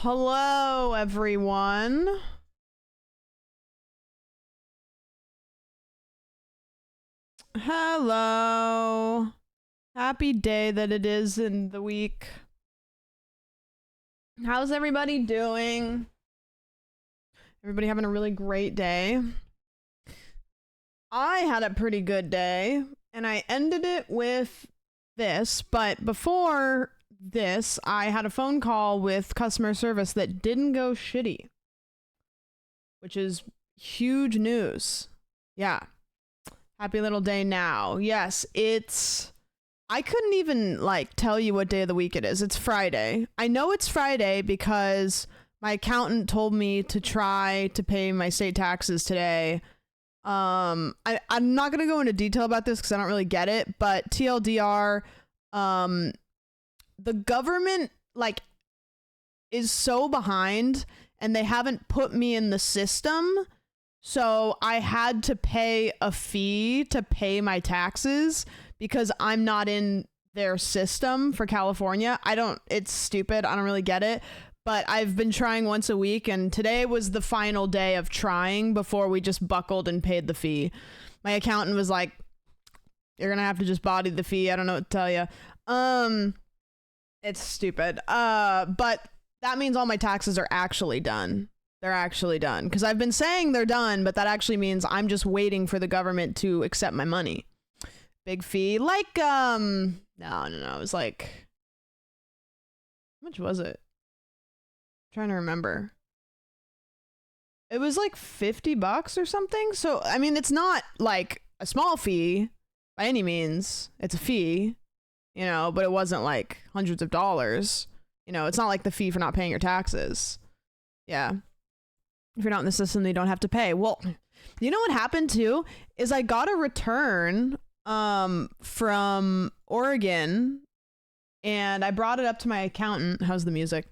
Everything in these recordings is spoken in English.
Hello, everyone. Hello. Happy day that it is in the week. How's everybody doing? Everybody having a really great day? I had a pretty good day, and I ended it with this, but before this, I had a phone call with customer service that didn't go shitty, which is huge news. Yeah. Happy little day now. Yes, I couldn't even tell you what day of the week it is. It's Friday. I know it's Friday because my accountant told me to try to pay my state taxes today. I'm not going to go into detail about this because I don't really get it, but TLDR, the government is so behind and they haven't put me in the system. So I had to pay a fee to pay my taxes because I'm not in their system for California. It's stupid. I don't really get it. But I've been trying once a week, and today was the final day of trying before we just buckled and paid the fee. My accountant was like, you're going to have to just body the fee. I don't know what to tell you. It's stupid. But that means all my taxes are actually done. They're actually done. Because I've been saying they're done, but that actually means I'm just waiting for the government to accept my money. Big fee. No. It was how much was it? Trying to remember. It was $50 or something. So I mean, it's not a small fee by any means. It's a fee, but it wasn't hundreds of dollars. It's not like the fee for not paying your taxes. Yeah. If you're not in the system, you don't have to pay. Well, you know what happened too is I got a return from Oregon, and I brought it up to my accountant. How's the music?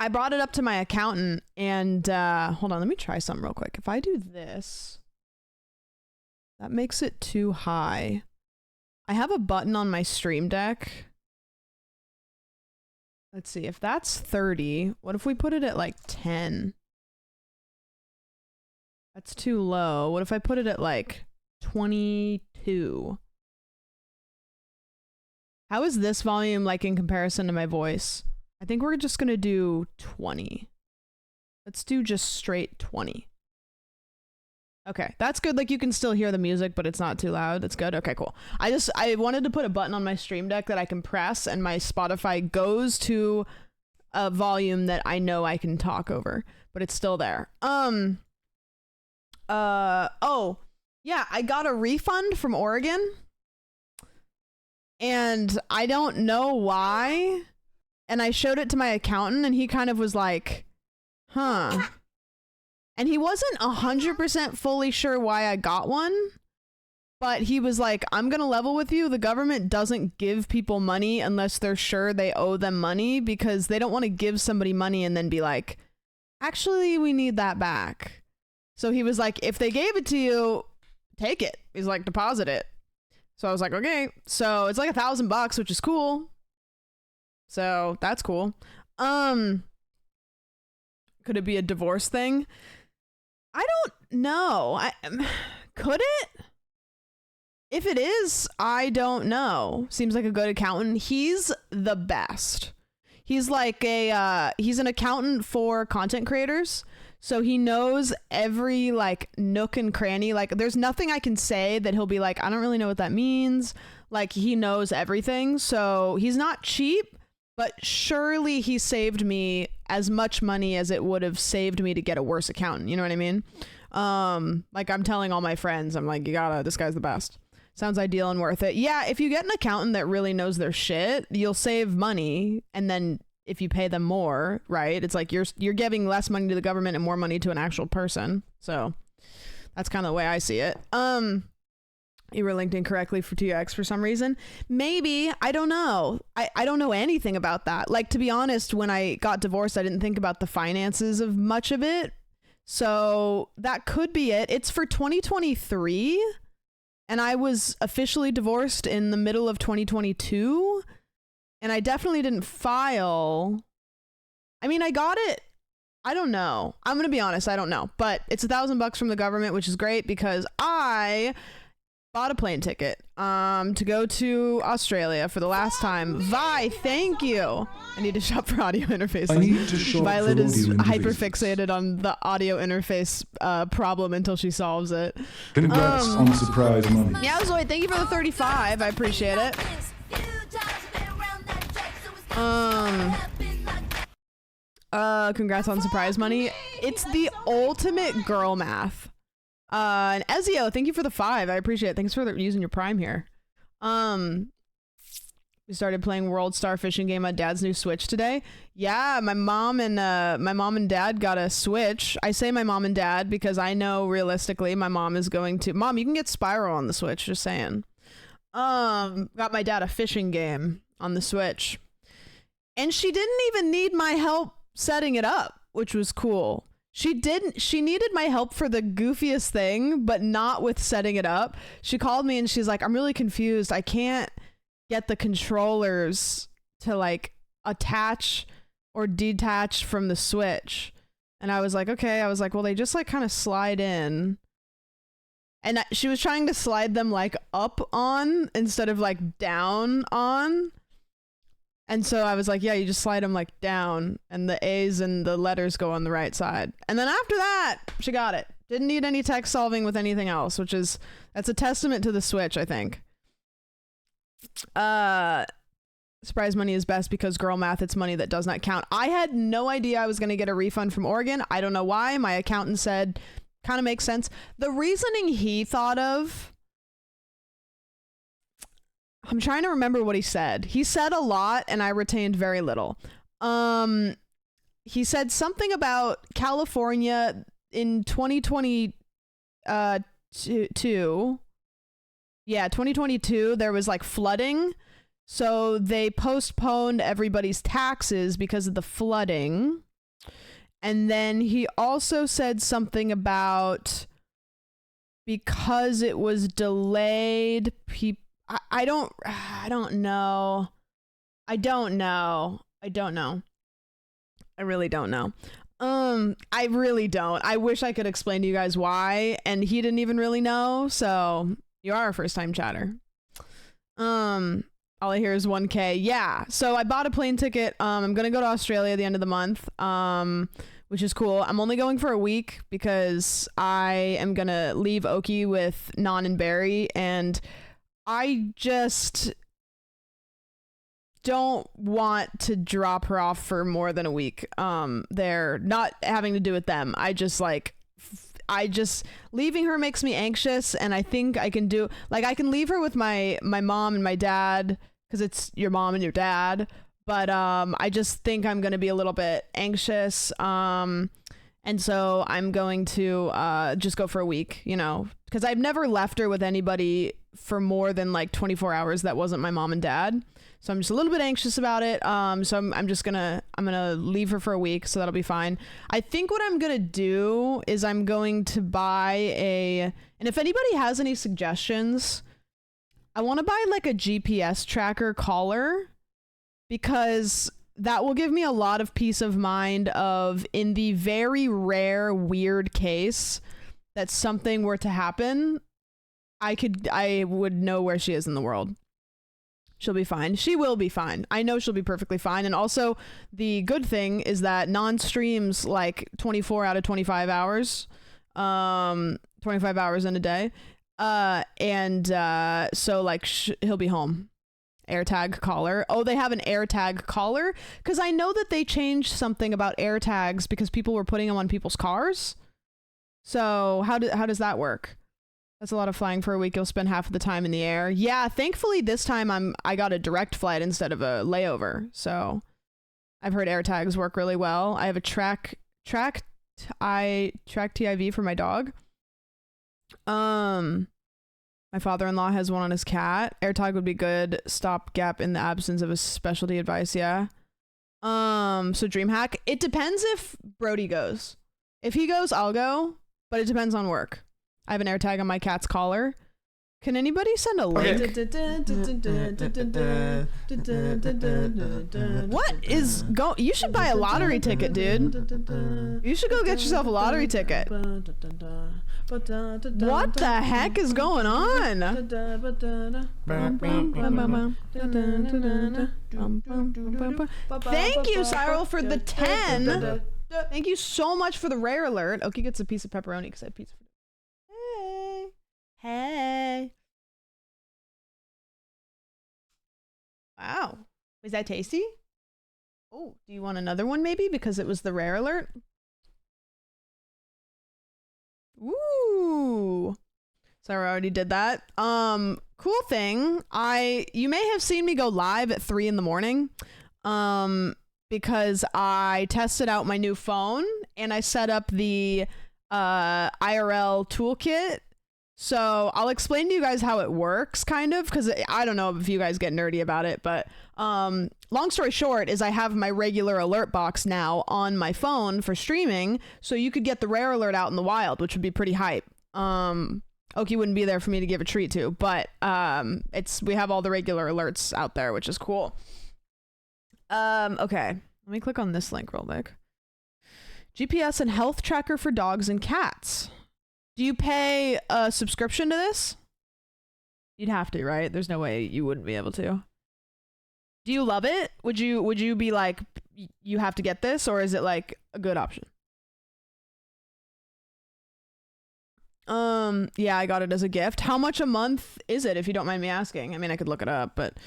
I brought it up to my accountant, and hold on, let me try something real quick. If I do this, that makes it too high. I have a button on my Stream Deck. Let's see, if that's 30, what if we put it at 10? That's too low. What if I put it at 22? How is this volume in comparison to my voice? I think we're just gonna do 20. Let's do just straight 20. Okay, that's good. You can still hear the music, but it's not too loud. That's good. Okay, cool. I wanted to put a button on my Stream Deck that I can press, and my Spotify goes to a volume that I know I can talk over, but it's still there. Oh, yeah, I got a refund from Oregon, and I don't know why. And I showed it to my accountant, and he kind of was like, huh. And he wasn't 100% fully sure why I got one, but he was like, I'm going to level with you. The government doesn't give people money unless they're sure they owe them money, because they don't want to give somebody money and then be like, actually, we need that back. So he was like, if they gave it to you, take it. He's like, deposit it. So I was like, okay. So it's $1,000, which is cool. So that's cool. Could it be a divorce thing? I don't know. Could it? If it is, I don't know. Seems like a good accountant. He's the best. He's he's an accountant for content creators. So he knows every nook and cranny. There's nothing I can say that he'll be like, I don't really know what that means. He knows everything. So he's not cheap. But surely he saved me as much money as it would have saved me to get a worse accountant. You know what I mean? I'm telling all my friends, I'm like, this guy's the best. Sounds ideal and worth it. Yeah, if you get an accountant that really knows their shit, you'll save money. And then if you pay them more, right? It's you're giving less money to the government and more money to an actual person. So that's kind of the way I see it. You were linked incorrectly for 2x for some reason. Maybe. I don't know. I don't know anything about that. To be honest, when I got divorced, I didn't think about the finances of much of it. So that could be it. It's for 2023. And I was officially divorced in the middle of 2022. And I definitely didn't file I mean, I got it. I don't know. I'm going to be honest. I don't know. But it's $1,000 from the government, which is great because I bought a plane ticket to go to Australia for the last time. Vi, thank you. I need to shop for audio interfaces. I need to shop Violet for is audio interfaces. hyperfixated on the audio interface problem until she solves it. Congrats on surprise money. Yeah, Zoe, thank you for the 35. I appreciate it. Congrats on surprise money. It's the ultimate girl math. And Ezio, thank you for the 5. I appreciate it. Thanks for using your Prime here. We started playing World Star Fishing game on Dad's new Switch today. Yeah, my mom and Dad got a Switch. I say my mom and dad because I know realistically my mom is going to. Mom, you can get Spyro on the Switch. Just saying. Got my dad a fishing game on the Switch, and she didn't even need my help setting it up, which was cool. She needed my help for the goofiest thing, but not with setting it up. She called me and she's like, I'm really confused. I can't get the controllers to like attach or detach from the Switch. And I was like, okay. I was like, well, they just like kind of slide in. And she was trying to slide them like up on instead of like down on. And so I was like, yeah, you just slide them like down and the A's and the letters go on the right side. And then after that, she got it. Didn't need any text solving with anything else, that's a testament to the Switch, I think. Surprise money is best because girl math, it's money that does not count. I had no idea I was going to get a refund from Oregon. I don't know why. My accountant said, kind of makes sense. The reasoning he thought of, I'm trying to remember what he said. He said a lot and I retained very little. He said something about California in 2022. Yeah, 2022, there was like flooding. So they postponed everybody's taxes because of the flooding. And then he also said something about because it was delayed, I don't know. I really don't know. I really don't. I wish I could explain to you guys why, and he didn't even really know, so you are a first-time chatter. All I hear is 1K. Yeah, so I bought a plane ticket. I'm gonna go to Australia at the end of the month, which is cool. I'm only going for a week because I am gonna leave Oki with Non and Barry, and I just don't want to drop her off for more than a week. They're not having to do with them. I just leaving her makes me anxious, and I think I can do, like, I can leave her with my mom and my dad because it's your mom and your dad, but I just think I'm going to be a little bit anxious, and so I'm going to just go for a week, you know, because I've never left her with anybody for more than like 24 hours that wasn't my mom and dad. So I'm just a little bit anxious about it. So I'm gonna leave her for a week, so that'll be fine. I think what I'm gonna do is I'm going to buy and if anybody has any suggestions, I want to buy like a GPS tracker collar, because that will give me a lot of peace of mind of, in the very rare weird case that something were to happen, I would know where she is in the world. She'll be fine. She will be fine. I know she'll be perfectly fine. And also, the good thing is that Non streams like 24 out of 25 hours. 25 hours in a day. So like he'll be home. AirTag collar. Oh, they have an AirTag collar? Because I know that they changed something about AirTags because people were putting them on people's cars. So how does that work? That's a lot of flying for a week. You'll spend half of the time in the air. Yeah, thankfully this time I got a direct flight instead of a layover. So I've heard AirTags work really well. I have a track TIV for my dog. My father-in-law has one on his cat. AirTag would be good stopgap in the absence of a specialty advice. Yeah. So DreamHack. It depends if Brody goes. If he goes, I'll go, but it depends on work. I have an AirTag on my cat's collar. Can anybody send a link? What is go? You should buy a lottery ticket, dude. You should go get yourself a lottery ticket. What the heck is going on? Thank you, Cyril, for the 10. Thank you so much for the rare alert. Oki gets a piece of pepperoni because I had pizza. Hey. Hey. Wow. Was that tasty? Oh, do you want another one maybe because it was the rare alert? Ooh. Sorry, I already did that. Cool thing. You may have seen me go live at 3 in the morning. Because I tested out my new phone and I set up the IRL toolkit. So I'll explain to you guys how it works, kind of, because I don't know if you guys get nerdy about it, but long story short is I have my regular alert box now on my phone for streaming, so you could get the rare alert out in the wild, which would be pretty hype. Oki wouldn't be there for me to give a treat to, but we have all the regular alerts out there, which is cool. Okay, let me click on this link real quick. GPS and health tracker for dogs and cats. Do you pay a subscription to this? You'd have to, right? There's no way you wouldn't be able to. Do you love it? Would you be like, you have to get this, or is it like a good option? Yeah, I got it as a gift. How much a month is it, if you don't mind me asking? I mean, I could look it up, but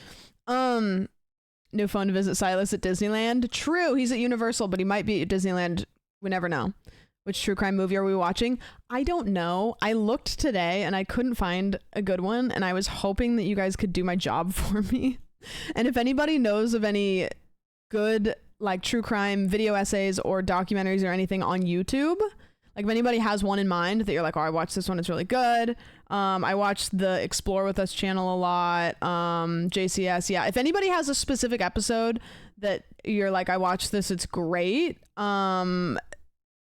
new phone to visit Silas at Disneyland. True, he's at Universal, but he might be at Disneyland. We never know. Which true crime movie are we watching? I don't know. I looked today and I couldn't find a good one, and I was hoping that you guys could do my job for me. And if anybody knows of any good like true crime video essays or documentaries or anything on YouTube, like if anybody has one in mind that you're like, oh, I watched this one, it's really good. I watched the Explore With Us channel a lot. JCS, yeah. If anybody has a specific episode that you're like, I watched this, it's great.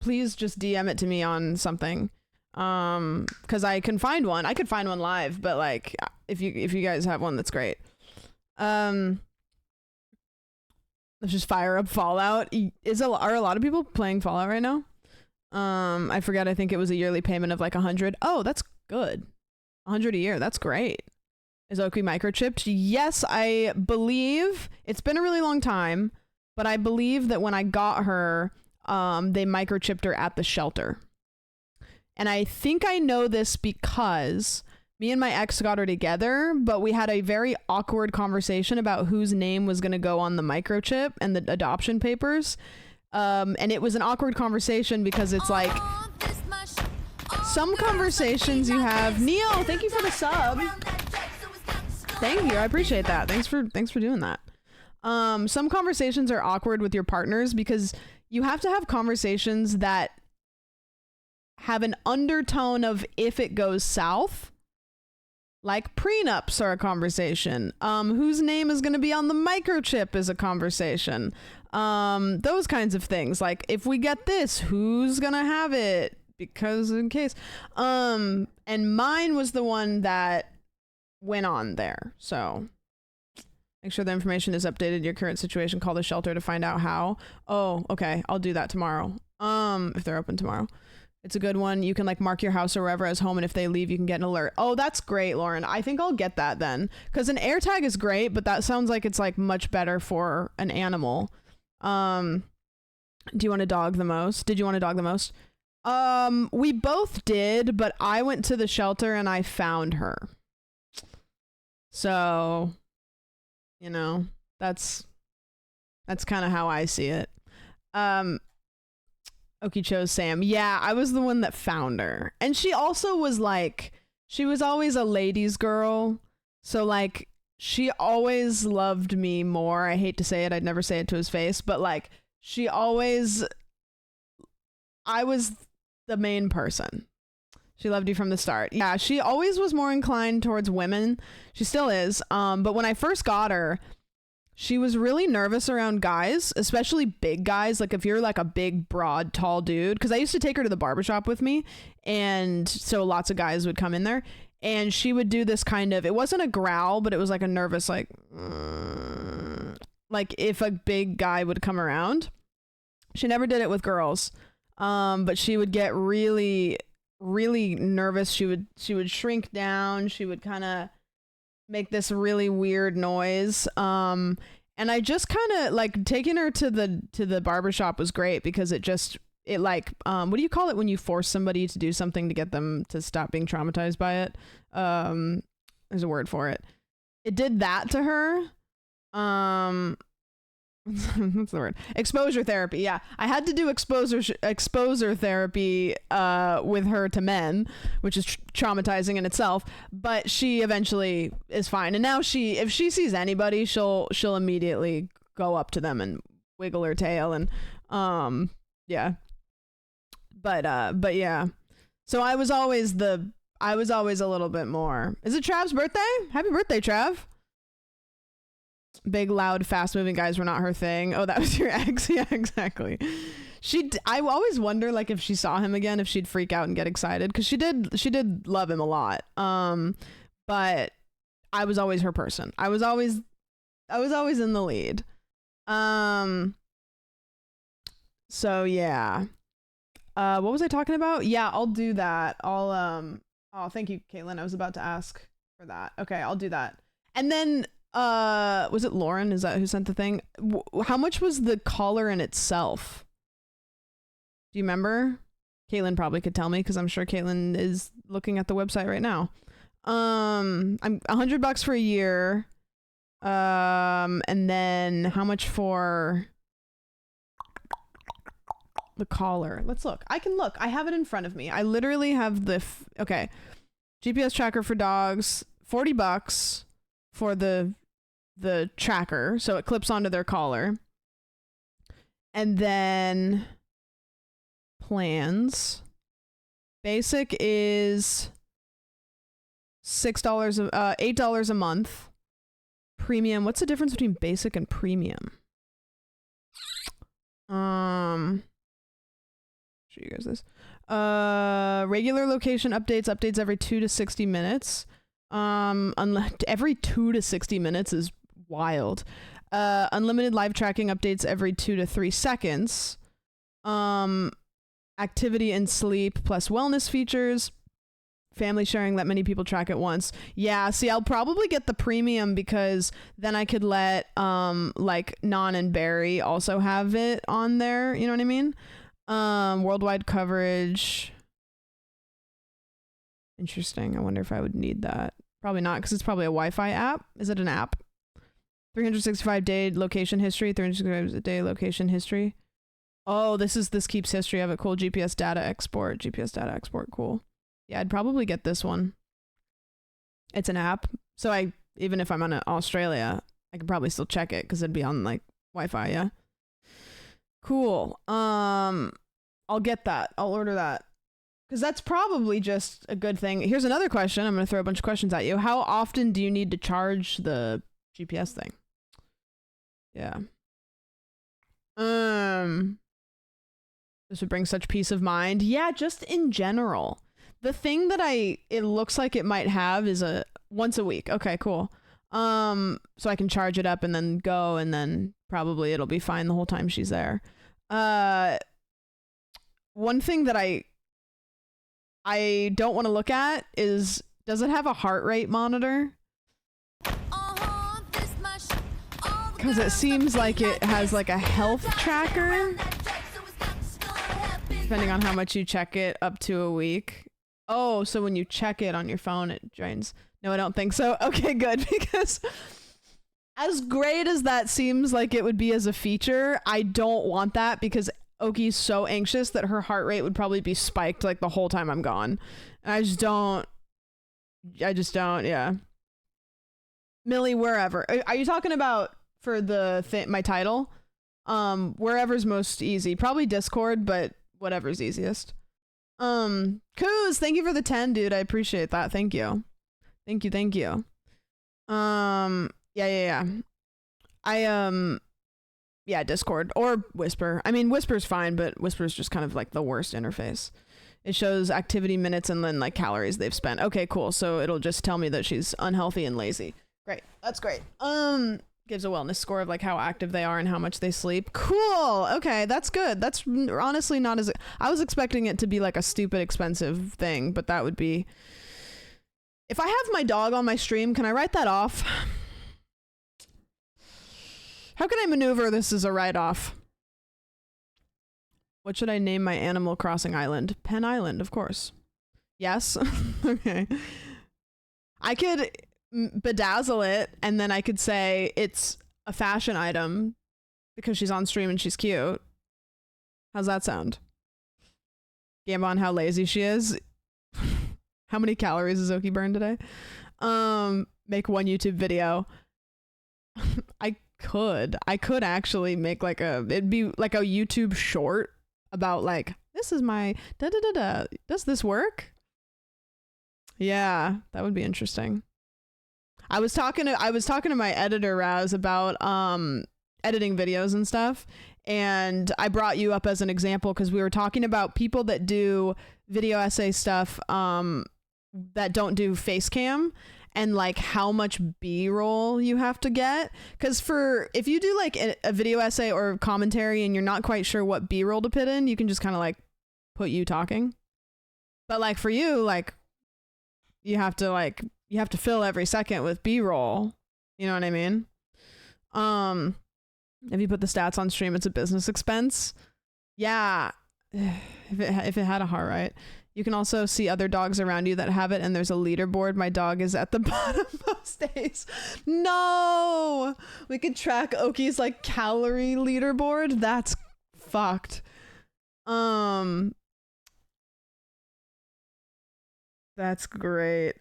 Please just DM it to me on something. Because I can find one. I could find one live, but like if you guys have one, that's great. Let's just fire up Fallout. Are a lot of people playing Fallout right now? I forget. I think it was a yearly payment of like 100. Oh, that's good. 100 a year. That's great. Is Oki microchipped? Yes, I believe. It's been a really long time, but I believe that when I got her, they microchipped her at the shelter. And I think I know this because me and my ex got her together, but we had a very awkward conversation about whose name was going to go on the microchip and the adoption papers. And it was an awkward conversation because it's like some conversations you have. Neo, thank you for the sub. Thank you. I appreciate that. Thanks for doing that. Some conversations are awkward with your partners because you have to have conversations that have an undertone of if it goes south. Like prenups are a conversation. Whose name is going to be on the microchip is a conversation. Those kinds of things. Like if we get this, who's going to have it? Because in case. And mine was the one that went on there. So make sure the information is updated in your current situation. Call the shelter to find out how. Oh, okay. I'll do that tomorrow. If they're open tomorrow. It's a good one. You can like mark your house or wherever as home, and if they leave, you can get an alert. Oh, that's great, Lauren. I think I'll get that then. Because an AirTag is great, but that sounds like it's like much better for an animal. Do you want a dog the most? Did you want a dog the most? We both did, but I went to the shelter and I found her. So, you know, that's kind of how I see it. Oki chose Sam. Yeah, I was the one that found her. And she also was like, she was always a ladies' girl. So like, she always loved me more. I hate to say it. I'd never say it to his face. But like, I was the main person. She loved you from the start. Yeah, she always was more inclined towards women. She still is. But when I first got her, she was really nervous around guys, especially big guys. Like if you're like a big, broad, tall dude, because I used to take her to the barbershop with me. And so lots of guys would come in there. and she would do this kind of, it wasn't a growl, but it was like a nervous, like if a big guy would come around. She never did it with girls, but she would get really, really nervous. She would shrink down. She would kind of make this really weird noise. And I just kind of like taking her to the barbershop was great because it like, what do you call it when you force somebody to do something to get them to stop being traumatized by it? There's a word for it. It did that to her. What's the word? Exposure therapy. Yeah, I had to do exposure therapy with her to men, which is traumatizing in itself. But she eventually is fine, and now if she sees anybody, she'll immediately go up to them and wiggle her tail, and yeah. But yeah. So I was always a little bit more. Is it Trav's birthday? Happy birthday, Trav. Big, loud, fast-moving guys were not her thing. Oh, that was your ex? Yeah, exactly. I always wonder, like, if she saw him again, if she'd freak out and get excited, because she did love him a lot. But I was always her person. I was always in the lead. So yeah. What was I talking about? Yeah, I'll do that. Oh, thank you, Caitlin. I was about to ask for that. Okay, I'll do that. And then was it Lauren? Is that who sent the thing? How much was the collar in itself? Do you remember? Caitlin probably could tell me because I'm sure Caitlin is looking at the website right now. I'm $100 for a year. And then how much for the collar? Let's look. I can look. I have it in front of me. I literally have the okay. GPS tracker for dogs, $40 for the tracker, so it clips onto their collar. And then plans. Basic is $8 a month. Premium, what's the difference between basic and premium? Show you guys this. Regular location updates every 2 to 60 minutes. Every 2 to 60 minutes is wild. Unlimited live tracking updates every 2 to 3 seconds. Activity and sleep plus wellness features. Family sharing, let many people track at once. Yeah, see, I'll probably get the premium because then I could let like Non and Barry also have it on there. You know what I mean? Worldwide coverage. Interesting. I wonder if I would need that. Probably not, because it's probably a Wi-Fi app. Is it an app? 365-day location history. 365-day location history. Oh, this keeps history of it. Cool. GPS data export. Cool. Yeah, I'd probably get this one. It's an app. So even if I'm on Australia, I could probably still check it because it'd be on like Wi-Fi, yeah. Cool. I'll get that. I'll order that. Because that's probably just a good thing. Here's another question. I'm going to throw a bunch of questions at you. How often do you need to charge the GPS thing? Yeah. This would bring such peace of mind. Yeah, just in general. The thing that it looks like it might have is a once a week. Okay, cool. So I can charge it up and then go, and then probably it'll be fine the whole time she's there. One thing that I don't want to look at is, does it have a heart rate monitor? Because it seems like it has like a health tracker. Depending on how much you check it, up to a week. Oh, so when you check it on your phone, it drains. No, I don't think so. Okay, good. Because as great as that seems like it would be as a feature, I don't want that because Oki's so anxious that her heart rate would probably be spiked like the whole time I'm gone. And I just don't, yeah. Millie, wherever. Are you talking about for my title? Wherever's most easy. Probably Discord, but whatever's easiest. Kuz, thank you for the 10, dude. I appreciate that. Thank you. Thank you. Yeah. Yeah, Discord or Whisper. I mean, Whisper's fine, but Whisper's just kind of like the worst interface. It shows activity minutes and then like calories they've spent. Okay, cool. So it'll just tell me that she's unhealthy and lazy. Great. That's great. Gives a wellness score of like how active they are and how much they sleep. Cool. Okay, that's good. That's honestly not as I was expecting it to be like a stupid expensive thing, but that would be. If I have my dog on my stream, can I write that off? How can I maneuver this as a write-off? What should I name my Animal Crossing island? Penn Island, of course. Yes. Okay. I could bedazzle it and then I could say it's a fashion item because she's on stream and she's cute. How's that sound? Game on how lazy she is. How many calories does Oki burn today? Make one YouTube video. I could actually make like it'd be like a YouTube short about like, this is my da da da da. Does this work? Yeah, that would be interesting. I was talking to my editor Raz about editing videos and stuff, and I brought you up as an example because we were talking about people that do video essay stuff that don't do face cam and like how much B-roll you have to get, because if you do like a video essay or commentary and you're not quite sure what B-roll to put in, you can just kind of like put you talking, but like for you, like you have to fill every second with B-roll. You know what I mean? If you put the stats on stream, it's a business expense. Yeah. If it had a heart, right? You can also see other dogs around you that have it, and there's a leaderboard. My dog is at the bottom most days. No! We could track Oki's like calorie leaderboard. That's fucked. That's great.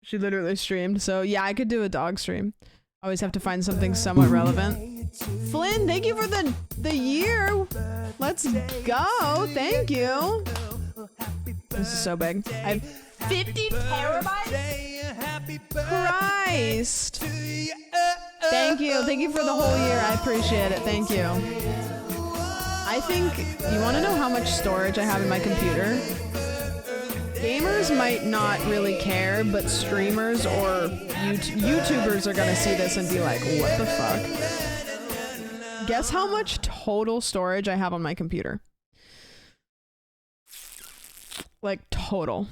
She literally streamed, so yeah, I could do a dog stream. Always have to find something somewhat relevant. Flynn, thank you for the year. Let's go. Thank you. This is so big. I have 50 terabytes? Christ. Thank you. Thank you for the whole year. I appreciate it. Thank you. I think, you want to know how much storage I have in my computer? Gamers might not really care, but streamers or YouTubers are gonna see this and be like, what the fuck? Guess how much total storage I have on my computer? Like, total.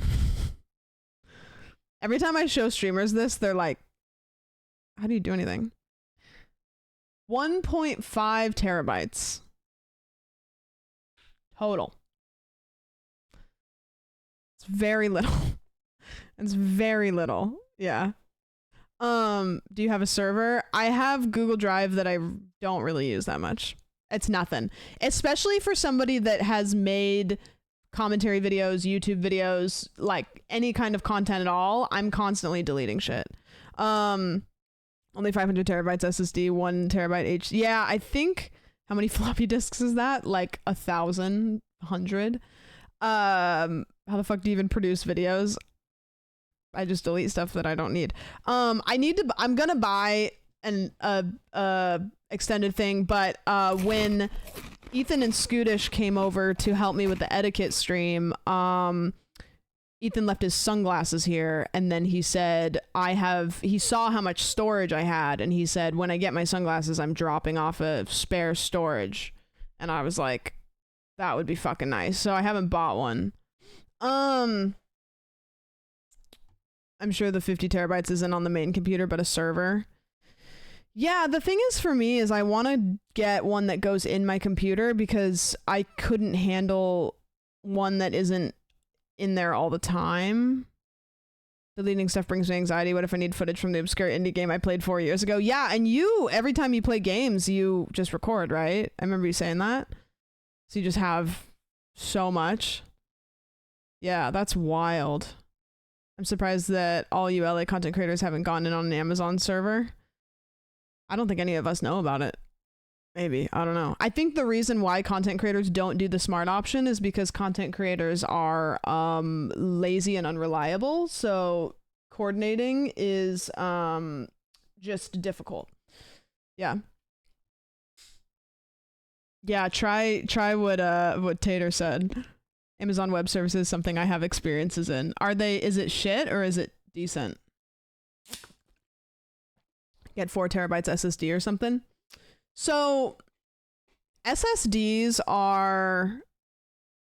Every time I show streamers this, they're like, how do you do anything? 1.5 terabytes. Total. It's very little. It's very little. Yeah. Do you have a server? I have Google Drive that I don't really use that much. It's nothing. Especially for somebody that has made commentary videos, YouTube videos, like any kind of content at all. I'm constantly deleting shit. Only 500 terabytes SSD, 1 terabyte H. Yeah, I think, how many floppy disks is that? Like 1,100. How the fuck do you even produce videos? I just delete stuff that I don't need. I'm gonna buy an extended thing, but when Ethan and Scootish came over to help me with the etiquette stream, Ethan left his sunglasses here, and then he said he saw how much storage I had, and he said, when I get my sunglasses, I'm dropping off a spare storage. And I was like, that would be fucking nice. So I haven't bought one. I'm sure the 50 terabytes isn't on the main computer, but a server. Yeah, the thing is for me is I want to get one that goes in my computer because I couldn't handle one that isn't in there all the time. Deleting stuff brings me anxiety. What if I need footage from the obscure indie game I played 4 years ago? Yeah, and every time you play games, you just record, right? I remember you saying that. So you just have so much. Yeah, that's wild. I'm surprised that all you LA content creators haven't gone in on an Amazon server. I don't think any of us know about it. Maybe. I don't know. I think the reason why content creators don't do the smart option is because content creators are lazy and unreliable. So coordinating is just difficult. Yeah. Yeah, try what Tater said. Amazon Web Services is something I have experiences in. Is it shit or is it decent? Get 4 terabytes SSD or something. So SSDs are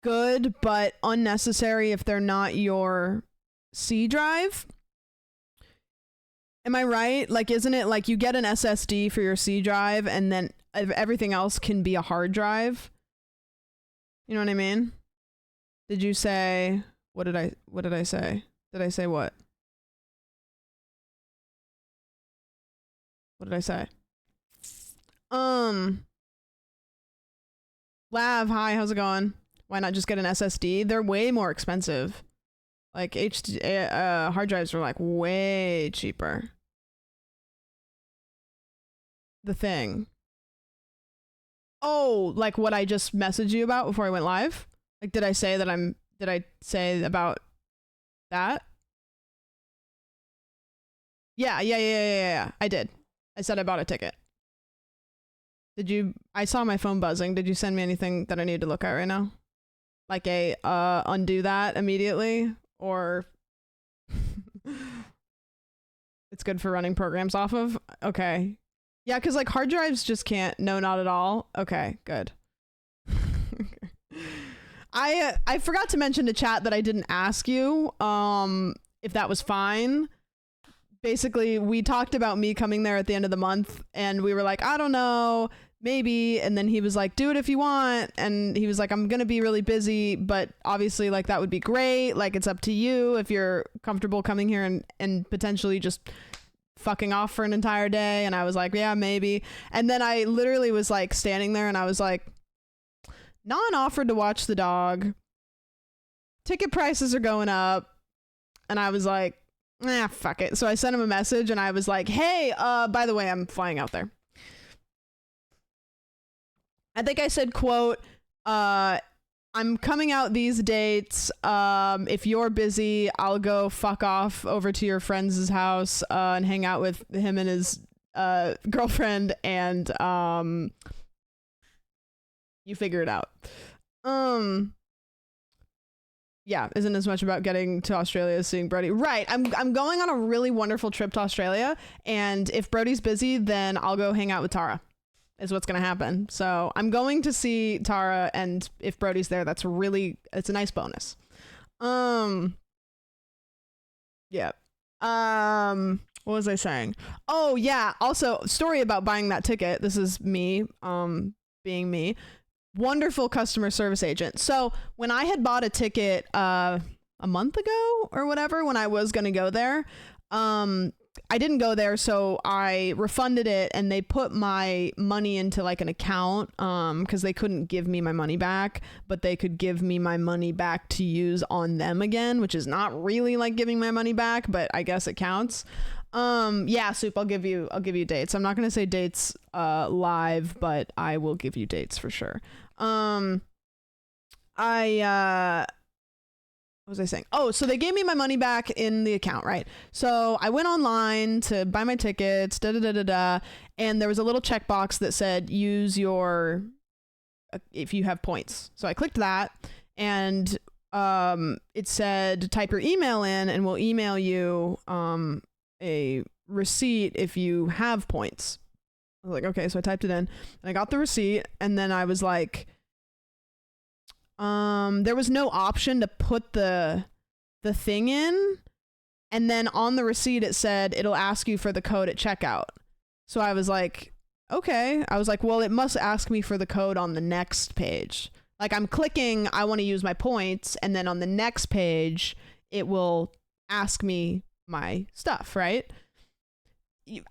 good, but unnecessary if they're not your C drive. Am I right? Like, isn't it like you get an SSD for your C drive and then everything else can be a hard drive? You know what I mean? Did you say, what did I say? Did I say what? What did I say? Lav, hi, how's it going? Why not just get an SSD? They're way more expensive. Like hard drives are like way cheaper. The thing. Oh, like what I just messaged you about before I went live? Like, did I say about that? Yeah. I did. I said I bought a ticket. I saw my phone buzzing. Did you send me anything that I need to look at right now? Like undo that immediately, or it's good for running programs off of? Okay. Yeah, because like hard drives just can't. No, not at all. Okay, good. Okay. I forgot to mention to chat that I didn't ask you if that was fine. Basically, we talked about me coming there at the end of the month, and we were like, I don't know, maybe. And then he was like, do it if you want. And he was like, I'm gonna be really busy, but obviously like that would be great. Like, it's up to you if you're comfortable coming here and potentially just fucking off for an entire day. And I was like, yeah, maybe. And then I literally was like standing there and I was like, Non offered to watch the dog. Ticket prices are going up. And I was like, fuck it. So I sent him a message and I was like, hey, by the way, I'm flying out there. I think I said, quote, I'm coming out these dates. If you're busy, I'll go fuck off over to your friend's house and hang out with him and his girlfriend, and you figure it out. Yeah, isn't as much about getting to Australia as seeing Brody. Right, I'm going on a really wonderful trip to Australia, and if Brody's busy, then I'll go hang out with Tara, is what's gonna happen. So I'm going to see Tara, and if Brody's there, it's a nice bonus. Yeah. What was I saying? Oh yeah, also story about buying that ticket. This is me, being me. Wonderful customer service agent. So when I had bought a ticket a month ago or whatever, when I was gonna go there, I didn't go there, so I refunded it, and they put my money into like an account because they couldn't give me my money back, but they could give me my money back to use on them again, which is not really like giving my money back, but I guess it counts. Yeah, Soup, I'll give you dates. I'm not gonna say dates live, but I will give you dates for sure. What was I saying? Oh, so they gave me my money back in the account, right? So I went online to buy my tickets, and there was a little checkbox that said use your if you have points. So I clicked that, and it said type your email in, and we'll email you a receipt if you have points. I was like, okay, so I typed it in, and I got the receipt, and then I was like, there was no option to put the thing in, and then on the receipt it said it'll ask you for the code at checkout. So I was like, okay. I was like, well, it must ask me for the code on the next page. Like, I'm clicking, I want to use my points, and then on the next page it will ask me my stuff, right?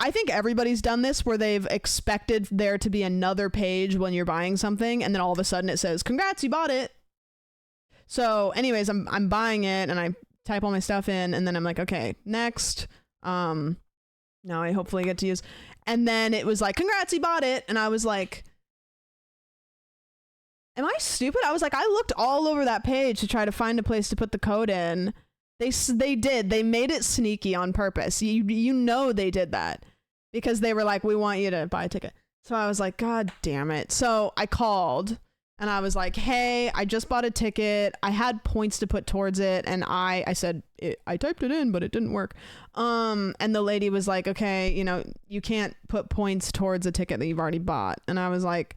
I think everybody's done this where they've expected there to be another page when you're buying something, and then all of a sudden it says, congrats, you bought it. So anyways, I'm buying it, and I type all my stuff in, and then I'm like, okay, next. Now I hopefully get to use, and then it was like, congrats, you bought it. And I was like, am I stupid? I was like, I looked all over that page to try to find a place to put the code in. They did. They made it sneaky on purpose. You know they did that because they were like, we want you to buy a ticket. So I was like, God damn it. So I called, And I was like, hey, I just bought a ticket. I had points to put towards it. And I said, I typed it in, but it didn't work. And the lady was like, okay, you know, you can't put points towards a ticket that you've already bought. And I was like,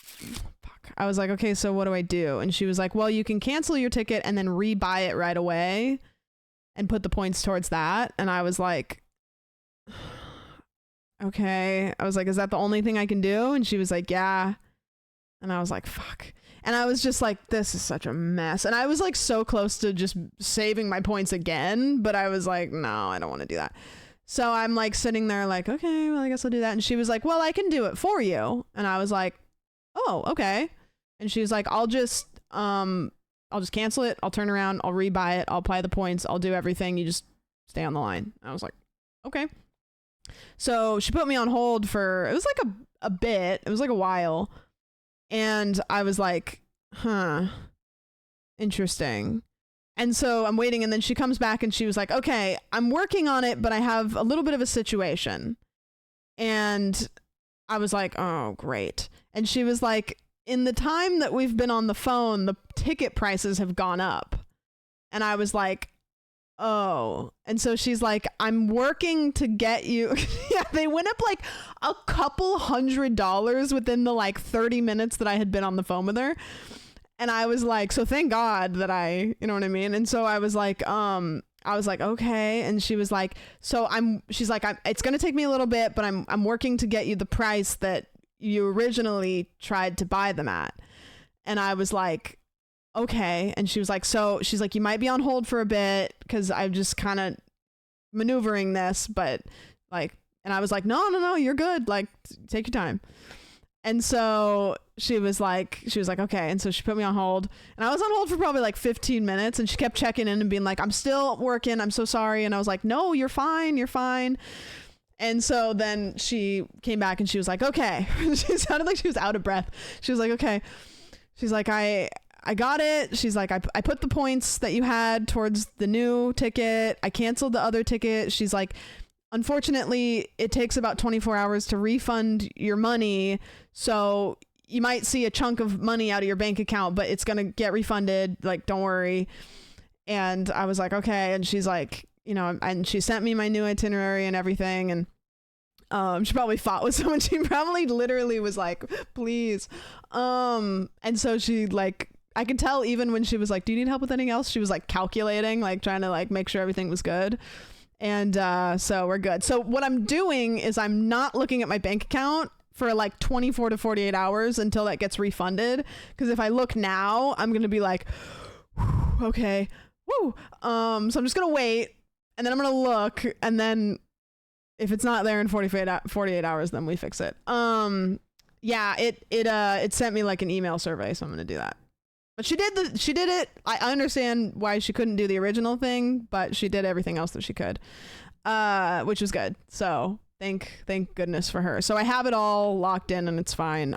fuck. I was like, okay, so what do I do? And she was like, well, you can cancel your ticket and then rebuy it right away and put the points towards that. And I was like, okay. I was like, is that the only thing I can do? And she was like, yeah. And I was like, fuck. And I was just like, this is such a mess. And I was like so close to just saving my points again, but I was like, no, I don't want to do that. So I'm like sitting there like, okay, well, I guess I'll do that. And she was like, well, I can do it for you. And I was like, oh, okay. And she was like, I'll just cancel it. I'll turn around. I'll rebuy it. I'll apply the points. I'll do everything. You just stay on the line. I was like, okay. So she put me on hold for, it was like a bit. It was like a while. And I was like, huh, interesting. And so I'm waiting, and then she comes back and she was like, okay, I'm working on it, but I have a little bit of a situation. And I was like, oh, great. And she was like, in the time that we've been on the phone, the ticket prices have gone up. And I was like, oh. And so she's like, I'm working to get you. Yeah, they went up like a couple $100 within the like 30 minutes that I had been on the phone with her. And I was like, so thank God that you know what I mean? And so I was like, okay. And she was like, she's like, it's going to take me a little bit, but I'm working to get you the price that you originally tried to buy them at. And I was like, okay. And she was like, she's like, you might be on hold for a bit because I'm just kind of maneuvering this, but like, and I was like, no, you're good. Like, take your time. And so she was like, okay. And so she put me on hold, and I was on hold for probably like 15 minutes, and she kept checking in and being like, I'm still working. I'm so sorry. And I was like, no, you're fine. You're fine. And so then she came back and she was like, okay. She sounded like she was out of breath. She was like, okay. She's like, I got it. She's like, I put the points that you had towards the new ticket. I canceled the other ticket. She's like, unfortunately, it takes about 24 hours to refund your money. So you might see a chunk of money out of your bank account, but it's going to get refunded. Like, don't worry. And I was like, okay. And she's like, you know, and she sent me my new itinerary and everything. And she probably fought with someone. She probably literally was like, please. And so she like, I could tell even when she was like, do you need help with anything else? She was like calculating, like trying to like make sure everything was good. And so we're good. So what I'm doing is I'm not looking at my bank account for like 24 to 48 hours until that gets refunded. Because if I look now, I'm going to be like, okay, woo. So I'm just going to wait, and then I'm going to look, and then if it's not there in 48 hours, then we fix it. Yeah, it sent me like an email survey, so I'm going to do that. But she did it. I understand why she couldn't do the original thing, but she did everything else that she could, which was good. So thank goodness for her. So I have it all locked in and it's fine.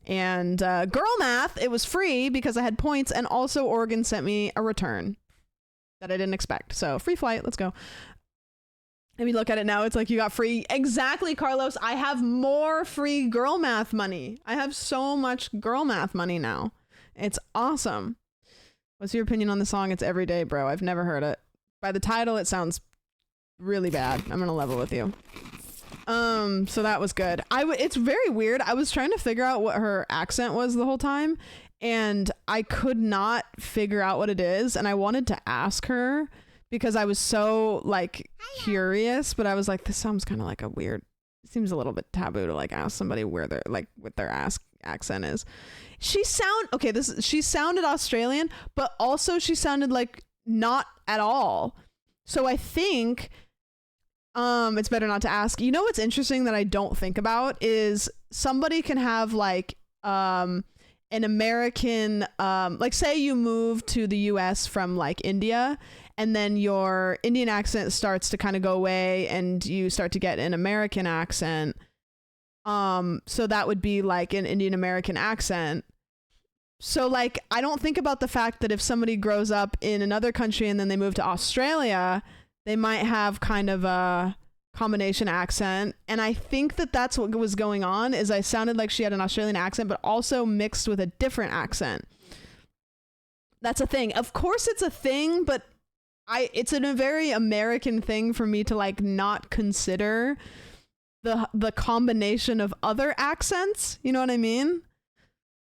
And Girl Math, it was free because I had points, and also Oregon sent me a return that I didn't expect. So free flight, let's go. Let me look at it now. It's like you got free. Exactly, Carlos. I have more free Girl Math money. I have so much Girl Math money now. It's awesome. What's your opinion on the song? It's Everyday, bro. I've never heard it. By the title, it sounds really bad. I'm gonna level with you. So that was good. It's very weird. I was trying to figure out what her accent was the whole time, and I could not figure out what it is. And I wanted to ask her because I was so like curious, but I was like, this sounds kind of like a weird. It seems a little bit taboo to like ask somebody where they're like what their accent is. She sounded Australian, but also she sounded like not at all. So I think it's better not to ask. You know what's interesting that I don't think about is somebody can have like an American like say you move to the US from like India, and then your Indian accent starts to kind of go away and you start to get an American accent. So that would be like an Indian American accent. So like I don't think about the fact that if somebody grows up in another country and then they move to Australia, they might have kind of a combination accent, and I think that that's what was going on. Is I sounded like she had an Australian accent, but also mixed with a different accent. That's a thing. Of course, it's a thing, but it's a very American thing for me to like not consider the combination of other accents. You know what I mean?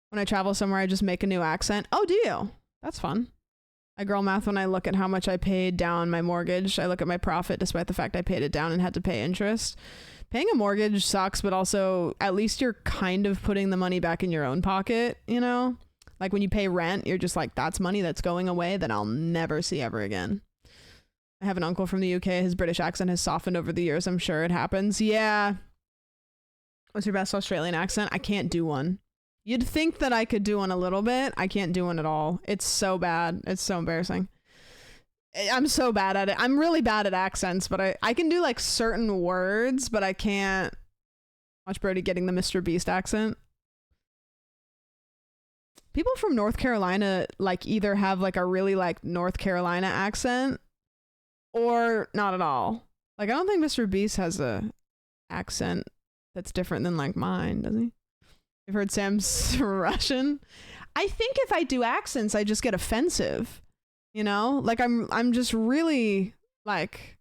When I travel somewhere, I just make a new accent. Oh, do you? That's fun. I girl math when I look at how much I paid down my mortgage. I look at my profit despite the fact I paid it down and had to pay interest. Paying a mortgage sucks, but also at least you're kind of putting the money back in your own pocket, you know? Like when you pay rent, you're just like, that's money that's going away that I'll never see ever again. I have an uncle from the UK. His British accent has softened over the years. I'm sure it happens. Yeah. What's your best Australian accent? I can't do one. You'd think that I could do one a little bit. I can't do one at all. It's so bad. It's so embarrassing. I'm so bad at it. I'm really bad at accents, but I can do like certain words, but I can't. Watch Brody getting the Mr. Beast accent. People from North Carolina like either have like a really like North Carolina accent or not at all. Like I don't think Mr. Beast has a accent that's different than like mine, does he? You've heard Sam's Russian? I think if I do accents, I just get offensive. You know? Like I'm just really like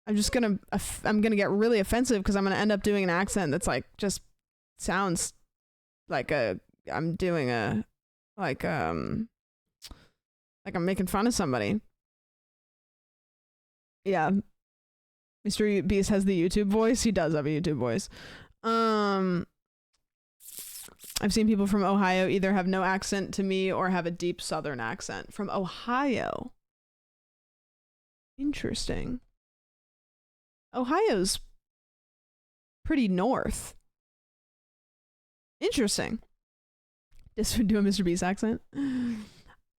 I'm gonna get really offensive because I'm gonna end up doing an accent that's like just sounds like I'm doing a like I'm making fun of somebody. Yeah. Mr. Beast has the YouTube voice. He does have a YouTube voice. I've seen people from Ohio either have no accent to me or have a deep Southern accent. From Ohio. Interesting. Ohio's pretty north. Interesting. Just do a Mr. Beast accent.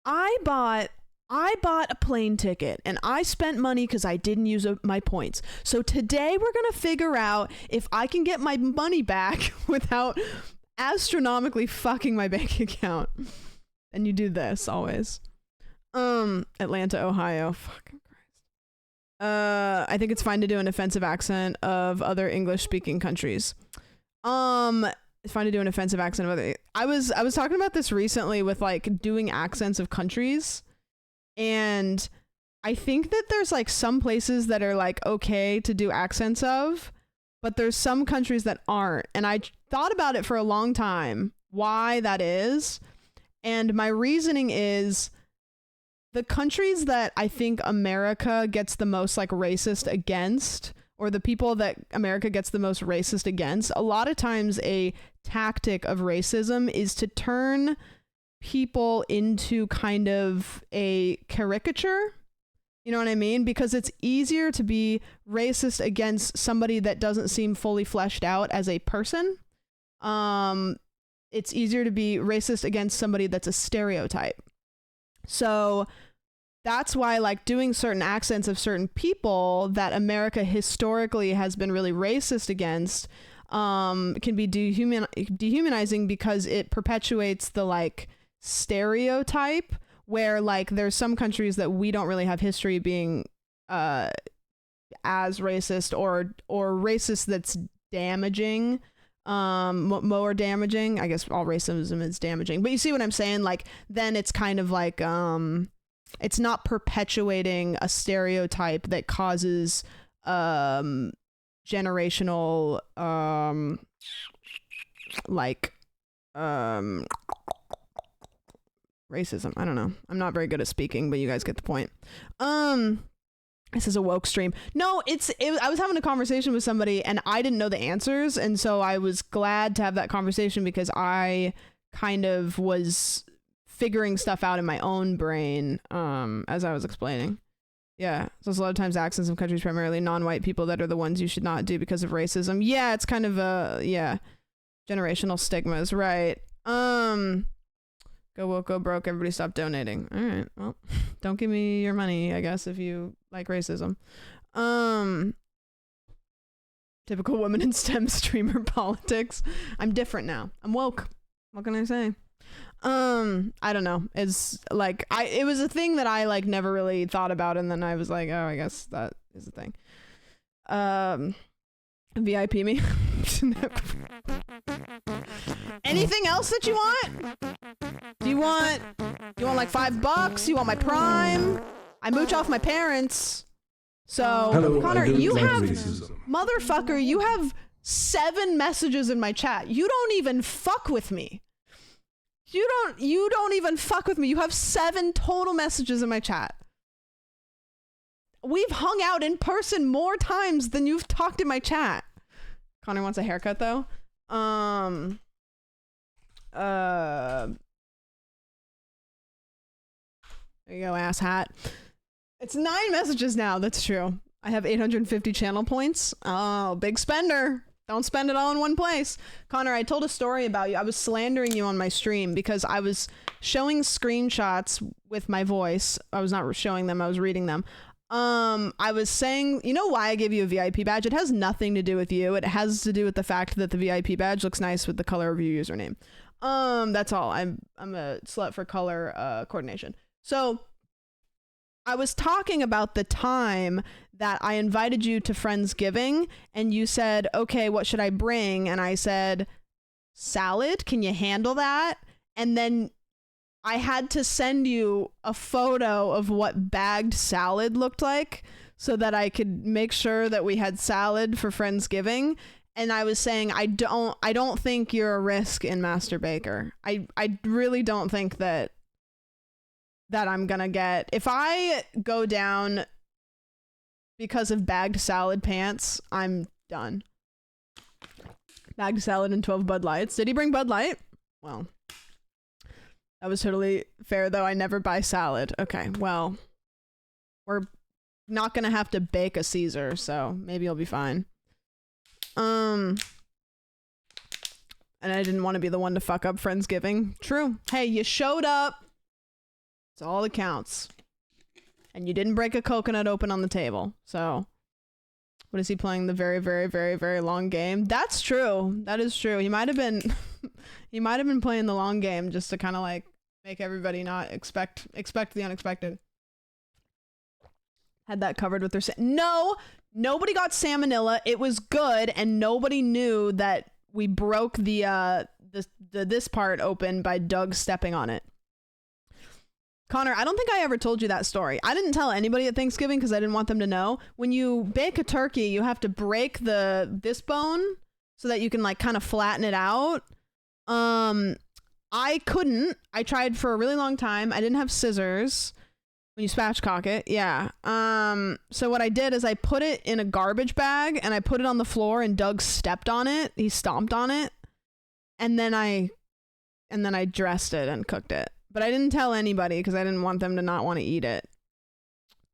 I bought a plane ticket and I spent money because I didn't use my points. So today we're going to figure out if I can get my money back without astronomically fucking my bank account. And you do this always. Atlanta, Ohio. Fucking Christ. I think it's fine to do an offensive accent of other English speaking countries. It's fine to do an offensive accent of other. I was talking about this recently with like doing accents of countries, and I think that there's like some places that are like okay to do accents of, but there's some countries that aren't. And I thought about it for a long time, why that is. And my reasoning is the countries that I think America gets the most like racist against, or the people that America gets the most racist against, a lot of times a tactic of racism is to turn people into kind of a caricature. You know what I mean? Because it's easier to be racist against somebody that doesn't seem fully fleshed out as a person. It's easier to be racist against somebody that's a stereotype. So that's why like doing certain accents of certain people that America historically has been really racist against can be dehumanizing because it perpetuates the like stereotype where like there's some countries that we don't really have history being as racist or racist that's damaging, more damaging. I guess all racism is damaging, but you see what I'm saying? Like then it's kind of like it's not perpetuating a stereotype that causes generational racism. I don't know. I'm not very good at speaking, but you guys get the point. This is a woke stream. No, I was having a conversation with somebody and I didn't know the answers, and so I was glad to have that conversation because I kind of was figuring stuff out in my own brain as I was explaining. Yeah, so it's a lot of times accents of countries, primarily non-white people, that are the ones you should not do because of racism. Yeah, it's kind of generational stigmas, right? Go woke, go broke, everybody stop donating. All right, well, don't give me your money, I guess, if you like racism. Typical woman in STEM streamer politics. I'm different now. I'm woke. What can I say? I don't know. It's like it was a thing that I like never really thought about, and then I was like, oh, I guess that is a thing. VIP me. Anything else that you want? Do you want like $5? You want my Prime? I mooch off my parents. So, Hello, Connor, I don't you like have, racism. motherfucker, you have 7 messages in my chat. You don't even fuck with me. You don't even fuck with me. You have 7 total messages in my chat. We've hung out in person more times than you've talked in my chat. Connor wants a haircut though. There you go, ass hat. It's 9 messages now. That's true. I have 850 channel points. Oh, big spender. Don't spend it all in one place. Connor, I told a story about you. I was slandering you on my stream because I was showing screenshots with my voice. I was not showing them. I was reading them. I was saying, you know why I gave you a VIP badge? It has nothing to do with you. It has to do with the fact that the VIP badge looks nice with the color of your username. That's all. I'm a slut for color coordination. So I was talking about the time that I invited you to Friendsgiving and you said, okay, what should I bring? And I said, salad. Can you handle that? And then I had to send you a photo of what bagged salad looked like so that I could make sure that we had salad for Friendsgiving. And I was saying, I don't think you're a risk in Master Baker. I really don't think that I'm gonna get, if I go down because of bagged salad pants, I'm done. Bagged salad and 12 Bud Lights. Did he bring Bud Light? Well, that was totally fair though. I never buy salad. Okay, well, we're not gonna have to bake a Caesar, so maybe you'll be fine. And I didn't want to be the one to fuck up Friendsgiving. True. Hey, you showed up. It's all that counts. And you didn't break a coconut open on the table. So, what is he playing? The very, very, very, very long game? That's true. That is true. He might have been he might have been playing the long game just to kind of like make everybody not expect the unexpected. Had that covered with their no, nobody got salmonella. It was good and nobody knew that we broke the this part open by Doug stepping on it. Connor, I don't think I ever told you that story. I didn't tell anybody at Thanksgiving because I didn't want them to know. When you bake a turkey, you have to break this bone so that you can like kind of flatten it out. I couldn't. I tried for a really long time. I didn't have scissors when you spatchcock it. Yeah. So what I did is I put it in a garbage bag and I put it on the floor and Doug stepped on it. He stomped on it. And then I dressed it and cooked it. But I didn't tell anybody because I didn't want them to not want to eat it.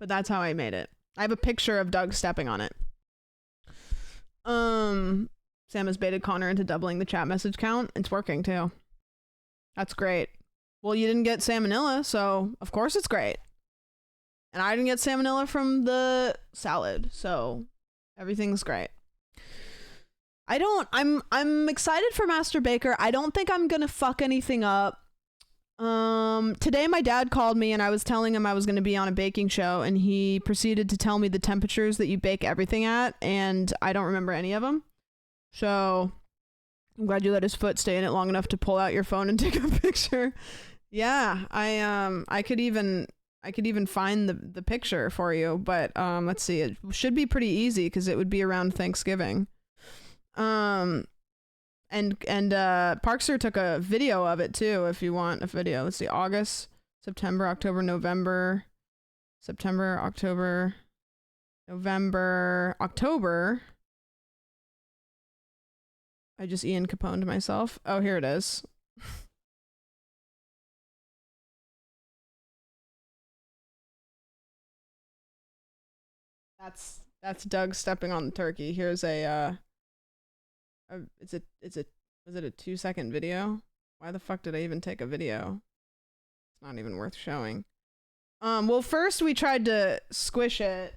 But that's how I made it. I have a picture of Doug stepping on it. Sam has baited Connor into doubling the chat message count. It's working too. That's great. Well, you didn't get salmonella, so of course it's great. And I didn't get salmonella from the salad, so everything's great. I'm excited for Master Baker. I don't think I'm gonna fuck anything up. Today my dad called me and I was telling him I was going to be on a baking show and he proceeded to tell me the temperatures that you bake everything at and I don't remember any of them. So I'm glad you let his foot stay in it long enough to pull out your phone and take a picture. Yeah, I could even find the picture for you, but let's see. It should be pretty easy cuz it would be around Thanksgiving. And Parkster took a video of it too, if you want a video. Let's see, August, September, October, November, September, October, November, October. I just Ian Caponed myself. Oh, here it is. That's Doug stepping on the turkey. Here's was it a 2-second video? Why the fuck did I even take a video? It's not even worth showing. Well, first we tried to squish it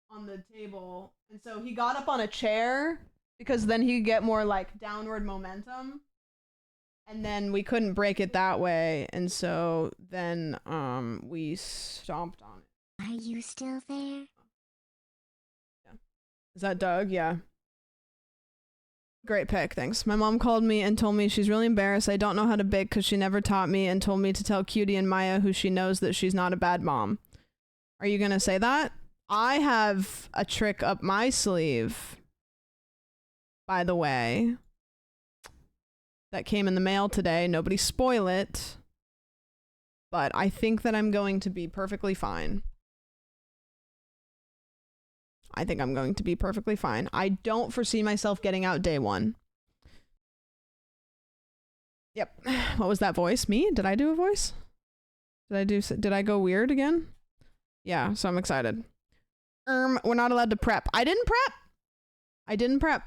on the table, and so he got up on a chair because then he could get more like downward momentum, and then we couldn't break it that way, and so then we stomped on it. Are you still there? Yeah. Is that Doug? Yeah. Great pick, thanks. My mom called me and told me she's really embarrassed. I don't know how to bake because she never taught me, and told me to tell Cutie and Maya, who she knows, that she's not a bad mom. Are you gonna say that? I have a trick up my sleeve, by the way, that came in the mail today. Nobody spoil it. But I think that I'm going to be perfectly fine. I think I'm going to be perfectly fine. I don't foresee myself getting out day one. Yep. What was that voice? Me? Did I do a voice? Did I go weird again? Yeah, so I'm excited. We're not allowed to prep. I didn't prep.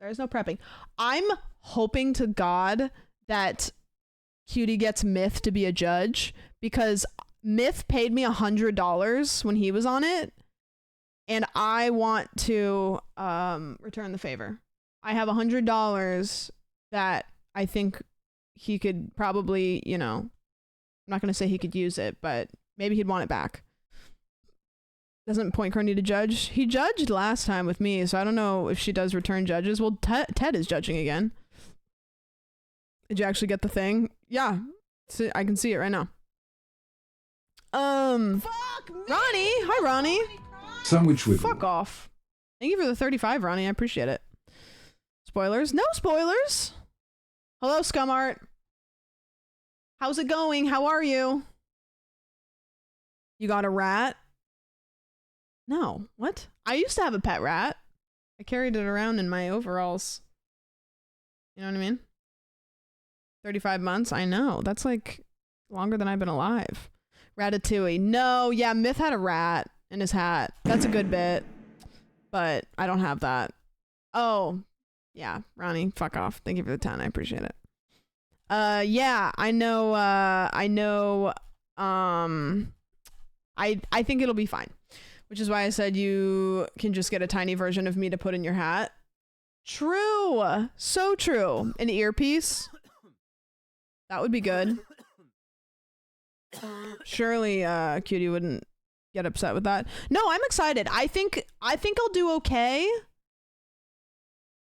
There's no prepping. I'm hoping to God that Cutie gets Myth to be a judge, because Myth paid me $100 when he was on it, and I want to return the favor. I have $100 that I think he could probably, you know, I'm not going to say he could use it, but maybe he'd want it back. Doesn't Point Crow need to judge? He judged last time with me, so I don't know if she does return judges. Well, Ted is judging again. Did you actually get the thing? Yeah. I can see it right now. Fuck me. Ronnie! Hi, Ronnie! Sandwich with Fuck off. Thank you for the 35, Ronnie. I appreciate it. Spoilers? No spoilers! Hello, Scumart. How's it going? How are you? You got a rat? No. What? I used to have a pet rat. I carried it around in my overalls. You know what I mean? 35 months? I know. That's like longer than I've been alive. Ratatouille. No, yeah, Myth had a rat in his hat. That's a good bit. But I don't have that. Oh, yeah, Ronnie, fuck off. Thank you for the 10. I appreciate it. Yeah, I know, I think it'll be fine. Which is why I said you can just get a tiny version of me to put in your hat. True. So true. An earpiece. That would be good. Surely Cutie wouldn't get upset with that. No, I'm excited. I think I'll do okay.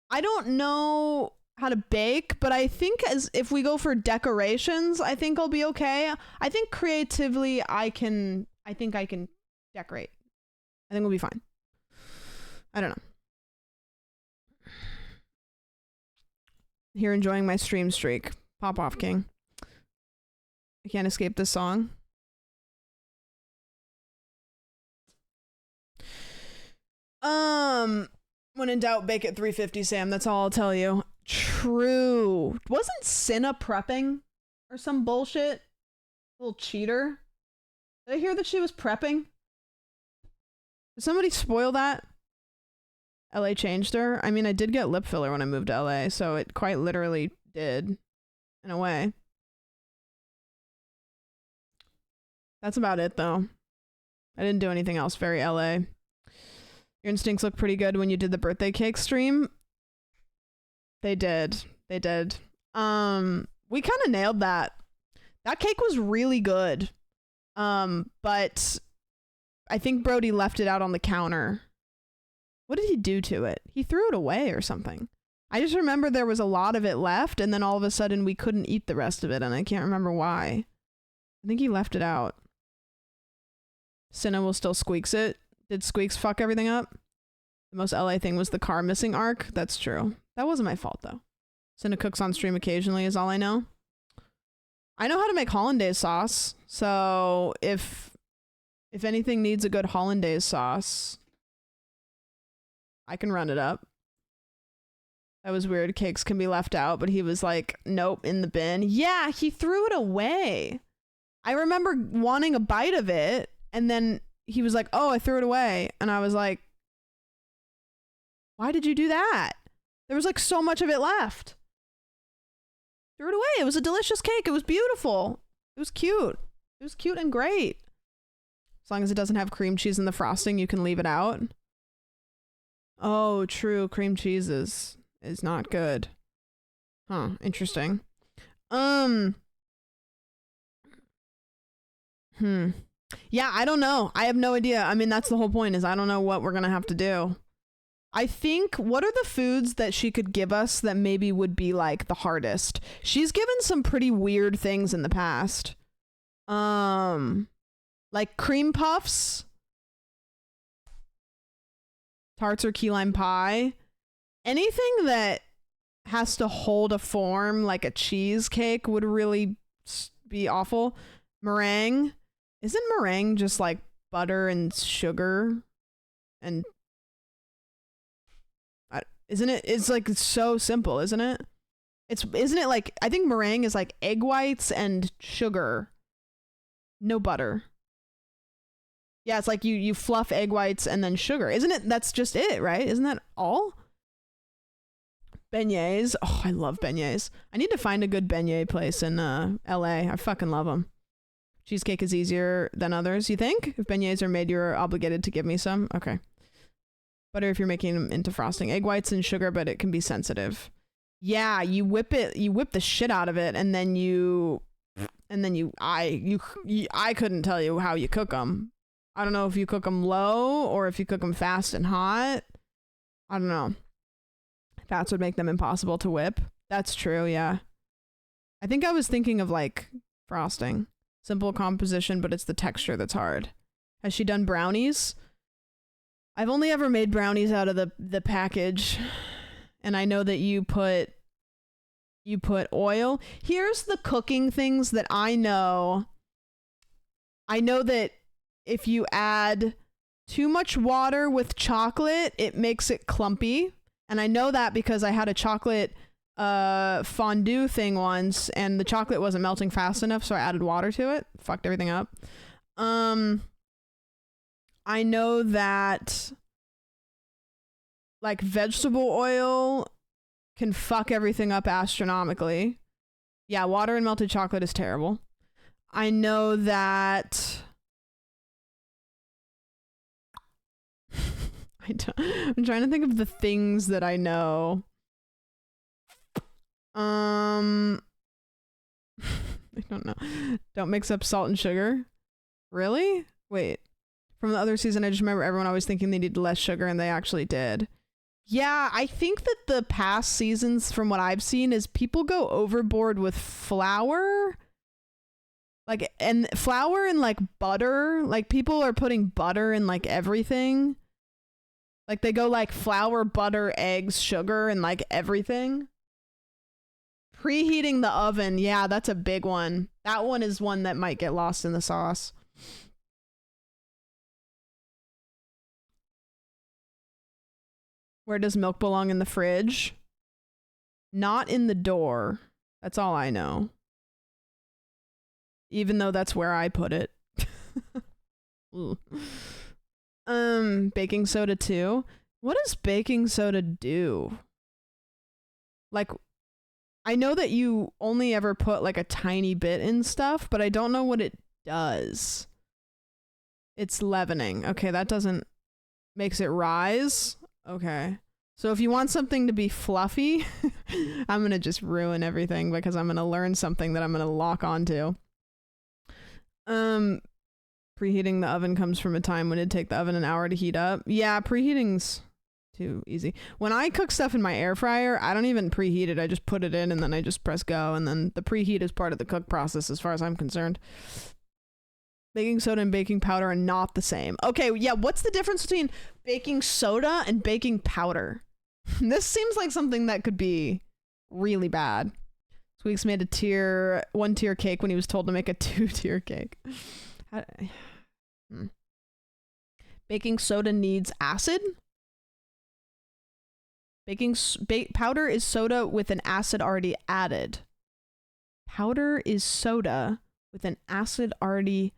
I don't know how to bake, but I think if we go for decorations, I think I'll be okay. I think creatively I think I can decorate. I think we'll be fine. I don't know. Here enjoying my stream streak. Pop off, King. I can't escape this song. When in doubt, bake at 350, Sam. That's all I'll tell you. True. Wasn't Cinna prepping or some bullshit? Little cheater. Did I hear that she was prepping? Did somebody spoil that? LA changed her? I mean, I did get lip filler when I moved to LA, so it quite literally did, in a way. That's about it, though. I didn't do anything else very LA. Your instincts look pretty good when you did the birthday cake stream. They did. They did. We kind of nailed that. That cake was really good. But I think Brody left it out on the counter. What did he do to it? He threw it away or something. I just remember there was a lot of it left, and then all of a sudden we couldn't eat the rest of it, and I can't remember why. I think he left it out. Cinna will still squeaks it. Did Squeaks fuck everything up? The most LA thing was the car missing arc. That's true. That wasn't my fault, though. Cinna cooks on stream occasionally is all I know. I know how to make hollandaise sauce, so if anything needs a good hollandaise sauce, I can run it up. That was weird. Cakes can be left out, but he was like, nope, in the bin. Yeah, he threw it away. I remember wanting a bite of it, and then he was like, oh, I threw it away. And I was like, why did you do that? There was like so much of it left. Threw it away. It was a delicious cake. It was beautiful. It was cute. It was cute and great. As long as it doesn't have cream cheese in the frosting, you can leave it out. Oh, true. Cream cheese is not good. Huh. Interesting. Yeah, I don't know. I have no idea. I mean, that's the whole point, is I don't know what we're going to have to do. I think, what are the foods that she could give us that maybe would be like the hardest? She's given some pretty weird things in the past. Like cream puffs, tarts or key lime pie, anything that has to hold a form like a cheesecake would really be awful. Meringue. Isn't meringue just like butter and sugar? And isn't it? It's like so simple, isn't it? Isn't it like, I think meringue is like egg whites and sugar, no butter. Yeah, it's like you fluff egg whites and then sugar. Isn't it? That's just it, right? Isn't that all? Beignets. Oh, I love beignets. I need to find a good beignet place in LA. I fucking love them. Cheesecake is easier than others, you think? If beignets are made, you're obligated to give me some? Okay. Butter if you're making them into frosting. Egg whites and sugar, but it can be sensitive. Yeah, you whip the shit out of it, and then I couldn't tell you how you cook them. I don't know if you cook them low or if you cook them fast and hot. I don't know. Fats would make them impossible to whip. That's true, yeah. I think I was thinking of like frosting. Simple composition, but it's the texture that's hard. Has she done brownies? I've only ever made brownies out of the package. And I know that you put oil. Here's the cooking things that I know. I know that if you add too much water with chocolate, it makes it clumpy. And I know that because I had a chocolate fondue thing once, and the chocolate wasn't melting fast enough, so I added water to it. Fucked everything up. I know that like vegetable oil can fuck everything up astronomically. Yeah, water and melted chocolate is terrible. I know that I'm trying to think of the things that I know. I don't know. Don't mix up salt and sugar. Really? Wait. From the other season, I just remember everyone always thinking they needed less sugar, and they actually did. Yeah, I think that the past seasons, from what I've seen, is people go overboard with flour. Like, and flour and like butter. Like, people are putting butter in like everything. Like, they go like flour, butter, eggs, sugar, and like everything. Preheating the oven. Yeah, that's a big one. That one is one that might get lost in the sauce. Where does milk belong in the fridge? Not in the door. That's all I know. Even though that's where I put it. Baking soda too. What does baking soda do? Like, I know that you only ever put like a tiny bit in stuff, but I don't know what it does. It's leavening. Okay, that doesn't... Makes it rise? Okay. So if you want something to be fluffy, I'm going to just ruin everything because I'm going to learn something that I'm going to lock onto. Preheating the oven comes from a time when it'd take the oven an hour to heat up. Yeah, preheating's too easy. When I cook stuff in my air fryer, I don't even preheat it. I just put it in and then I just press go, and then the preheat is part of the cook process as far as I'm concerned. Baking soda and baking powder are not the same. Okay, yeah, what's the difference between baking soda and baking powder? This seems like something that could be really bad. Squeaks made a 1-tier cake when he was told to make a 2-tier cake. Baking soda needs acid? Powder is soda with an acid already added. Powder is soda with an acid already...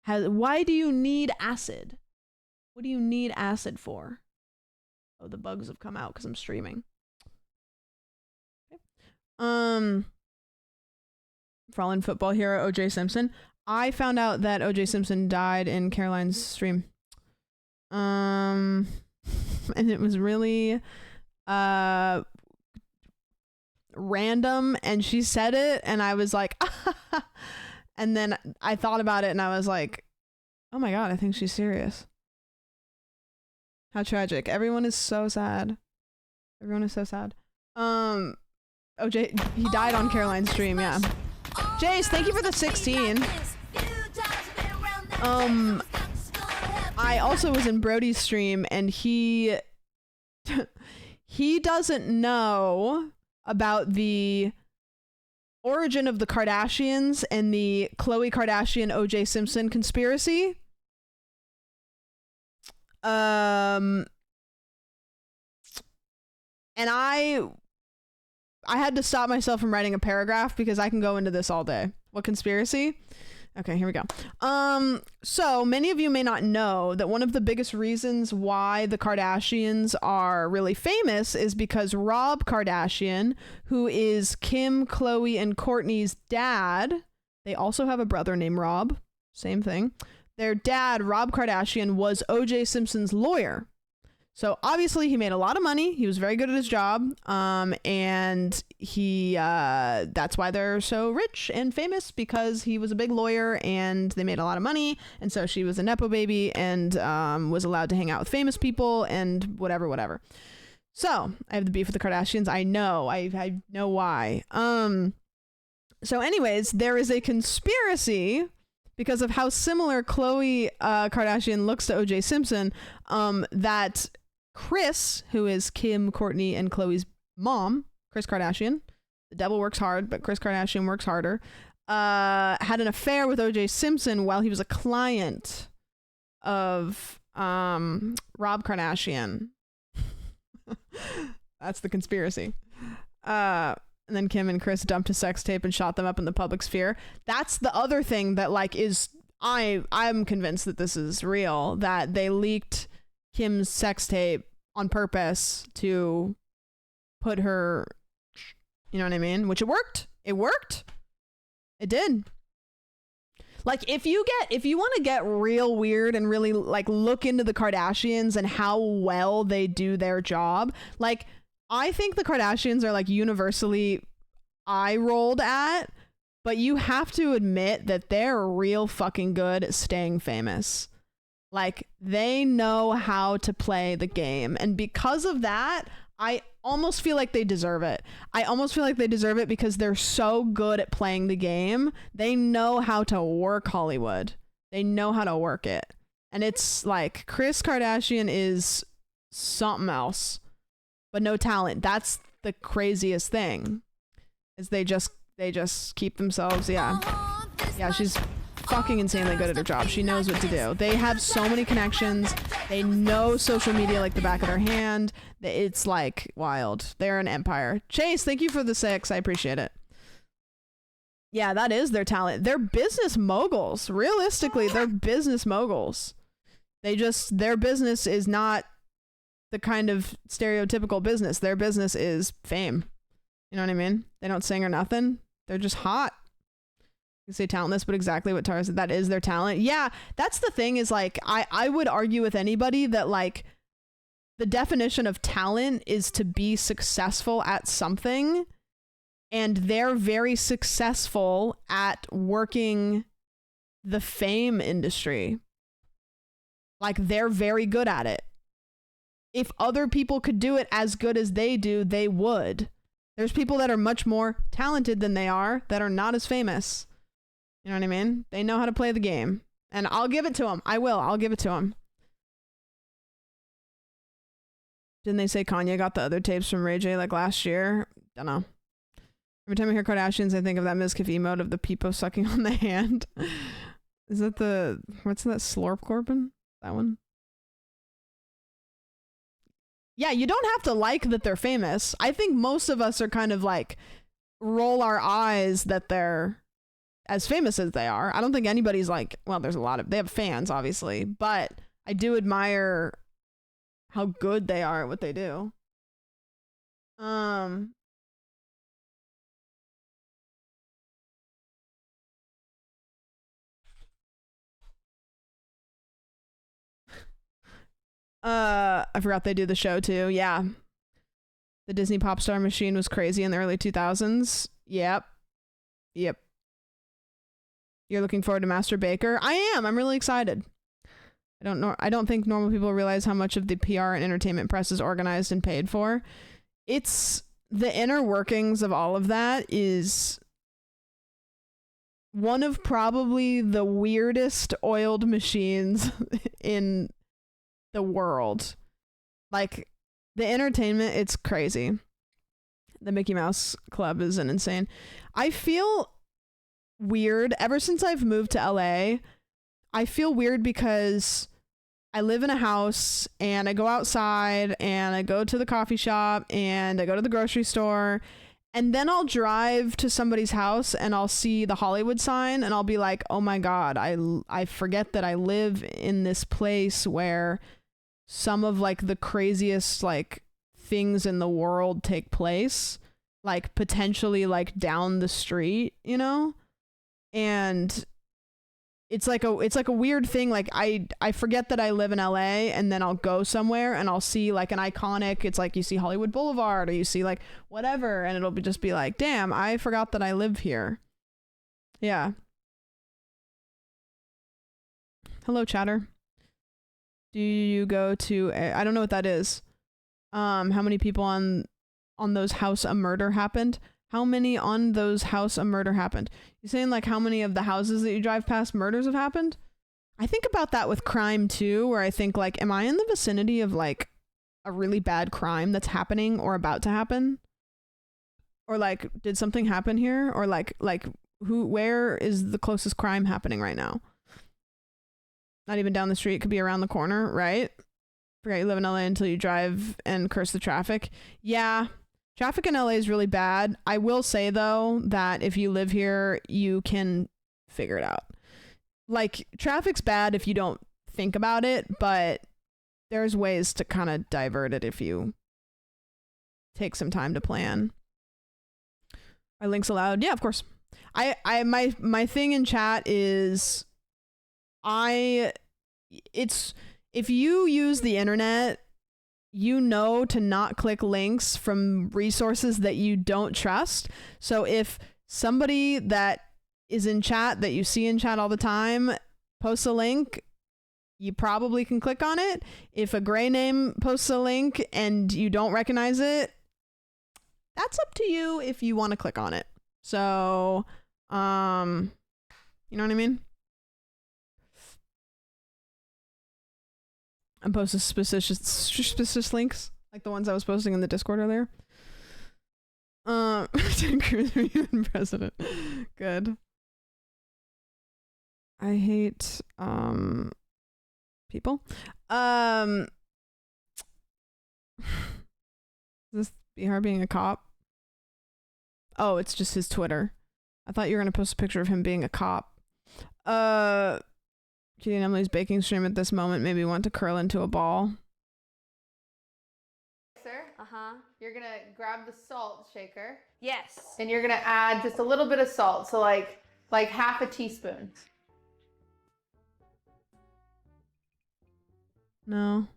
Why do you need acid? What do you need acid for? Oh, the bugs have come out because I'm streaming. Okay. Fallen football hero O.J. Simpson. I found out that O.J. Simpson died in Caroline's stream. And it was really random, and she said it, and I was like, and then I thought about it, and I was like, Oh my god, I think she's serious. How tragic. Everyone is so sad. Everyone is so sad. OJ, he died on Caroline's stream, yeah. Jace, thank you for the 16. I also was in Brody's stream, and he doesn't know about the origin of the Kardashians and the Khloe Kardashian OJ Simpson conspiracy. And I had to stop myself from writing a paragraph because I can go into this all day. What conspiracy? Okay, here we go. So many of you may not know that one of the biggest reasons why the Kardashians are really famous is because Rob Kardashian, who is Kim, Khloe, and Kourtney's dad, they also have a brother named Rob, same thing. Their dad, Rob Kardashian, was OJ Simpson's lawyer. So obviously he made a lot of money. He was very good at his job. And he, that's why they're so rich and famous, because he was a big lawyer and they made a lot of money. And so she was a Nepo baby and, was allowed to hang out with famous people and whatever. So I have the beef with the Kardashians. I know why. So anyways, there is a conspiracy because of how similar Khloe Kardashian looks to OJ Simpson, that Kris, who is Kim, Kourtney, and Khloe's mom, Kris Kardashian, the devil works hard, but Kris Kardashian works harder, had an affair with OJ Simpson while he was a client of Rob Kardashian. That's the conspiracy. And then Kim and Kris dumped a sex tape and shot them up in the public sphere. That's the other thing that like is I'm convinced that this is real, that they leaked Kim's sex tape on purpose to put her, you know what I mean? Which it worked. It did. Like if you want to get real weird and really like look into the Kardashians and how well they do their job, like I think the Kardashians are like universally eye rolled at, but you have to admit that they're real fucking good at staying famous. Like they know how to play the game. And because of that, I almost feel like they deserve it. I almost feel like they deserve it because they're so good at playing the game. They know how to work Hollywood. They know how to work it. And it's like Kris Kardashian is something else, but no talent. That's the craziest thing, is they just keep themselves. Yeah, she's fucking insanely good at her job. She knows what to do. They have so many connections. They know social media like the back of their hand. It's like wild. They're an empire. Chase, thank you for the 6. I appreciate it. Yeah, that is their talent. They're business moguls. Realistically, they're business moguls. Their business is not the kind of stereotypical business. Their business is fame. You know what I mean? They don't sing or nothing. They're just hot. You say talentless, but exactly what Tara said, that is their talent. Yeah, that's the thing, is like I would argue with anybody that like the definition of talent is to be successful at something, and they're very successful at working the fame industry. Like they're very good at it. If other people could do it as good as they do, they would. There's people that are much more talented than they are that are not as famous. You know what I mean? They know how to play the game. And I'll give it to them. I'll give it to them. Didn't they say Kanye got the other tapes from Ray J like last year? Don't know. Every time I hear Kardashians, I think of that Mizkif emote of the peepo sucking on the hand. Is that what's that, Slorp Corbin? That one? Yeah, you don't have to like that they're famous. I think most of us are kind of like roll our eyes that they're as famous as they are. I don't think anybody's like, well, there's they have fans obviously, but I do admire how good they are at what they do. I forgot they do the show too. Yeah. The Disney pop star machine was crazy in the early 2000s. Yep. You're looking forward to Master Baker? I am. I'm really excited. I don't think normal people realize how much of the PR and entertainment press is organized and paid for. It's the inner workings of all of that is one of probably the weirdest oiled machines in the world. Like, the entertainment, it's crazy. The Mickey Mouse Club is an insane. I feel weird ever since I've moved to LA. I feel weird because I live in a house and I go outside and I go to the coffee shop and I go to the grocery store, and then I'll drive to somebody's house and I'll see the Hollywood sign and I'll be like, oh my God, I forget that I live in this place where some of like the craziest like things in the world take place, like potentially like down the street, you know? And it's like a weird thing. Like I forget that I live in LA, and then I'll go somewhere and I'll see like an iconic, it's like you see Hollywood Boulevard or you see like whatever, and it'll just be like, damn, I forgot that I live here. Yeah. Hello, chatter. Do you go to I don't know what that is. How many people on those House a Murder happened? How many on those House a Murder happened? You saying like how many of the houses that you drive past murders have happened? I think about that with crime too, where I think like, am I in the vicinity of like a really bad crime that's happening or about to happen? Or like, did something happen here? Or like where is the closest crime happening right now? Not even down the street, it could be around the corner, right? Forget you live in LA until you drive and curse the traffic. Yeah. Traffic in LA is really bad. I will say, though, that if you live here, you can figure it out. Like, traffic's bad if you don't think about it, but there's ways to kind of divert it if you take some time to plan. Are links allowed? Yeah, of course. My thing in chat is if you use the internet, you know to not click links from resources that you don't trust. So if somebody that is in chat that you see in chat all the time posts a link, you probably can click on it. If a gray name posts a link and you don't recognize it, that's up to you if you want to click on it. So, you know what I mean? I'm posting suspicious links, like the ones I was posting in the Discord earlier. Ted Cruz being president. Good. I hate people. Is this Bihar being a cop? Oh, it's just his Twitter. I thought you were gonna post a picture of him being a cop. Kitty and Emily's baking stream at this moment made me want to curl into a ball. You're gonna grab the salt shaker. Yes. And you're gonna add just a little bit of salt, so like half a teaspoon. No.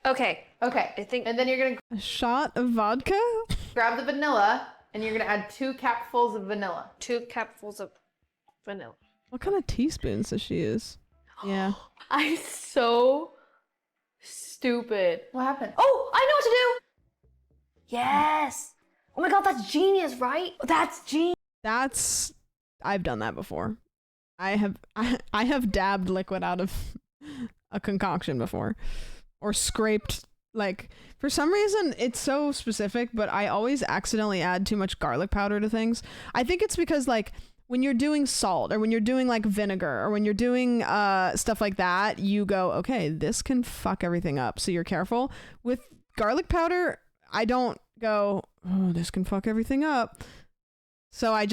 Okay. Okay. I think. And then you're gonna A shot of vodka? grab the vanilla, and you're gonna add 2 capfuls of vanilla. 2 capfuls of vanilla. What kind of teaspoons does she use? Yeah. I'm so stupid. What happened? Oh, I know what to do. Yes. Oh my God, that's genius, right? That's genius. I've done that before. I have dabbed liquid out of a concoction before, or scraped, like, for some reason it's so specific, but I always accidentally add too much garlic powder to things. I think it's because like when you're doing salt or when you're doing like vinegar or when you're doing stuff like that, you go, okay, this can fuck everything up. So you're careful. With garlic powder, I don't go, oh, this can fuck everything up. So I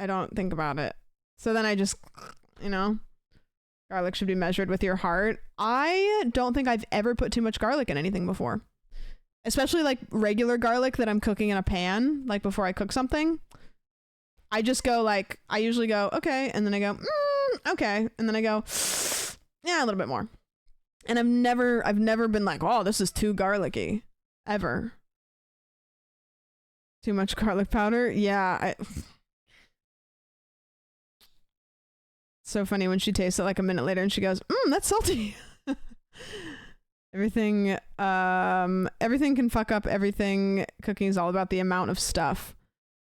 don't think about it. So then I just, garlic should be measured with your heart. I don't think I've ever put too much garlic in anything before. Especially like regular garlic that I'm cooking in a pan, like before I cook something. I just go like, I usually go, okay. And then I go, okay. And then I go, yeah, a little bit more. And I've never been like, oh, this is too garlicky. Ever. Too much garlic powder? Yeah. so funny when she tastes it like a minute later and she goes, that's salty. Everything can fuck up everything. Cooking is all about the amount of stuff.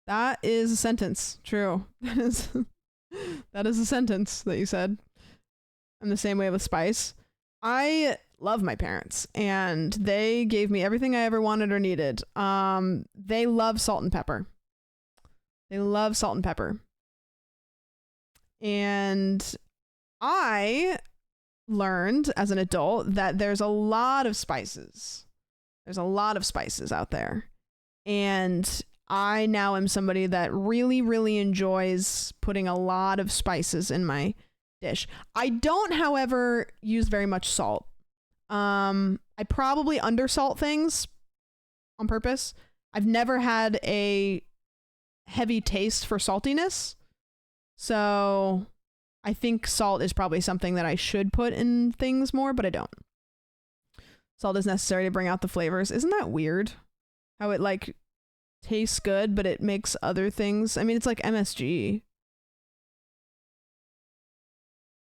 That is a sentence. True. That is a sentence that you said. I'm the same way with spice. I love my parents and they gave me everything I ever wanted or needed. They love salt and pepper. And I learned as an adult that there's a lot of spices. There's a lot of spices out there. And I now am somebody that really, really enjoys putting a lot of spices in my dish. I don't, however, use very much salt. I probably undersalt things on purpose. I've never had a heavy taste for saltiness. So I think salt is probably something that I should put in things more, but I don't. Salt is necessary to bring out the flavors. Isn't that weird? How it like tastes good, but it makes other things. I mean, it's like MSG.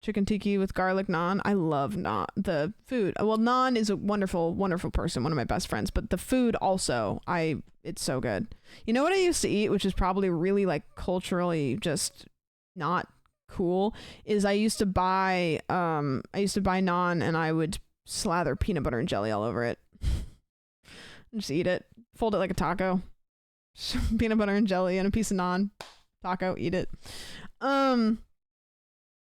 Chicken tikka with garlic naan. I love naan. The food. Well, naan is a wonderful, wonderful person. One of my best friends. But the food also, it's so good. You know what I used to eat, which is probably really like culturally just not cool, is I used to buy naan and I would slather peanut butter and jelly all over it. Just eat it. Fold it like a taco. Peanut butter and jelly and a piece of naan. Taco, eat it.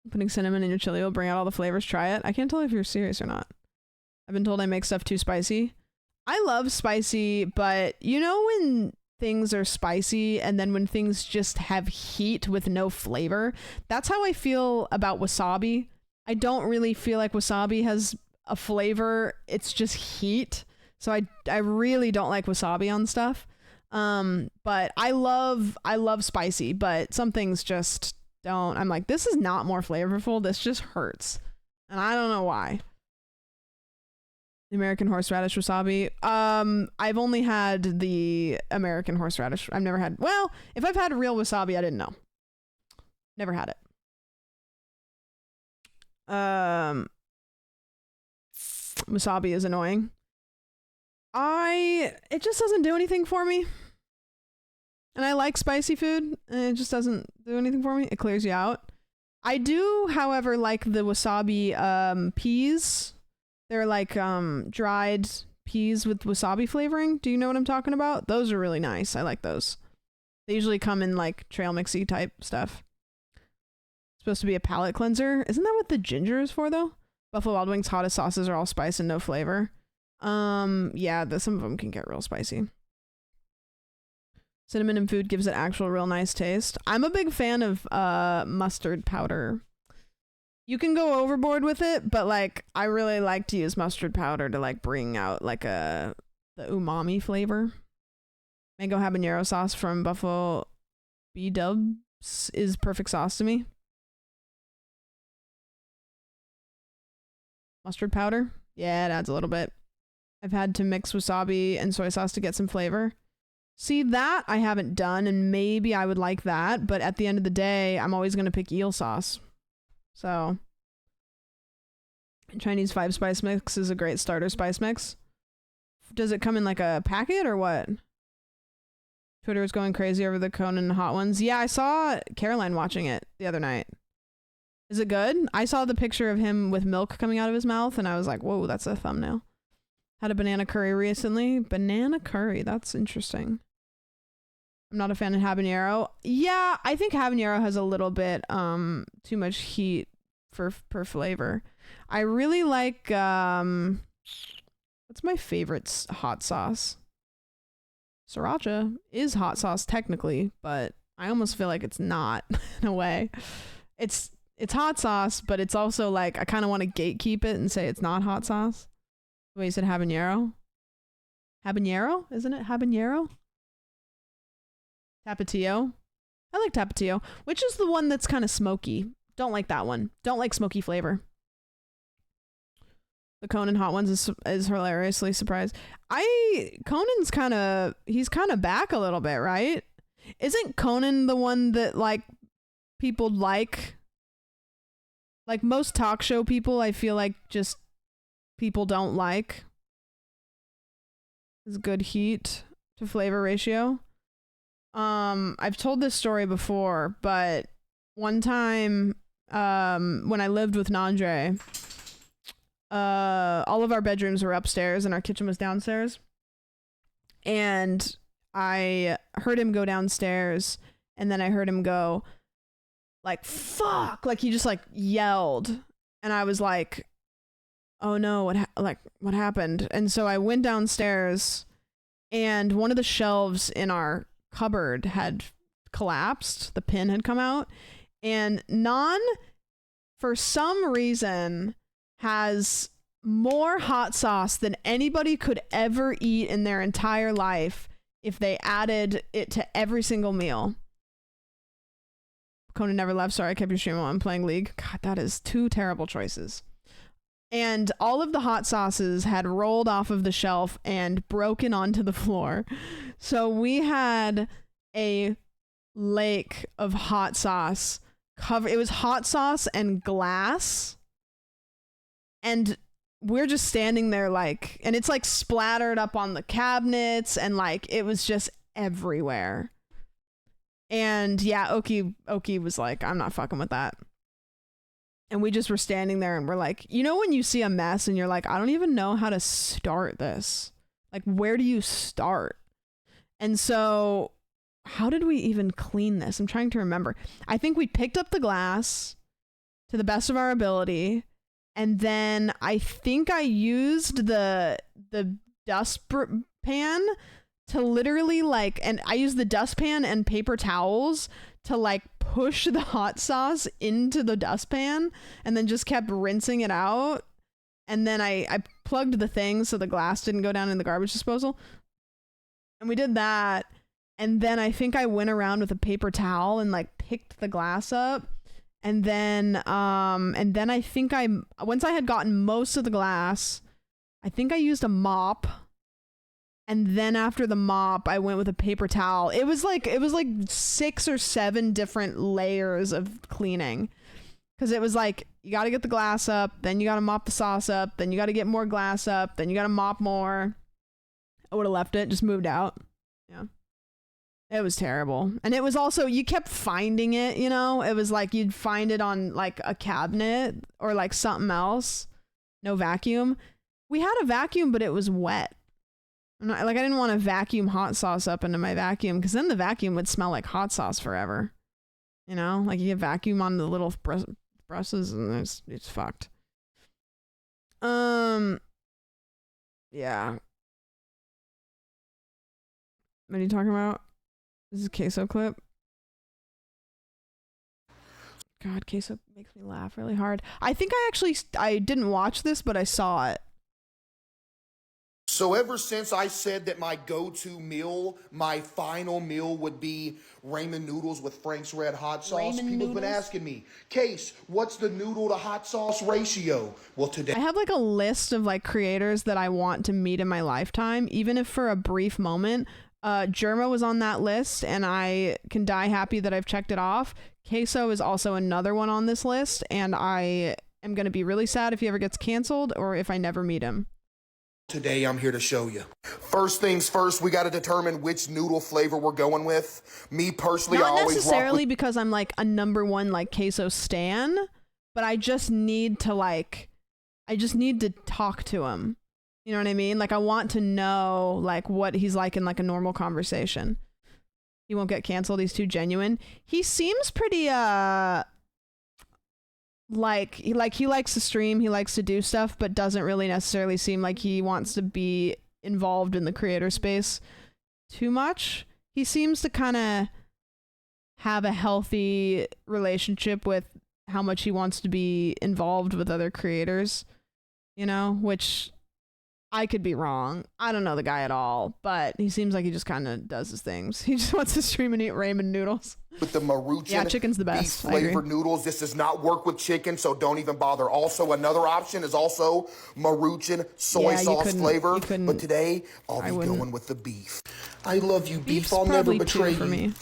Putting cinnamon in your chili will bring out all the flavors. Try it. I can't tell if you're serious or not. I've been told I make stuff too spicy. I love spicy, but you know when things are spicy and then when things just have heat with no flavor? That's how I feel about wasabi. I don't really feel like wasabi has a flavor. It's just heat. So I really don't like wasabi on stuff. But I love spicy, but some things just don't. I'm like, this is not more flavorful. This just hurts. And I don't know why. The American horseradish wasabi. I've only had the American horseradish. I've never had, well, if I've had real wasabi, I didn't know. Never had it. Wasabi is annoying. It just doesn't do anything for me. And I like spicy food, and it just doesn't do anything for me. It clears you out. I do, however, like the wasabi peas. They're like dried peas with wasabi flavoring. Do you know what I'm talking about? Those are really nice. I like those. They usually come in like trail mixy type stuff. It's supposed to be a palate cleanser. Isn't that what the ginger is for, though? Buffalo Wild Wings hottest sauces are all spice and no flavor. Yeah, some of them can get real spicy. Cinnamon in food gives it actual real nice taste. I'm a big fan of mustard powder. You can go overboard with it, but like I really like to use mustard powder to like bring out like the umami flavor. Mango habanero sauce from Buffalo B-Dubs is perfect sauce to me. Mustard powder? Yeah, it adds a little bit. I've had to mix wasabi and soy sauce to get some flavor. See, that I haven't done, and maybe I would like that, but at the end of the day, I'm always going to pick eel sauce. So, Chinese 5-spice mix is a great starter spice mix. Does it come in like a packet or what? Twitter was going crazy over the Conan hot ones. Yeah, I saw Caroline watching it the other night. Is it good? I saw the picture of him with milk coming out of his mouth, and I was like, whoa, that's a thumbnail. Had a banana curry recently. Banana curry, that's interesting. I'm not a fan of habanero. Yeah, I think habanero has a little bit too much heat per flavor. I really like what's my favorite hot sauce? Sriracha is hot sauce technically, but I almost feel like it's not in a way. It's hot sauce, but it's also like I kind of want to gatekeep it and say it's not hot sauce. Wait, you said habanero? Habanero? Isn't it habanero? Tapatio? I like Tapatio. Which is the one that's kind of smoky? Don't like that one. Don't like smoky flavor. The Conan hot ones is hilariously surprised. Conan's he's kind of back a little bit, right? Isn't Conan the one that like people like? like most talk show people, I feel like just people don't like is good heat to flavor ratio. I've told this story before, but one time when I lived with Nandre, all of our bedrooms were upstairs and our kitchen was downstairs. And I heard him go downstairs, and then I heard him go like, fuck, like he just like yelled. And I was like, oh no, what happened? And so I went downstairs, and one of the shelves in our cupboard had collapsed. The pin had come out, and Nan, for some reason, has more hot sauce than anybody could ever eat in their entire life if they added it to every single meal. Conan never left. Sorry, I kept your stream while I'm playing League. God, that is two terrible choices. And all of the hot sauces had rolled off of the shelf and broken onto the floor. So we had a lake of hot sauce it was hot sauce and glass. And we're just standing there like, and it's like splattered up on the cabinets, and like it was just everywhere. And yeah, Oki was like, I'm not fucking with that. And we just were standing there and we're like, you know, when you see a mess and you're like, I don't even know how to start this. Like, where do you start? And so how did we even clean this? I'm trying to remember. I think we picked up the glass to the best of our ability. And then I think I used the dustpan to literally like, and I used the dustpan and paper towels to like push the hot sauce into the dustpan, and then just kept rinsing it out. And then I plugged the thing so the glass didn't go down in the garbage disposal. And we did that. And then I think I went around with a paper towel and like picked the glass up. And then I think once I had gotten most of the glass, I think I used a mop. And then after the mop, I went with a paper towel. It was like 6 or 7 different layers of cleaning. Because it was like, you got to get the glass up, then you got to mop the sauce up, then you got to get more glass up, then you got to mop more. I would have left it, just moved out. Yeah. It was terrible. And it was also, you kept finding it, you know? It was like you'd find it on like a cabinet or like something else. No vacuum. We had a vacuum, but it was wet. I didn't want to vacuum hot sauce up into my vacuum, because then the vacuum would smell like hot sauce forever. You know? Like you get vacuum on the little brushes and it's fucked. Yeah. What are you talking about? This is a queso clip. God, queso makes me laugh really hard. I think I didn't watch this, but I saw it. So ever since I said that my go-to meal, my final meal would be ramen noodles with Frank's Red Hot Sauce, people's been asking me, Case, what's the noodle to hot sauce ratio? Well, today I have like a list of like creators that I want to meet in my lifetime, even if for a brief moment. Germa was on that list, and I can die happy that I've checked it off. Queso is also another one on this list, and I am going to be really sad if he ever gets canceled or if I never meet him. Today, I'm here to show you. First things first, we got to determine which noodle flavor we're going with. Me personally, not I always necessarily because I'm like a #1 like queso stan, but I just need to talk to him. You know what I mean? Like I want to know like what he's like in like a normal conversation. He won't get canceled. He's too genuine. He seems pretty like he likes to stream, he likes to do stuff, but doesn't really necessarily seem like he wants to be involved in the creator space too much. He seems to kind of have a healthy relationship with how much he wants to be involved with other creators, you know, which I could be wrong. I don't know the guy at all, but he seems like he just kind of does his things. He just wants to stream and eat ramen noodles. With the Maruchan chicken's the best. beef flavored noodles. This does not work with chicken, so don't even bother. Also, another option is also Maruchan soy sauce flavor. But today, I'll be going with the beef. I love you, beef. I'll never betray you.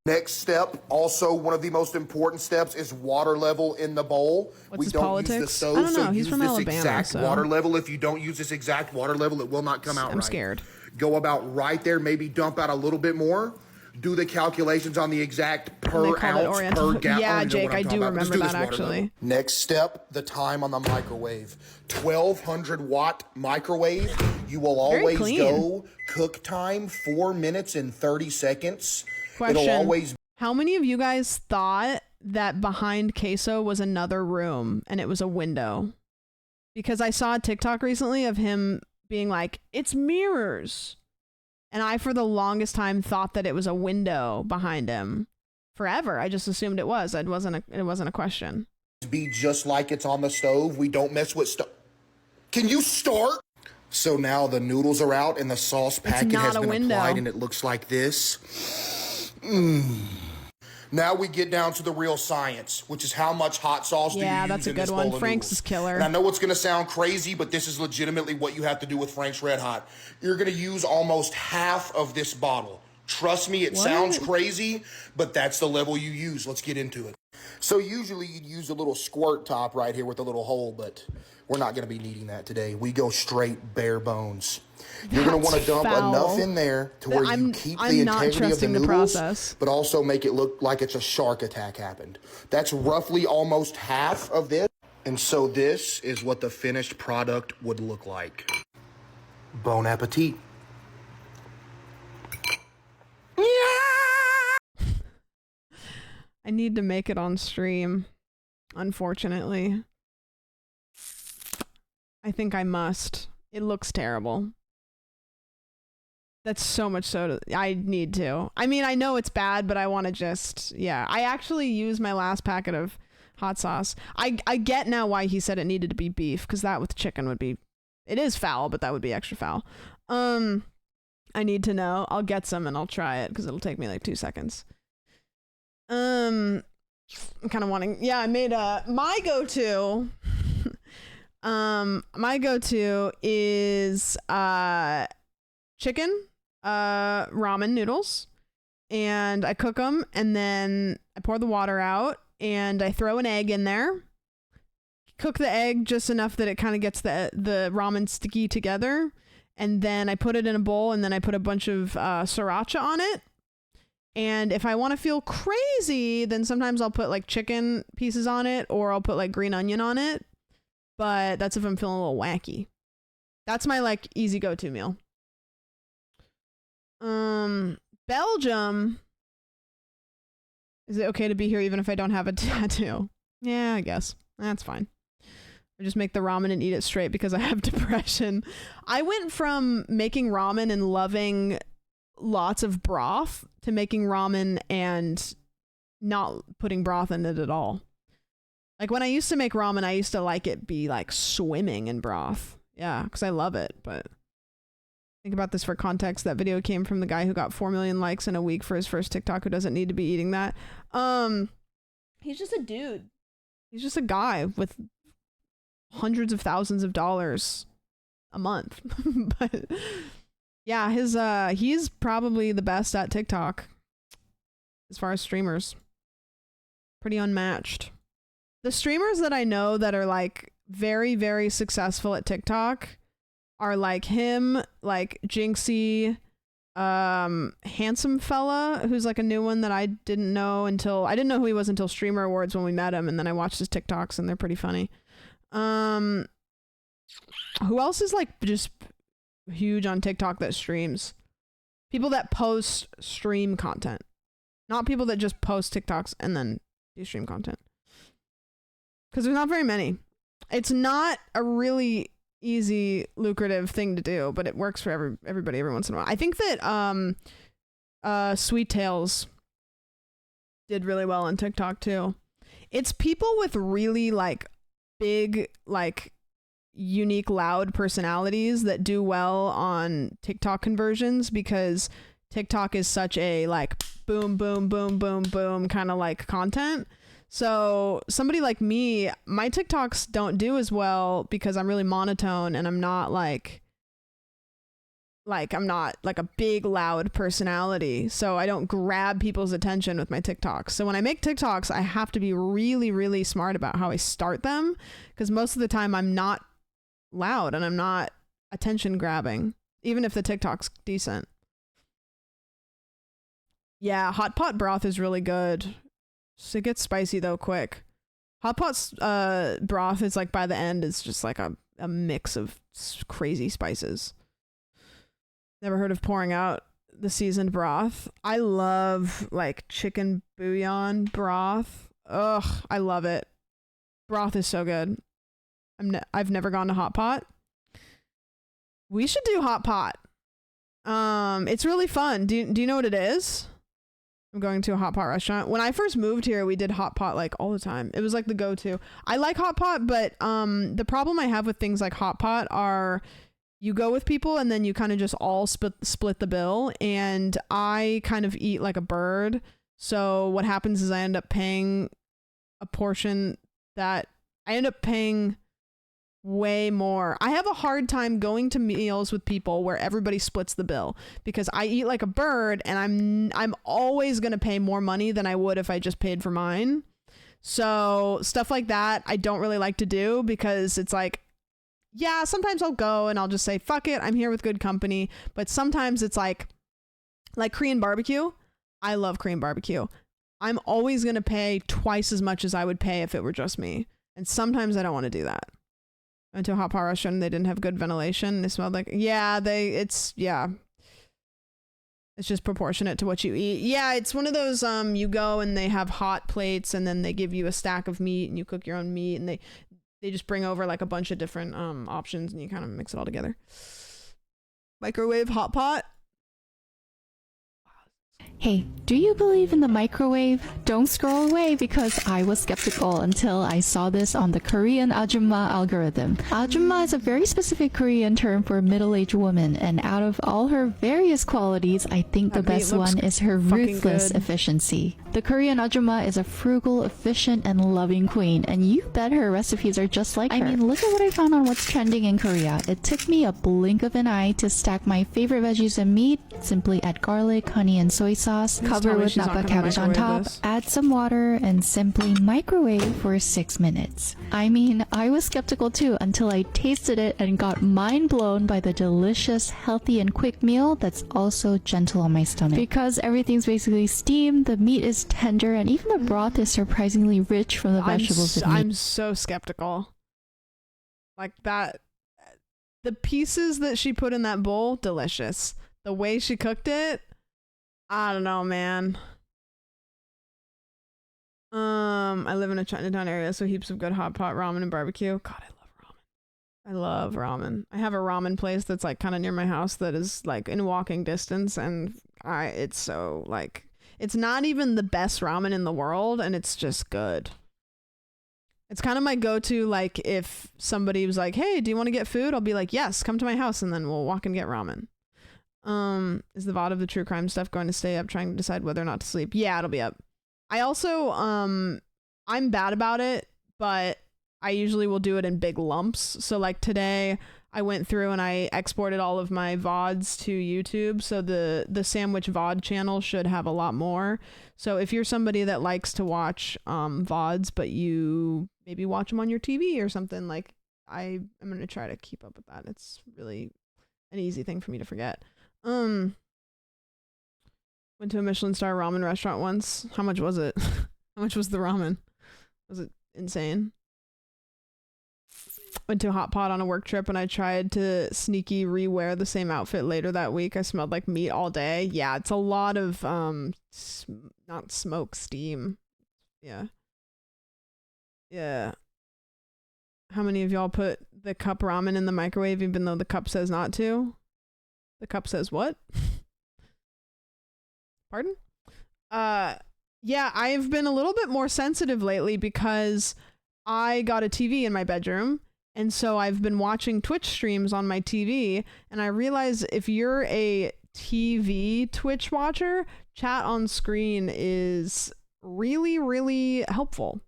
Next step, also one of the most important steps, is water level in the bowl. What's We his don't politics? use the stove, I don't know. so He's use from this Alabama, exact so- water level. If you don't use this exact water level, it will not come out I'm right. scared. Go about right there, maybe dump out a little bit more. Do the calculations on the exact They per called it ounce, Oriental. per gallon. Yeah, Jake, I do remember that actually. Next step, the time on the microwave. 1200 watt microwave. You will always clean. go cook time 4 minutes and 30 seconds. Question. It'll always How many of you guys thought that behind Queso was another room and it was a window? Because I saw a TikTok recently of him being like, it's mirrors. And I, for the longest time, thought that it was a window behind him. Forever. I just assumed it was. It wasn't a question. be just like it's on the stove. We don't mess with stuff. Can you start? So now the noodles are out and the sauce packet not has a been window. applied and it looks like this. Now we get down to the real science, which is how much hot sauce do you Yeah, use that's a in good this one. bowl of Frank's noodles? is killer. And I know it's going to sound crazy, but this is legitimately what you have to do with Frank's Red Hot. You're going to use almost half of this bottle. Trust me, it sounds crazy, but that's the level you use. Let's get into it. So usually you'd use a little squirt top right here with a little hole, but we're not going to be needing that today. We go straight bare bones. You're going to want to dump foul. enough in there to where you keep the I'm not integrity of the trusting the noodles, process. but also make it look like it's a shark attack happened. That's roughly almost half of this. And so this is what the finished product would look like. Bon appetit. I need to make it on stream, unfortunately. I think I must. It looks terrible. That's so much soda. I need to. I mean, I know it's bad, but I want to just, yeah. I actually used my last packet of hot sauce. I get now why he said it needed to be beef, because that with chicken would be, it is foul, but that would be extra foul. I need to know. I'll get some and I'll try it, because it'll take me like 2 seconds. I'm kind of wanting, yeah, I made my go-to, my go-to is, chicken, ramen noodles, and I cook them, and then I pour the water out, and I throw an egg in there, cook the egg just enough that it kind of gets the ramen sticky together, and then I put it in a bowl, and then I put a bunch of sriracha on it. And if I want to feel crazy, then sometimes I'll put like chicken pieces on it, or I'll put like green onion on it. But that's if I'm feeling a little wacky. That's my like easy go-to meal. Belgium. Is it okay to be here even if I don't have a tattoo? Yeah, I guess. That's fine. I just make the ramen and eat it straight because I have depression. I went from making ramen and loving lots of broth to making ramen and not putting broth in it at all. Like when I used to make ramen, I used to like it be like swimming in broth. Yeah, because I love it. But think about this for context. That video came from the guy who got 4 million likes in a week for his first TikTok, who doesn't need to be eating that. He's just a dude. He's just a guy with hundreds of thousands of dollars a month. But yeah, he's probably the best at TikTok as far as streamers. Pretty unmatched. The streamers that I know that are like very, very successful at TikTok are like him, like Jinxie, Handsome Fella, who's like a new one that I didn't know who he was until Streamer Awards when we met him, and then I watched his TikToks and they're pretty funny. Who else is like just huge on TikTok that streams? People that post stream content, not people that just post TikToks and then do stream content, because there's not very many. It's not a really easy, lucrative thing to do, but it works for everybody every once in a while. I think that Sweet Tails did really well on TikTok too. It's people with really like big, like unique, loud personalities that do well on TikTok conversions, because TikTok is such a like boom, boom, boom, boom, boom kind of like content. So somebody like me, my TikToks don't do as well because I'm really monotone and I'm not like like I'm not like a big loud personality, so I don't grab people's attention with my TikToks. So when I make TikToks, I have to be really, really smart about how I start them, because most of the time I'm not loud and I'm not attention grabbing, even if the TikTok's decent. Yeah, hot pot broth is really good. So it gets spicy though quick. Hot pot's broth is like by the end it's just like a mix of crazy spices. Never heard of pouring out the seasoned broth. I love like chicken bouillon broth. Ugh, I love it. Broth is so good. I've never gone to hot pot. We should do hot pot. It's really fun. Do you know what it is? I'm going to a hot pot restaurant. When I first moved here, we did hot pot like all the time. It was like the go-to. I like hot pot, but the problem I have with things like hot pot are you go with people and then you kind of just all split the bill, and I kind of eat like a bird. So what happens is I end up paying a portion that I end up paying way more. I have a hard time going to meals with people where everybody splits the bill, because I eat like a bird and I'm always going to pay more money than I would if I just paid for mine. So stuff like that I don't really like to do, because it's like, yeah, sometimes I'll go and I'll just say, fuck it, I'm here with good company. But sometimes it's like Korean barbecue. I love Korean barbecue. I'm always going to pay twice as much as I would pay if it were just me. And sometimes I don't want to do that. I went to a hot pot restaurant and they didn't have good ventilation. They smelled like, it's just proportionate to what you eat. Yeah, it's one of those, you go and they have hot plates and then they give you a stack of meat and you cook your own meat, and they just bring over like a bunch of different options and you kind of mix it all together. Microwave hot pot. Hey, do you believe in the microwave? Don't scroll away, because I was skeptical until I saw this on the Korean Ajumma algorithm. Ajumma is a very specific Korean term for a middle-aged woman, and out of all her various qualities, I think the best one is her ruthless efficiency. The Korean Ajumma is a frugal, efficient, and loving queen, and you bet her recipes are just like her. I mean, look at what I found on What's Trending in Korea. It took me a blink of an eye to stack my favorite veggies and meat. Simply add garlic, honey, and soy sauce, cover with napa cabbage on top, add some water, and simply microwave for 6 minutes. I mean, I was skeptical too until I tasted it and got mind blown by the delicious, healthy, and quick meal that's also gentle on my stomach. Because everything's basically steamed, the meat is tender, and even the broth is surprisingly rich from the vegetables and meat. I'm so skeptical. Like that, the pieces that she put in that bowl, delicious. The way she cooked it, I don't know, man. I live in a Chinatown area, so heaps of good hot pot ramen and barbecue. God, I love ramen. I have a ramen place that's like kind of near my house that is like in walking distance, and it's so like, it's not even the best ramen in the world, and it's just good. It's kind of my go-to, like if somebody was like, hey, do you want to get food? I'll be like, yes, come to my house, and then we'll walk and get ramen. Is the VOD of the true crime stuff going to stay up, trying to decide whether or not to sleep? Yeah, it'll be up. I also, I'm bad about it, but I usually will do it in big lumps. So like today I went through and I exported all of my VODs to YouTube. So the Sandwich VOD channel should have a lot more. So if you're somebody that likes to watch, VODs, but you maybe watch them on your TV or something, like I'm going to try to keep up with that. It's really an easy thing for me to forget. Went to a Michelin star ramen restaurant once. How much was it? How much was the ramen? Was it insane? Went to a hot pot on a work trip and I tried to sneaky rewear the same outfit later that week. I smelled like meat all day. Yeah, it's a lot of not smoke, steam. Yeah. How many of y'all put the cup ramen in the microwave even though the cup says not to? The cup says what? Pardon? Yeah, I've been a little bit more sensitive lately because I got a TV in my bedroom, and so I've been watching Twitch streams on my TV, and I realize if you're a TV Twitch watcher, chat on screen is really, really helpful,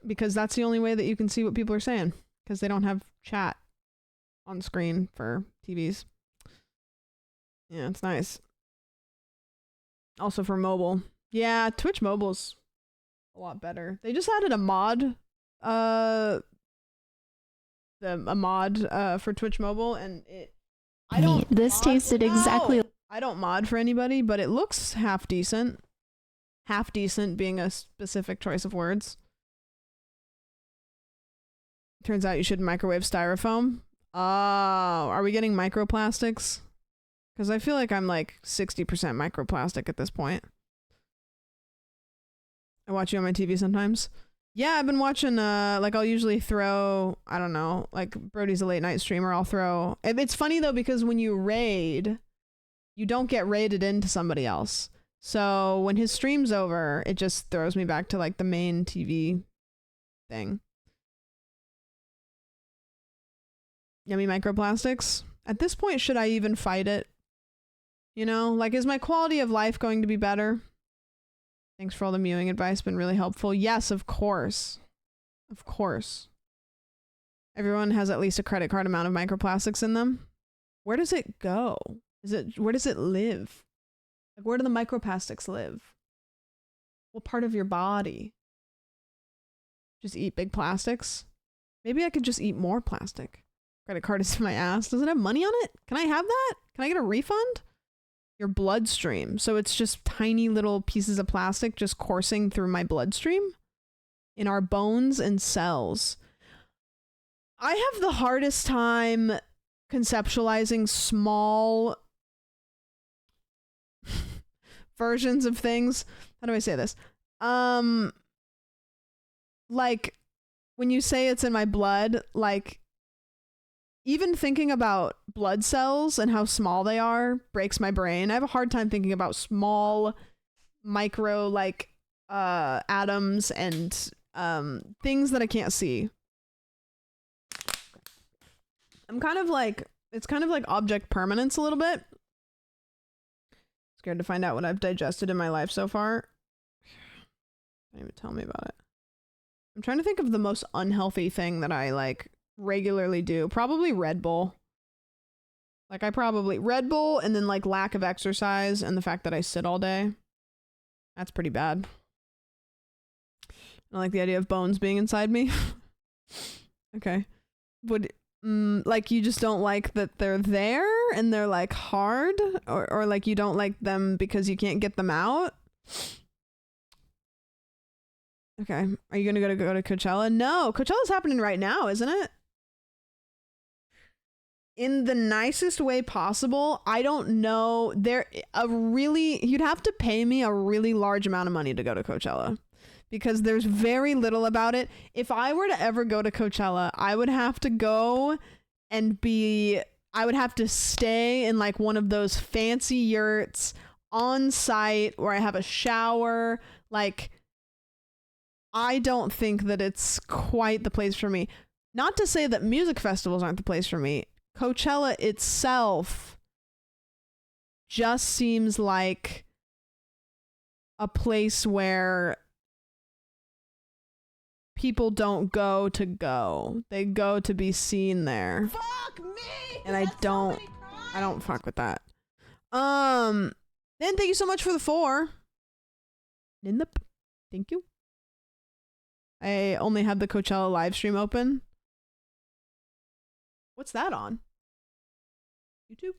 because that's the only way that you can see what people are saying, because they don't have chat on screen for TVs. Yeah, it's nice. Also for mobile. Yeah, Twitch Mobile's a lot better. They just added a mod for Twitch Mobile, and this tasted exactly. I don't mod for anybody, but it looks half decent. Half decent being a specific choice of words. Turns out you should microwave styrofoam. Oh, are we getting microplastics? Because I feel like I'm like 60% microplastic at this point. I watch you on my TV sometimes. Yeah, I've been watching, like I'll usually throw, I don't know, like Brody's a late night streamer, I'll throw. It's funny though, because when you raid, you don't get raided into somebody else. So when his stream's over, it just throws me back to like the main TV thing. Yummy microplastics. At this point, should I even fight it? You know, like, is my quality of life going to be better? Thanks for all the mewing advice. Been really helpful. Yes, of course. Of course. Everyone has at least a credit card amount of microplastics in them. Where does it go? Where does it live? Like, where do the microplastics live? What part of your body? Just eat big plastics? Maybe I could just eat more plastic. Credit card is in my ass. Does it have money on it? Can I have that? Can I get a refund? Your bloodstream. So it's just tiny little pieces of plastic just coursing through my bloodstream in our bones and cells. I have the hardest time conceptualizing small versions of things. How do I say this? Like when you say it's in my blood, like even thinking about blood cells and how small they are breaks my brain. I have a hard time thinking about small micro like atoms and things that I can't see. I'm kind of like, it's kind of like object permanence a little bit. Scared to find out what I've digested in my life so far. Don't even tell me about it. I'm trying to think of the most unhealthy thing that I like regularly do. Probably Red Bull. Like Red Bull and then like lack of exercise and the fact that I sit all day. That's pretty bad. I don't like the idea of bones being inside me. Okay. Like you just don't like that they're there and they're like hard, or like you don't like them because you can't get them out? Okay. Are you gonna go to Coachella? No, Coachella's happening right now, isn't it? In the nicest way possible. I don't know. You'd have to pay me a really large amount of money to go to Coachella, because there's very little about it. If I were to ever go to Coachella, I would have to go and I would have to stay in like one of those fancy yurts on site where I have a shower. Like, I don't think that it's quite the place for me. Not to say that music festivals aren't the place for me. Coachella itself just seems like a place where people don't go to go. They go to be seen there. Fuck me! And I don't fuck with that. Then thank you so much for the 4. Thank you. I only had the Coachella live stream open. What's that on? YouTube?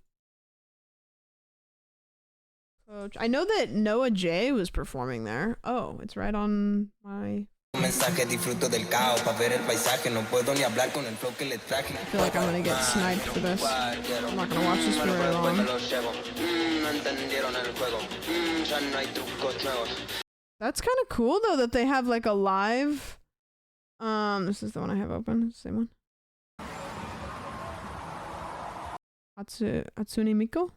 Coach. I know that Noah J was performing there. Oh, it's right on my... I feel like I'm gonna get sniped for this. I'm not gonna watch this for very long. That's kind of cool though that they have like a live... this is the one I have open. Same one. Hatsune Miku?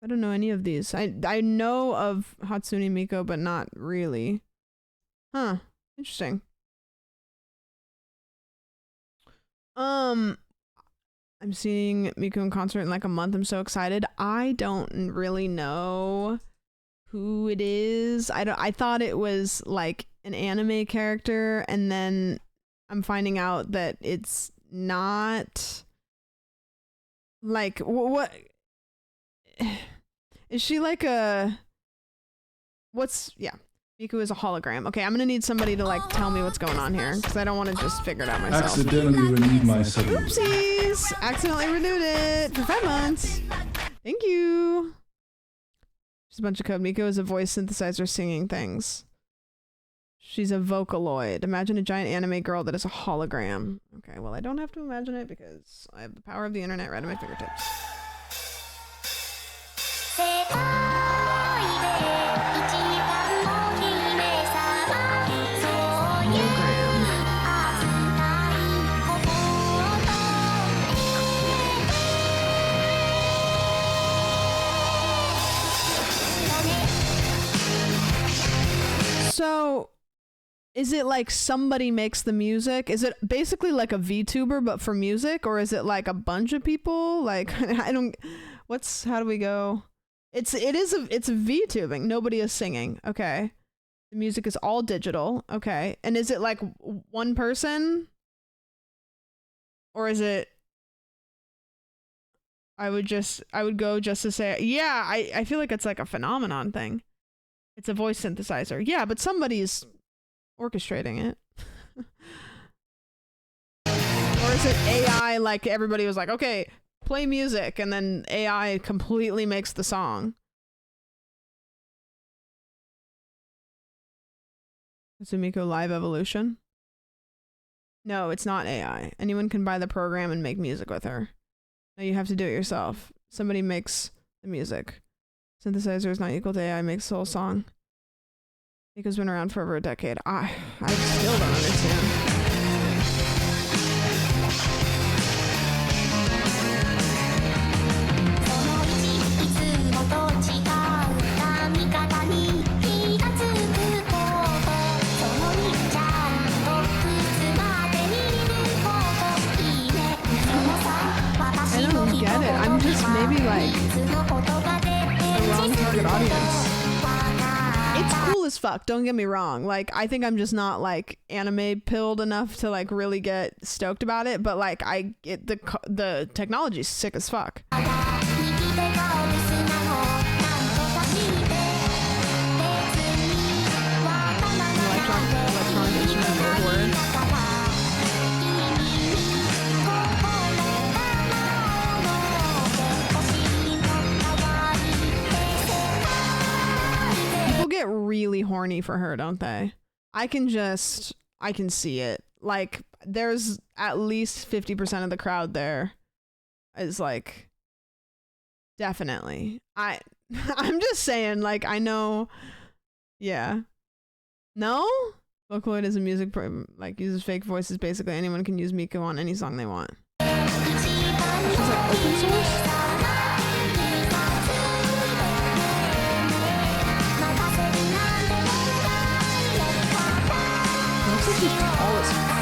I don't know any of these. I know of Hatsune Miku, but not really. Huh. Interesting. I'm seeing Miku in concert in like a month. I'm so excited. I don't really know who it is. I thought it was like an anime character, and then I'm finding out that it's not. Like what is she like a yeah, Miku is a hologram. Okay, I'm gonna need somebody to like tell me what's going on here because I don't want to just figure it out myself. Accidentally renewed my settlement. Oopsies! Accidentally renewed it for 5 months. Thank you. Just a bunch of code. Miku is a voice synthesizer singing things. She's a Vocaloid. Imagine a giant anime girl that is a hologram. Okay, well I don't have to imagine it because I have the power of the internet right at my fingertips. So, is it like somebody makes the music? Is it basically like a VTuber but for music, or is it like a bunch of people? Like I don't. How do we go? It's VTubing. Nobody is singing. Okay, the music is all digital. Okay, and is it like one person, or is it? I would go just to say yeah. I feel like it's like a phenomenon thing. It's a voice synthesizer. Yeah, but somebody's orchestrating it. Or is it AI, like everybody was like, okay, play music, and then AI completely makes the song? Sumiko Live Evolution? No, it's not AI. Anyone can buy the program and make music with her. No, you have to do it yourself. Somebody makes the music. Synthesizer is not equal to AI makes the whole song. Miko's been around for over a decade. I still don't understand. I don't get it. I'm just maybe like the wrong target audience. It's cool as fuck, don't get me wrong. Like, I think I'm just not like anime pilled enough to like really get stoked about it, but like the technology's sick as fuck. Electronic instrument words. Get really horny for her, don't they? I can see it. Like, there's at least 50% of the crowd there is like, definitely. I'm just saying, like, I know. Yeah. No? Vocaloid is a music like uses fake voices. Basically anyone can use Miku on any song they want. She's like open source. She's tall as fuck.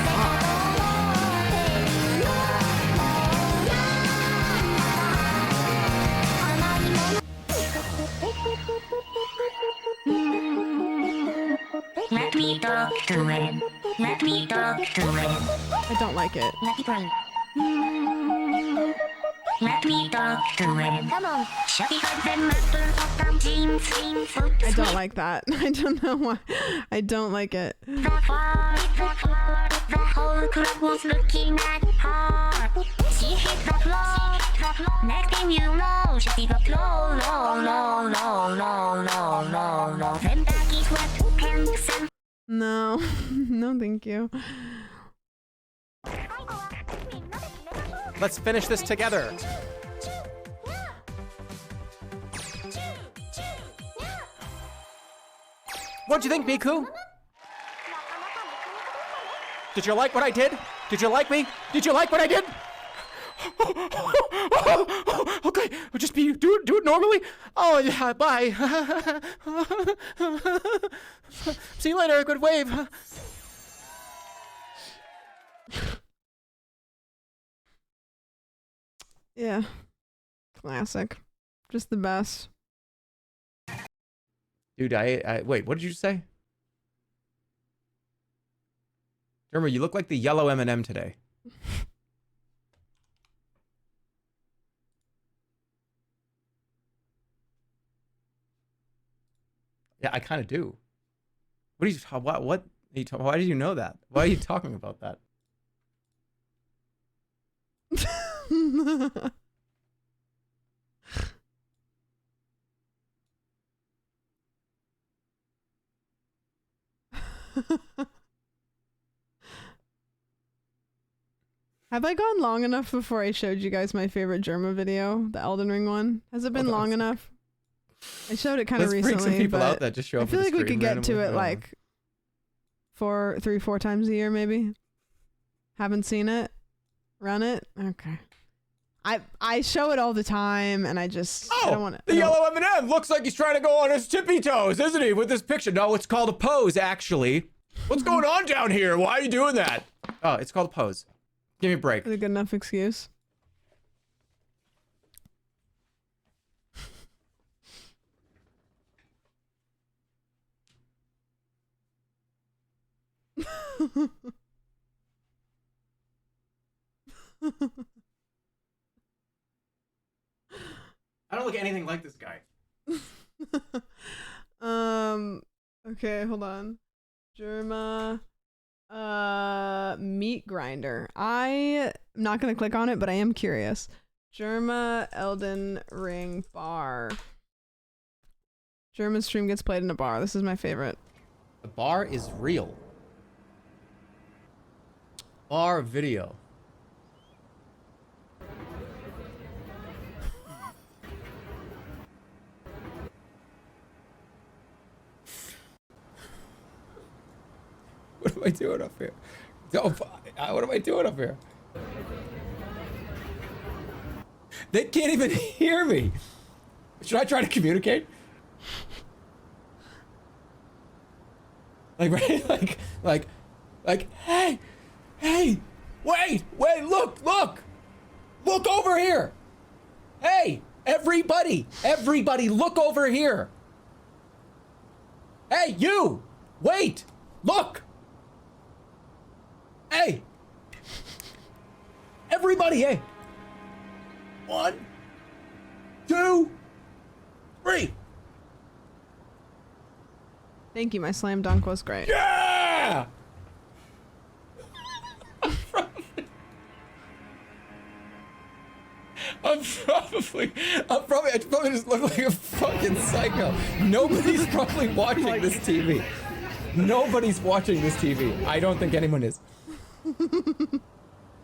Let me talk to him. Let me talk to him. I don't like it. Let me talk to him. Come on. I don't like that. I don't know why. I don't like it. The whole club was looking at her. She hit the floor. Next thing you know, she hit the floor. No. Then back is what pants and No. No, thank you. Let's finish this together. What'd you think, Miku? Did you like what I did? Did you like me? Did you like what I did? Okay, just do it normally. Oh yeah, bye. See you later. Good wave. Yeah. Classic. Just the best. Dude, I wait, what did you say? Remember, you look like the yellow M&M today. Yeah, I kind of do. What are you? What? Are you why did you know that? Why are you talking about that? Have I gone long enough before I showed you guys my favorite Germa video, the Elden Ring one? Has it been long enough? I showed it kind of recently. Let's bring some people but out that just show up. I feel like we could get to it like 4 times a year, maybe. Haven't seen it. Run it. Okay. I show it all the time, and I just I don't want to. The yellow M&M looks like he's trying to go on his tippy toes, isn't he? With this picture. No, it's called a pose, actually. What's going on down here? Why are you doing that? Oh, it's called a pose. Give me a break. Is it a good enough excuse? I don't look anything like this guy. Okay, hold on. Germa meat grinder. I'm not gonna click on it, but I am curious. Germa Elden Ring bar. Germa's stream gets played in a bar. This is my favorite. The bar is real. Bar video. What am I doing up here? What am I doing up here? They can't even hear me. Should I try to communicate? Like, right? Like, hey, wait, look over here. Hey, everybody, look over here. Hey, you, wait, look. Hey, everybody, hey. 1, 2, 3. Thank you, my slam dunk was great. Yeah! I probably just look like a fucking psycho. Nobody's probably watching this TV. Nobody's watching this TV. I don't think anyone is.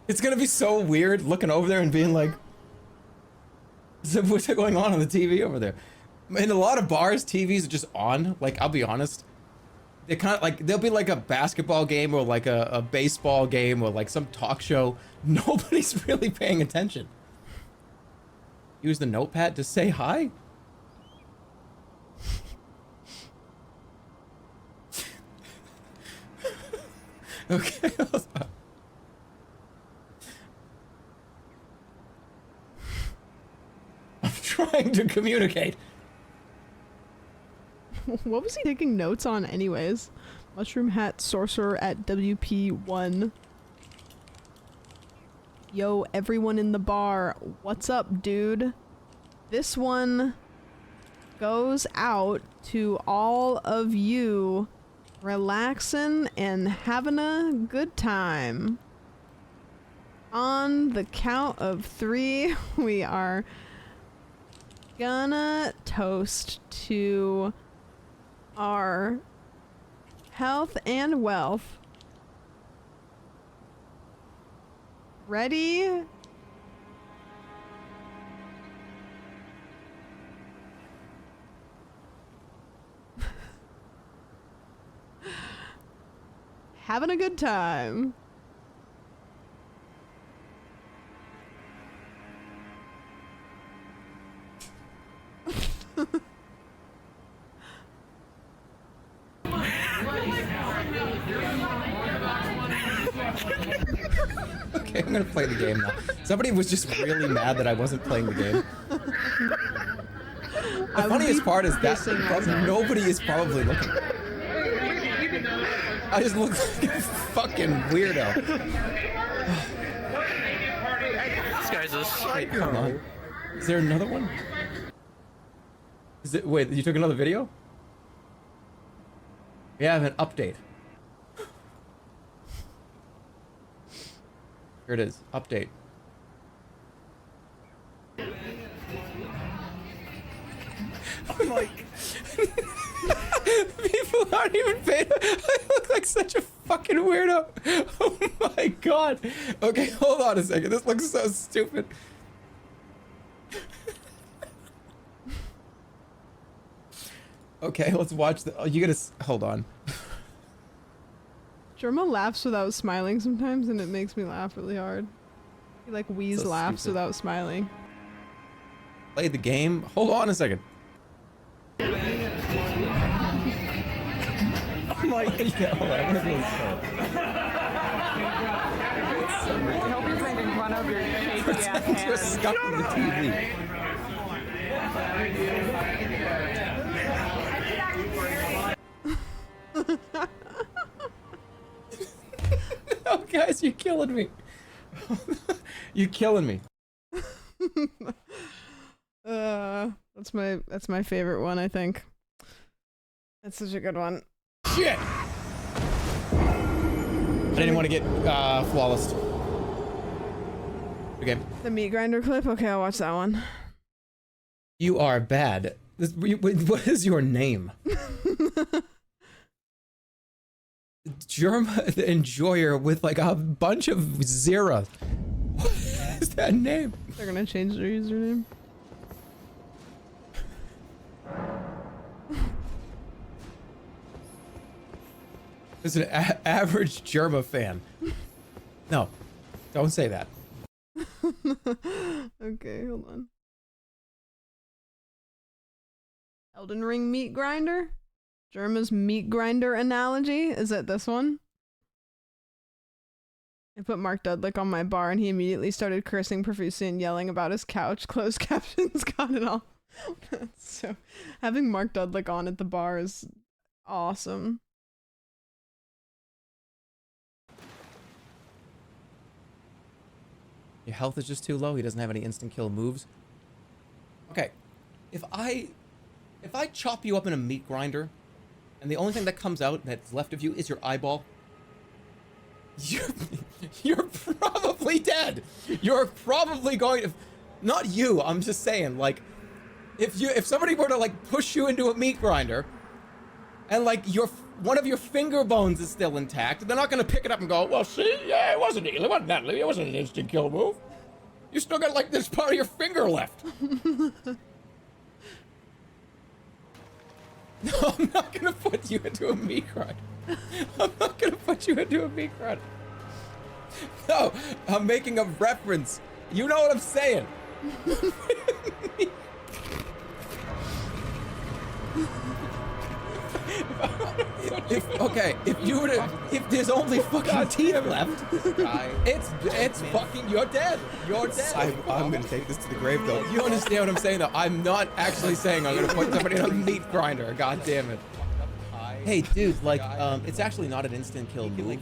It's gonna be so weird looking over there and being like, what's going on the TV over there? In a lot of bars, TVs are just on. Like, I'll be honest. They kind of like, there'll be like a basketball game or like a baseball game or like some talk show. Nobody's really paying attention. Use the notepad to say hi? Okay. I'm trying to communicate. What was he taking notes on anyways? Mushroom Hat Sorcerer at WP1. Yo, everyone in the bar. What's up, dude? This one goes out to all of you relaxing and having a good time. On the count of 3, we are gonna toast to our health and wealth. Ready? Having a good time. Okay, I'm gonna play the game now. Somebody was just really mad that I wasn't playing the game. The funniest part is that nobody is probably looking. I just look like a fucking weirdo. This guy's a psycho. Wait, come on. Is there another one? Is it? Wait, you took another video? We have an update. Here it is. Update. I'm like, people aren't even paying. I look like such a fucking weirdo. Oh my god. Okay, hold on a second. This looks so stupid. Okay, let's watch the. Oh, you gotta hold on. Germa laughs without smiling sometimes, and it makes me laugh really hard. He like wheeze So laughs stupid. without smiling. Play the game. Hold on a second. Oh my god. Yeah, hold on. I'm gonna do this first. I hope he's making fun of your shaky ass You're hands. stuck in the TV. Oh, guys, you're killing me. You're killing me. That's my favorite one, I think. That's such a good one. Shit! I didn't want to get flawless. Okay. The meat grinder clip? Okay, I'll watch that one. You are bad. What is your name? Germa the Enjoyer with like a bunch of zeros. What is that name? They're gonna change their username. It's an average Germa fan. No, don't say that. Okay, hold on. Elden Ring meat grinder? Germa's meat grinder analogy? Is it this one? I put Mark Dudlick on my bar and he immediately started cursing profusely and yelling about his couch. Closed captions got it all. So, having Mark Dudlick on at the bar is awesome. Your health is just too low. He doesn't have any instant kill moves. Okay, if I chop you up in a meat grinder, and the only thing that comes out that's left of you is your eyeball, you're probably dead. You're probably going to, not you. I'm just saying, like, if somebody were to like push you into a meat grinder, and like one of your finger bones is still intact, they're not gonna pick it up and go, well, see, yeah, it wasn't that, it wasn't an instant kill move. You still got like this part of your finger left. No, I'm not gonna put you into a meat grinder. I'm not gonna put you into a meat grinder. No, I'm making a reference. You know what I'm saying. If there's only fucking teeth left, it's fucking, you're dead. You're dead. I'm gonna take this to the grave though. You understand what I'm saying though? I'm not actually saying I'm gonna put somebody in a meat grinder. God damn it. Hey dude, like, it's actually not an instant kill move.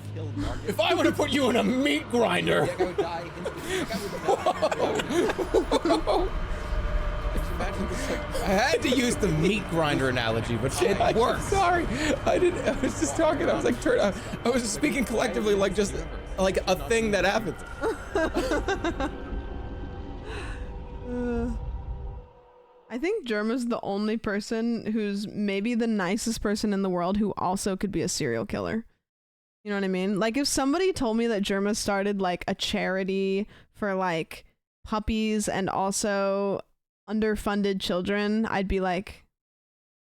If I were to put you in a meat grinder. Whoa. I had to use the meat grinder analogy, but it worked. Sorry, I was just talking. I was like, I was speaking collectively, like just like a thing that happens. I think Germa's the only person who's maybe the nicest person in the world who also could be a serial killer. You know what I mean? Like if somebody told me that Germa started like a charity for like puppies and also underfunded children, I'd be like,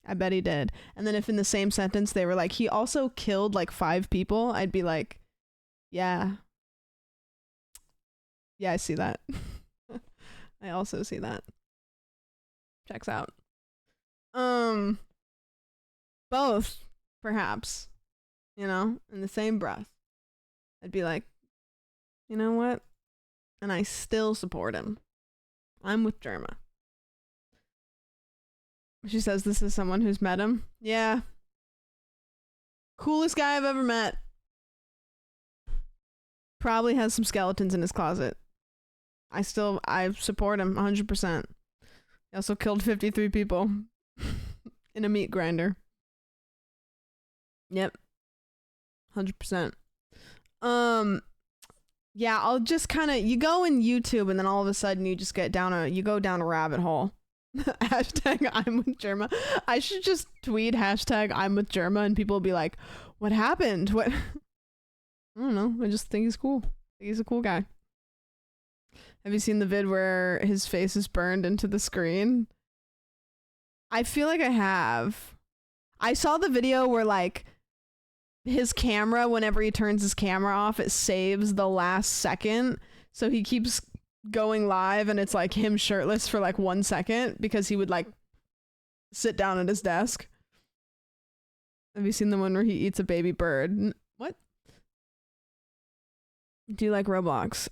I bet he did. And then if in the same sentence they were like, he also killed like 5 people, I'd be like, yeah, I see that. I also see that. Checks out. Both, perhaps, you know, in the same breath. I'd be like, you know what? And I still support him. I'm with Germa. She says this is someone who's met him. Yeah. Coolest guy I've ever met. Probably has some skeletons in his closet. I support him 100%. He also killed 53 people in a meat grinder. Yep. 100%. Yeah, I'll just kind of, you go in YouTube and then all of a sudden you just get you go down a rabbit hole. Hashtag I'm with Germa. I should just tweet hashtag I'm with Germa and people will be like, what happened? What? I don't know. I just think he's cool. He's a cool guy. Have you seen the vid where his face is burned into the screen? I feel like I have. I saw the video where like his camera, whenever he turns his camera off, it saves the last second. So he keeps going live and it's like him shirtless for like 1 second because he would like sit down at his desk. Have you seen the one where he eats a baby bird? What? Do you like Roblox?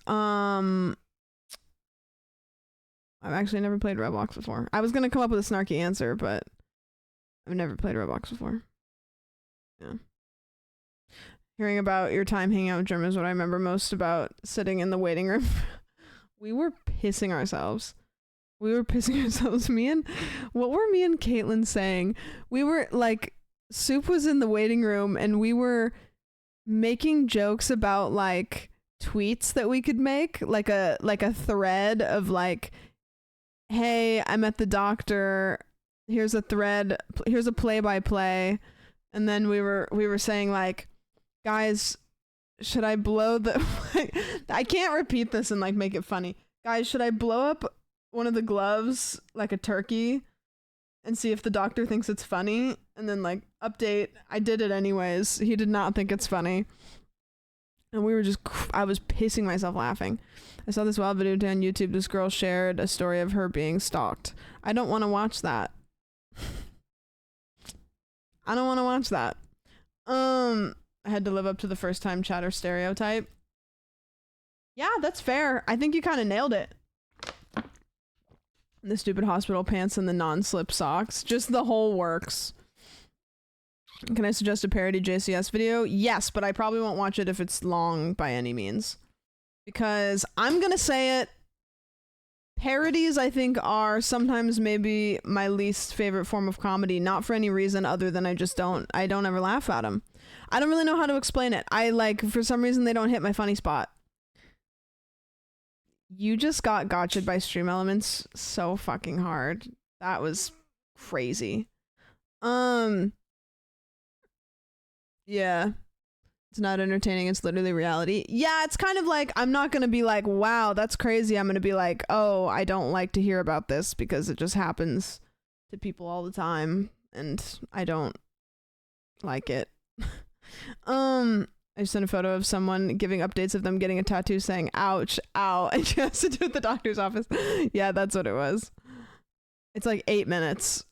I've actually never played Roblox before. I was gonna come up with a snarky answer, but I've never played Roblox before. Yeah. Hearing about your time hanging out with Germa is what I remember most about sitting in the waiting room. We were pissing ourselves. What were me and Caitlin saying? We were like, Soup was in the waiting room and we were making jokes about like tweets that we could make, like a thread of like, hey, I'm at the doctor, here's a thread, here's a play-by-play. And then we were saying like, guys, should I blow the I can't repeat this and like make it funny. Guys, should I blow up one of the gloves like a turkey and see if the doctor thinks it's funny? And then like, update, I did it anyways. He did not think it's funny. And we were just, I was pissing myself laughing. I saw this wild video on YouTube. This girl shared a story of her being stalked. I don't want to watch that. I don't want to watch that. I had to live up to the first time chatter stereotype. Yeah, that's fair. I think you kind of nailed it. The stupid hospital pants and the non-slip socks. Just the whole works. Can I suggest a parody JCS video? Yes, but I probably won't watch it if it's long by any means. Because I'm gonna say it, parodies I think are sometimes maybe my least favorite form of comedy, not for any reason other than I don't ever laugh at them. I don't really know how to explain it. I like, for some reason they don't hit my funny spot. You just got gotcha'd by Stream Elements so fucking hard. That was crazy. Yeah. It's not entertaining, it's literally reality. Yeah, it's kind of like, I'm not gonna be like, wow, that's crazy. I'm gonna be like, oh, I don't like to hear about this because it just happens to people all the time and I don't like it. I just sent a photo of someone giving updates of them getting a tattoo saying, ouch, ow, and she has to do it at the doctor's office. Yeah, that's what it was. It's like 8 minutes.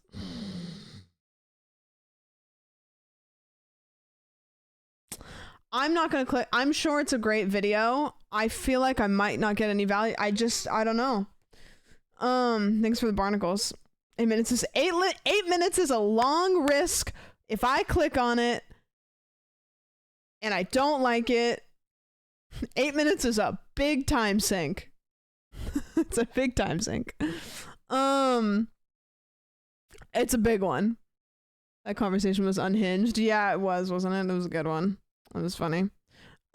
I'm not gonna click. I'm sure it's a great video. I feel like I might not get any value. I don't know. Thanks for the barnacles. 8 minutes is 8 minutes is a long risk. If I click on it and I don't like it, 8 minutes is a big time sink. It's a big time sink. It's a big one. That conversation was unhinged. Yeah, it was, wasn't it? It was a good one. It was funny.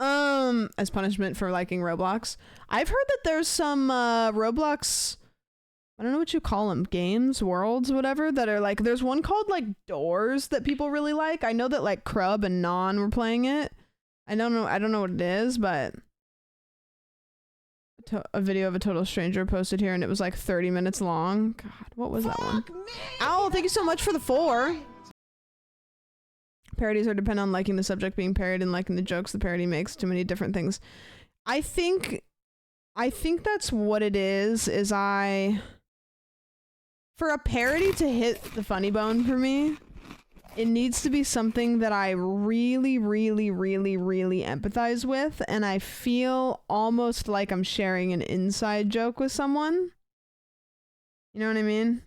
As punishment for liking Roblox. I've heard that there's some Roblox, I don't know what you call them, games, worlds, whatever, that are like, there's one called like Doors that people really like. I know that like Crub and Non were playing it. I don't know what it is, but a video of a total stranger posted here and it was like 30 minutes long. God, what was that one? Owl, thank you so much for the 4. Parodies are dependent on liking the subject being parodied and liking the jokes the parody makes. Too many different things. I think that's what it is for a parody to hit the funny bone for me, it needs to be something that I really, really, really, really empathize with, and I feel almost like I'm sharing an inside joke with someone. You know what I mean?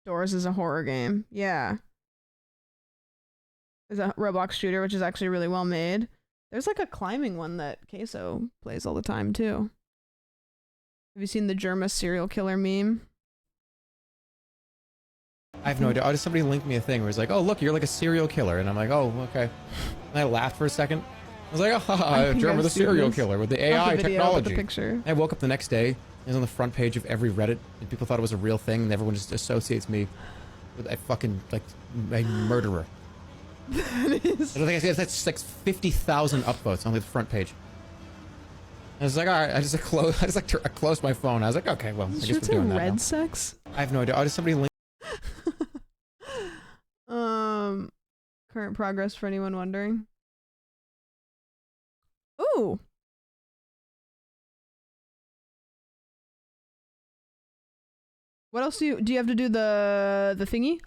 Doors is a horror game. Yeah. There's a Roblox shooter, which is actually really well made. There's like a climbing one that Queso plays all the time, too. Have you seen the Germa serial killer meme? I have no idea. Oh, just somebody linked me a thing where he's like, "Oh, look, you're like a serial killer," and I'm like, "Oh, okay." And I laughed for a second. I was like, "Oh, haha, Jerma the serial killer with the AI technology." The picture. And I woke up the next day. It was on the front page of every Reddit, and people thought it was a real thing, and everyone just associates me with a fucking like a murderer. That is. I don't think it's like 50,000 upvotes on the front page. I was like, all right. I closed my phone. I was like, okay, well, I guess we're doing that now. Red sex. I have no idea. Oh, just somebody link. Current progress for anyone wondering. Ooh. What else do you have to do the thingy?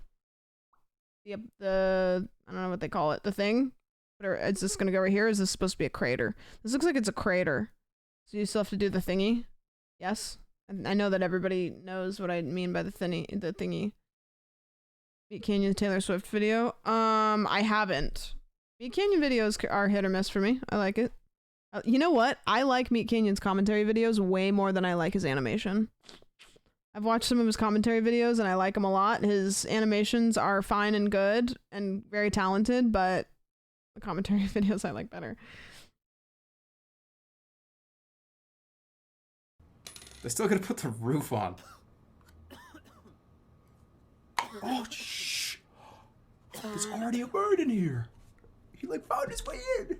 Yep, the I don't know what they call it. The thing? Or is this gonna go right here? Or is this supposed to be a crater? This looks like it's a crater. So you still have to do the thingy? Yes? I know that everybody knows what I mean by the thingy. Beat Canyon Taylor Swift video. I haven't. Beat Canyon videos are hit or miss for me. I like it. You know what? I like Meat Canyon's commentary videos way more than I like his animation. I've watched some of his commentary videos and I like him a lot. His animations are fine and good and very talented, but the commentary videos I like better. They're still gonna put the roof on. Oh, shh. There's already a bird in here. He like found his way in.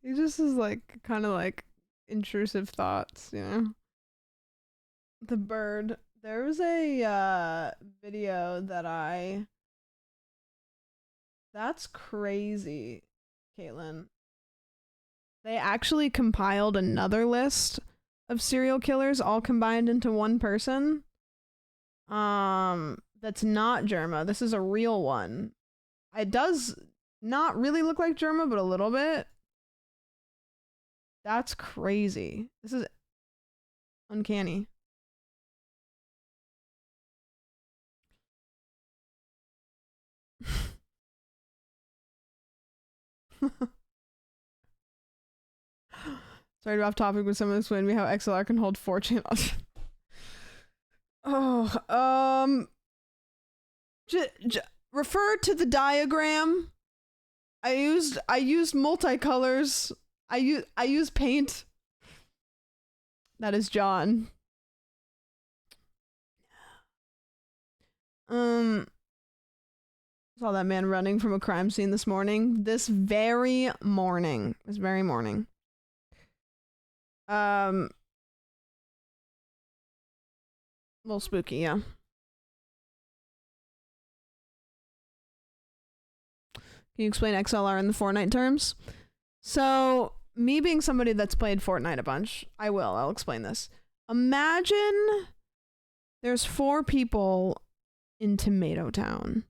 He just is like kind of like intrusive thoughts, you know. The bird. There was a video that that's crazy, Caitlin. They actually compiled another list of serial killers all combined into one person. That's not Jerma. This is a real one. It does not really look like Jerma, but a little bit. That's crazy. This is uncanny. Sorry to off topic with some of this when we how XLR can hold 4 channels. Refer to the diagram. I used multicolors. I use paint. That is John. Saw that man running from a crime scene this morning. This very morning. A little spooky, yeah. Can you explain XLR in the Fortnite terms? So, me being somebody that's played Fortnite a bunch, I'll explain this. Imagine there's 4 people in Tomato Town,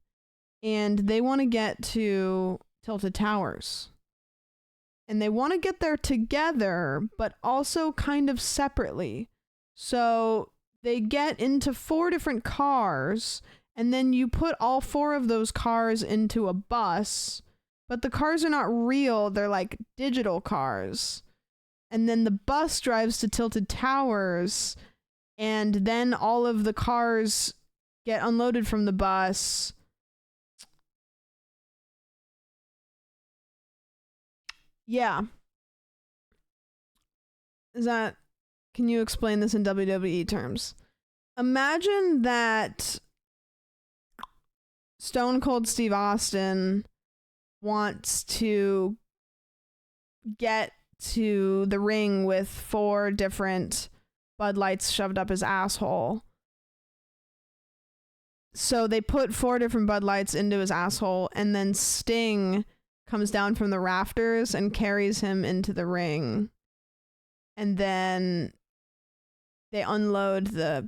and they want to get to Tilted Towers. And they want to get there together, but also kind of separately. So they get into 4 different cars, and then you put all 4 of those cars into a bus, but the cars are not real, they're like digital cars. And then the bus drives to Tilted Towers, and then all of the cars get unloaded from the bus. Yeah. Can you explain this in WWE terms? Imagine that Stone Cold Steve Austin wants to get to the ring with 4 different Bud Lights shoved up his asshole. So they put 4 different Bud Lights into his asshole, and then Sting comes down from the rafters and carries him into the ring. And then they unload the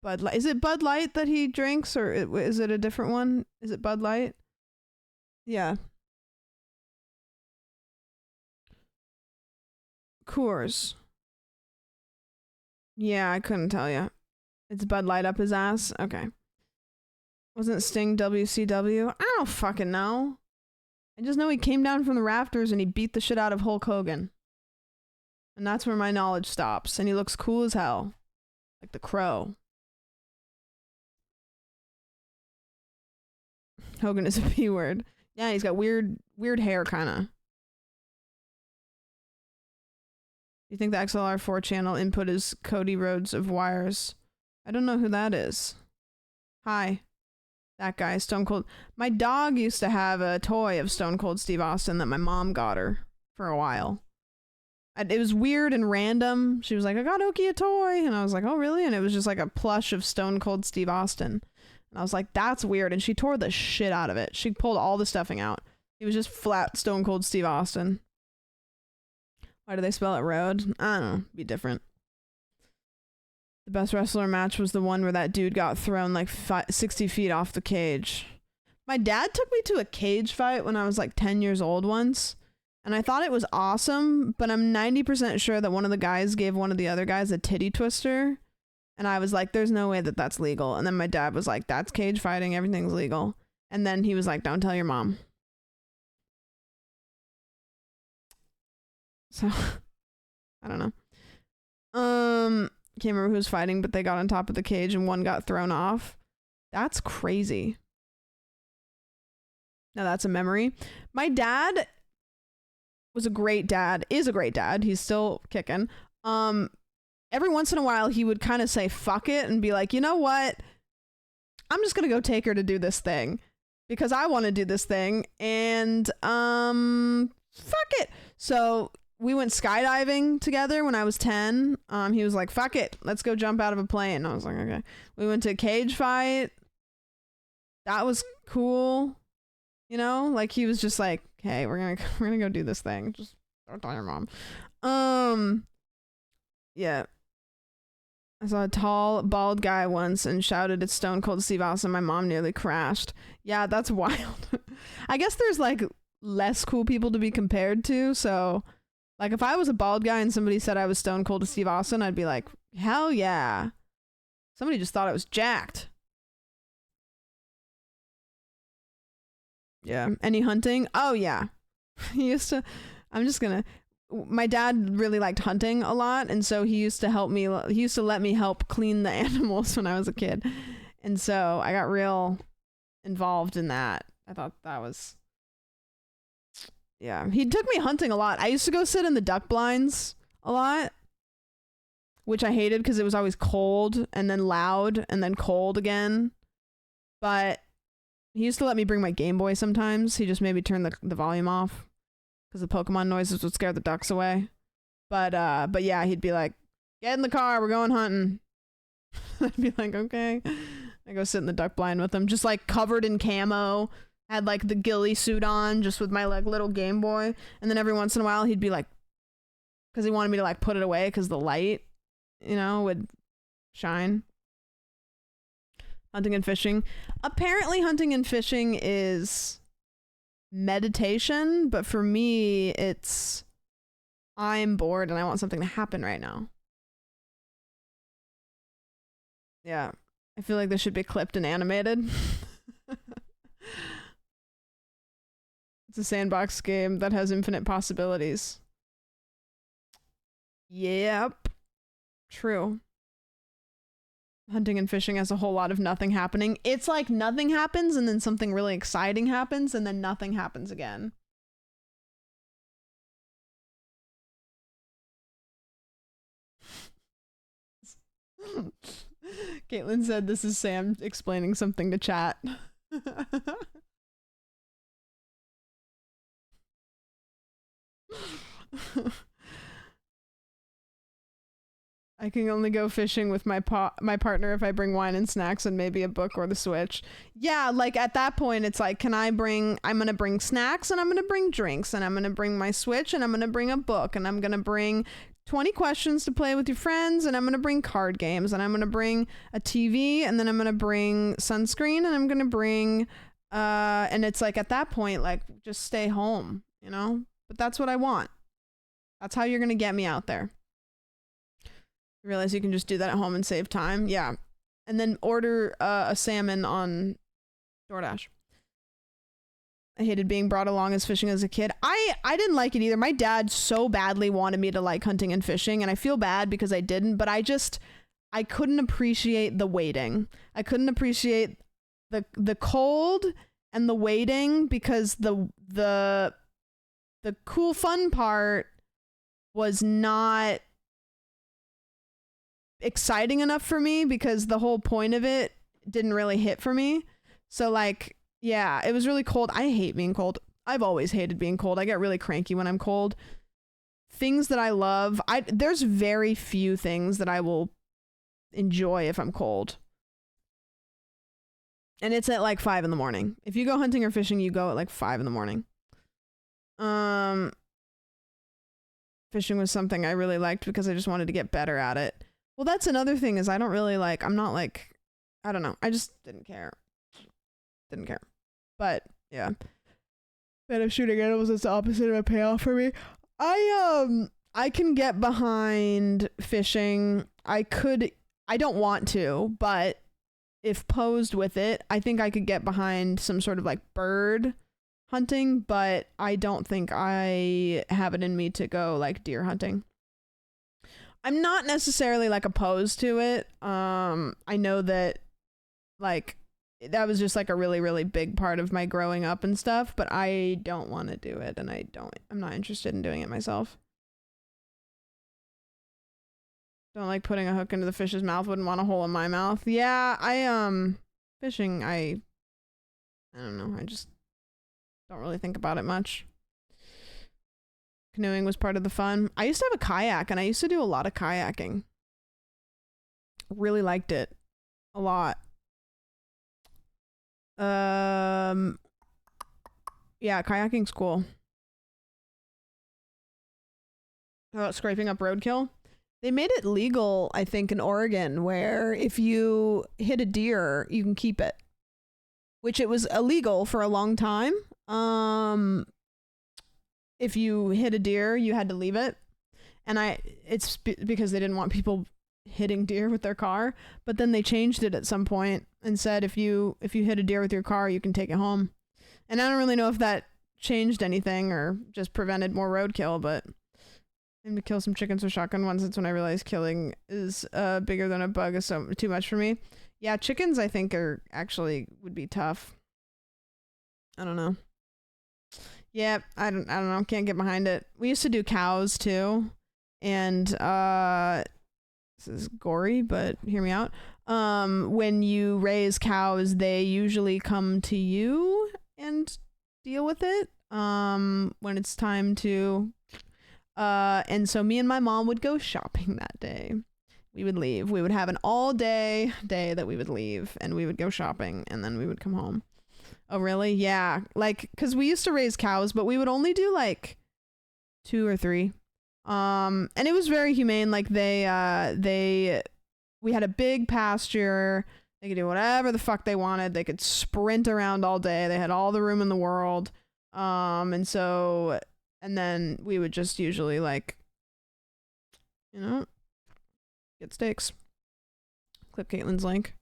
Bud Light. Is it Bud Light that he drinks, or is it a different one? Is it Bud Light? Yeah. Coors. Yeah, I couldn't tell you. It's Bud Light up his ass? Okay. Wasn't Sting WCW? I don't fucking know. I just know he came down from the rafters and he beat the shit out of Hulk Hogan. And that's where my knowledge stops. And he looks cool as hell. Like the Crow. Hogan is a P word. Yeah, he's got weird hair, kinda. You think the XLR4 channel input is Cody Rhodes of Wires? I don't know who that is. Hi. That guy, Stone Cold. My dog used to have a toy of Stone Cold Steve Austin that my mom got her for a while. It was weird and random. She was like, I got Oki a toy. And I was like, oh, really? And it was just like a plush of Stone Cold Steve Austin. And I was like, that's weird. And she tore the shit out of it. She pulled all the stuffing out. It was just flat Stone Cold Steve Austin. Why do they spell it Road? I don't know. Be different. The best wrestler match was the one where that dude got thrown like 60 feet off the cage. My dad took me to a cage fight when I was like 10 years old once. And I thought it was awesome, but I'm 90% sure that one of the guys gave one of the other guys a titty twister. And I was like, there's no way that that's legal. And then my dad was like, that's cage fighting. Everything's legal. And then he was like, don't tell your mom. So, I don't know. Can't remember who was fighting, but they got on top of the cage and one got thrown off. That's crazy. Now that's a memory. My dad was a great dad, is a great dad. He's still kicking. Every once in a while he would kind of say fuck it and be like, you know what? I'm just going to go take her to do this thing because I want to do this thing and fuck it. So we went skydiving together when I was 10. He was like, fuck it, let's go jump out of a plane. I was like, okay. We went to a cage fight. That was cool. You know, like he was just like, hey, we're gonna go do this thing. Just don't tell your mom. Yeah. I saw a tall, bald guy once and shouted at Stone Cold Steve Austin. My mom nearly crashed. Yeah, that's wild. I guess there's like less cool people to be compared to, so like if I was a bald guy and somebody said I was Stone Cold Steve Austin, I'd be like, hell yeah. Somebody just thought I was jacked. Yeah. Any hunting? Oh yeah. My dad really liked hunting a lot, and so he used to let me help clean the animals when I was a kid. And so I got real involved in that. I thought that was, yeah. He took me hunting a lot. I used to go sit in the duck blinds a lot, which I hated because it was always cold and then loud and then cold again. But he used to let me bring my Game Boy sometimes. He just made me turn the volume off because the Pokemon noises would scare the ducks away. But yeah, he'd be like, get in the car, we're going hunting. I'd be like, okay. I go sit in the duck blind with him, just like covered in camo, had like the ghillie suit on, just with my like little Game Boy. And then every once in a while he'd be like, because he wanted me to like put it away because the light, you know, would shine. Hunting and fishing. Apparently hunting and fishing is meditation, but for me it's I'm bored and I want something to happen right now. Yeah, I feel like this should be clipped and animated. It's a sandbox game that has infinite possibilities. Yep, true. Hunting and fishing has a whole lot of nothing happening. It's like nothing happens and then something really exciting happens and then nothing happens again. Caitlin said this is Sam explaining something to chat. I can only go fishing with my partner if I bring wine and snacks and maybe a book or the Switch. Yeah, like at that point it's like, I'm gonna bring snacks and I'm gonna bring drinks and I'm gonna bring my Switch and I'm gonna bring a book and I'm gonna bring 20 questions to play with your friends and I'm gonna bring card games and I'm gonna bring a TV and then I'm gonna bring sunscreen and I'm gonna bring and it's like at that point, like just stay home, you know? But that's what I want. That's how you're gonna get me out there. Realize you can just do that at home and save time. Yeah. And then order a salmon on DoorDash. I hated being brought along as fishing as a kid. I didn't like it either. My dad so badly wanted me to like hunting and fishing, and I feel bad because I didn't, but I couldn't appreciate the waiting. I couldn't appreciate the cold and the waiting because the cool fun part was not exciting enough for me because the whole point of it didn't really hit for me. So like, yeah, it was really cold. I hate being cold. I've always hated being cold. I get really cranky when I'm cold. Things that I love, there's very few things that I will enjoy if I'm cold. And it's at like 5 a.m. If you go hunting or fishing, you go at like 5 a.m. Fishing was something I really liked because I just wanted to get better at it. Well, that's another thing is I don't really like, I'm not like, I don't know. I just didn't care. But yeah. But if shooting animals is the opposite of a payoff for me. I can get behind fishing. I don't want to, but if posed with it, I think I could get behind some sort of like bird hunting, but I don't think I have it in me to go like deer hunting. I'm not necessarily like opposed to it. I know that like that was just like a really, really big part of my growing up and stuff, but I don't want to do it, and I'm not interested in doing it myself. Don't like putting a hook into the fish's mouth, wouldn't want a hole in my mouth. Yeah, fishing, I don't know, I just don't really think about it much. Canoeing was part of the fun. I used to have a kayak, and I used to do a lot of kayaking. Really liked it. A lot. Yeah, kayaking's cool. How about scraping up roadkill? They made it legal, I think, in Oregon, where if you hit a deer, you can keep it. Which it was illegal for a long time. If you hit a deer, you had to leave it. And it's because they didn't want people hitting deer with their car. But then they changed it at some point and said if you hit a deer with your car, you can take it home. And I don't really know if that changed anything or just prevented more roadkill, but I'm to kill some chickens with shotgun once. That's when I realized killing is bigger than a bug is so too much for me. Yeah, chickens I think would be tough. I don't know. Yeah, I don't know. Can't get behind it. We used to do cows too, and this is gory, but hear me out. When you raise cows, they usually come to you and deal with it. When it's time to, and so me and my mom would go shopping that day. We would leave. We would have an all day that we would leave, and we would go shopping, and then we would come home. Oh, really? Yeah. Like, because we used to raise cows, but we would only do, like, 2 or 3. And it was very humane. Like, we had a big pasture. They could do whatever the fuck they wanted. They could sprint around all day. They had all the room in the world. And then we would just usually, like, get steaks. Clip Caitlin's link.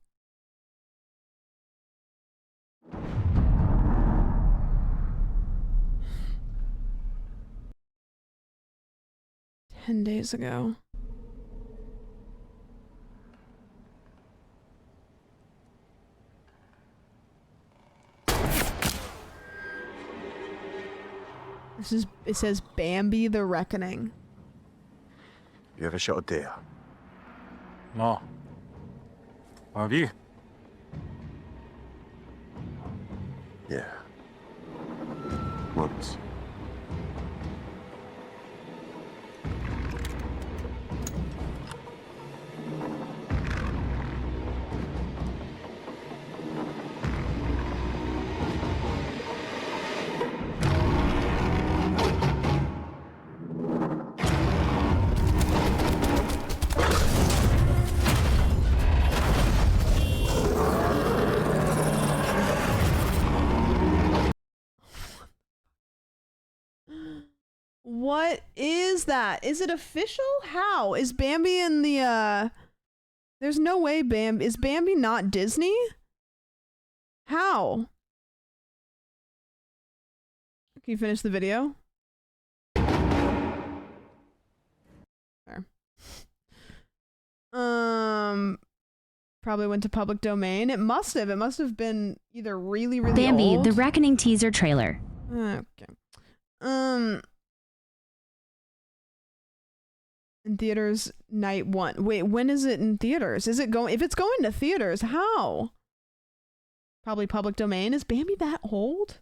Ten days ago. It says Bambi the Reckoning. You ever shot a deer? No. Have you? Yeah. Once. What is that? Is it official? How? Is Bambi in the, There's no way is Bambi not Disney? How? Can you finish the video? There. Probably went to public domain. It must have. It must have been either really, really Bambi, old. the Reckoning teaser trailer. Okay. In theaters, night 1. Wait, when is it in theaters? Is it going? If it's going to theaters, how? Probably public domain. Is Bambi that old?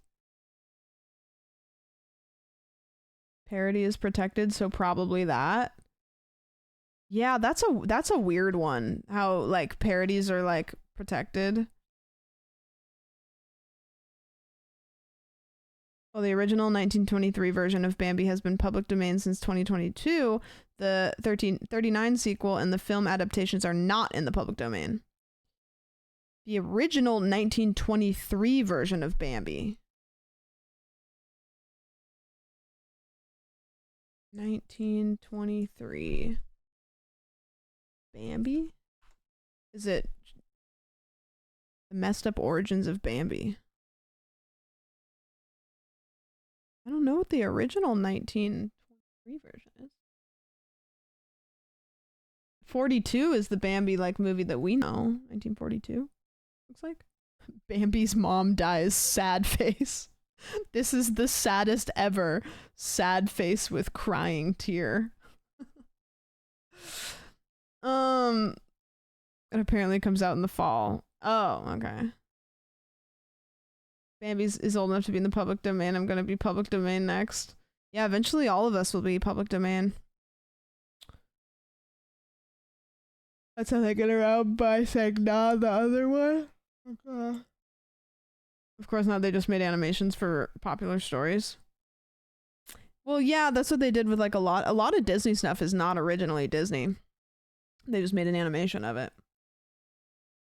Parody is protected, so probably that. Yeah, that's a weird one. How like parodies are like protected. Well, the original 1923 version of Bambi has been public domain since 2022. The 1339 sequel and the film adaptations are not in the public domain. The original 1923 version of Bambi. 1923. Bambi? Is it The Messed Up Origins of Bambi? I don't know what the original 1923 version is. 42 is the Bambi like movie that we know. 1942. Looks like. Bambi's mom dies, sad face. This is the saddest ever. Sad face with crying tear. It apparently comes out in the fall. Oh, okay. Bambi is old enough to be in the public domain. I'm gonna be public domain next. Yeah, eventually all of us will be public domain. That's how they get around by saying nah, the other one. Okay. Of course not, they just made animations for popular stories. Well, yeah, that's what they did with like a lot of Disney stuff is not originally Disney. They just made an animation of it.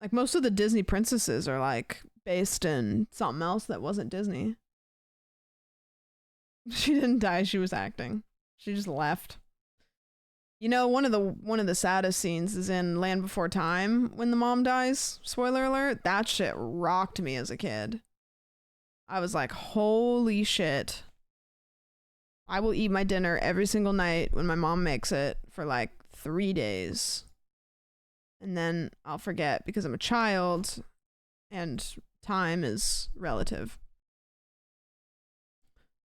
Like most of the Disney princesses are like based in something else that wasn't Disney. She didn't die, she was acting. She just left. You know, one of the saddest scenes is in Land Before Time when the mom dies. Spoiler alert. That shit rocked me as a kid. I was like, holy shit. I will eat my dinner every single night when my mom makes it for like 3 days. And then I'll forget because I'm a child and time is relative.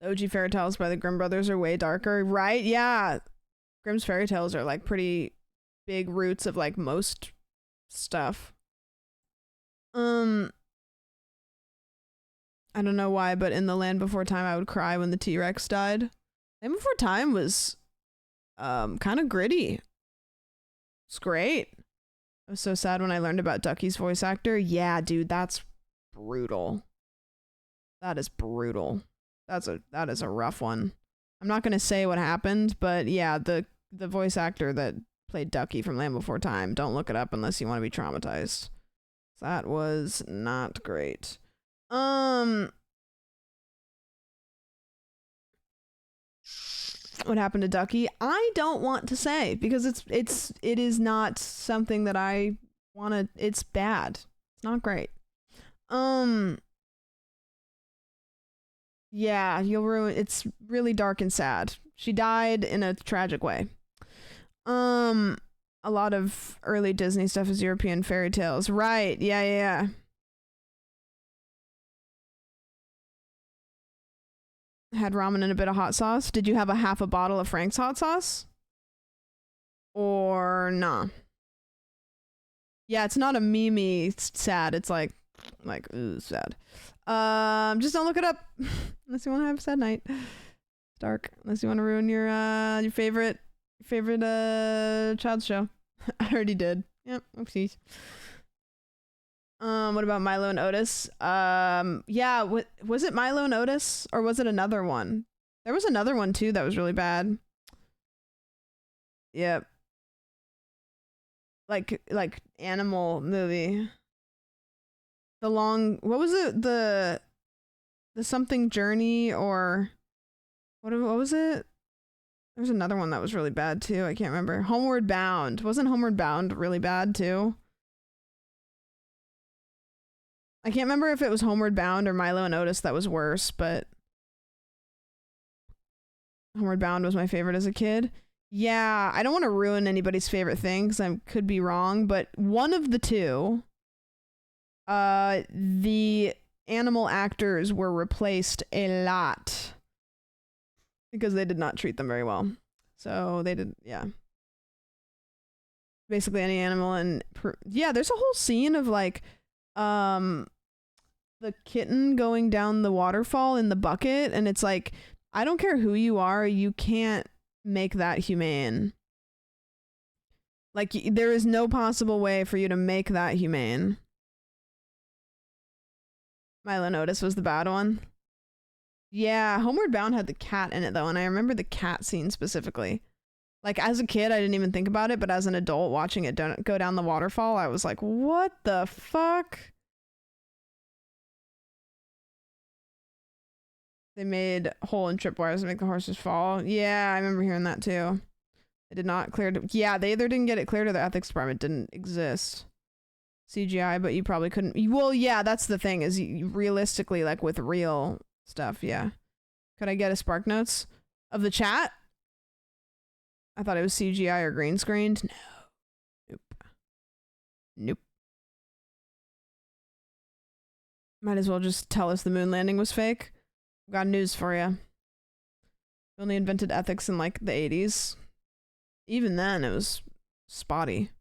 The OG fairy tales by the Grimm brothers are way darker, right? Yeah. Grimm's fairy tales are like pretty big roots of like most stuff. I don't know why, but in The Land Before Time I would cry when the T-Rex died. Land Before Time was kind of gritty. It's great. I was so sad when I learned about Ducky's voice actor. Yeah, dude, that's brutal. That is brutal. That is a rough one. I'm not gonna say what happened, but yeah, the voice actor that played Ducky from Land Before Time, don't look it up unless you want to be traumatized. That was not great. What happened to Ducky? I don't want to say because it is not something that I want to. It's bad. It's not great. Yeah, you'll ruin. It's really dark and sad. She died in a tragic way. A lot of early Disney stuff is European fairy tales, right? Yeah. Had ramen and a bit of hot sauce. Did you have a half a bottle of Frank's hot sauce? Or nah? Yeah, it's not a meme sad. It's like ooh, sad. Just don't look it up unless you want to have a sad night. It's dark. Unless you want to ruin your favorite child's show. I already did. Yep. Oopsies. What about Milo and Otis? Yeah, was it Milo and Otis or was it another one? There was another one too that was really bad. Yep. Like animal movie. What was it? The something journey or what was it? There was another one that was really bad too. I can't remember. Homeward Bound. Wasn't Homeward Bound really bad too? I can't remember if it was Homeward Bound or Milo and Otis that was worse, but Homeward Bound was my favorite as a kid. Yeah, I don't want to ruin anybody's favorite thing because I could be wrong, but one of the two, the animal actors were replaced a lot because they did not treat them very well. So they did, yeah. Basically any animal, and yeah, there's a whole scene of like, the kitten going down the waterfall in the bucket, and it's like, I don't care who you are, you can't make that humane. Like, there is no possible way for you to make that humane. Milo and Otis was the bad one. Yeah, Homeward Bound had the cat in it though, and I remember the cat scene specifically. Like, as a kid, I didn't even think about it, but as an adult watching it go down the waterfall, I was like, what the fuck? They made hole and tripwires to make the horses fall. Yeah, I remember hearing that too. They did not clear it. Yeah, they either didn't get it cleared or the ethics department didn't exist. CGI, but you probably couldn't. Well, yeah, that's the thing, is you realistically, like with real stuff, yeah. Could I get a spark notes of the chat? I thought it was CGI or green screened. No. Nope. Nope. Might as well just tell us the moon landing was fake. Got news for you. We only invented ethics in like the 80s. Even then, it was spotty.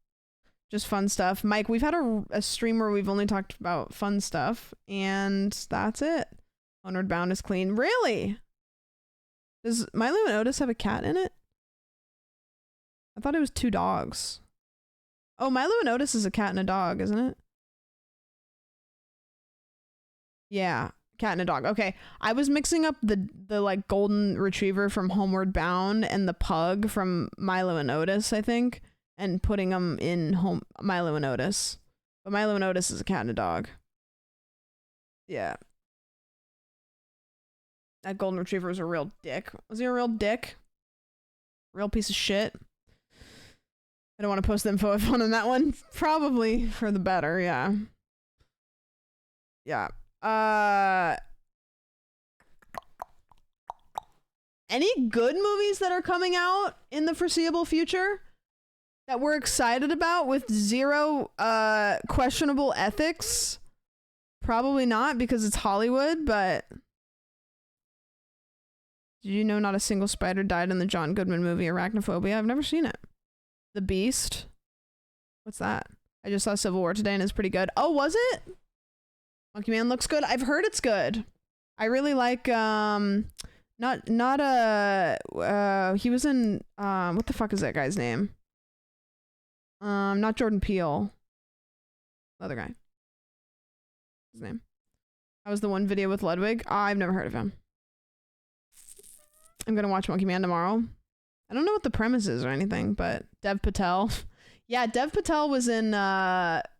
Just fun stuff. Mike, we've had a stream where we've only talked about fun stuff, and that's it. Homeward Bound is clean. Really? Does Milo and Otis have a cat in it? I thought it was 2 dogs. Oh, Milo and Otis is a cat and a dog, isn't it? Yeah, cat and a dog. Okay, I was mixing up the like golden retriever from Homeward Bound and the pug from Milo and Otis, I think, and putting them in Milo and Otis. But Milo and Otis is a cat and a dog. Yeah. That golden retriever was a real dick. Was he a real dick? Real piece of shit? I don't want to post the info on that one. Probably for the better, yeah. Yeah. Any good movies that are coming out in the foreseeable future that we're excited about with zero questionable ethics? Probably not, because it's Hollywood, but did you know not a single spider died in the John Goodman movie Arachnophobia? I've never seen it. The Beast. What's that? I just saw Civil War today and it's pretty good. Oh, was it? Monkey Man looks good. I've heard it's good. I really like he was in what the fuck is that guy's name? Not Jordan Peele. Other guy. His name. That was the one video with Ludwig. I've never heard of him. I'm gonna watch Monkey Man tomorrow. I don't know what the premise is or anything, but Dev Patel. Yeah, Dev Patel was in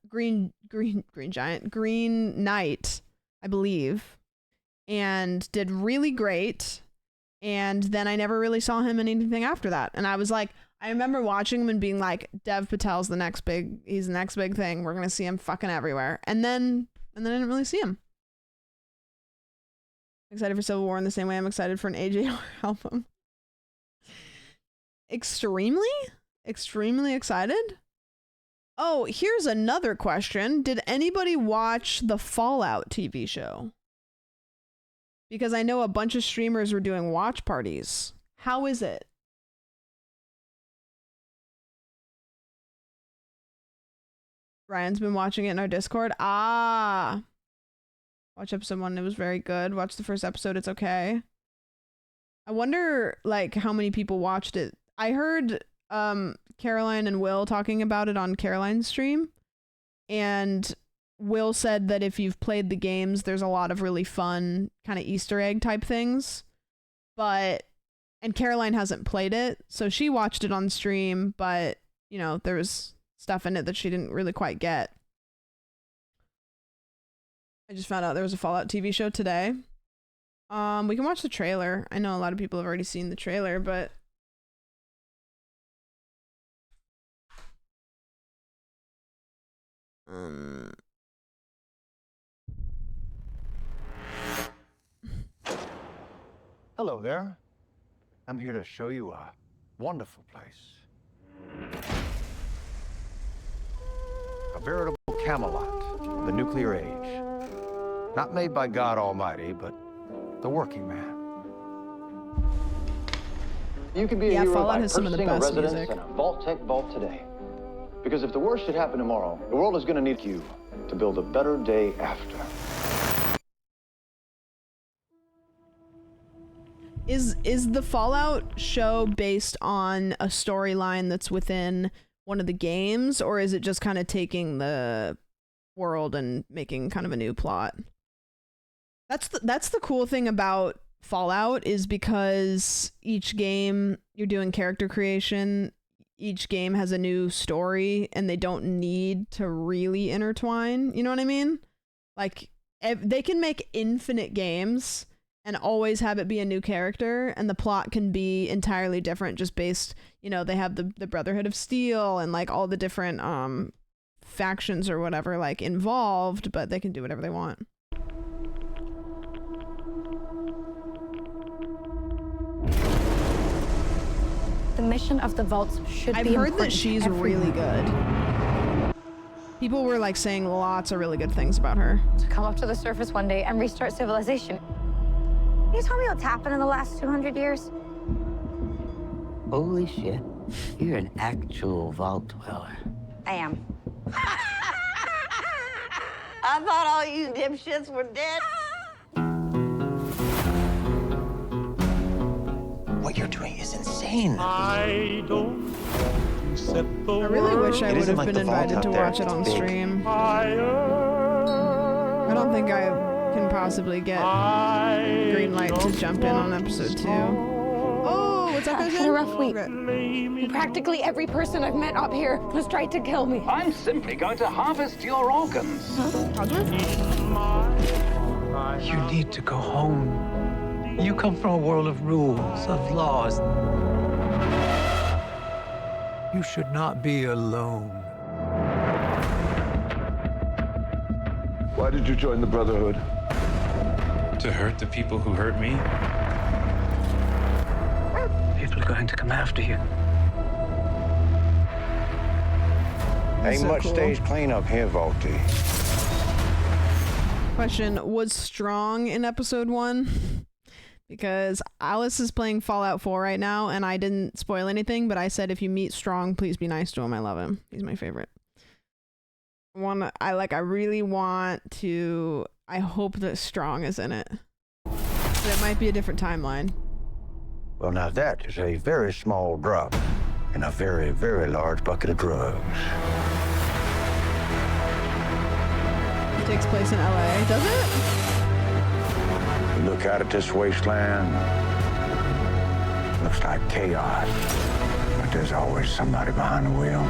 Green Knight, I believe, and did really great. And then I never really saw him in anything after that. And I was like, I remember watching him and being like, Dev Patel's he's the next big thing. We're gonna see him fucking everywhere. And then I didn't really see him. Excited for Civil War in the same way I'm excited for an AJR album. Extremely excited. Oh, here's another question. Did anybody watch the Fallout TV show? Because I know a bunch of streamers were doing watch parties. How is it? Ryan's been watching it in our Discord. Watch episode 1. It was very good. Watch the first episode. It's okay. I wonder, like, how many people watched it. I heard Caroline and Will talking about it on Caroline's stream, and Will said that if you've played the games, there's a lot of really fun kind of Easter egg type things, and Caroline hasn't played it, so she watched it on stream, but, you know, there was stuff in it that she didn't really quite get. I just found out there was a Fallout TV show today. We can watch the trailer. I know a lot of people have already seen the trailer, but Hello there. I'm here to show you a wonderful place. A veritable Camelot of the nuclear age. Not made by God Almighty, but the working man. You could be a Yeah, hero Fallout by has some of the purchasing a best residence music. in a Vault-Tec vault today. Because if the worst should happen tomorrow, the world is going to need you to build a better day after. Is the Fallout show based on a storyline that's within one of the games, or is it just kind of taking the world and making kind of a new plot? That's the cool thing about Fallout, is because each game you're doing character creation, each game has a new story, and they don't need to really intertwine. You know what I mean? Like, they can make infinite games and always have it be a new character, and the plot can be entirely different just based, you know, they have the Brotherhood of Steel and like all the different factions or whatever like involved, but they can do whatever they want. The mission of the vaults should I've be heard that important to she's everyone. really good. People were like saying lots of really good things about her. To come up to the surface one day and restart civilization. Can you tell me what's happened in the last 200 years? Holy shit. You're an actual vault dweller. I am. I thought all you dipshits were dead. What you're doing is insane. I really wish I would have been invited to watch it on stream. I don't think I can possibly get green light to jump in on episode 2. Oh, what's up, I've guys? had a rough week. Practically every person I've met up here has tried to kill me. I'm simply going to harvest your organs. You need to go home. You come from a world of rules, of laws. You should not be alone. Why did you join the Brotherhood? To hurt the people who hurt me? People are going to come after you. Ain't So much cool. stage cleanup here, Volty. Question, was Strong in episode 1? Because Alice is playing Fallout 4 right now, and I didn't spoil anything, but I said if you meet Strong, please be nice to him. I love him. He's my favorite. I really want to... I hope that Strong is in it. But it might be a different timeline. Well, now that is a very small drop in a very, very large bucket of drugs. It takes place in LA, does it? You look out at this wasteland, looks like chaos, but there's always somebody behind the wheel.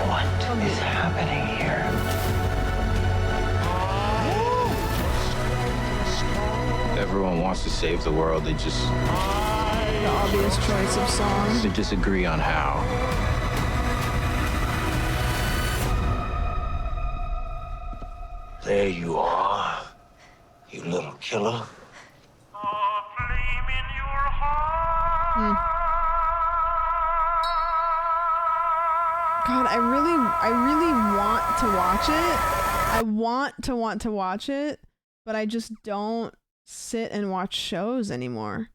What is happening here? Everyone wants to save the world. They just The obvious choice of song. disagree on how. There you are, you little killer. God, I really want to watch it. I want to watch it, but I just don't sit and watch shows anymore.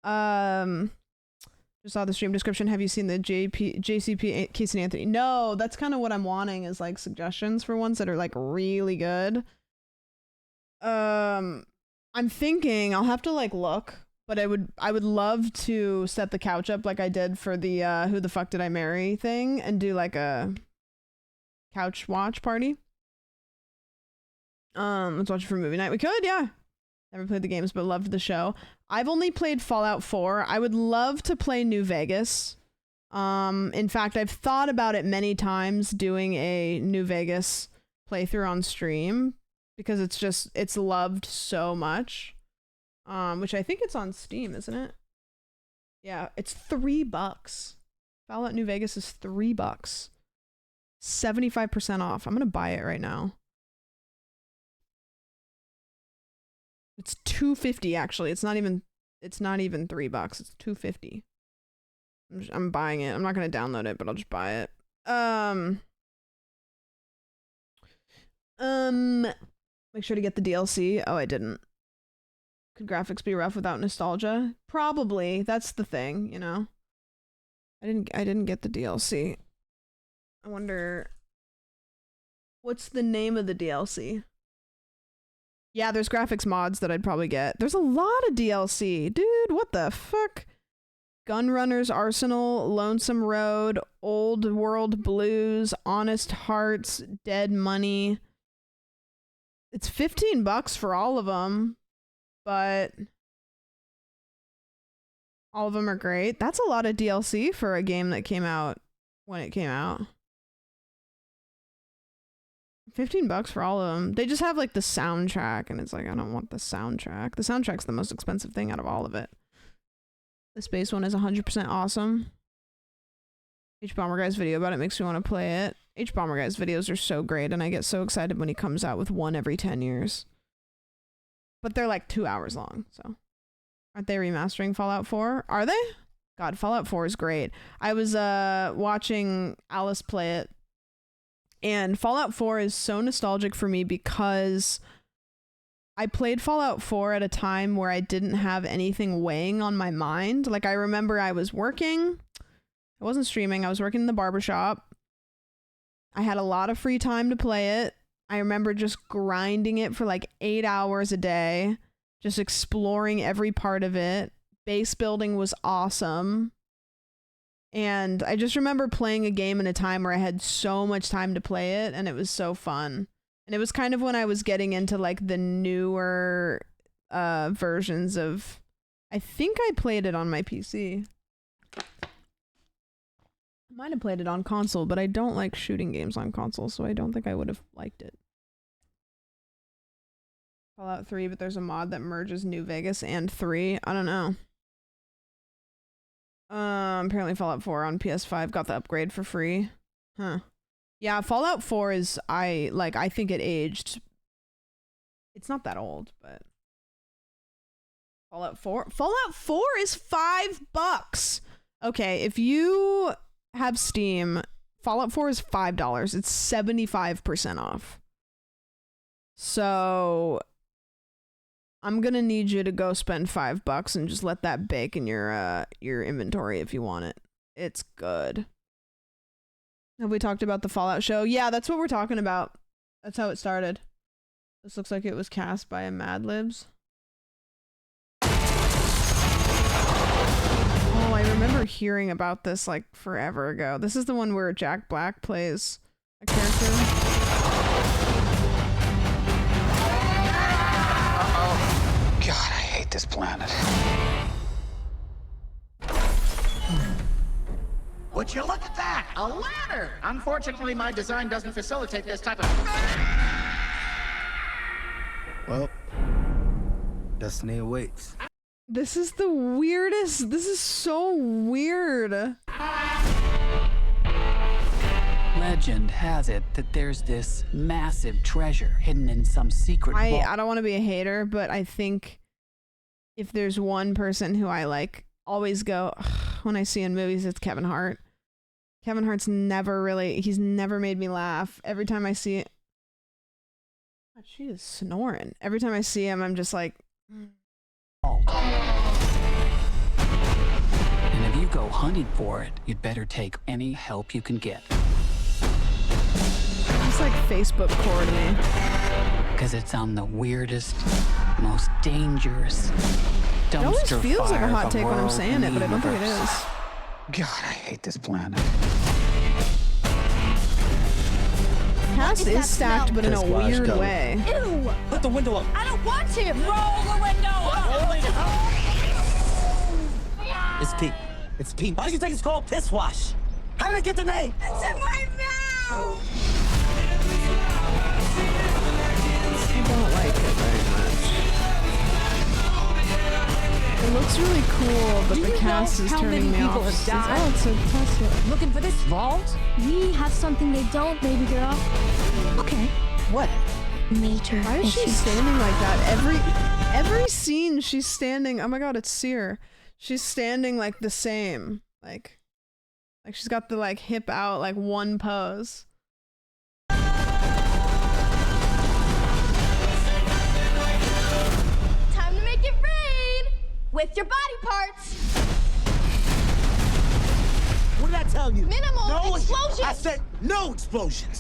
Just saw the stream description. Have you seen the JCP Casey and Anthony? No, that's kind of what I'm wanting, is like suggestions for ones that are like really good. I'm thinking I'll have to like look, but I would love to set the couch up like I did for the Who the Fuck Did I Marry thing and do like a couch watch party. Let's watch it for movie night. We could, yeah. Never played the games, but loved the show. I've only played Fallout 4. I would love to play New Vegas. In fact, I've thought about it many times, doing a New Vegas playthrough on stream, because it's loved so much. Which I think it's on Steam, isn't it? Yeah, it's $3. Fallout New Vegas is $3. 75% off. I'm gonna buy it right now. It's $2.50 actually. It's not even $3. It's $2.50. I'm buying it. I'm not gonna download it, but I'll just buy it. Make sure to get the DLC. Oh, I didn't. Could graphics be rough without nostalgia? Probably. That's the thing, you know. I didn't get the DLC. I wonder what's the name of the DLC? Yeah, there's graphics mods that I'd probably get. There's a lot of DLC. Dude, what the fuck? Gunrunner's Arsenal, Lonesome Road, Old World Blues, Honest Hearts, Dead Money. It's $15 for all of them, but all of them are great. That's a lot of DLC for a game that came out when it came out. $15 for all of them. They just have like the soundtrack, and it's like, I don't want the soundtrack. The soundtrack's the most expensive thing out of all of it. The space one is 100% awesome. H-Bomber Guy's video about it makes me want to play it. H-Bomber Guy's videos are so great, and I get so excited when he comes out with one every 10 years. But they're like 2 hours long, so. Aren't they remastering Fallout 4? Are they? God, Fallout 4 is great. I was watching Alice play it, and Fallout 4 is so nostalgic for me because I played Fallout 4 at a time where I didn't have anything weighing on my mind. Like, I remember I was working. I wasn't streaming. I was working in the barbershop. I had a lot of free time to play it. I remember just grinding it for like 8 hours a day, just exploring every part of it. Base building was awesome. And I just remember playing a game in a time where I had so much time to play it, and it was so fun. And it was kind of when I was getting into like the newer versions of, I think I played it on my PC. I might have played it on console, but I don't like shooting games on console, so I don't think I would have liked it. Fallout 3, but there's a mod that merges New Vegas and 3. I don't know. Apparently Fallout 4 on PS5 got the upgrade for free. Huh. Yeah, Fallout 4 is, I think it aged. It's not that old, but Fallout 4 is $5. Okay, if you have Steam, Fallout 4 is $5. It's 75% off. So I'm gonna need you to go spend $5 and just let that bake in your inventory if you want it. It's good. Have we talked about the Fallout show? Yeah, that's what we're talking about. That's how it started. This looks like it was cast by a Mad Libs. Oh, I remember hearing about this like forever ago. This is the one where Jack Black plays a character. Uh-oh. God, I hate this planet. Would you look at that? A ladder! Unfortunately, my design doesn't facilitate this type of... Well, destiny awaits. This is the weirdest. This is so weird. Legend has it that there's this massive treasure hidden in some secret vault. I don't want to be a hater, but I think if there's one person who I like always go when I see in movies, it's Kevin Hart. Kevin Hart's he's never made me laugh. Every time I see it, God, she is snoring. Every time I see him, I'm just like, And if you go hunting for it, you'd better take any help you can get. It's like Facebook core to me. Because it's on the weirdest, most dangerous dumpster It always feels like a fire hot the take when I'm world saying it, but I don't think it universe. is. God, I hate this planet. Cast is stacked, but in a weird way. Ew! Put the window up. I don't want to! Roll the window up! It's Pete. It's Pete. Why do you think it's called Piss Wash? How did it get the name? It's in my mouth! I don't like it very much. It looks really cool, but the cast is turning me off. Oh, it's a Tesla. Looking for this vault? We have something they don't, baby girl. Okay. What? Major Why is she standing like that? Every scene she's standing. Oh my god, it's Seer. She's standing like the same. Like she's got the like hip out, like one pose. Time to make it rain with your body parts. What did I tell you? Minimal explosions. I said no explosions.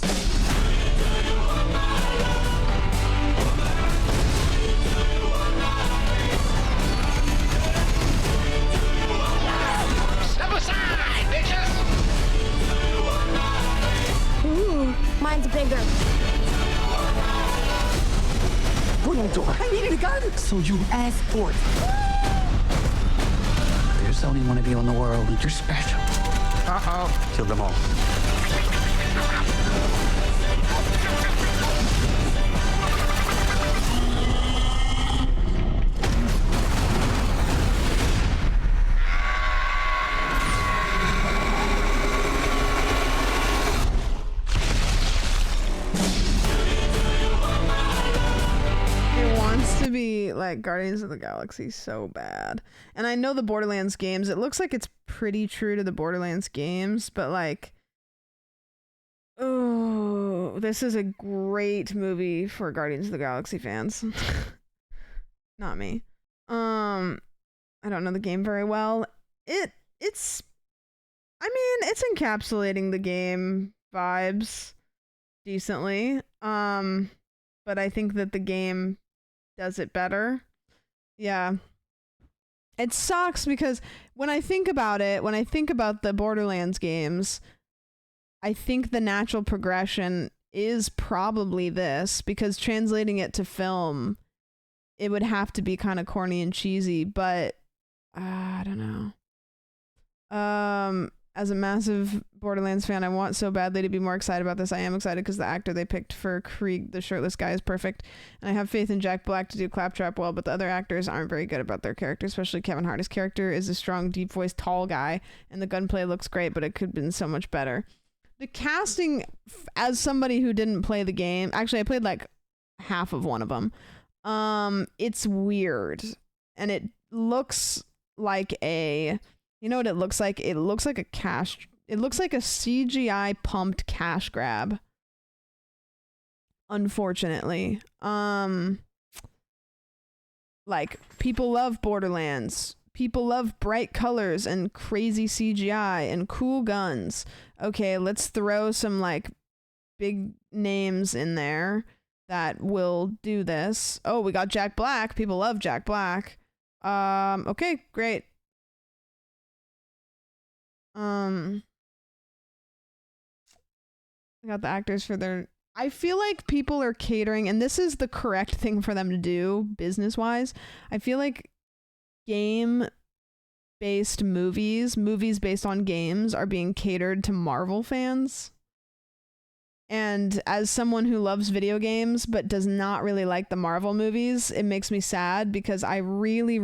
Step aside, bitches! Ooh, mine's bigger. What are you doing? I needed a gun. So you asked for it. There's only one of you in the world, and you're special. Uh-oh. Killed them all. To be like Guardians of the Galaxy so bad. And I know the Borderlands games, it looks like it's pretty true to the Borderlands games, but like, oh, this is a great movie for Guardians of the Galaxy fans. Not me. I don't know the game very well. It's encapsulating the game vibes decently. But I think that the game does it better. Yeah. It sucks because when I think about it, when I think about the Borderlands games, I think the natural progression is probably this, because translating it to film, it would have to be kind of corny and cheesy, but I don't know. As a massive Borderlands fan, I want so badly to be more excited about this. I am excited because the actor they picked for Krieg, the shirtless guy, is perfect. And I have faith in Jack Black to do Claptrap well, but the other actors aren't very good about their character, especially Kevin Hart. His character is a strong, deep-voiced, tall guy, and the gunplay looks great, but it could have been so much better. The casting, as somebody who didn't play the game, actually I played like half of one of them, it's weird. And it looks like a... You know what it looks like? It looks like a CGI pumped cash grab. Unfortunately. Like, people love Borderlands. People love bright colors and crazy CGI and cool guns. Okay, let's throw some, like, big names in there that will do this. Oh, we got Jack Black. People love Jack Black. Okay, great. I got the actors for their... I feel like people are catering, and this is the correct thing for them to do, business-wise. I feel like game-based movies based on games, are being catered to Marvel fans. And as someone who loves video games but does not really like the Marvel movies, it makes me sad because I really...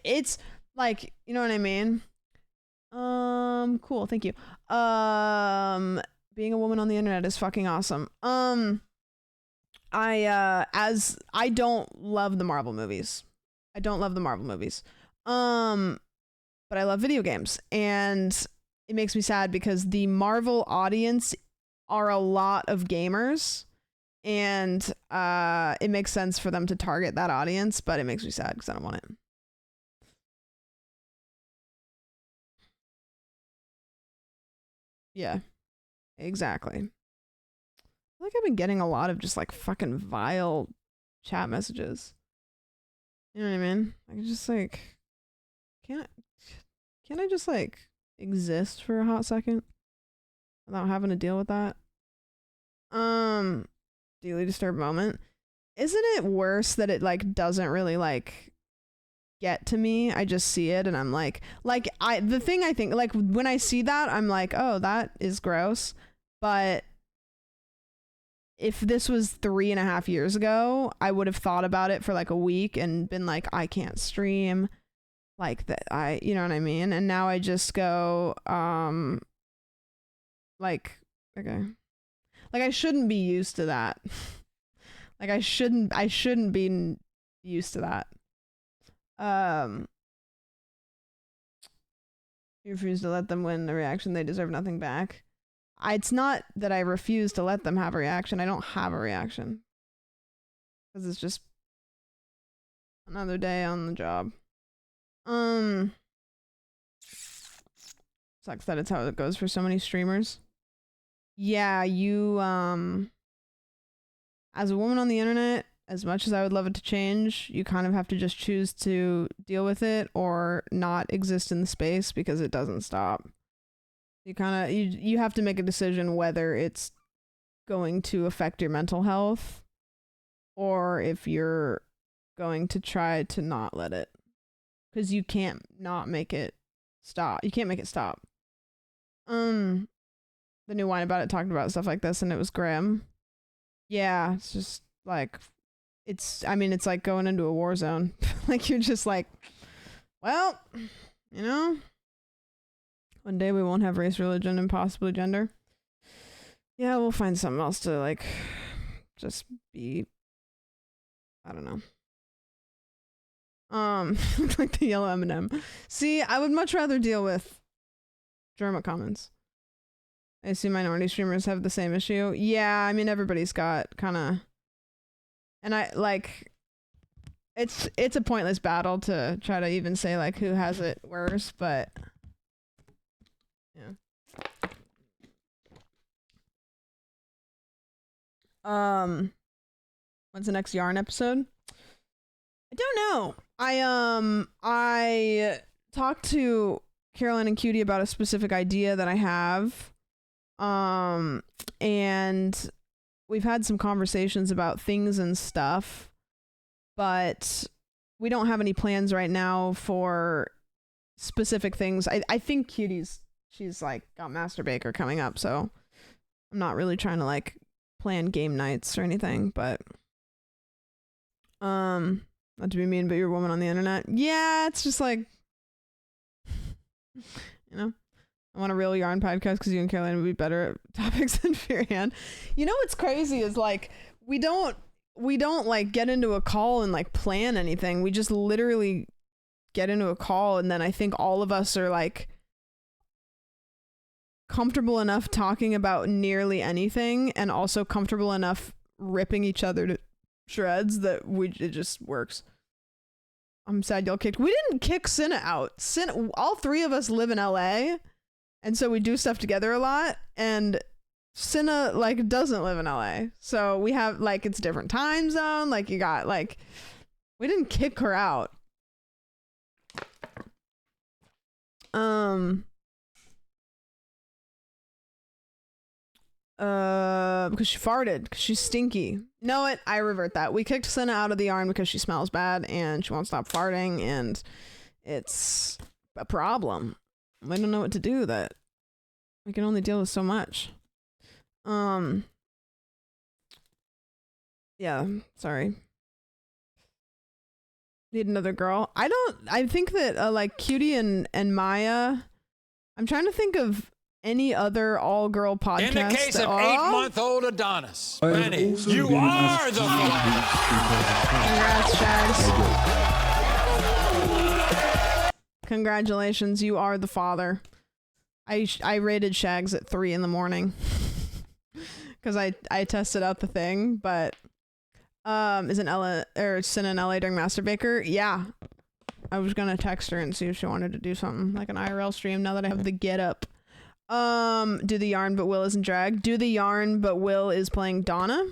It's like, you know what I mean? Cool, thank you. Being a woman on the internet is fucking awesome. I don't love the Marvel movies. But I love video games, and it makes me sad because the Marvel audience are a lot of gamers, and it makes sense for them to target that audience, but it makes me sad because I don't want it. Yeah, exactly. I feel like I've been getting a lot of just like fucking vile chat messages. You know what I mean? I just like, can't I just like exist for a hot second without having to deal with that? Deeply disturbed moment. Isn't it worse that it like doesn't really like get to me? I just see it and I'm like the thing I think, like when I see that, I'm like, oh, that is gross. But if this was 3.5 years ago, I would have thought about it for like a week and been like, I can't stream. like that. You know what I mean? And now I just go, like, okay. Like, I shouldn't be used to that. Like, I shouldn't be used to that. You refuse to let them win the reaction. They deserve nothing back. It's not that I refuse to let them have a reaction. I don't have a reaction. Because it's just another day on the job. Sucks that it's how it goes for so many streamers. Yeah, you, as a woman on the internet, as much as I would love it to change, you kind of have to just choose to deal with it or not exist in the space because it doesn't stop. You kind of, you have to make a decision whether it's going to affect your mental health or if you're going to try to not let it. Because you can't not make it stop. You can't make it stop. The new Wine About It talked about stuff like this and it was grim. Yeah, it's just like, I mean, it's like going into a war zone. Like, you're just like, well, you know, one day we won't have race, religion, and possibly gender. Yeah, we'll find something else to, like, just be, I don't know. Like the yellow M&M. See, I would much rather deal with Germa comments. I assume minority streamers have the same issue. Yeah, I mean, everybody's got kind of, and I like, it's a pointless battle to try to even say like who has it worse, but yeah. When's the next yarn episode? I don't know. I talked to Caroline and Cutie about a specific idea that I have. And we've had some conversations about things and stuff, but we don't have any plans right now for specific things. I think she's like got Master Baker coming up, so I'm not really trying to like plan game nights or anything, but not to be mean, but you're a woman on the internet. Yeah, it's just like, you know, I want a real yarn podcast because you and Caroline would be better at topics than Furian. You know what's crazy is like we don't like get into a call and like plan anything. We just literally get into a call and then I think all of us are like comfortable enough talking about nearly anything and also comfortable enough ripping each other to shreds that it just works. I'm sad y'all kicked. We didn't kick Cinna out. All three of us live in LA, and so we do stuff together a lot. And Cinna like doesn't live in LA, so we have like it's a different time zone. Like you got like we didn't kick her out. Because she farted, because she's stinky. Know it, I revert that. We kicked Cinna out of the yarn because she smells bad and she won't stop farting, and it's a problem. We don't know what to do. That we can only deal with so much. Yeah, sorry. Need another girl. I think that like Cutie and Maya, I'm trying to think of any other all-girl podcast. In the case of 8-month-old Adonis, I Benny, also you been are asked the to father. Congratulations, you are the father. I rated Shags at 3 in the morning because I tested out the thing, but isn't Ella or Cinna in LA during Master Baker? Yeah, I was gonna text her and see if she wanted to do something like an IRL stream now that I have the get up. Do the yarn but Will isn't drag. Do the yarn but Will is playing Donna.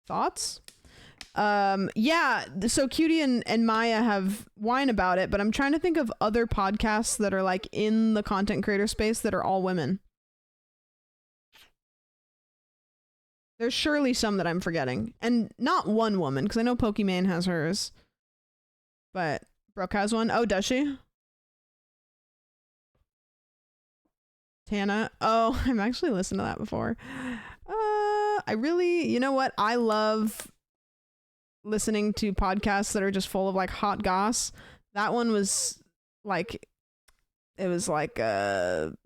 Thoughts? Yeah, so Cutie and Maya have whine about it, but I'm trying to think of other podcasts that are like in the content creator space that are all women. There's surely some that I'm forgetting, and not one woman, because I know Pokimane has hers, but Brooke has one. Oh, does she? Tana. Oh, I've actually listened to that before. I really, you know what? I love listening to podcasts that are just full of like hot goss. That one was like it was like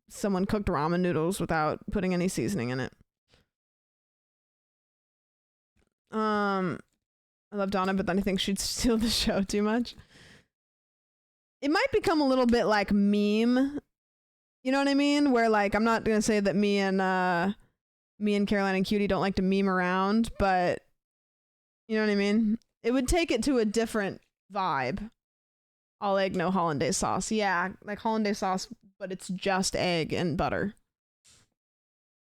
someone cooked ramen noodles without putting any seasoning in it. I love Donna, but then I think she'd steal the show too much. It might become a little bit like meme. You know what I mean? Where like I'm not gonna say that me and Caroline and Cutie don't like to meme around, but you know what I mean? It would take it to a different vibe. All egg, no hollandaise sauce. Yeah, like hollandaise sauce, but it's just egg and butter.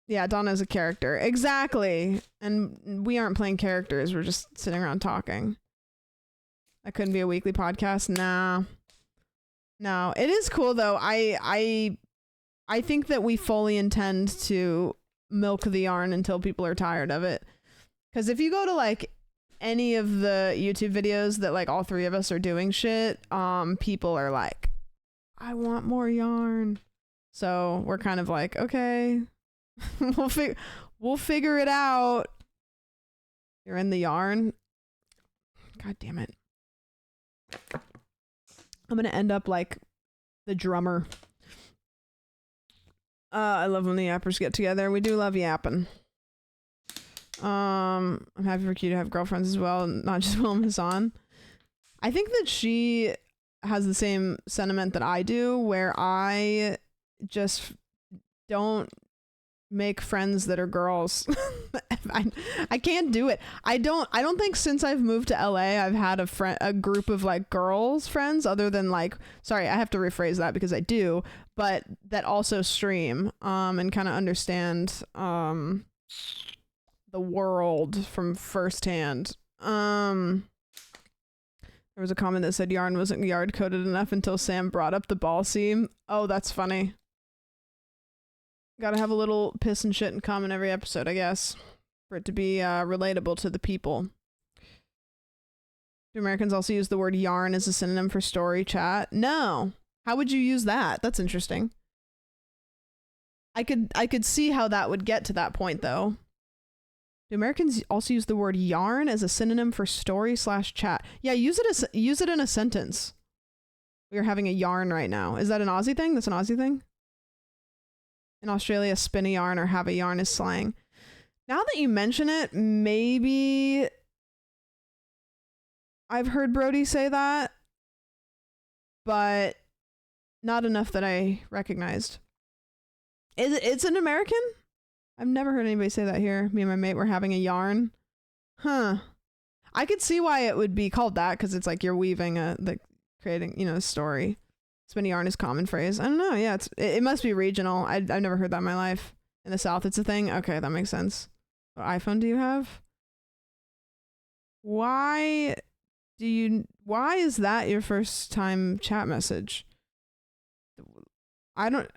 Yeah, Donna's a character. Exactly. And we aren't playing characters. We're just sitting around talking. That couldn't be a weekly podcast. Nah. No. It is cool though. I think that we fully intend to milk the yarn until people are tired of it. Because if you go to like any of the YouTube videos that like all three of us are doing shit, people are like, I want more yarn. So we're kind of like, okay, we'll figure it out. You're in the yarn. God damn it. I'm gonna end up like the drummer. I love when the yappers get together. We do love yapping. I'm happy for Q to have girlfriends as well, not just Will and Hassan. I think that she has the same sentiment that I do, where I just don't make friends that are girls. I can't do it. I don't think since I've moved to LA I've had a group of like girls friends other than like, sorry, I have to rephrase that because I do, but that also stream and kind of understand the world from firsthand. There was a comment that said yarn wasn't yard coded enough until Sam brought up the ball seam. Oh, that's funny. Gotta have a little piss and shit in common every episode, I guess, for it to be relatable to the people. Do Americans also use the word yarn as a synonym for story chat? No. How would you use that? That's interesting. I could see how that would get to that point, though. Do Americans also use the word yarn as a synonym for story/chat? Yeah, use it in a sentence. We are having a yarn right now. Is that an Aussie thing? That's an Aussie thing? In Australia, spin a yarn or have a yarn is slang. Now that you mention it, maybe I've heard Brody say that, but not enough that I recognized. It's an American? I've never heard anybody say that here. Me and my mate were having a yarn. Huh. I could see why it would be called that, because it's like you're weaving creating, a story. Spin a yarn is common phrase. I don't know. Yeah, it must be regional. I've never heard that in my life. In the South, it's a thing. Okay, that makes sense. What iPhone do you have? Why is that your first time chat message? I don't...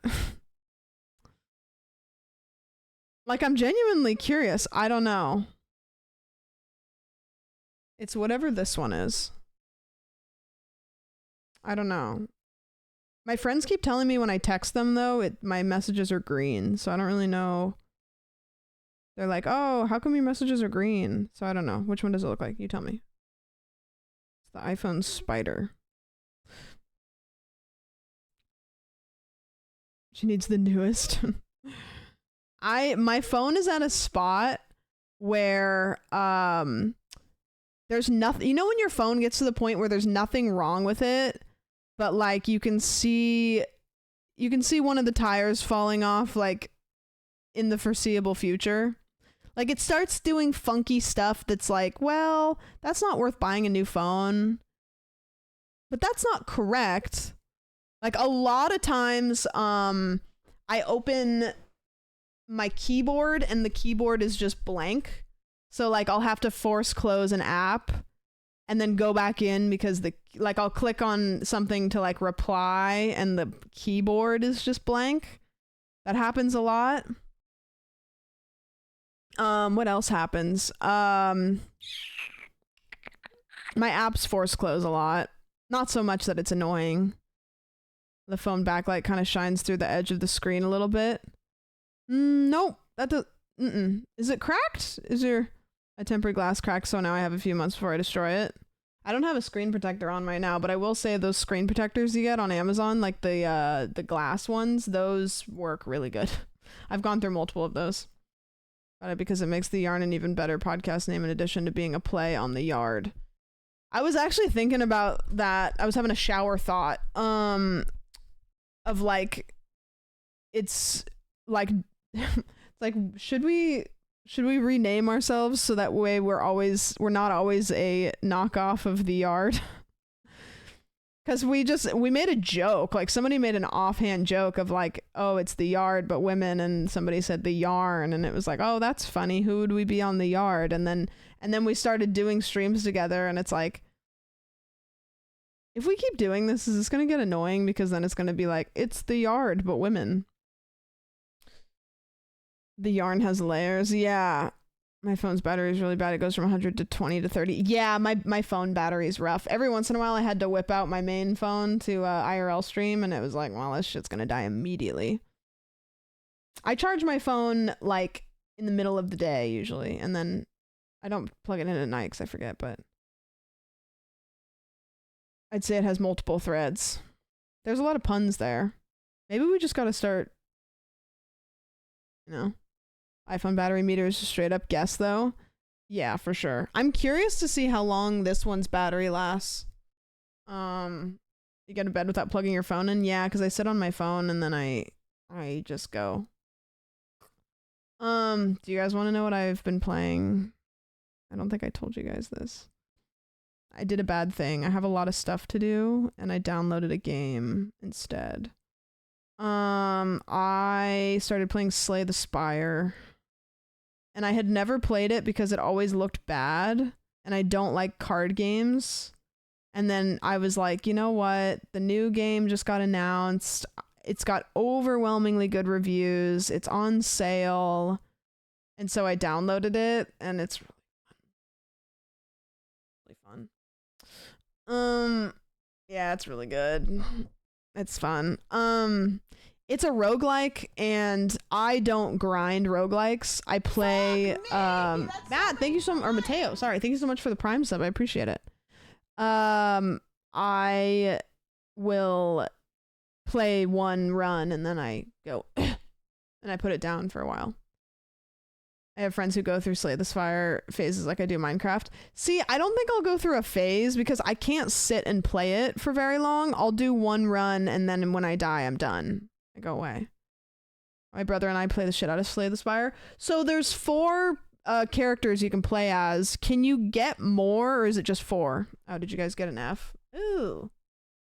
Like, I'm genuinely curious. I don't know. It's whatever this one is. I don't know. My friends keep telling me when I text them, though, my messages are green, so I don't really know. They're like, oh, how come your messages are green? So I don't know. Which one does it look like? You tell me. It's the iPhone Spider. She needs the newest. My phone is at a spot where there's nothing, when your phone gets to the point where there's nothing wrong with it, but like you can see one of the tires falling off like in the foreseeable future. Like it starts doing funky stuff that's like, well, that's not worth buying a new phone. But that's not correct. Like a lot of times I open my keyboard and the keyboard is just blank. So like I'll have to force close an app and then go back in because I'll click on something to like reply and the keyboard is just blank. That happens a lot. What else happens? My apps force close a lot. Not so much that it's annoying. The phone backlight kind of shines through the edge of the screen a little bit. Nope. That does. Is it cracked? Is there a temporary glass crack? So now I have a few months before I destroy it. I don't have a screen protector on right now, but I will say those screen protectors you get on Amazon, like the glass ones, those work really good. I've gone through multiple of those. Because it makes the yarn an even better podcast name in addition to being a play on the yard. I was actually thinking about that. I was having a shower thought of like, it's like like should we rename ourselves so that way we're not always a knockoff of the yard? Because we made a joke, like somebody made an offhand joke of like, oh, it's the yard but women, and somebody said the yarn, and it was like, oh, that's funny, who would we be on the yard? And then we started doing streams together, and it's like, if we keep doing this, is this gonna get annoying? Because then it's gonna be like, it's the yard but women. The yarn has layers. Yeah, my phone's battery is really bad. It goes from 100 to 20 to 30. Yeah, my phone battery is rough. Every once in a while I had to whip out my main phone to IRL stream, and it was like, well, this shit's gonna die immediately. I charge my phone like in the middle of the day usually, and then I don't plug it in at night because I forget, but I'd say it has multiple threads. There's a lot of puns there. Maybe we just gotta start, iPhone battery meter is a straight up guess though. Yeah, for sure. I'm curious to see how long this one's battery lasts. You go to bed without plugging your phone in? Yeah, because I sit on my phone and then I just go. Do you guys want to know what I've been playing? I don't think I told you guys this. I did a bad thing. I have a lot of stuff to do and I downloaded a game instead. I started playing Slay the Spire. And I had never played it because it always looked bad, and I don't like card games. And then I was like, you know what? The new game just got announced. It's got overwhelmingly good reviews. It's on sale. And so I downloaded it, and it's really fun. Yeah, it's really good. It's fun. It's a roguelike, and I don't grind roguelikes. I play Matt, thank you so much, or Mateo, sorry, thank you so much for the Prime sub. I appreciate it. I will play one run and then I go and I put it down for a while. I have friends who go through Slay the Spire phases like I do Minecraft. See, I don't think I'll go through a phase because I can't sit and play it for very long. I'll do one run and then when I die, I'm done. I go away. My brother and I play the shit out of Slay the Spire. So there's 4 characters you can play as. Can you get more, or is it just 4? Oh, did you guys get an F? Ooh.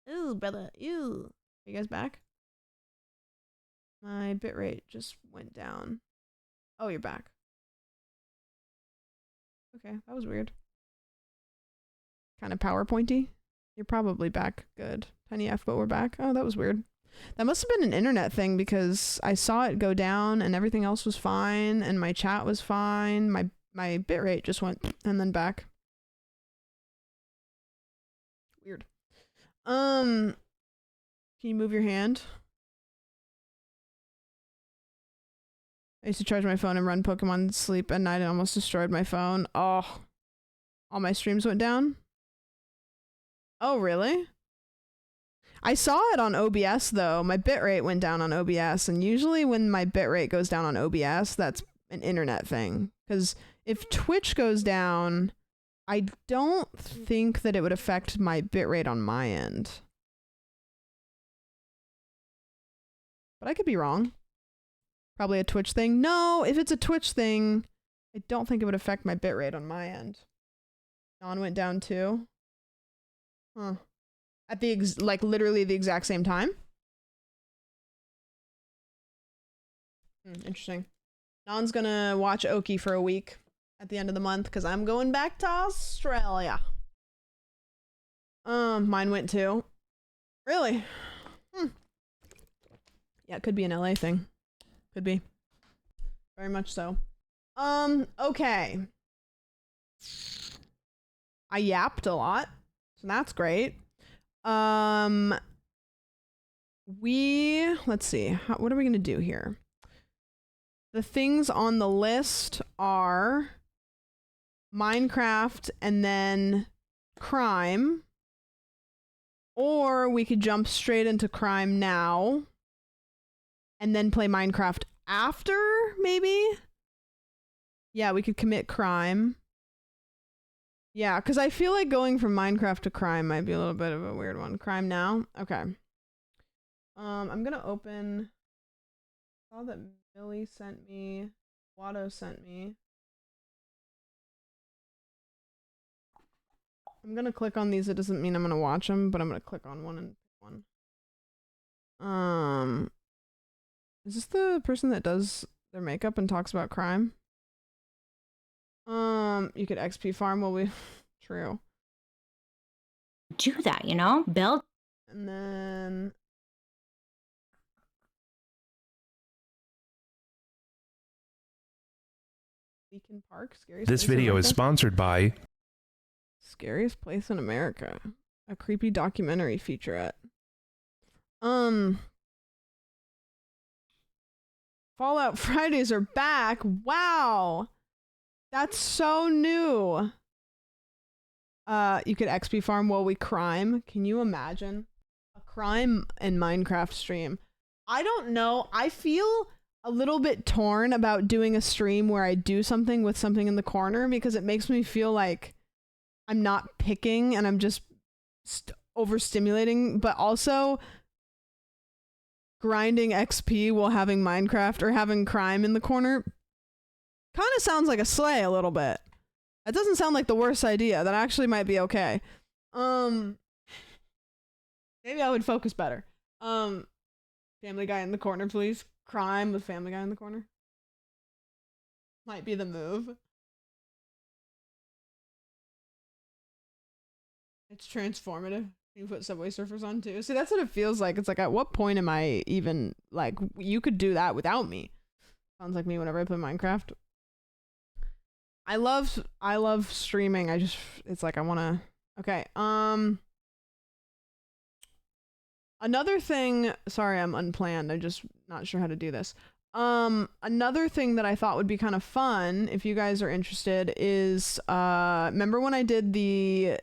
Ooh, brother. Ooh. Are you guys back? My bitrate just went down. Oh, you're back. Okay, that was weird. Kind of PowerPointy. You're probably back. Good. Tiny F, but we're back. Oh, that was weird. That must have been an internet thing because I saw it go down and everything else was fine and my chat was fine. My bitrate just went and then back. Weird. Can you move your hand? I used to charge my phone and run Pokemon Sleep at night and almost destroyed my phone. Oh. All my streams went down? Oh, really? I saw it on OBS though. My bitrate went down on OBS, and usually when my bitrate goes down on OBS, that's an internet thing. Because if Twitch goes down, I don't think that it would affect my bitrate on my end. But I could be wrong. Probably a Twitch thing. No, if it's a Twitch thing, I don't think it would affect my bitrate on my end. Non went down too. Huh. At the literally the exact same time? Interesting. Non's gonna watch Oki for a week at the end of the month because I'm going back to Australia. Mine went too. Really? Yeah, it could be an LA thing. Could be. Very much so. Okay. I yapped a lot, so that's great. Let's see. What are we gonna do here? The things on the list are Minecraft and then crime, or we could jump straight into crime now and then play Minecraft after, maybe? Yeah, we could commit crime. Yeah, because I feel like going from Minecraft to crime might be a little bit of a weird one. Crime now? Okay. I'm gonna open... I saw that Millie sent me... Watto sent me. I'm gonna click on these. It doesn't mean I'm gonna watch them, but I'm gonna click on one and pick one. Is this the person that does their makeup and talks about crime? You could XP farm while we... True. Do that, you know? Build. And then... Beacon Park, scariest This place in video is America? sponsored by Scariest place in America. A creepy documentary featurette. Fallout Fridays are back. Wow. That's so new. You could XP farm while we crime. Can you imagine a crime and Minecraft stream? I don't know. I feel a little bit torn about doing a stream where I do something with something in the corner because it makes me feel like I'm not picking and I'm just overstimulating, but also grinding XP while having Minecraft or having crime in the corner kind of sounds like a slay a little bit. That doesn't sound like the worst idea. That actually might be okay. Maybe I would focus better. Family Guy in the corner, please. Crime with Family Guy in the corner. Might be the move. It's transformative. You put Subway Surfers on too. See, that's what it feels like. It's like, at what point am I even, like, you could do that without me. Sounds like me whenever I play Minecraft. I love streaming. It's like I want to... Okay, another thing... Sorry, I'm unplanned. I'm just not sure how to do this. Another thing that I thought would be kind of fun, if you guys are interested, is, remember when I did the,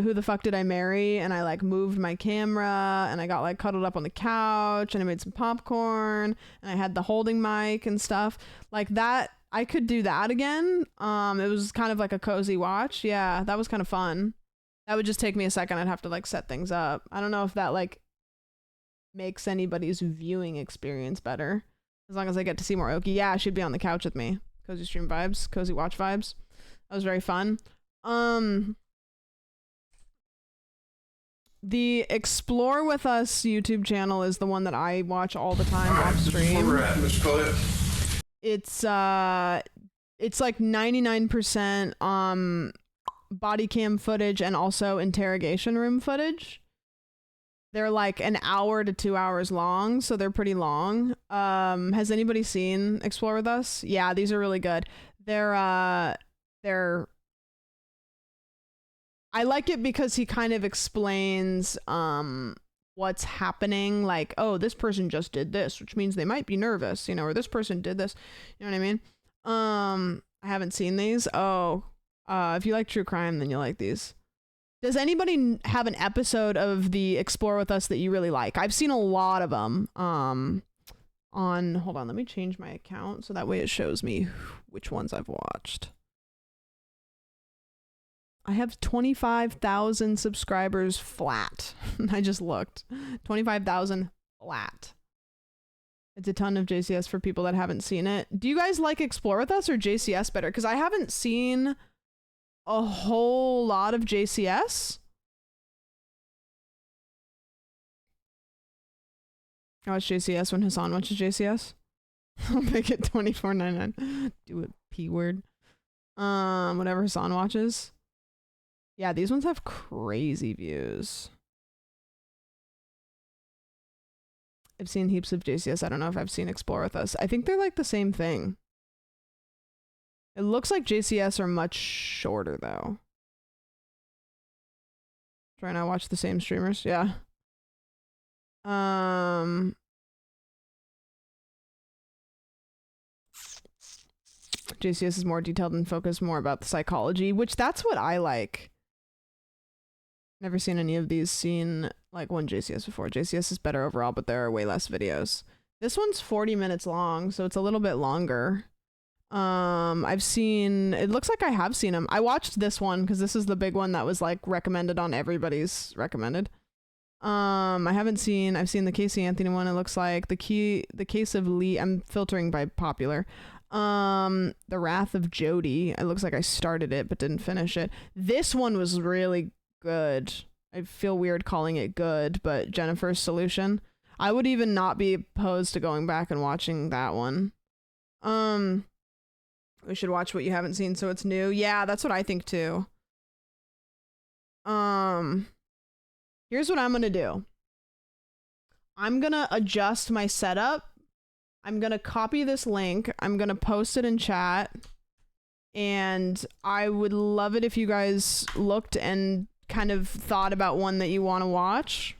Who the Fuck Did I Marry? And I, like, moved my camera, and I got, like, cuddled up on the couch, and I made some popcorn, and I had the holding mic and stuff. Like, that, I could do that again. It was kind of like a cozy watch. Yeah, that was kind of fun. That would just take me a second. I'd have to, like, set things up. I don't know if that, like, makes anybody's viewing experience better. As long as I get to see more Oki. Yeah, she'd be on the couch with me. Cozy stream vibes. Cozy watch vibes. That was very fun. The Explore With Us YouTube channel is the one that I watch all the time off stream. It's like 99% body cam footage and also interrogation room footage. They're like an hour to 2 hours long, so they're pretty long. Has anybody seen Explore With Us? Yeah, these are really good. They're I like it because he kind of explains what's happening, like, oh, this person just did this, which means they might be nervous, you know, or this person did this, you know what I mean? I haven't seen these. Oh, if you like true crime, then you like these. Does anybody have an episode of the Explore With Us that you really like? I've seen a lot of them. Hold on, let me change my account so that way it shows me which ones I've watched. I have 25,000 subscribers flat. I just looked. 25,000 flat. It's a ton of JCS for people that haven't seen it. Do you guys like Explore With Us or JCS better? Because I haven't seen a whole lot of JCS. I watch JCS when Hassan watches JCS. I'll make it $24.99. Do it, P word. Whatever Hassan watches. Yeah, these ones have crazy views. I've seen heaps of JCS. I don't know if I've seen Explore With Us. I think they're like the same thing. It looks like JCS are much shorter though. Trying to watch the same streamers. Yeah. JCS is more detailed and focused more about the psychology, which that's what I like. Never seen any of these. Seen like one JCS before. JCS is better overall, but there are way less videos. This one's 40 minutes long, so it's a little bit longer. I've seen, it looks like I have seen them. I watched this one because this is the big one that was like recommended on everybody's recommended. I've seen the Casey Anthony one. It looks like the case of Lee. I'm filtering by popular. The Wrath of Jody. It looks like I started it but didn't finish it. This one was really good. I feel weird calling it good, but Jennifer's Solution. I would even not be opposed to going back and watching that one. We should watch what you haven't seen so it's new. Yeah, that's what I think too. Here's what I'm gonna do. I'm gonna adjust my setup. I'm gonna copy this link. I'm gonna post it in chat. And I would love it if you guys looked and kind of thought about one that you want to watch.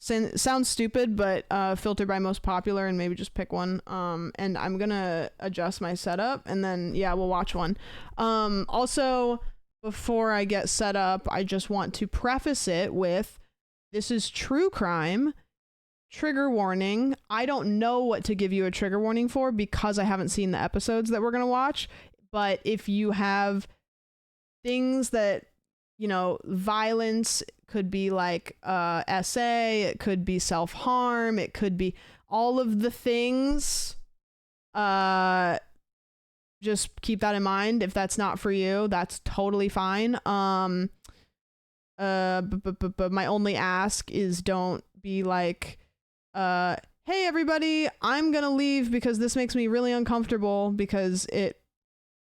Sounds stupid, but filter by most popular and maybe just pick one. And I'm gonna adjust my setup and then yeah, we'll watch one. Also, before I get set up, I just want to preface it with, this is true crime. Trigger warning. I don't know what to give you a trigger warning for because I haven't seen the episodes that we're gonna watch. But if you have things that, you know, violence, could be like SA, it could be self-harm, it could be all of the things. Just keep that in mind. If that's not for you, that's totally fine. But my only ask is don't be like, hey everybody, I'm gonna leave because this makes me really uncomfortable, because it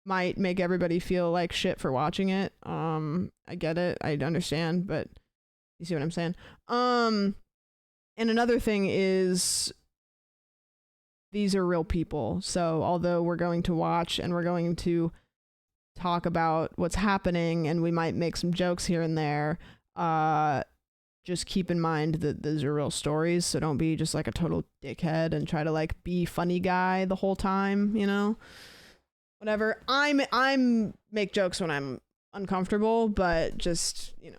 might make everybody feel like shit for watching it. I get it, I understand, but you see what I'm saying? And another thing is, these are real people. So although we're going to watch and we're going to talk about what's happening and we might make some jokes here and there, just keep in mind that these are real stories. So don't be just like a total dickhead and try to like be funny guy the whole time, you know? Whatever. I'm make jokes when I'm uncomfortable, but just, you know,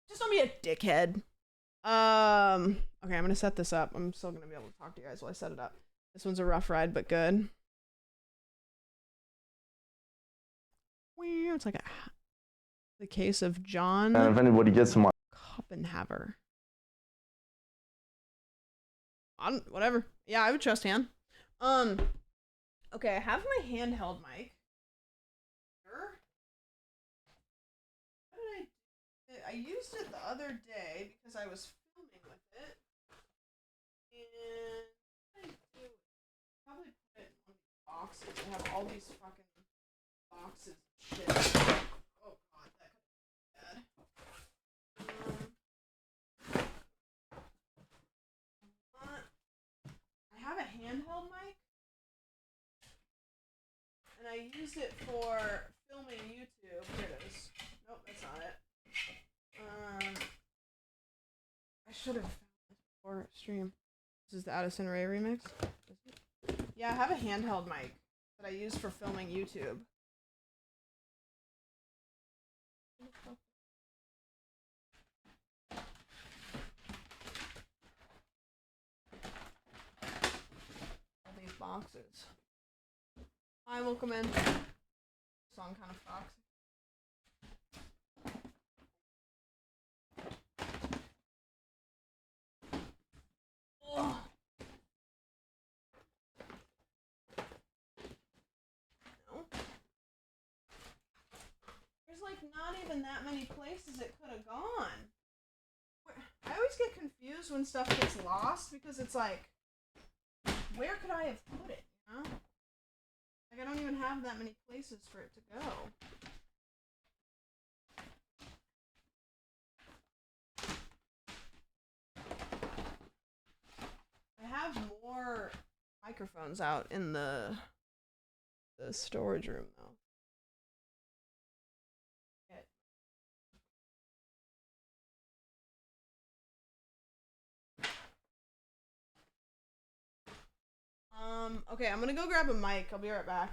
just don't be a dickhead. Okay, I'm gonna set this up. I'm still gonna be able to talk to you guys while I set it up. This one's a rough ride, but good. It's like the case of John. And if anybody gets my Koppenhaver. Whatever. Yeah, I would trust Han. Okay, I have my handheld mic. I used it the other day because I was filming with it. And what did I do? Probably put it in one of these boxes. I have all these fucking boxes of shit. Oh god, that could be bad. I have a handheld mic. And I used it for filming YouTube. Here it is. Nope, that's not it. I should have found this before stream. This is the Addison Rae remix. Yeah, I have a handheld mic that I use for filming YouTube. All these boxes. Hi, welcome in. Song kind of foxy. Ugh. No. There's like not even that many places it could have gone. I always get confused when stuff gets lost because it's like, where could I have put it, you know? Like, I don't even have that many places for it to go. I have more microphones out in the storage room, though. Okay, I'm gonna go grab a mic. I'll be right back.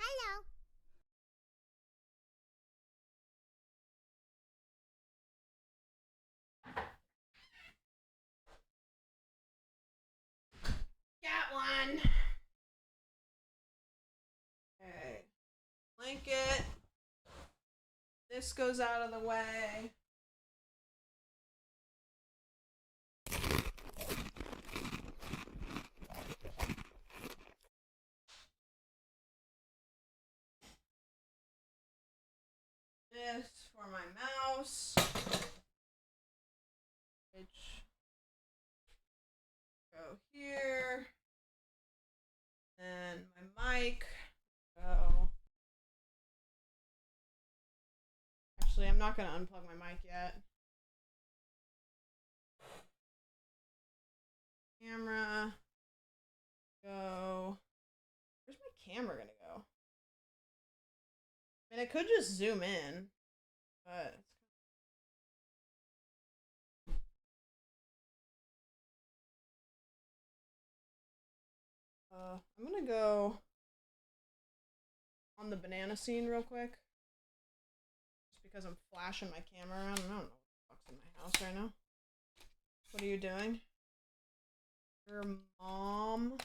Hello. Got one. Okay. Blanket. This goes out of the way. This for my mouse. Which go here. And my mic. Go. Actually, I'm not gonna unplug my mic yet. Camera. Go. Where's my camera gonna go? I mean, I could just zoom in, but I'm gonna go on the banana scene real quick. Just because I'm flashing my camera around. I don't know what the fuck's in my house right now. What are you doing? Your mom.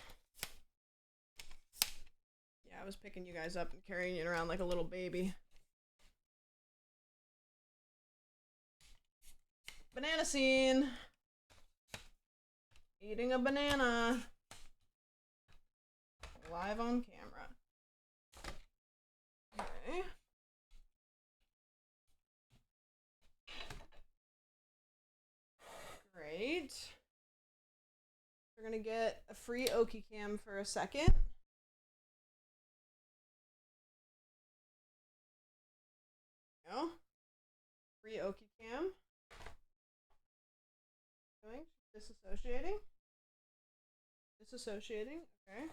Yeah, I was picking you guys up and carrying it around like a little baby. Banana scene. Eating a banana. Live on camera. Okay. Great. We're gonna get a free Oki cam for a second. Go. Free Oki cam. Doing disassociating. Disassociating. Okay.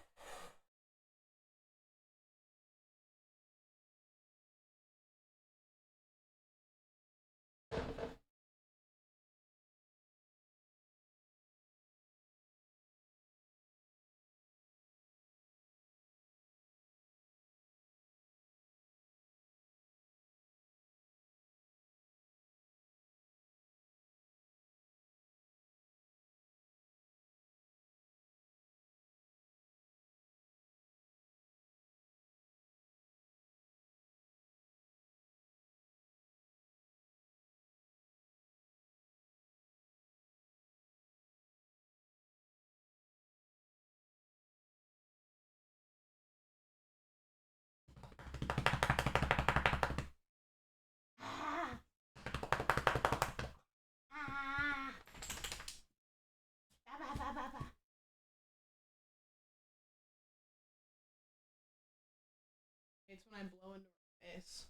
It's when I blow into her face.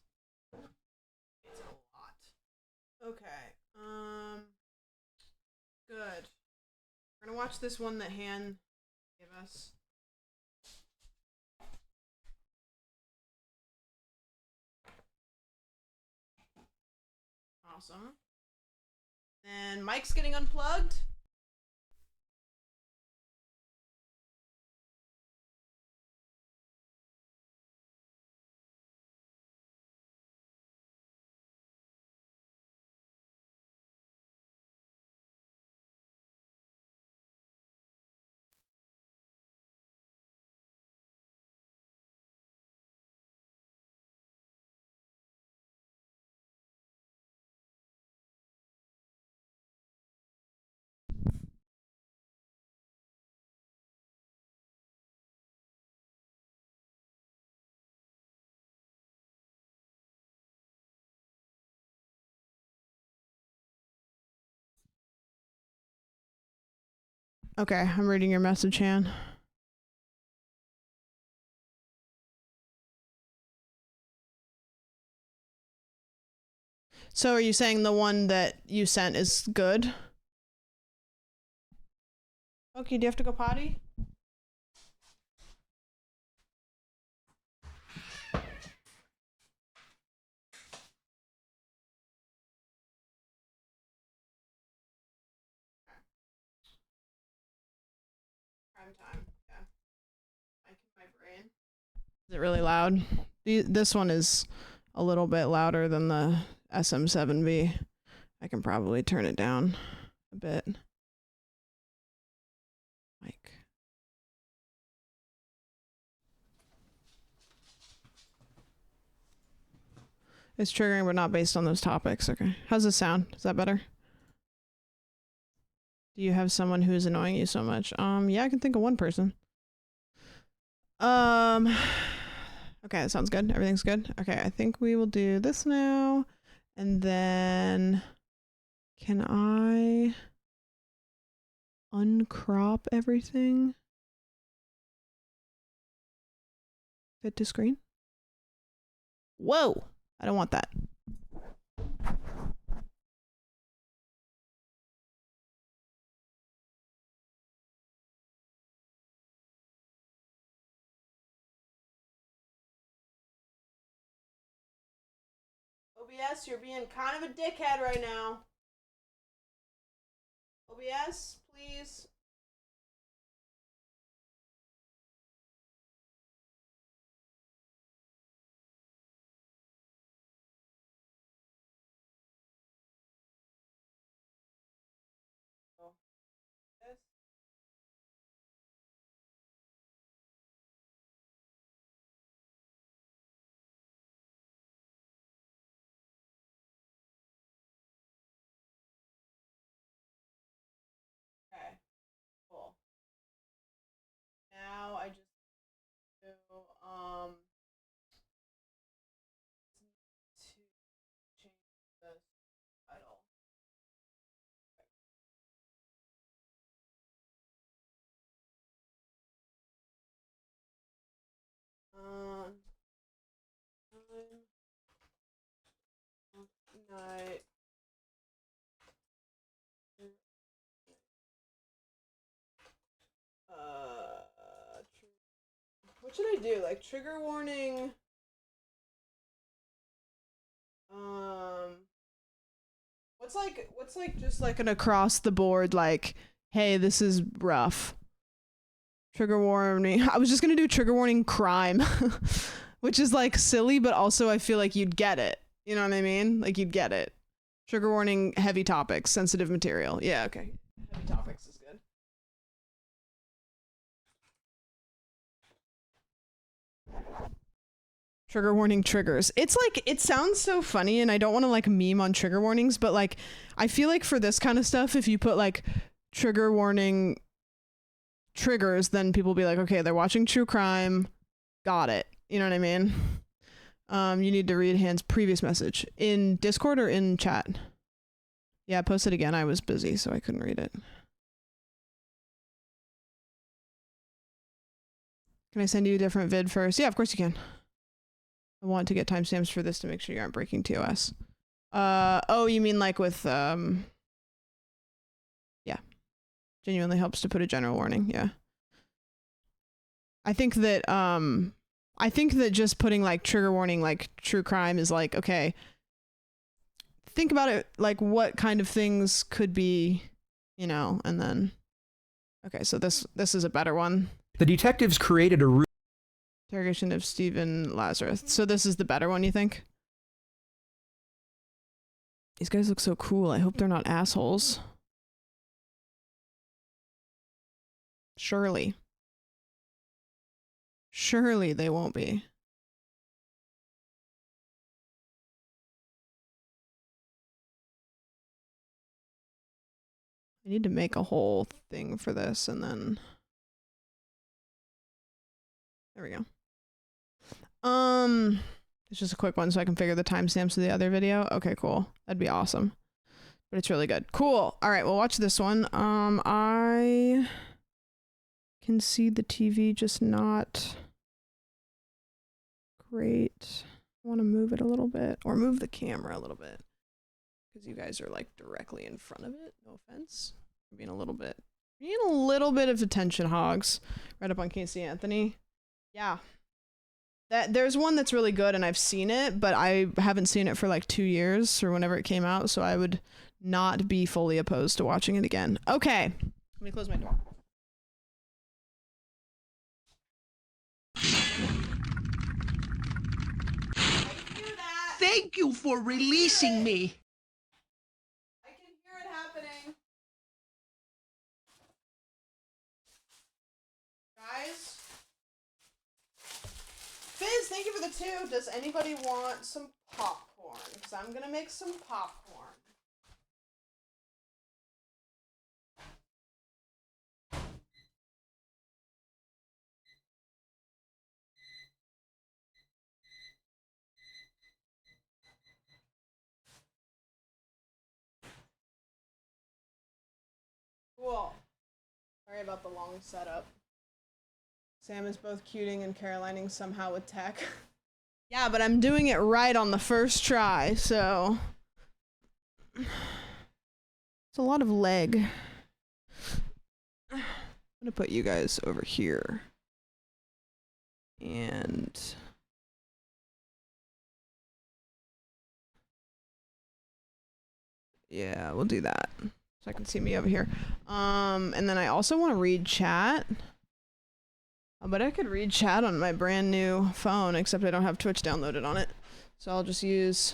It's a lot. Okay. Good. We're gonna watch this one that Han gave us. Awesome. And Mike's getting unplugged. Okay, I'm reading your message, Han. So are you saying the one that you sent is good? Okay, do you have to go potty? Prime time, yeah. Mike in my brain. Is it really loud? This one is a little bit louder than the SM7B. I can probably turn it down a bit. Like. It's triggering, but not based on those topics. Okay. How's this sound? Is that better? Do you have someone who's annoying you so much? Yeah, I can think of one person. Okay, that sounds good. Everything's good. Okay, I think we will do this now. And then can I uncrop everything? Fit to screen? Whoa! I don't want that. OBS, you're being kind of a dickhead right now. OBS, please. Okay, cool. Now I just do to change the title. Night. What should I do? Like trigger warning. What's like just like an across the board like, hey, this is rough. Trigger warning. I was just gonna do trigger warning crime, which is like silly, but also I feel like you'd get it. You know what I mean? Like you'd get it. Trigger warning, heavy topics, sensitive material. Yeah, okay. Heavy topics is good. Trigger warning triggers. It's like, it sounds so funny and I don't want to like meme on trigger warnings, but like, I feel like for this kind of stuff, if you put like trigger warning triggers, then people will be like, okay, they're watching true crime. Got it. You know what I mean? You need to read Han's previous message in Discord or in chat. Yeah, post it again. I was busy, so I couldn't read it. Can I send you a different vid first? Yeah, of course you can. I want to get timestamps for this to make sure you aren't breaking TOS. Oh, you mean like with, yeah. Genuinely helps to put a general warning, yeah. I think that just putting like trigger warning, like true crime is like, okay, think about it, like what kind of things could be, you know, and then, okay, so this is a better one. The detectives created a route. Interrogation of Stephen Lazarus. So this is the better one, you think? These guys look so cool. I hope they're not assholes. Surely. Surely they won't be. I need to make a whole thing for this and then... There we go. It's just a quick one so I can figure the timestamps of the other video. Okay, cool. That'd be awesome. But it's really good. Cool. All right, we'll watch this one. I can see the TV, just not great. I want to move it a little bit, or move the camera a little bit, because you guys are like directly in front of it. No offense. I'm being a little bit of attention hogs. Right up on Casey Anthony. Yeah. There's one that's really good and I've seen it, but I haven't seen it for like 2 years or whenever it came out, so I would not be fully opposed to watching it again. Okay. Let me close my door. Thank you for releasing me. I can hear it happening. Guys? Fizz, thank you for the 2. Does anybody want some popcorn? Because I'm gonna make some popcorn. Cool. Sorry about the long setup. Sam is both cuting and Carolining somehow with tech. Yeah, but I'm doing it right on the first try, so... It's a lot of leg. I'm gonna put you guys over here. And... yeah, we'll do that. So I can see me over here. And then I also want to read chat. But I could read chat on my brand new phone, except I don't have Twitch downloaded on it. So I'll just use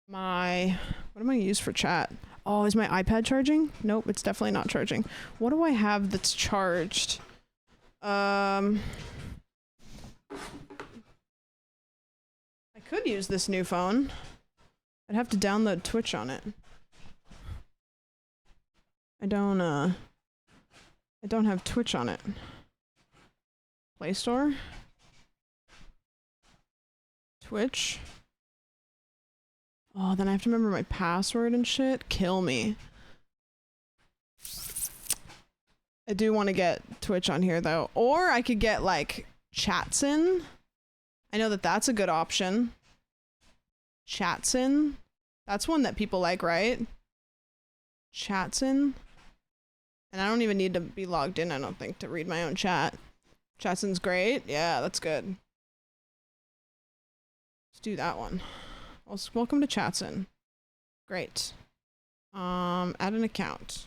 my... what am I gonna use for chat? Oh, is my iPad charging? Nope, it's definitely not charging. What do I have that's charged? I could use this new phone. I'd have to download Twitch on it. I don't have Twitch on it. Play Store? Twitch? Oh, then I have to remember my password and shit? Kill me. I do want to get Twitch on here though. Or I could get like Chatsin. I know that that's a good option. Chatsin. That's one that people like, right? Chatsin. And I don't even need to be logged in, I don't think, to read my own chat. Chatsin's great. Yeah, that's good. Let's do that one. Welcome to Chatsin. Great. Add an account.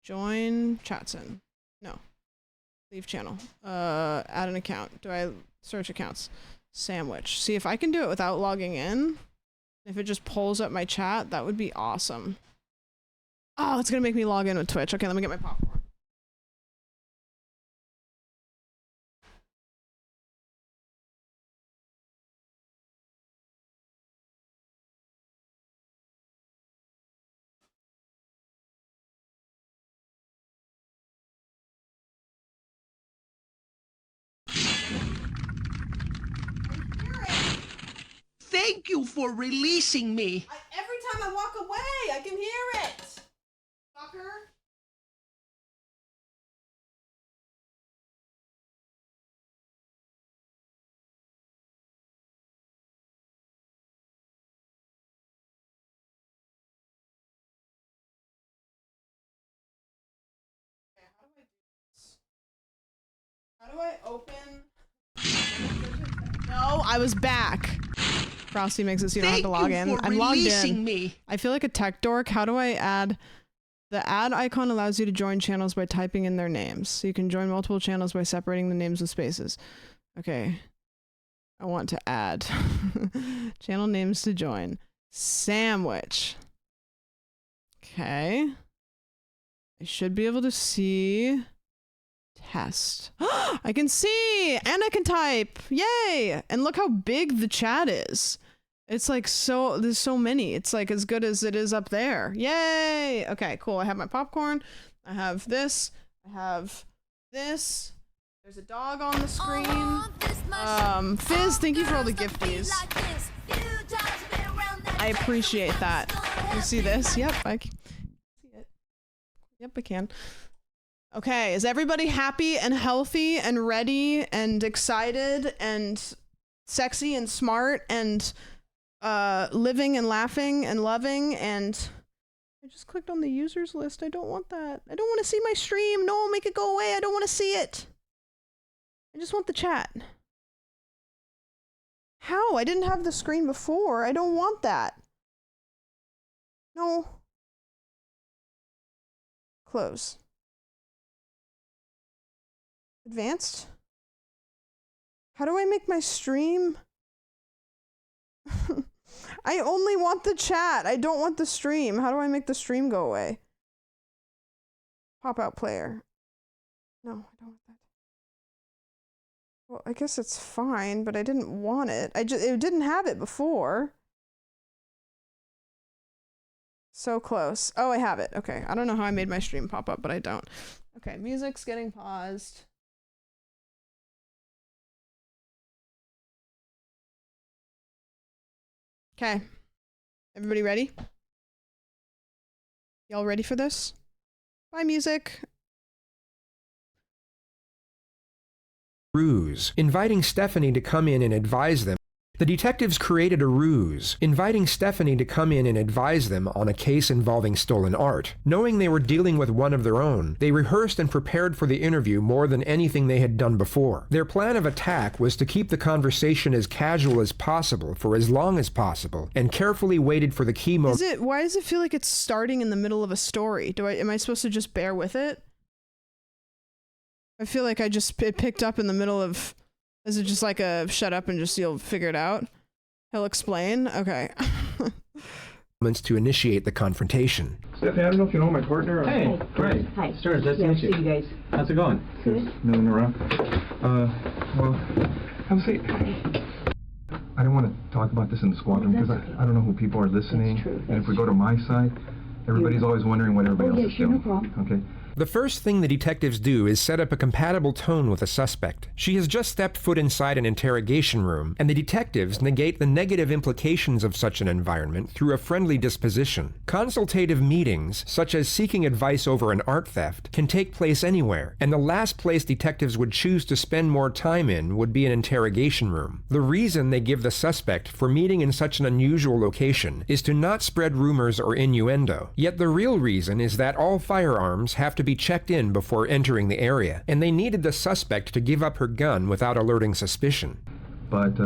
Join Chatsin. No. Leave channel. Add an account. Do I search accounts? Sandwich. See if I can do it without logging in. If it just pulls up my chat, that would be awesome. Oh, it's gonna make me log in with Twitch. Okay, let me get my popcorn. Thank you for releasing me. Every time I walk away, I can hear it. Fucker. Okay, how do I open? No, I was back. Frosty makes it so you don't have to log in. I'm logged in. Me. I feel like a tech dork. How do I add? The add icon allows you to join channels by typing in their names. So you can join multiple channels by separating the names with spaces. Okay. I want to add channel names to join. Sandwich. Okay. I should be able to see. Test. I can see and I can type. Yay! And look how big the chat is. It's like there's so many. It's like as good as it is up there. Yay! Okay, cool. I have my popcorn. I have this. I have this. There's a dog on the screen. Fizz, thank you for all the gifties. I appreciate that. You see this? Yep, I can see it. Yep, I can. Okay, is everybody happy and healthy and ready and excited and sexy and smart and living and laughing and loving? And I just clicked on the users list. I don't want that. I don't want to see my stream. No, make it go away. I don't want to see it. I just want the chat. How? I didn't have the screen before. I don't want that. No. Close. Advanced? How do I make my stream? I only want the chat. I don't want the stream. How do I make the stream go away? Pop out player. No, I don't want that. Well, I guess it's fine, but I didn't want it. It didn't have it before. So close. Oh, I have it. Okay. I don't know how I made my stream pop up, but I don't. Okay, music's getting paused. Okay. Everybody ready? Y'all ready for this? Bye, music. Ruse, inviting Stephanie to come in and advise them. The detectives created a ruse, inviting Stephanie to come in and advise them on a case involving stolen art. Knowing they were dealing with one of their own, they rehearsed and prepared for the interview more than anything they had done before. Their plan of attack was to keep the conversation as casual as possible for as long as possible, and carefully waited for the key moment. Why does it feel like it's starting in the middle of a story? Am I supposed to just bear with it? I feel like it picked up in the middle of... Is it just like a shut up and just you'll figure it out? He'll explain? Okay. To initiate the confrontation. Stephanie, I don't know if you know my partner. Hey, great. Hi. Stars, nice to meet you. You guys. How's it going? Good. Milling around. Well, have a seat. I don't want to talk about this in the squad room because I don't know who people are listening. That's true. And if we go to my side, everybody's always wondering what everybody else is doing. No problem. Okay. The first thing the detectives do is set up a compatible tone with a suspect. She has just stepped foot inside an interrogation room, and the detectives negate the negative implications of such an environment through a friendly disposition. Consultative meetings, such as seeking advice over an art theft, can take place anywhere, and the last place detectives would choose to spend more time in would be an interrogation room. The reason they give the suspect for meeting in such an unusual location is to not spread rumors or innuendo. Yet the real reason is that all firearms have to be checked in before entering the area, and they needed the suspect to give up her gun without alerting suspicion. But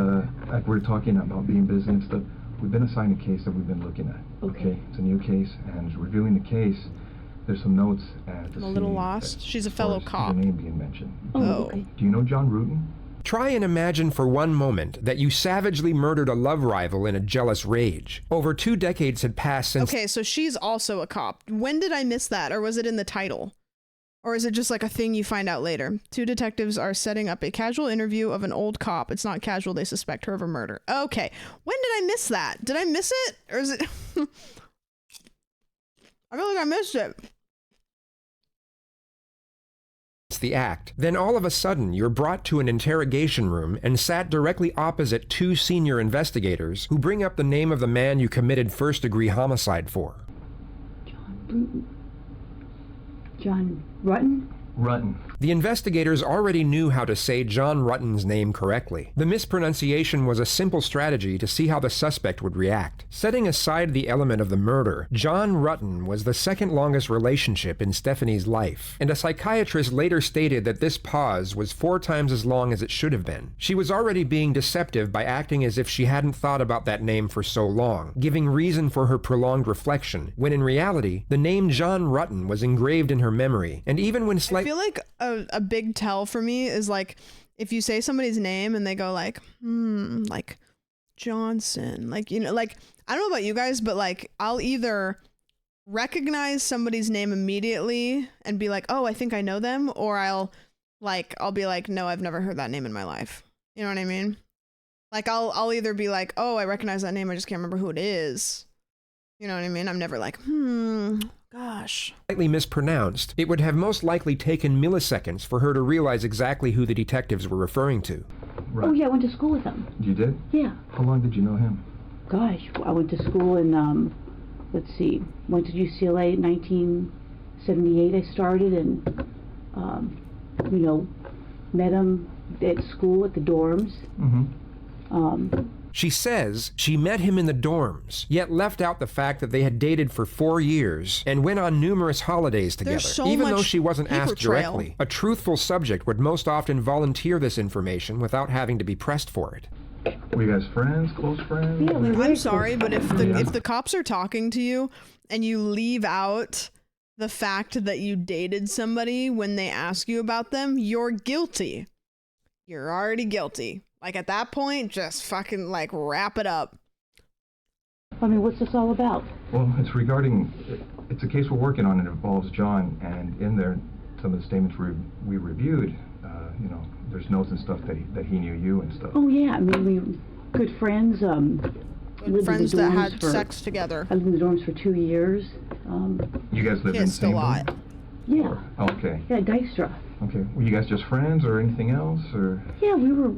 like we're talking about being busy and stuff, we've been assigned a case that we've been looking at. Okay. It's a new case, and reviewing the case, there's some notes. I'm a little lost. She's a fellow cop. Her name being mentioned. Oh. Okay. Do you know John Rutten? Try and imagine for one moment that you savagely murdered a love rival in a jealous rage. Over 2 decades had passed since... Okay, so she's also a cop. When did I miss that? Or was it in the title? Or is it just like a thing you find out later? 2 detectives are setting up a casual interview of an old cop. It's not casual, they suspect her of a murder. Okay, when did I miss that? Did I miss it? Or is it... I feel like I missed it. The act. Then all of a sudden, you're brought to an interrogation room and sat directly opposite 2 senior investigators who bring up the name of the man you committed first-degree homicide for. John Rutten? Rutten. The investigators already knew how to say John Rutten's name correctly. The mispronunciation was a simple strategy to see how the suspect would react. Setting aside the element of the murder, John Rutten was the second longest relationship in Stephanie's life, and a psychiatrist later stated that this pause was 4 times as long as it should have been. She was already being deceptive by acting as if she hadn't thought about that name for so long, giving reason for her prolonged reflection, when in reality, the name John Rutten was engraved in her memory, and even when I feel like a big tell for me is like if you say somebody's name and they go like like Johnson, like, you know, like I don't know about you guys, but like I'll either recognize somebody's name immediately and be like, oh, I think I know them, or I'll be like, no, I've never heard that name in my life. You know what I mean? Like I'll either be like, oh, I recognize that name, I just can't remember who it is. You know what I mean? I'm never like, gosh. Slightly mispronounced, it would have most likely taken milliseconds for her to realize exactly who the detectives were referring to. Right. Oh yeah, I went to school with him. You did? Yeah. How long did you know him? Gosh, I went to school in, let's see, went to UCLA in 1978 I started, and, you know, met him at school at the dorms. She says she met him in the dorms, yet left out the fact that they had dated for 4 years and went on numerous holidays together. Even though she wasn't asked directly, a truthful subject would most often volunteer this information without having to be pressed for it. Were you guys friends, close friends? Yeah, I'm sorry, but if the cops are talking to you and you leave out the fact that you dated somebody when they ask you about them, you're guilty. You're already guilty. Like at that point, just fucking like wrap it up. I mean, what's this all about? Well, it's a case we're working on. It involves John, and in there, some of the statements we reviewed, there's notes and stuff that he knew you and stuff. Oh, yeah, I mean, we good friends. Good friends that had sex together. I lived in the dorms for 2 years. You guys lived in the same dorm? Yeah. Oh, okay. Yeah, Dykstra. Okay. Were you guys just friends or anything else, or? Yeah, we were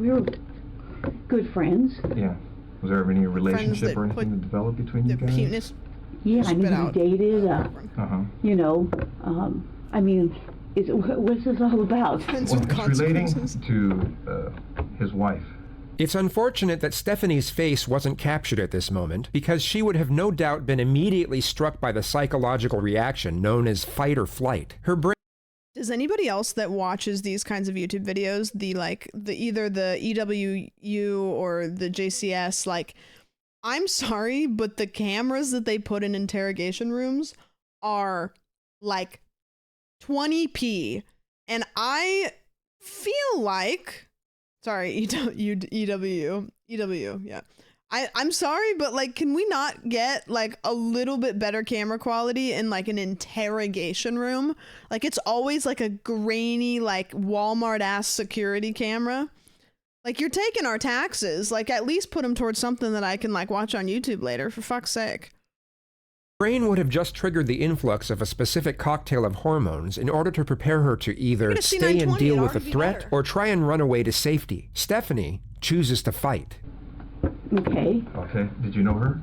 good friends. Yeah. Was there ever any relationship or anything that developed between you guys? Cuteness. Yeah, I mean, we dated. I mean, what's this all about? Well, it's relating to his wife. It's unfortunate that Stephanie's face wasn't captured at this moment, because she would have no doubt been immediately struck by the psychological reaction known as fight or flight. Her brain. Does anybody else that watches these kinds of YouTube videos, either the EWU or the JCS, I'm sorry, but the cameras that they put in interrogation rooms are 20p, and I feel like, sorry, EWU, yeah. I'm sorry, but can we not get a little bit better camera quality in an interrogation room? It's always a grainy Walmart ass security camera. You're taking our taxes. At least put them towards something that I can watch on YouTube later, for fuck's sake. Brain would have just triggered the influx of a specific cocktail of hormones in order to prepare her to either stay and deal with a threat or try and run away to safety. Stephanie chooses to fight. Okay. Okay. Did you know her?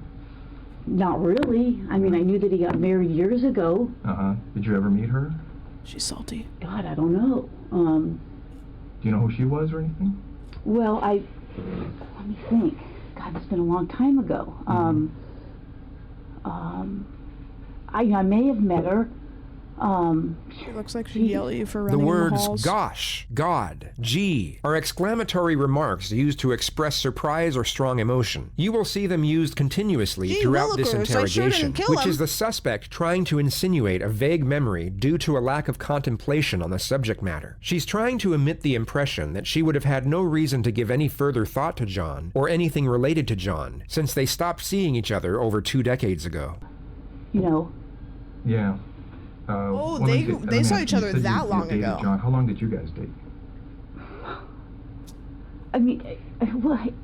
Not really. I mean, I knew that he got married years ago. Did you ever meet her? She's salty. God, I don't know. Do you know who she was or anything? Well, let me think. God, it's been a long time ago. I may have met her. She looks like she'd yell at you for running the words in the halls. gosh, God, gee are exclamatory remarks used to express surprise or strong emotion. You will see them used continuously throughout this interrogation, which is the suspect trying to insinuate a vague memory due to a lack of contemplation on the subject matter. She's trying to emit the impression that she would have had no reason to give any further thought to John or anything related to John since they stopped seeing each other over 2 decades ago. Yeah. They saw each other that long ago. John, how long did you guys date? I mean,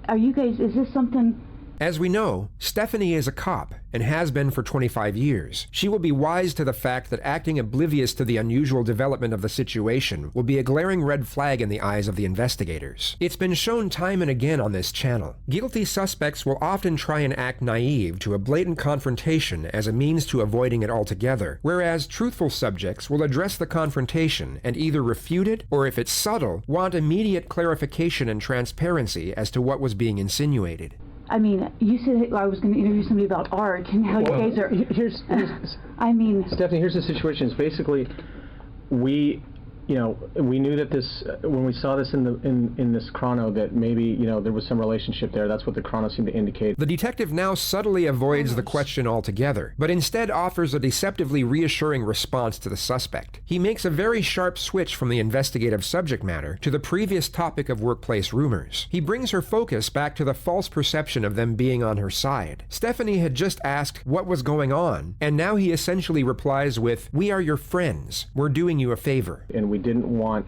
are you guys, is this something? As we know, Stephanie is a cop and has been for 25 years. She will be wise to the fact that acting oblivious to the unusual development of the situation will be a glaring red flag in the eyes of the investigators. It's been shown time and again on this channel. Guilty suspects will often try and act naive to a blatant confrontation as a means to avoiding it altogether, whereas truthful subjects will address the confrontation and either refute it, or if it's subtle, want immediate clarification and transparency as to what was being insinuated. I mean, you said I was going to interview somebody about art and how you guys are. Here's I mean, Stephanie, here's the situation. It's basically, we knew that this when we saw this in this chrono that maybe there was some relationship there. That's what the chrono seemed to indicate. The detective now subtly avoids the question altogether, but instead offers a deceptively reassuring response to the suspect. He makes a very sharp switch from the investigative subject matter to the previous topic of workplace rumors. He brings her focus back to the false perception of them being on her side. Stephanie had just asked what was going on, and now he essentially replies with, "We are your friends. We're doing you a favor." And we didn't want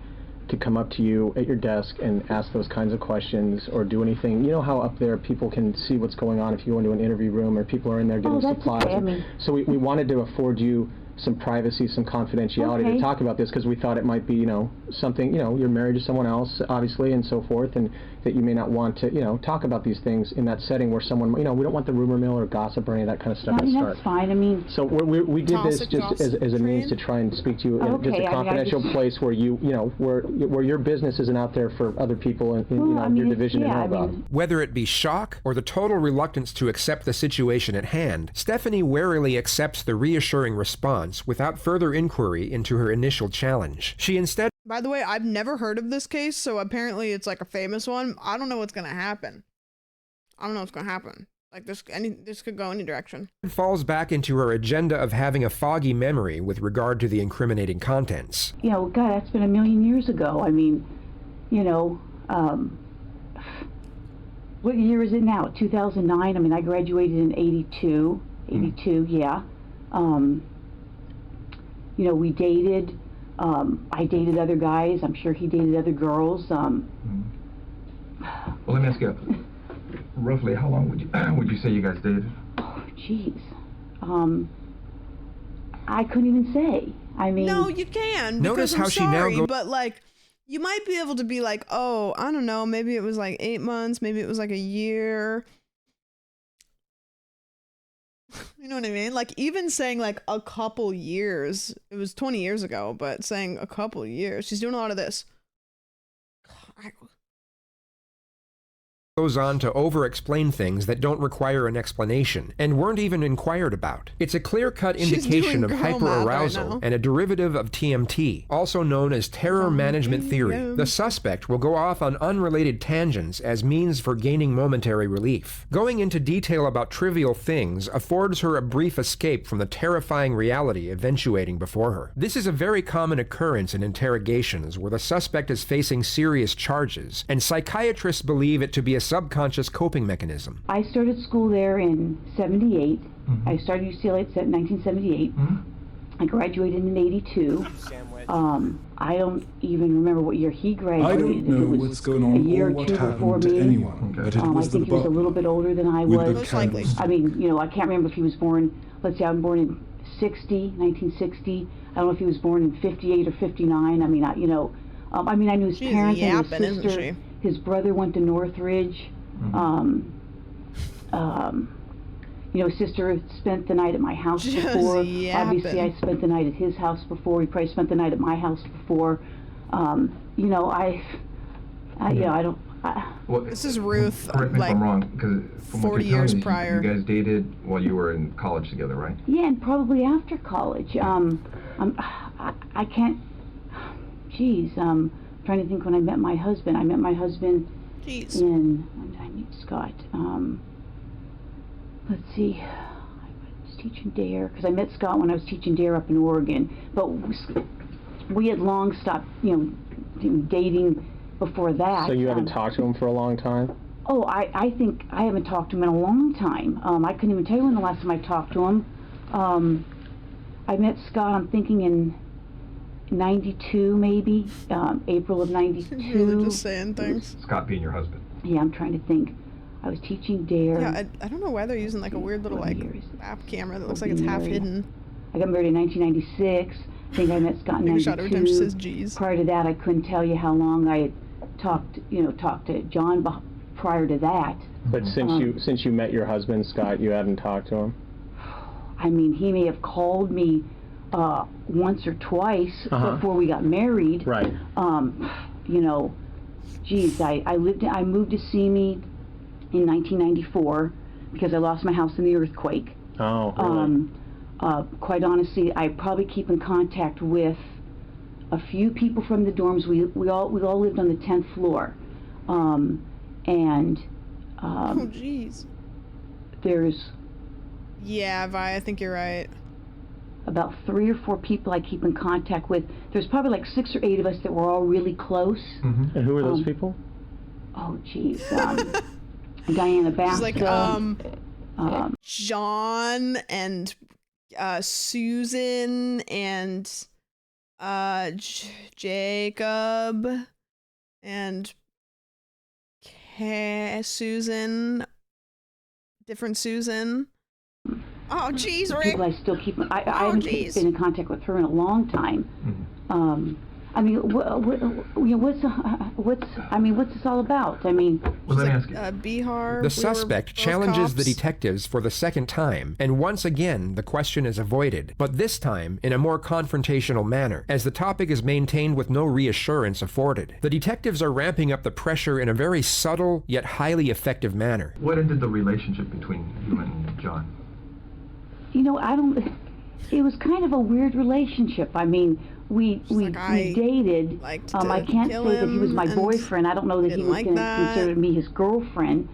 to come up to you at your desk and ask those kinds of questions or do anything. You know how up there people can see what's going on if you go into an interview room or people are in there getting supplies. Okay. So we wanted to afford you some privacy, some confidentiality to talk about this because we thought it might be, something, you're married to someone else, obviously, and so forth, and that you may not want to, talk about these things in that setting where someone, we don't want the rumor mill or gossip or any of that kind of stuff to start. That's fine. I mean, so we did this just as a means to try and speak to you in just a confidential place where where your business isn't out there for other people in your division to know about. Whether it be shock or the total reluctance to accept the situation at hand, Stephanie warily accepts the reassuring response without further inquiry into her initial challenge. She instead... By the way, I've never heard of this case, so apparently it's a famous one. I don't know what's gonna happen. This could go any direction. Falls back into her agenda of having a foggy memory with regard to the incriminating contents. God, that's been 1,000,000 years ago. I mean, what year is it now? 2009. I mean, I graduated in 82. 82, yeah. You know, we dated. I dated other guys. I'm sure he dated other girls. Well, let me ask you, roughly how long would you say you guys dated? Oh, jeez. I couldn't even say. I mean, no, you can. Notice how I'm she sorry, now goes. But like, you might be able to be like, oh, I don't know, maybe it was like 8 months, maybe it was like a year. You know what I mean? Like, even saying like a couple years, it was 20 years ago, but saying a couple years, she's doing a lot of this. Goes on to over-explain things that don't require an explanation and weren't even inquired about. It's a clear-cut indication of hyperarousal right and a derivative of TMT, also known as terror management theory. The suspect will go off on unrelated tangents as means for gaining momentary relief. Going into detail about trivial things affords her a brief escape from the terrifying reality eventuating before her. This is a very common occurrence in interrogations where the suspect is facing serious charges, and psychiatrists believe it to be a subconscious coping mechanism. I started school there in 78. I started UCLA in 1978. I graduated in 82. I don't even remember what year he graduated. I don't know what's going on a year or or what two before happened to me. anyone, but it was I think the he was a little bit older than I was. Most likely. I mean, you know, I can't remember if he was born, let's say I'm born in 1960. I don't know if he was born in 58 or 59. I mean, I knew his parents and his sister. His brother went to Northridge. You know, his sister spent the night at my house before. Obviously, I spent the night at his house before. He probably spent the night at my house before. You know, this is Ruth. Correct me if I'm wrong, because from 40 years prior. You guys dated while you were in college together, right? Yeah, and probably after college. I can't. Geez, trying to think when I met my husband. I met my husband in. When did I meet Scott? Let's see. I was teaching DARE because I met Scott when I was teaching DARE up in Oregon. But we had long stopped, you know, dating before that. So you haven't talked to him for a long time? Oh, I think I haven't talked to him in a long time. I couldn't even tell you when the last time I talked to him. I met Scott, I'm thinking in 92 maybe, April of 92. Really just saying things. Scott being your husband. Yeah, I'm trying to think. I was teaching DARE. Yeah, I don't know why they're using like a weird little like app camera that looks like it's half hidden. I got married in 1996. I think I met Scott in 92. Prior to that, I couldn't tell you how long I had talked to John prior to that. But since you met your husband, Scott, you hadn't talked to him? I mean, he may have called me once or twice before we got married. Right. You know, geez, I moved to Simi in 1994 because I lost my house in the earthquake. Oh, really? Quite honestly, I probably keep in contact with a few people from the dorms. We all lived on the 10th floor, and oh, jeez. There's. Yeah, Vi, I think you're right. About 3 or 4 people I keep in contact with. There's probably like 6 or 8 of us that were all really close. And who are those people? Oh, geez. Diana Basta. Like John and Susan and Jacob and Susan, different Susan. Oh, jeez, Rick. People I still keep. I haven't been in contact with her in a long time. I mean, what's this all about? I mean, Bihar. The suspect challenges the detectives for the second time, and once again the question is avoided, but this time in a more confrontational manner, as the topic is maintained with no reassurance afforded. The detectives are ramping up the pressure in a very subtle yet highly effective manner. What ended the relationship between you and John? You know, it was kind of a weird relationship. I mean, we dated. I can't say that he was my boyfriend. I don't know that he was considered me his girlfriend.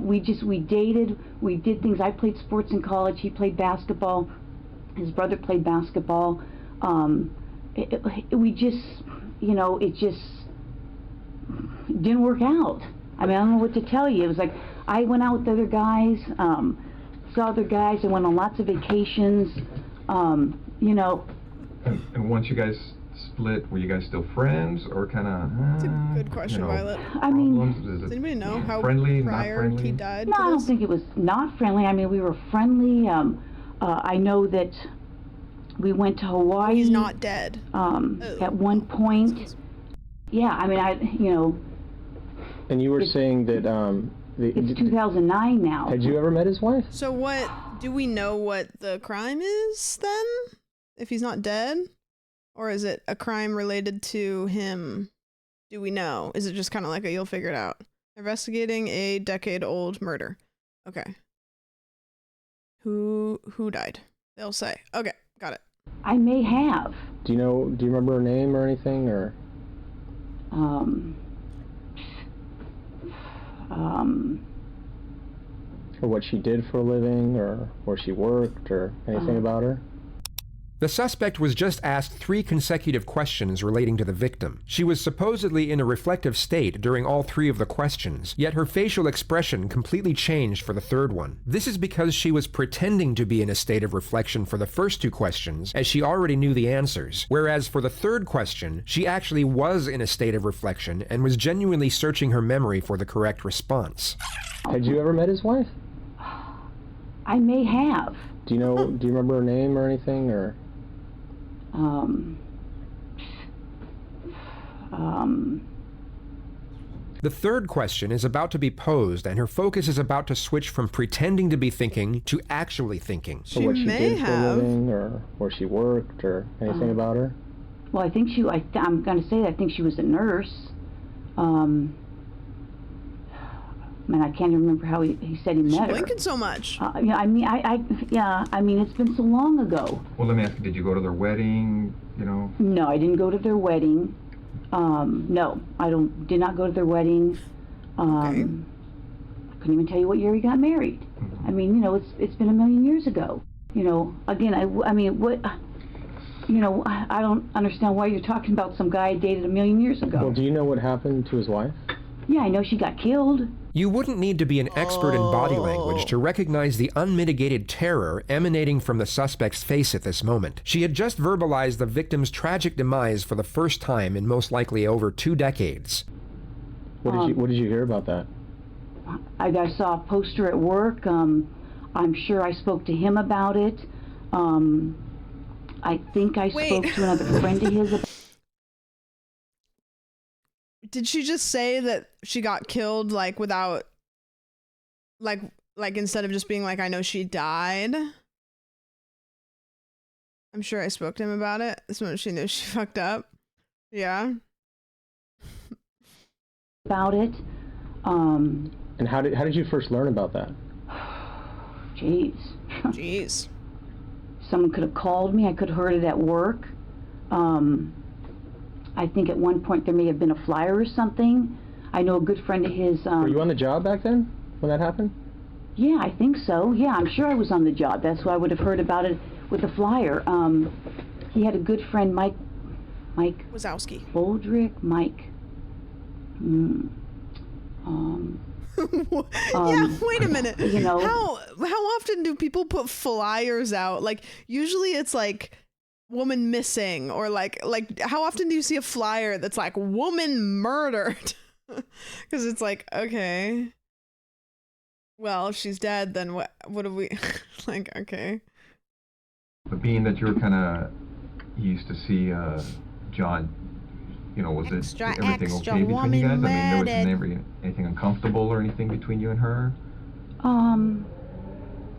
We dated. We did things. I played sports in college. He played basketball. His brother played basketball. We just, you know, it just didn't work out. I mean, I don't know what to tell you. It was like, I went out with other guys, saw other guys, I went on lots of vacations, you know. And once you guys split, were you guys still friends, or kind of? That's a good question, Violet. I mean, does anybody know how friendly, prior not friendly? he died? No, I don't think it was not friendly. I mean, we were friendly. I know that we went to Hawaii. He's not dead. At one point. Yeah, I mean, you know. And you were saying that it's 2009 now. Had you ever met his wife? So what, do we know what the crime is then? If he's not dead? Or is it a crime related to him? Do we know? Is it just kind of like a you'll figure it out? Investigating a decade-old murder. Okay. Who died? They'll say. Okay, got it. I may have. Do you remember her name or anything, or? Or what she did for a living, or where she worked, or anything about her? The suspect was just asked 3 consecutive questions relating to the victim. She was supposedly in a reflective state during all 3 of the questions, yet her facial expression completely changed for the 3rd one. This is because she was pretending to be in a state of reflection for the first 2 questions, as she already knew the answers, whereas for the 3rd question, she actually was in a state of reflection and was genuinely searching her memory for the correct response. Had you ever met his wife? I may have. Do you remember her name or anything, or? The 3rd question is about to be posed, and her focus is about to switch from pretending to be thinking to actually thinking. So what she did for a living, or where she worked, or anything about her? Well, I think I'm going to say that I think she was a nurse. Man, I can't even remember how he said he met her. Blinking so much. Yeah, I mean, it's been so long ago. Well, let me ask you, did you go to their wedding, you know? No, I didn't go to their wedding. No, I did not go to their wedding. I couldn't even tell you what year he got married. I mean, you know, it's been a million years ago. You know, again, I mean, what, you know, I don't understand why you're talking about some guy I dated a million years ago. Well, do you know what happened to his wife? Yeah, I know she got killed. You wouldn't need to be an expert in body language to recognize the unmitigated terror emanating from the suspect's face at this moment. She had just verbalized the victim's tragic demise for the first time in most likely over 2 decades. What did you hear about that? I saw a poster at work. I'm sure I spoke to him about it. I think I spoke to another friend of his. Did she just say that she got killed, like, without, like instead of just being like, I know she died? I'm sure I spoke to him about it. This one she knew she fucked up. Yeah. About it. And how did you first learn about that? Jeez. Someone could have called me. I could have heard it at work. I think at one point there may have been a flyer or something. I know a good friend of his. Were you on the job back then when that happened? Yeah, I think so. Yeah, I'm sure I was on the job. That's why I would have heard about it with the flyer. He had a good friend, Mike Wazowski. Boldrick, Mike. Yeah, wait a minute. You know, how often do people put flyers out? Like, usually it's like woman missing, or like how often do you see a flyer that's like woman murdered? Because it's like, okay, well, if she's dead, then what do we like? Okay. But being that you were kind of used to see John, you know, was everything okay between you guys? I mean, there was never anything uncomfortable or anything between you and her?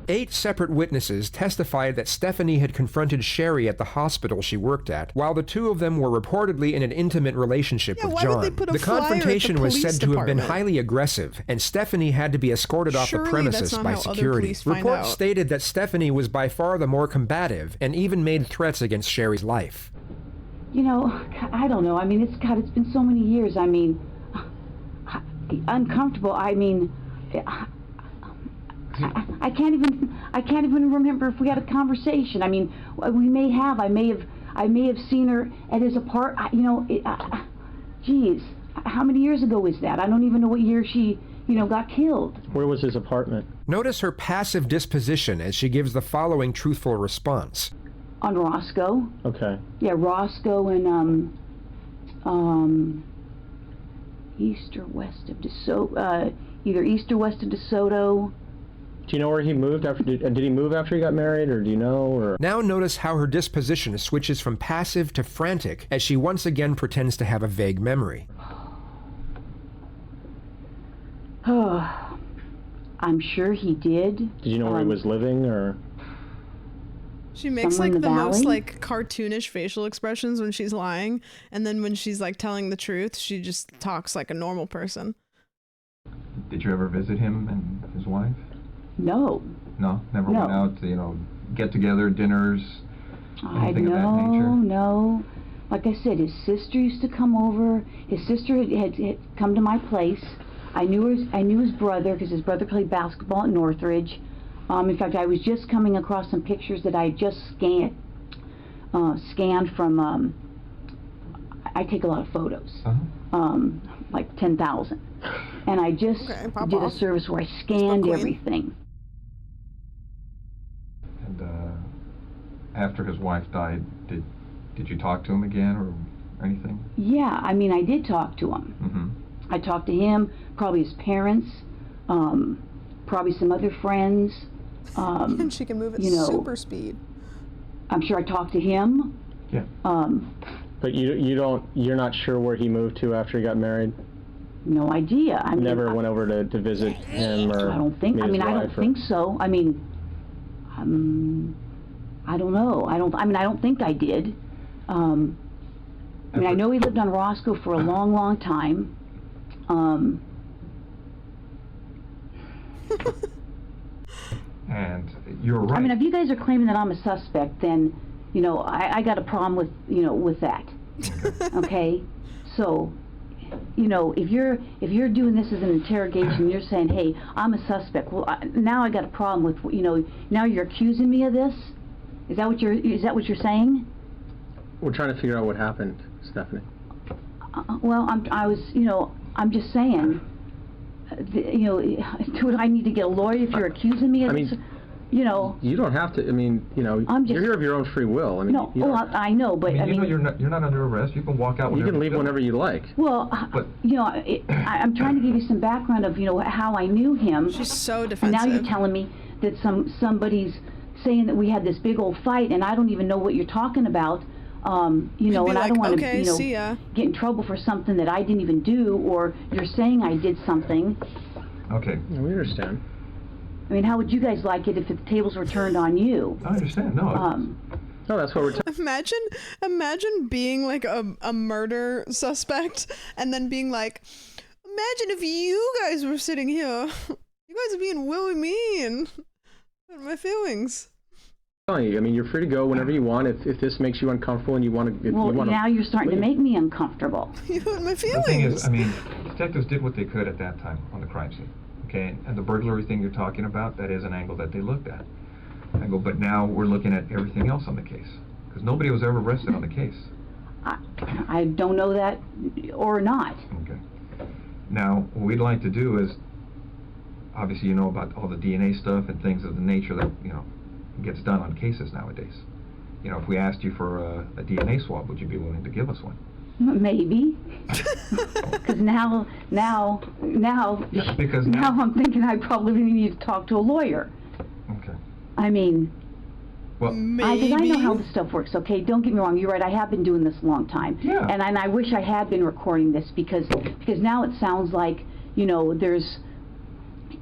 8 separate witnesses testified that Stephanie had confronted Sherry at the hospital she worked at, while the 2 of them were reportedly in an intimate relationship with John. The confrontation was said to have been highly aggressive, and Stephanie had to be escorted off the premises by security. Reports stated that Stephanie was by far the more combative, and even made threats against Sherry's life. You know, I don't know. I mean, it's been so many years. I mean, uncomfortable. I mean, I can't even remember if we had a conversation. I mean, I may have seen her at his apartment. You know, geez, how many years ago was that? I don't even know what year she, got killed. Where was his apartment? Notice her passive disposition as she gives the following truthful response. On Roscoe. Okay. Yeah, Roscoe and east or west of DeSoto, either east or west of DeSoto. Do you know where he moved after? Did he move after he got married, or do you know? Or now notice how her disposition switches from passive to frantic as she once again pretends to have a vague memory. I'm sure he did. Did you know where he was living, or? She makes like the most like cartoonish facial expressions when she's lying, and then when she's like telling the truth, she just talks like a normal person. Did you ever visit him and his wife? No. No? Never went out to, get together, dinners, anything of that nature? No. Like I said, his sister used to come over. His sister had come to my place. I knew his brother because his brother played basketball at Northridge. In fact, I was just coming across some pictures that I had just scanned from, I take a lot of photos, like 10,000. And I just did a service where I scanned everything. And after his wife died, did you talk to him again or anything? Yeah, I mean, I did talk to him. Mm-hmm. I talked to him, probably his parents, probably some other friends. And she can move at super speed. I'm sure I talked to him. Yeah. But you're not sure where he moved to after he got married? No idea. I mean, never went over to visit him or I don't think. I mean, I don't think so. I mean, I don't know. I don't think I did. I mean, I know he lived on Roscoe for a long, long time. And you're right. I mean, if you guys are claiming that I'm a suspect, then, I got a problem with, with that. Okay? So, if you're doing this as an interrogation, you're saying, hey, I'm a suspect. Well, now I got a problem with, now you're accusing me of this? Is that what you're saying? We're trying to figure out what happened, Stephanie. Well, I'm just saying, do I need to get a lawyer if you're accusing me of this? You don't have to. I mean, you're here of your own free will. I mean, I know, but you're not under arrest. You can walk out. You can leave whenever you like. Well, I'm trying to give you some background of how I knew him. She's so defensive. And now you're telling me that somebody's saying that we had this big old fight, and I don't even know what you're talking about. And I don't want to, get in trouble for something that I didn't even do, or you're saying I did something. Okay. Yeah, we understand. I mean, how would you guys like it if the tables were turned on you? I understand. No. No, that's what we're talking. Imagine being like a murder suspect, and then being like, imagine if you guys were sitting here. You guys are being really mean. Hurt my feelings. I mean, you're free to go whenever you want. If this makes you uncomfortable and you want to, now you're starting to make me uncomfortable. You hurt my feelings. The thing is, I mean, detectives did what they could at that time on the crime scene. Okay, and the burglary thing you're talking about, that is an angle that they looked at. I go, but now we're looking at everything else on the case because nobody was ever arrested on the case. I don't know that or not. Okay. Now, what we'd like to do is, obviously, about all the DNA stuff and things of the nature that gets done on cases nowadays. If we asked you for a DNA swab, would you be willing to give us one? Maybe. Because now I'm thinking I probably need to talk to a lawyer. Okay. I mean, well, because I know how this stuff works. Okay, don't get me wrong. You're right. I have been doing this a long time. Yeah. And I wish I had been recording this because now it sounds like there's.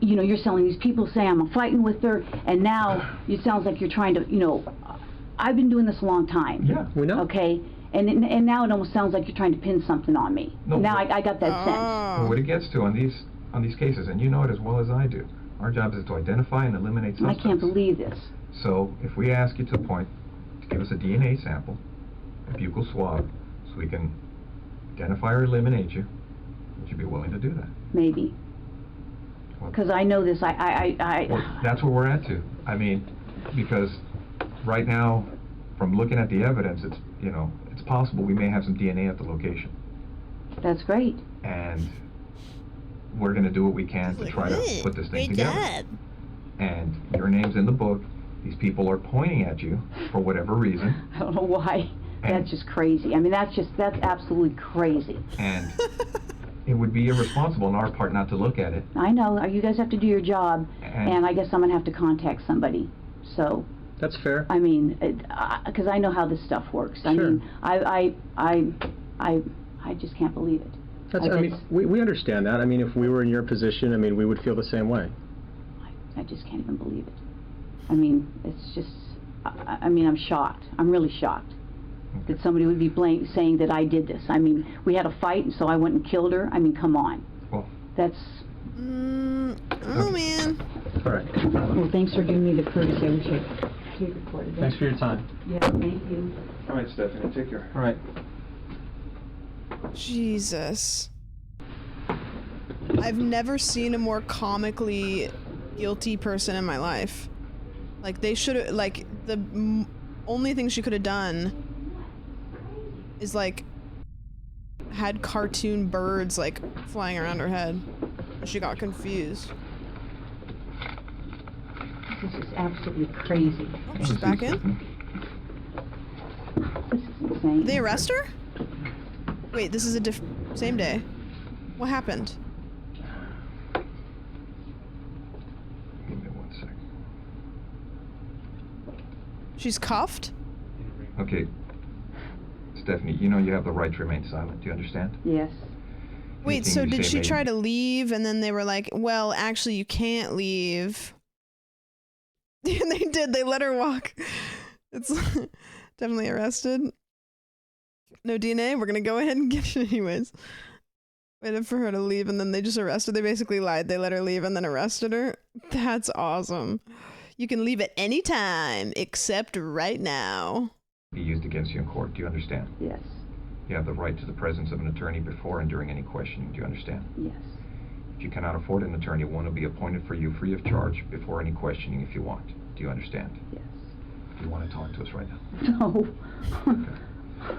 You're telling these people say I'm fighting with her, and now it sounds like you're trying to, I've been doing this a long time. Yeah, we know. Okay, and now it almost sounds like you're trying to pin something on me. No, now I got that sense. Well, what it gets to on these cases, and you know it as well as I do, our job is to identify and eliminate suspects. I can't believe this. So if we ask you to the point to give us a DNA sample, a buccal swab, so we can identify or eliminate you, would you be willing to do that? Maybe. Because I know this, Well, that's where we're at too. I mean, because right now, from looking at the evidence, it's possible we may have some DNA at the location. That's great. And we're going to do what we can to try to put this thing together. Job. And your name's in the book. These people are pointing at you for whatever reason. I don't know why. That's just crazy. I mean, that's absolutely crazy. And it would be irresponsible on our part not to look at it. I know. You guys have to do your job, and I guess I'm going to have to contact somebody. So. That's fair. I mean, because I know how this stuff works. I mean, I just can't believe it. I mean, we understand that. I mean, if we were in your position, I mean, we would feel the same way. I just can't even believe it. I mean, it's just, I mean, I'm shocked. I'm really shocked that somebody would be saying that I did this. I mean, we had a fight, and so I went and killed her. I mean, come on. Well, that's... oh, man. All right. Well, thanks for giving me the courtesy. I wish I recorded that. Thanks for your time. Yeah, thank you. All right, Stephanie, take care. All right. Jesus. I've never seen a more comically guilty person in my life. Like, they should have, like, the only thing she could have done is, like, had cartoon birds, like, flying around her head. She got confused. This is absolutely crazy. Oh, she's back in? This is insane. Did they arrest her? Wait, this is a same day. What happened? Give me 1 second. She's cuffed? Okay. Stephanie, you know you have the right to remain silent. Do you understand? Yes. Wait, Anything so you did say she may- try to leave and then they were like, well, actually you can't leave. And they did, they let her walk. It's definitely arrested. No DNA, we're gonna go ahead and get it anyways. Waited for her to leave and then they just arrested her. They basically lied. They let her leave and then arrested her. That's awesome. You can leave at any time except right now. Be used against you in court. Do you understand? Yes. You have the right to the presence of an attorney before and during any questioning. Do you understand? Yes. If you cannot afford an attorney, one will be appointed for you free of charge before any questioning if you want. Do you understand? Yes. Do you want to talk to us right now? No.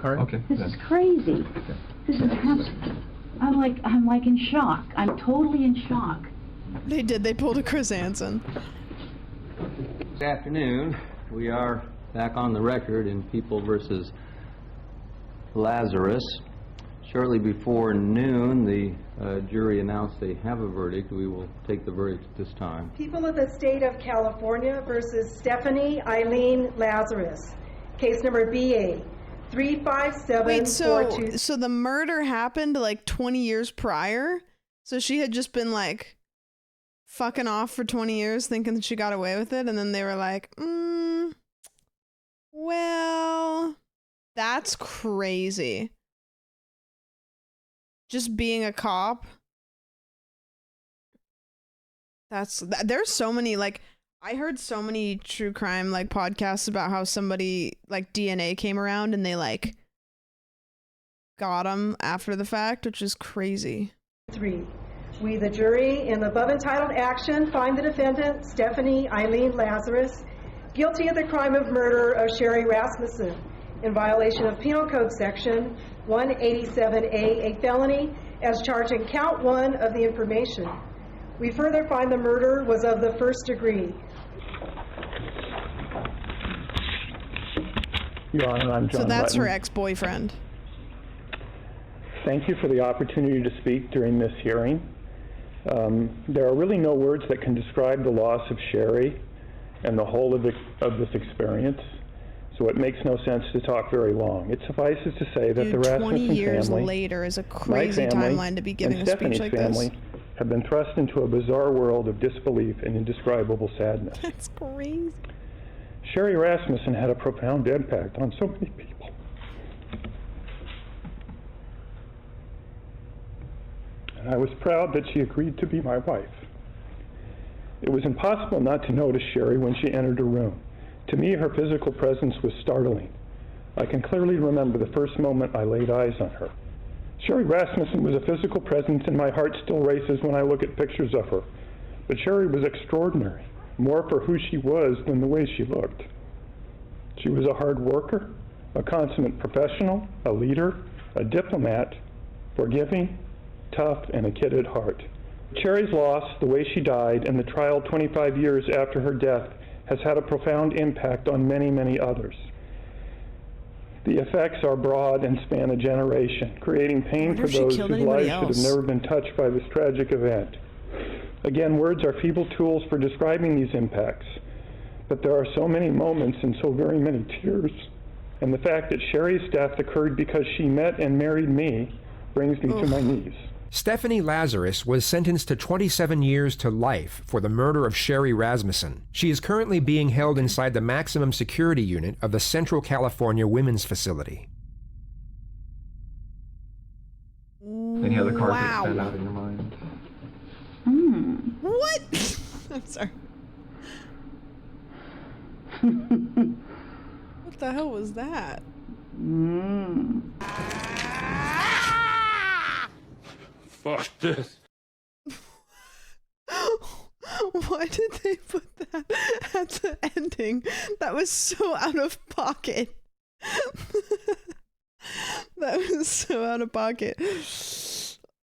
All right. Okay. This is crazy. This is I'm like in shock. I'm totally in shock. They did. They pulled a Chris Hansen. This afternoon, we are back on the record in People versus Lazarus. Shortly before noon, the jury announced they have a verdict. We will take the verdict at this time. People of the State of California versus Stephanie Eileen Lazarus. Case number BA 35742. Wait, so the murder happened like 20 years prior? So she had just been like fucking off for 20 years thinking that she got away with it, and then they were like, well, that's crazy. Just being a cop. There's so many, like, I heard so many true crime like podcasts about how somebody like DNA came around and they like got them after the fact, which is crazy. 3. We, the jury, in the above entitled action, find the defendant, Stephanie Eileen Lazarus, guilty of the crime of murder of Sherry Rasmussen in violation of Penal Code Section 187A, a felony, as charged in count 1 of the information. We further find the murder was of the first degree. Your Honor, I'm John So that's Button. her ex-boyfriend. Thank you for the opportunity to speak during this hearing. There are really no words that can describe the loss of Sherry and the whole of this experience, so it makes no sense to talk very long. It suffices to say that the Rasmussen 20 years family, later is a my crazy family, timeline to be giving and a speech Stephanie's like family this. have been thrust into a bizarre world of disbelief and indescribable sadness. That's crazy. Sherry Rasmussen had a profound impact on so many people. And I was proud that she agreed to be my wife. It was impossible not to notice Sherry when she entered a room. To me, her physical presence was startling. I can clearly remember the first moment I laid eyes on her. Sherry Rasmussen was a physical presence, and my heart still races when I look at pictures of her. But Sherry was extraordinary, more for who she was than the way she looked. She was a hard worker, a consummate professional, a leader, a diplomat, forgiving, tough, and a kid at heart. Cherry's loss, the way she died, and the trial 25 years after her death has had a profound impact on many, many others. The effects are broad and span a generation, creating pain for those whose lives should have never been touched by this tragic event. Again, words are feeble tools for describing these impacts, but there are so many moments and so very many tears. And the fact that Sherry's death occurred because she met and married me brings me to my knees. Stephanie Lazarus was sentenced to 27 years to life for the murder of Sherry Rasmussen. She is currently being held inside the maximum security unit of the Central California Women's Facility. Any other cards that stand out in your mind? What? I'm sorry. What the hell was that? Fuck this. Why did they put that at the ending? That was so out of pocket. That was so out of pocket.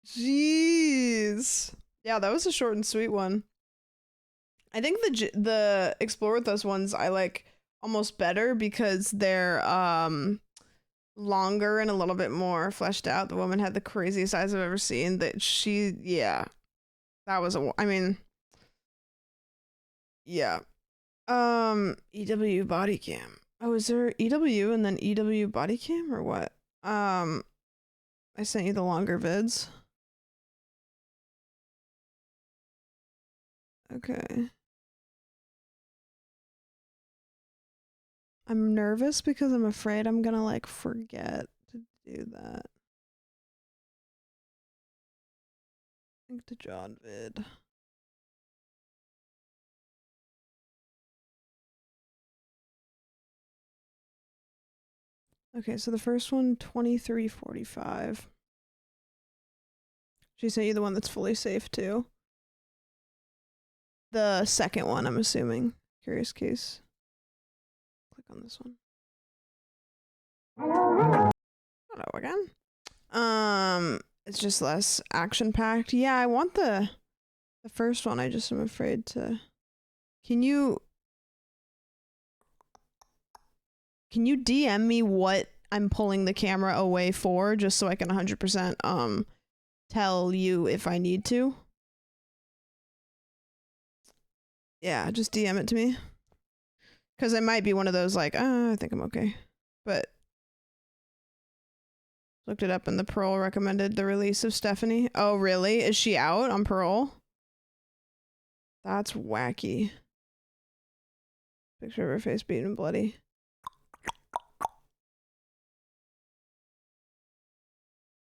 Jeez. Yeah, that was a short and sweet one. I think the Explore With Us ones I like almost better because they're longer and a little bit more fleshed out. The woman had the craziest eyes I've ever seen. That she, yeah, that was I mean, yeah. EW body cam. Oh, is there EW and then EW body cam or what? I sent you the longer vids. Okay. I'm nervous because I'm afraid I'm gonna like forget to do that. Link to John vid. Okay, so the first one, 2345. She sent you the one that's fully safe too. The second one, I'm assuming. Curious case. Click on this one. Hello again. It's just less action packed. Yeah, I want the first one. I just am afraid to. Can you DM me what I'm pulling the camera away for, just so I can 100% tell you if I need to? Yeah, just DM it to me. Because I might be one of those like, I think I'm okay. But looked it up and the parole recommended the release of Stephanie. Oh, really? Is she out on parole? That's wacky. Picture of her face beaten and bloody.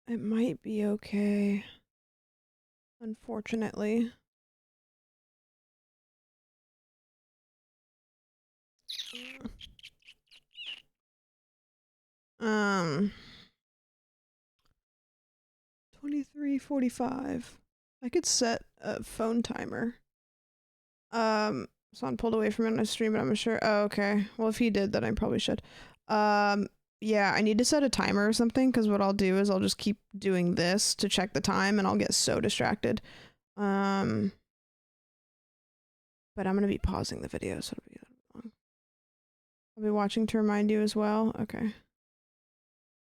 It might be okay. Unfortunately. Um, 2345. I could set a phone timer. Son pulled away from it on a stream, but I'm not sure. Oh, okay. Well, if he did, then I probably should. Yeah, I need to set a timer or something, because what I'll do is I'll just keep doing this to check the time, and I'll get so distracted. But I'm gonna be pausing the video, so it'll be long. I'll be watching to remind you as well. Okay.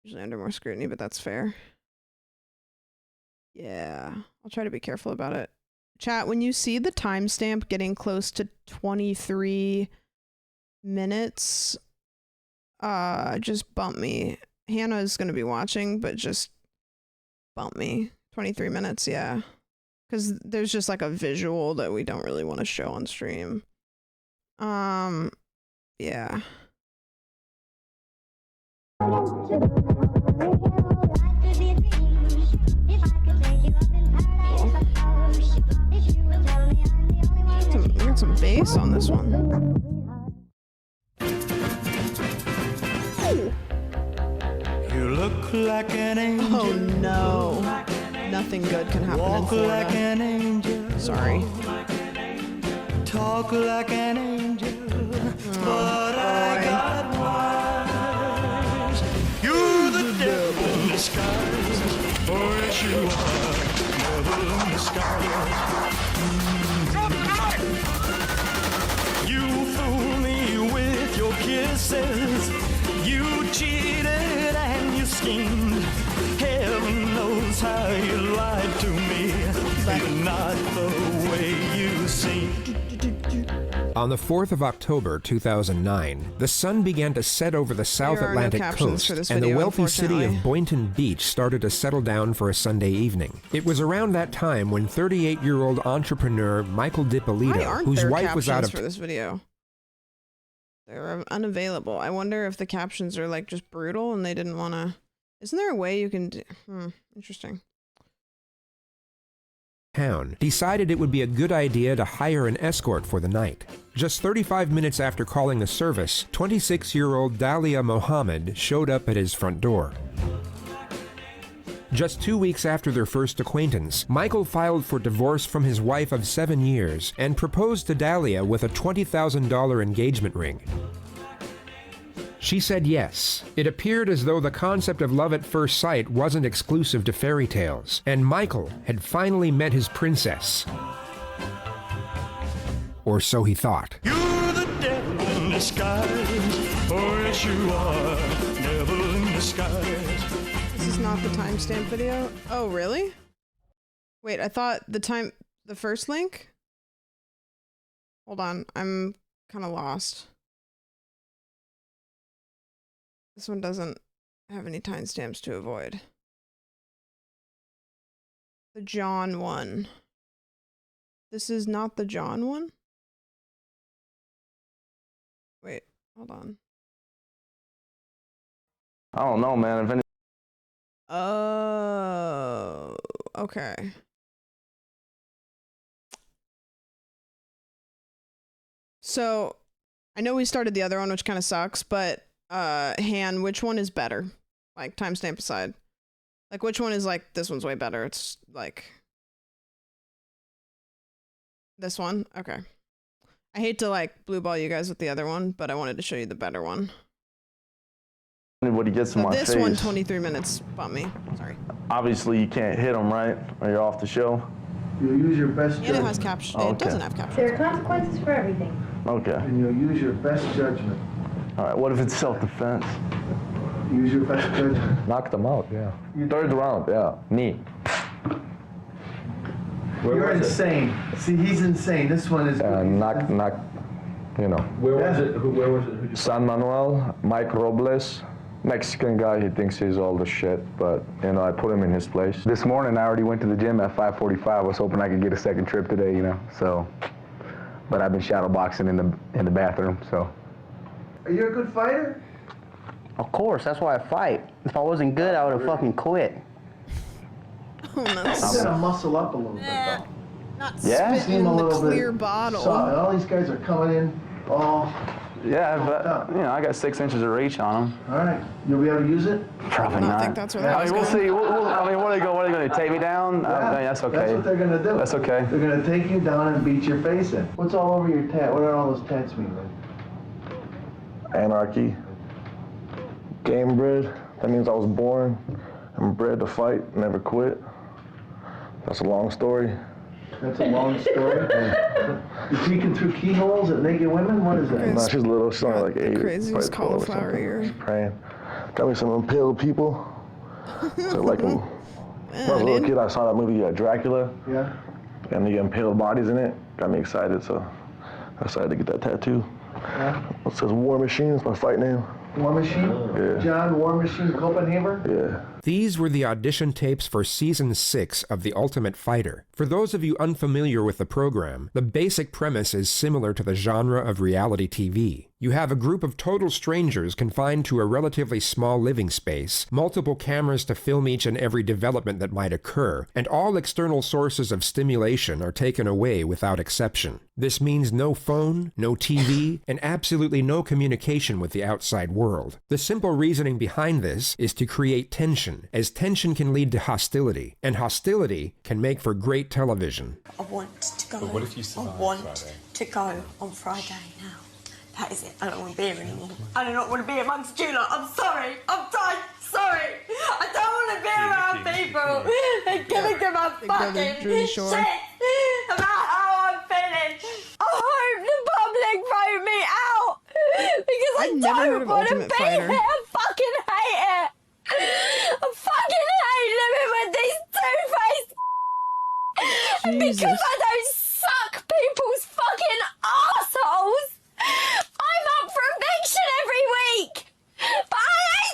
Usually under more scrutiny, but that's fair. Yeah, I'll try to be careful about it. Chat, when you see the timestamp getting close to 23 minutes, just bump me. Hannah's gonna be watching, but just bump me. 23 minutes, yeah. Because there's just like a visual that we don't really want to show on stream. Yeah. We got some bass on this one. You look like an angel. Oh no. Nothing good can happen in Florida. Walk like an angel. Sorry. Talk like an angel. But I got wise. You're the devil in disguise. you are, never in the sky. You fool me with your kisses. You cheated and you schemed. Heaven knows how you lied to me. You're not the way you seem. On the 4th of October 2009, the sun began to set over the South There are no Atlantic captions coast, for this and the video, wealthy city unfortunately. of Boynton Beach started to settle down for a Sunday evening. It was around that time when 38-year-old entrepreneur Michael Why DiPolito, aren't whose there wife was out captions of for this video? They're unavailable. I wonder if the captions are like just brutal and they didn't want to. Isn't there a way you can do? Interesting. town, decided it would be a good idea to hire an escort for the night. Just 35 minutes after calling the service, 26-year-old Dalia Mohammed showed up at his front door. Just 2 weeks after their first acquaintance, Michael filed for divorce from his wife of 7 years and proposed to Dalia with a $20,000 engagement ring. She said yes. It appeared as though the concept of love at first sight wasn't exclusive to fairy tales, and Michael had finally met his princess. Or so he thought. You're the devil in disguise. Oh, yes, you are. Devil in disguise. This is not the timestamp video? Oh, really? Wait, I thought the first link? Hold on, I'm kind of lost. This one doesn't have any timestamps to avoid. The John one. This is not the John one? Wait, hold on. I don't know, man. If any Oh, okay. So, I know we started the other one, which kind of sucks, but Han, which one is better? Like, timestamp aside. Like, which one is like, this one's way better? It's like... This one? Okay. I hate to like blue ball you guys with the other one, but I wanted to show you the better one. anybody gets in my This face, one, 23 minutes, bumped me. Sorry. obviously you can't hit them, right? Or you're off the show. You'll use your best And judgment. it has caption. Oh, It okay. doesn't have caption. There are consequences for everything. Okay. And you'll use your best judgment. All right. What if it's self-defense? Use your best judgment. Knocked them out. Yeah. Third round. Yeah. Knee. You're insane. See, he's insane. This one is. Knock. You know. Where was it? Where was it? San Manuel. Mike Robles. Mexican guy, he thinks he's all the shit, but, you know, I put him in his place. This morning, I already went to the gym at 5:45. I was hoping I could get a second trip today, you know, so. But I've been shadow boxing in the bathroom, so. Are you a good fighter? Of course, that's why I fight. If I wasn't good, I would have fucking quit. Oh, no. You gotta muscle up a little bit, though. Not Yeah? spitting in the clear bottle. So, and all these guys are coming in all. Yeah, but, you know, I got 6 inches of reach on him. All right. You'll be able to use it? Probably I don't not. think that's where that I mean, was we'll going. see. I mean, what are they going to take me down? Yeah, That's okay. That's what they're gonna do. That's okay. They're gonna take you down and beat your face in. What's all over your tat? What do all those tats mean, man? Anarchy. Game bred. That means I was born and bred to fight, never quit. That's a long story. That's a long story. You peeking through keyholes at naked women? What is that? No, she's little. She's only like 8. Craziest probably 12 or cauliflower something. ear. She's praying. Got me some impaled people. So like when I was a little kid, I saw that movie Dracula. Yeah. And the impaled bodies in it. Got me excited, so I decided to get that tattoo. Yeah. It says War Machine. It's my fight name. War Machine? Yeah. John War Machine Copenhaver? Yeah. These were the audition tapes for Season 6 of The Ultimate Fighter. For those of you unfamiliar with the program, the basic premise is similar to the genre of reality TV. You have a group of total strangers confined to a relatively small living space, multiple cameras to film each and every development that might occur, and all external sources of stimulation are taken away without exception. This means no phone, no TV, and absolutely no communication with the outside world. The simple reasoning behind this is to create tension, as tension can lead to hostility, and hostility can make for great television. I want to go. But what if you survive I want Friday? to go on Friday now. That is it. I don't want to be here anymore. I do not want to be amongst you lot. I'm sorry. I'm sorry. I don't want to be around people. They're giving them a fucking shit about how I'm feeling. I hope the public vote me out because I don't want to be here. I fucking hate it. I fucking hate living with these two-faced and because I don't suck people's fucking assholes. I'm up for eviction every week, but I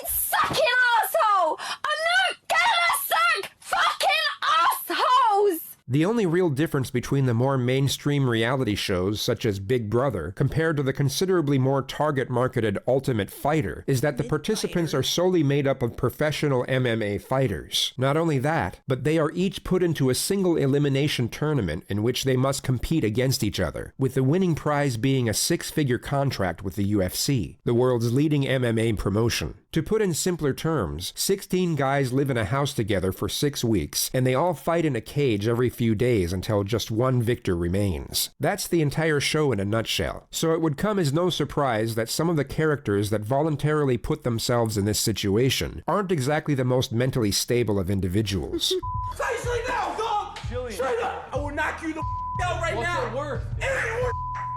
ain't sucking arsehole. I'm not gonna suck fucking assholes. The only real difference between the more mainstream reality shows, such as Big Brother, compared to the considerably more target-marketed Ultimate Fighter, is that the participants are solely made up of professional MMA fighters. Not only that, but they are each put into a single elimination tournament in which they must compete against each other, with the winning prize being a six-figure contract with the UFC, the world's leading MMA promotion. To put in simpler terms, 16 guys live in a house together for 6 weeks, and they all fight in a cage every few days until just one victor remains. That's the entire show in a nutshell. So it would come as no surprise that some of the characters that voluntarily put themselves in this situation aren't exactly the most mentally stable of individuals. Seriously now, dog! Straight up! I will knock you the out right now! What's your worth? It ain't worth,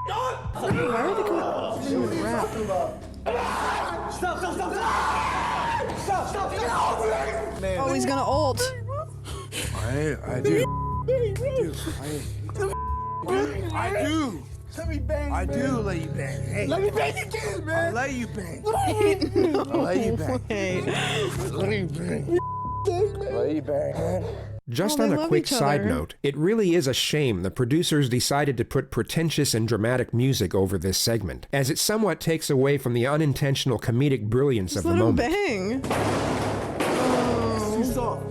dog! Why are they going with rap? Stop! Man. Oh, he's gonna ult. I do. Let me bang. I do let you bang. Hey. Let me bang again, man. I let you bang. No I let you bang. way. Let you bang. Let you bang, man. Just Oh, on they a love quick each side other. note, it really is a shame the producers decided to put pretentious and dramatic music over this segment, as it somewhat takes away from the unintentional comedic brilliance Just of the let him moment. bang. Too soft.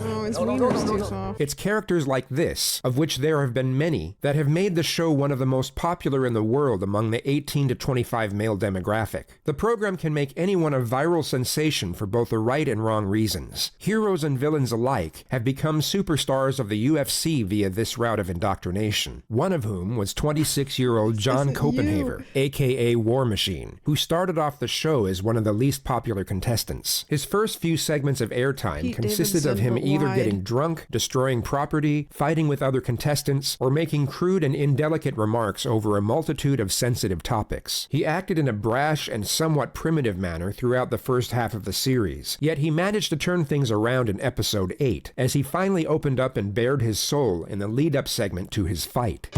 Oh, his No, wiener's no. too soft. It's characters like this, of which there have been many, that have made the show one of the most popular in the world among the 18 to 25 male demographic. The program can make anyone a viral sensation for both the right and wrong reasons. Heroes and villains alike have become superstars of the UFC via this route of indoctrination, one of whom was 26-year-old John Copenhaver, aka War Machine, who started off the show as one of the least popular contestants. His first few segments of airtime Pete consisted of Davidson, him but either wide. getting drunk, destroying property, fighting with other contestants, or making crude and indelicate remarks over a multitude of sensitive topics. He acted in a brash and somewhat primitive manner throughout the first half of the series, yet he managed to turn things around in episode 8, as he finally opened up and bared his soul in the lead-up segment to his fight.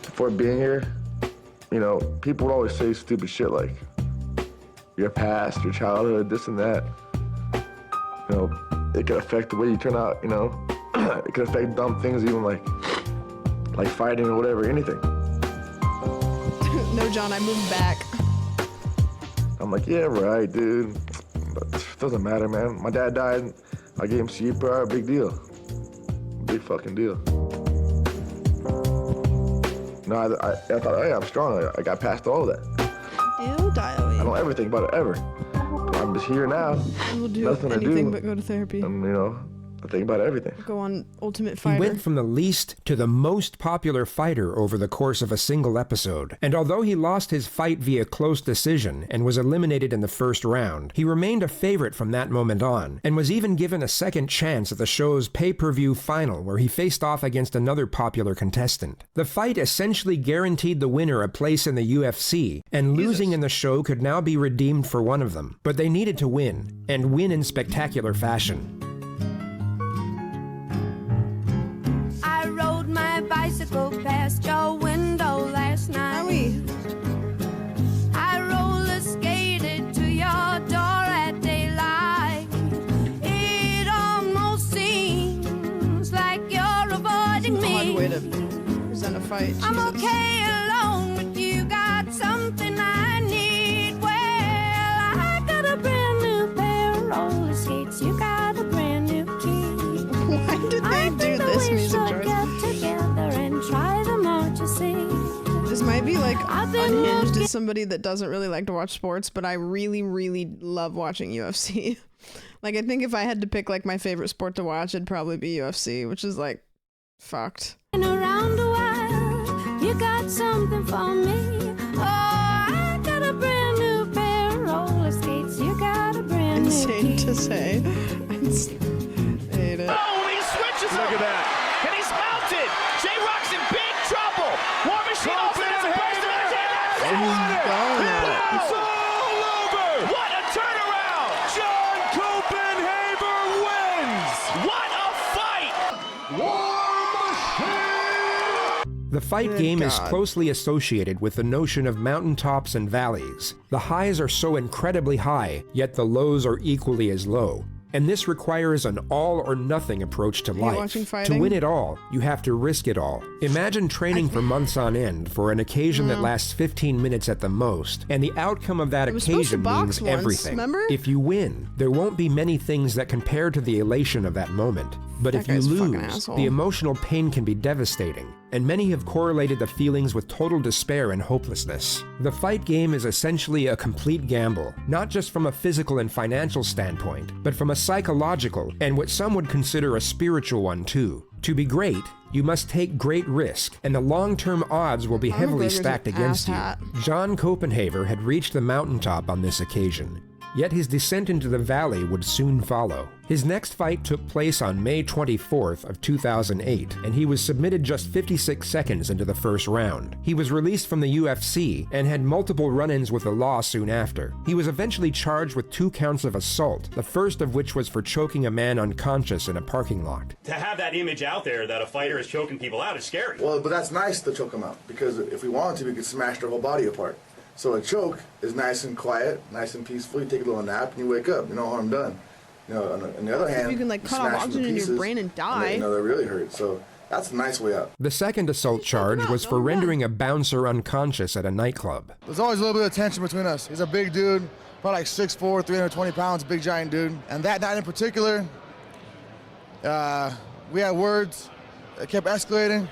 Before being here, you know, people would always say stupid shit like your past, your childhood, this and that. You know, it could affect the way you turn out, you know. It could affect dumb things, even like fighting or whatever, anything. No, John, I moved back. I'm like, yeah, right, dude. But it doesn't matter, man. My dad died. I gave him CPR, big deal. Big fucking deal. No, I thought, hey, I'm strong. I got past all of that. Ew, diary. I don't ever think about it, ever. But I'm just here now. We'll do Nothing to do. anything but go to therapy. And, you know, I think about everything. Go on Ultimate He Fighter. went from the least to the most popular fighter over the course of a single episode, and although he lost his fight via close decision and was eliminated in the first round, he remained a favorite from that moment on, and was even given a second chance at the show's pay-per-view final where he faced off against another popular contestant. The fight essentially guaranteed the winner a place in the UFC, and losing in the show could now be redeemed for one of them, but they needed to win, and win in spectacular fashion. I rode my bicycle past your window last night. I roller skated to your door at daylight. It almost seems like you're avoiding me. Odd way to present a fight. I'm Jesus. okay alone, but you got something I need. Well, I got a brand new pair of roller skates. You got a brand new key. Why did they do this music choice? This might be like unhinged as somebody that doesn't really like to watch sports, but I really, really love watching UFC. Like, I think if I had to pick like my favorite sport to watch, it'd probably be UFC, which is like fucked. Around a while, you got something for me. Oh, I got a brand new pair of roller skates. You got a brand new Insane to say. Hate it. Oh, he switches Look at that. And he's mounted. J-Rock's in big trouble. War Machine Austin has a burst of energy. It's all over. What a turnaround. John Copenhaver wins. What a fight. The fight Good game is God. closely associated with the notion of mountaintops and valleys. The highs are so incredibly high, yet the lows are equally as low. And this requires an all-or-nothing approach to life. watching To fighting? win it all, you have to risk it all. Imagine training for months on end for an occasion that lasts 15 minutes at the most, and the outcome of that I was supposed to occasion box means once, everything. remember? If you win, there won't be many things that compare to the elation of that moment. But That if you guy's a fucking lose, asshole. the emotional pain can be devastating, and many have correlated the feelings with total despair and hopelessness. The fight game is essentially a complete gamble, not just from a physical and financial standpoint, but from a psychological and what some would consider a spiritual one too. To be great, you must take great risk, and the long-term odds will be heavily McGregor's an stacked against you. asshat. John Copenhaver had reached the mountaintop on this occasion, yet his descent into the valley would soon follow. His next fight took place on May 24th of 2008, and he was submitted just 56 seconds into the first round. He was released from the UFC and had multiple run-ins with the law soon after. He was eventually charged with 2 counts of assault, the first of which was for choking a man unconscious in a parking lot. To have that image out there that a fighter is choking people out is scary. Well, but that's nice to choke them out, because if we wanted to, we could smash their whole body apart. So a choke is nice and quiet, nice and peaceful. You take a little nap and you wake up. You know, harm done. You know, on the other hand, You can like cut off smash them to oxygen in your pieces, brain and and die. you know, they really hurt. So that's a nice way out. The second assault charge was for rendering a bouncer unconscious at a nightclub. There's always a little bit of tension between us. He's a big dude, probably like 6'4", 320 pounds, big giant dude. And that night in particular, we had words that kept escalating.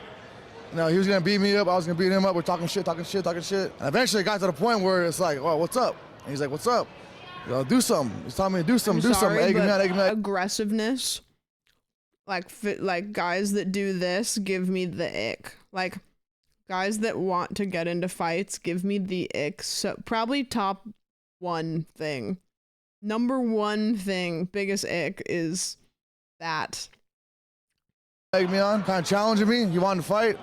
You know, he was gonna beat me up, I was gonna beat him up. We're talking shit. And eventually it got to the point where it's like, well, what's up? And he's like, what's up? You know, do something. He's telling me to do something, I'm sorry, Egg me but out, egg me out. aggressiveness, like guys that do this give me the ick. Like guys that want to get into fights give me the ick. So probably top one thing, number one thing, biggest ick is that. Egg me on, kind of challenging me. You want to fight?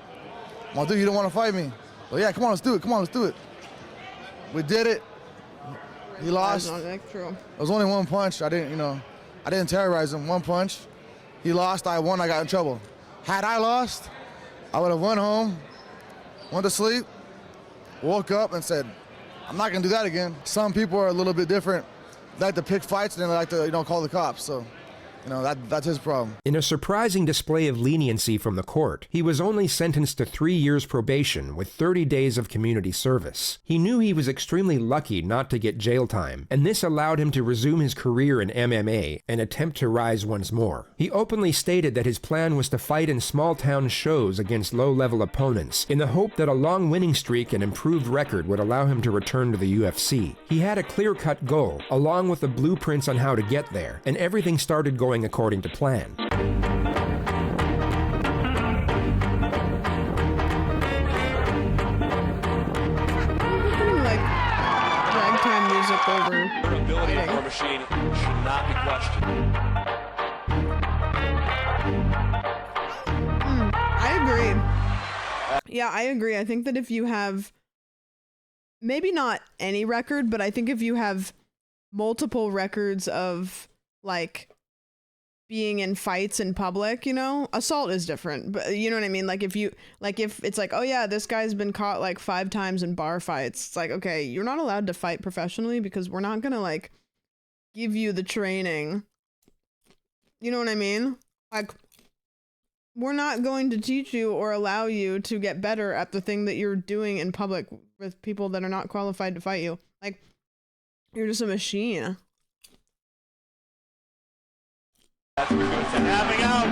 Well, dude, you don't want to fight me. Well, yeah, come on, let's do it. Let's do it. We did it. He lost. That's not like true. It was only one punch. I didn't terrorize him. One punch. He lost. I won. I got in trouble. Had I lost, I would have went home, went to sleep, woke up and said, I'm not gonna do that again. Some people are a little bit different. They like to pick fights and they like to, call the cops. So, that's his problem. In a surprising display of leniency from the court, he was only sentenced to 3 years probation with 30 days of community service. He knew he was extremely lucky not to get jail time, and this allowed him to resume his career in MMA and attempt to rise once more. He openly stated that his plan was to fight in small-town shows against low-level opponents, in the hope that a long winning streak and improved record would allow him to return to the UFC. He had a clear-cut goal, along with the blueprints on how to get there, and everything started going according to plan. Like ragtime music over. Your ability of War Machine should not be questioned. I agree. Yeah, I agree. I think that if you have maybe not any record, but I think if you have multiple records of like being in fights in public, assault is different, but you know what I mean? Like if it's like, oh yeah, this guy's been caught like 5 times in bar fights. It's like, okay, you're not allowed to fight professionally because we're not going to like give you the training. You know what I mean? Like we're not going to teach you or allow you to get better at the thing that you're doing in public with people that are not qualified to fight you. Like you're just a machine. Having out.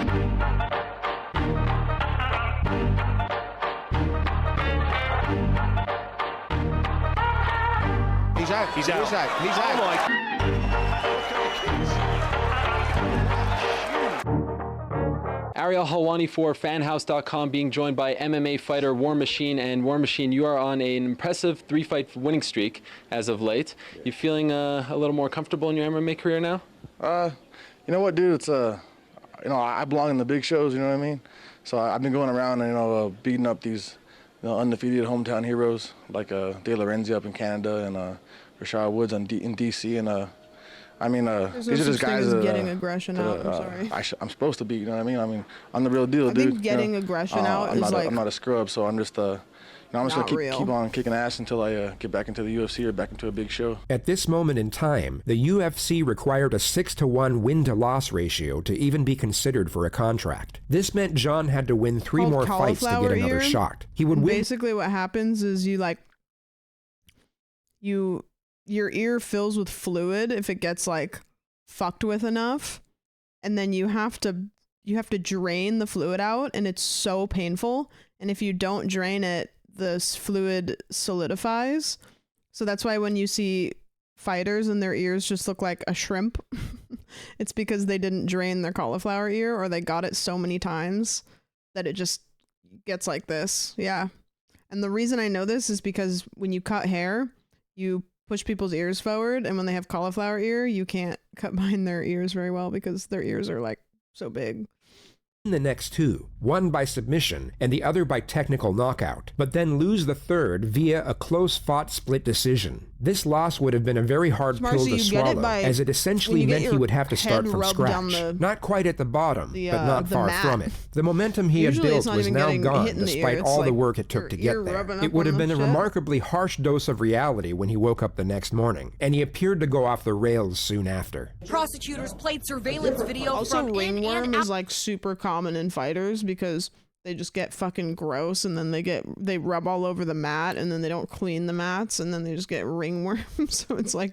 He's out. He's out. Ariel Helwani for fanhouse.com, being joined by MMA fighter War Machine. And War Machine, you are on an impressive 3-fight winning streak as of late. You feeling a little more comfortable in your MMA career now? You know what, dude? It's I belong in the big shows. You know what I mean? So I've been going around and beating up these undefeated hometown heroes like De Lorenzi up in Canada and Rashad Woods in DC and. These are just guys that getting aggression out. I'm sorry. I'm supposed to be. You know what I mean? I'm the real deal, dude. I think getting aggression out is I'm not a scrub, so I'm just I'm just gonna keep on kicking ass until I get back into the UFC or back into a big show. At this moment in time, the UFC required a 6-to-1 win-to-loss ratio to even be considered for a contract. This meant John had to win 3 more fights to get another shot. He would win. Basically, what happens is your ear fills with fluid if it gets fucked with enough, and then you have to drain the fluid out, and it's so painful. And if you don't drain it, this fluid solidifies. So that's why when you see fighters and their ears just look like a shrimp, it's because they didn't drain their cauliflower ear, or they got it so many times that it just gets like this. Yeah. And the reason I know this is because when you cut hair, you push people's ears forward, and when they have cauliflower ear, you can't cut behind their ears very well because their ears are so big. The next 2, one by submission and the other by technical knockout, but then lose the third via a close-fought split decision. This loss would have been a very hard pill to swallow, as it essentially meant he would have to start from scratch. Not quite at the bottom, but not far from it. The momentum he had built was now gone, despite all the work it took to get there. It would have been a remarkably harsh dose of reality when he woke up the next morning, and he appeared to go off the rails soon after. Prosecutors played surveillance video also, from ringworm is super common in fighters because they just get fucking gross, and then they rub all over the mat, and then they don't clean the mats, and then they just get ringworm. So it's kind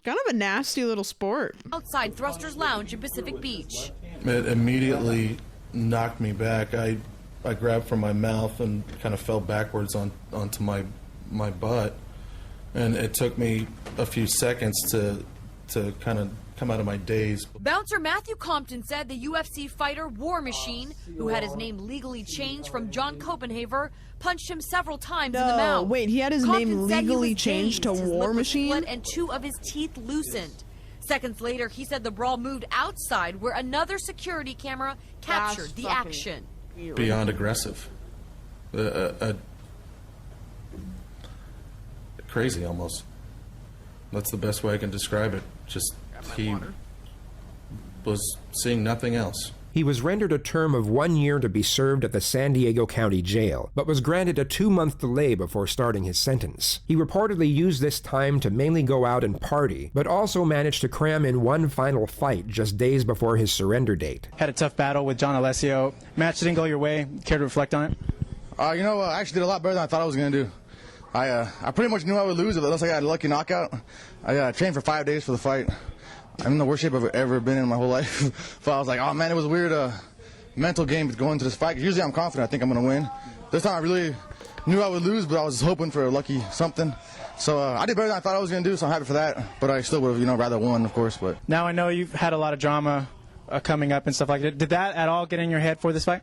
of a nasty little sport. Outside Thrusters Lounge in Pacific Beach. It immediately knocked me back. I grabbed from my mouth and kind of fell backwards onto my butt, and it took me a few seconds to kind of come out of my daze. Bouncer Matthew Compton said the UFC fighter War Machine, who had his name legally changed from John Copenhaver, punched him several times in the mouth. Wait, he had his name legally changed to War Machine? Split and 2 of his teeth loosened. Seconds later, he said the brawl moved outside where another security camera captured the action. Beyond aggressive. Crazy almost. That's the best way I can describe it. Just he was seeing nothing else. He was rendered a term of 1 year to be served at the San Diego County Jail, but was granted a 2-month delay before starting his sentence. He reportedly used this time to mainly go out and party, but also managed to cram in one final fight just days before his surrender date. Had a tough battle with John Alessio. Match didn't go your way. Care to reflect on it? I actually did a lot better than I thought I was going to do. I pretty much knew I would lose, but unless I got a lucky knockout. I trained for 5 days for the fight. I'm in the worst shape I've ever been in my whole life. So I was like, oh man, it was a weird mental game going into this fight. Usually I'm confident I think I'm going to win. This time I really knew I would lose, but I was hoping for a lucky something. So I did better than I thought I was going to do, so I'm happy for that. But I still would have, rather won, of course. But now I know you've had a lot of drama coming up and stuff like that. Did that at all get in your head for this fight?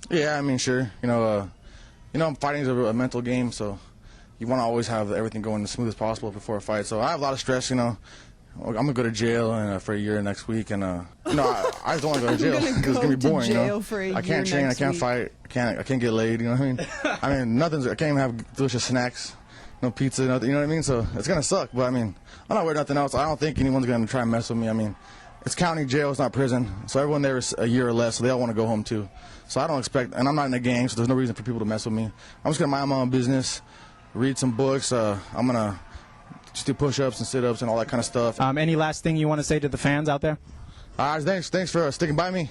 Yeah, sure. Fighting is a mental game, so you want to always have everything going as smooth as possible before a fight. So I have a lot of stress, I'm going to go to jail for a year next week, and I just don't want to go to jail. It's going to be boring, I can't train, I can't fight, I can't get laid, you know what I mean? I can't even have delicious snacks, no pizza, nothing, you know what I mean? So it's going to suck, but I'm not worried about nothing else. I don't think anyone's going to try and mess with me. It's county jail, it's not prison, so everyone there is a year or less, so they all want to go home too. So I don't expect, and I'm not in a gang, so there's no reason for people to mess with me. I'm just going to mind my own business, read some books, I'm going to just do push-ups and sit-ups and all that kind of stuff. Any last thing you want to say to the fans out there? Thanks for sticking by me,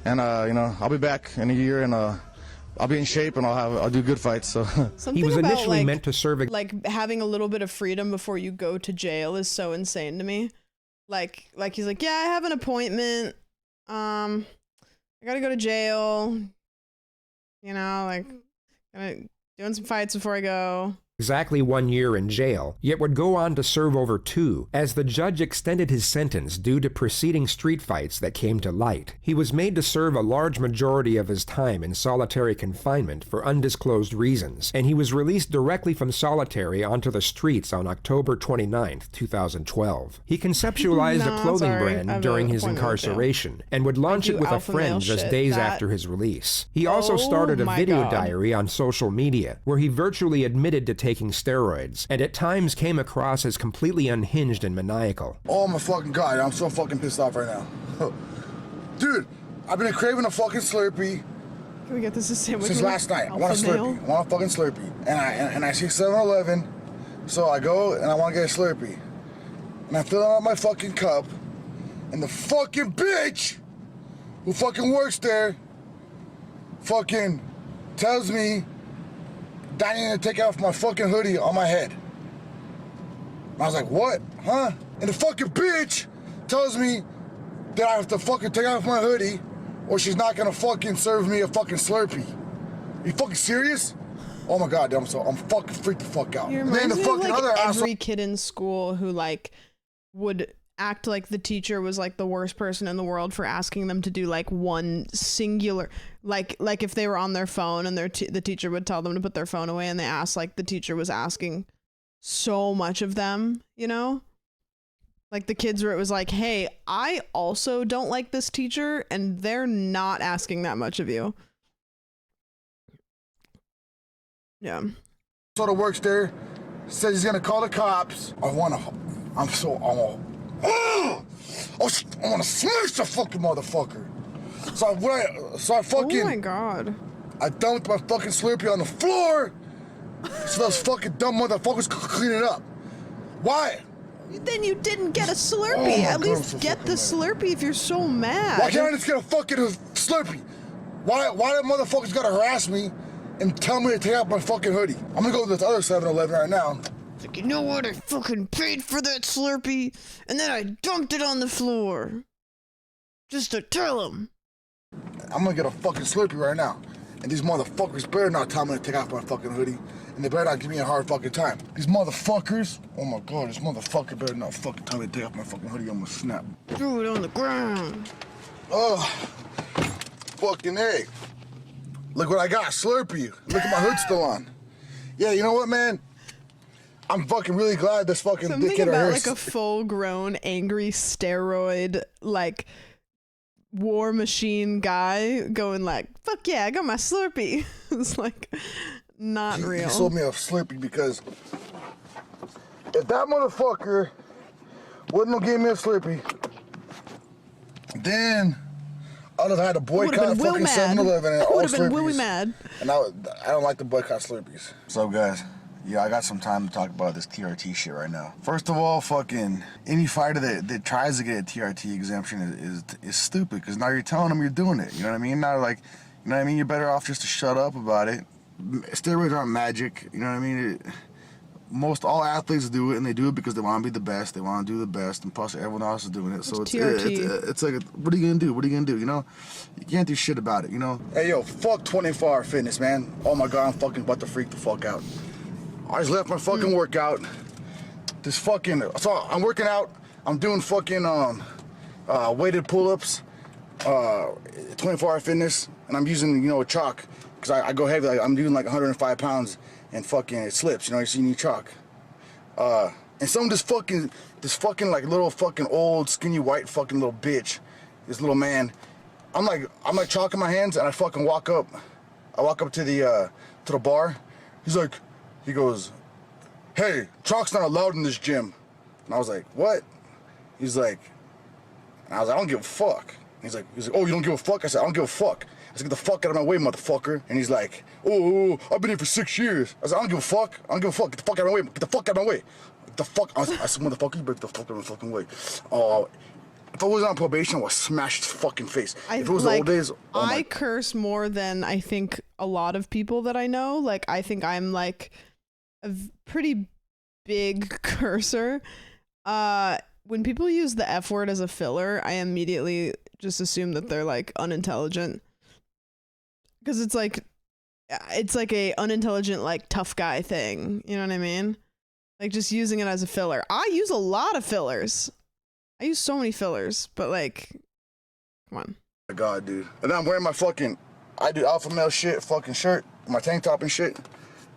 and I'll be back in a year, and I'll be in shape, and I'll do good fights. So he was initially meant to serve having a little bit of freedom before you go to jail is so insane to me. Like he's like, yeah, I have an appointment. I gotta go to jail. Doing some fights before I go. exactly 1 year in jail, yet would go on to serve over 2, as the judge extended his sentence due to preceding street fights that came to light. He was made to serve a large majority of his time in solitary confinement for undisclosed reasons, and he was released directly from solitary onto the streets on October 29, 2012. He conceptualized a clothing brand during his incarceration, and would launch it with a friend just days after his release. He also started a video diary on social media, where he virtually admitted to taking steroids, and at times came across as completely unhinged and maniacal. Oh my fucking God, I'm so fucking pissed off right now. Dude, I've been craving a fucking Slurpee. Can we get this a sandwich? Since last night. I want a Slurpee. I want a fucking Slurpee. And I see 7-Eleven, so I go and I want to get a Slurpee. And I fill out my fucking cup, and the fucking bitch who fucking works there fucking tells me that I need to take off my fucking hoodie on my head. I was like, what? Huh? And the fucking bitch tells me that I have to fucking take off my hoodie or she's not gonna fucking serve me a fucking Slurpee. Are you fucking serious? Oh my God, I'm fucking freaked the fuck out. You And then reminds the me of, fucking like, other every asshole. kid in school who like would act like the teacher was like the worst person in the world for asking them to do like one singular, like if they were on their phone and the teacher would tell them to put their phone away, and they asked like the teacher was asking so much of them, you know? Like the kids where it was like, hey, I also don't like this teacher, and they're not asking that much of you. Yeah. Sort of works there, says he's gonna call the cops. I want to smash the fucking motherfucker. So I fucking. Oh my God. I dumped my fucking Slurpee on the floor, so those fucking dumb motherfuckers could clean it up. Why? Then you didn't get a Slurpee. Oh my At God, I'm least so get the Slurpee if you're so mad. Why can't I just get a fucking Slurpee? Why the motherfuckers gotta harass me and tell me to take out my fucking hoodie? I'm gonna go to this other 7-Eleven right now. Like, you know what? I fucking paid for that Slurpee, and then I dumped it on the floor. Just to tell them. I'm gonna get a fucking Slurpee right now. And these motherfuckers better not tell me to take off my fucking hoodie. And they better not give me a hard fucking time. These motherfuckers, oh my God, this motherfucker better not fucking tell me to take off my fucking hoodie. I'm gonna snap. Threw it on the ground. Oh, fucking A. Look what I got, Slurpee. Look at my hood still on. Yeah, you know what, man? I'm fucking really glad this fucking Something dickhead about right like here. a full-grown, angry steroid, like war machine guy going like, "Fuck yeah, I got my Slurpee." It's like not real. He sold me a Slurpee because if that motherfucker wouldn't have gave me a Slurpee, then I'd have had to boycott fucking 7-Eleven and all Would have been Slurpees. Willie mad. And I don't like to boycott Slurpees. So guys, yeah, I got some time to talk about this TRT shit right now. First of all, fucking any fighter that tries to get a TRT exemption is stupid, because now you're telling them you're doing it. You know what I mean? Now, like, you know what I mean? You're better off just to shut up about it. Steroids aren't magic. You know what I mean? Most all athletes do it, and they do it because they want to be the best. They want to do the best, and plus everyone else is doing it. So it's like, what are you gonna do? What are you gonna do? You know, you can't do shit about it. You know. Hey yo, fuck 24-hour fitness, man. Oh my God, I'm fucking about to freak the fuck out. I just left my fucking workout. This fucking, so I'm working out. I'm doing fucking weighted pull-ups, 24-hour fitness, and I'm using, you know, a chalk, because I go heavy. Like, I'm doing like 105 pounds, and fucking it slips. You know, you need chalk. And some of this fucking like little fucking old skinny white fucking little bitch, this little man. I'm like chalk in my hands, and I fucking walk up. I walk up to the bar. He goes, "Hey, chalk's not allowed in this gym." And I was like, "What?" He's like, and I was like, "I don't give a fuck." He's like, "Oh, you don't give a fuck?" I said, "I don't give a fuck." I said, "Get the fuck out of my way, motherfucker." And he's like, "Oh, I've been here for 6 years." I said, "I don't give a fuck. I don't give a fuck. Get the fuck out of my way. Get the fuck out of my way. Get the fuck." I said, "Motherfucker, you better get the fuck out of my fucking way." If I was on probation, I would smash his fucking face. If it was the old days, I curse more than I think a lot of people that I know. Like, I think I'm like a pretty big cursor. When people use the F word as a filler, I immediately just assume that they're like unintelligent. Because it's like, it's like a unintelligent, like tough guy thing. You know what I mean? Like just using it as a filler. I use a lot of fillers. I use so many fillers, but like, come on. My God, dude. And then I'm wearing my I do alpha male shit, fucking shirt, my tank top and shit.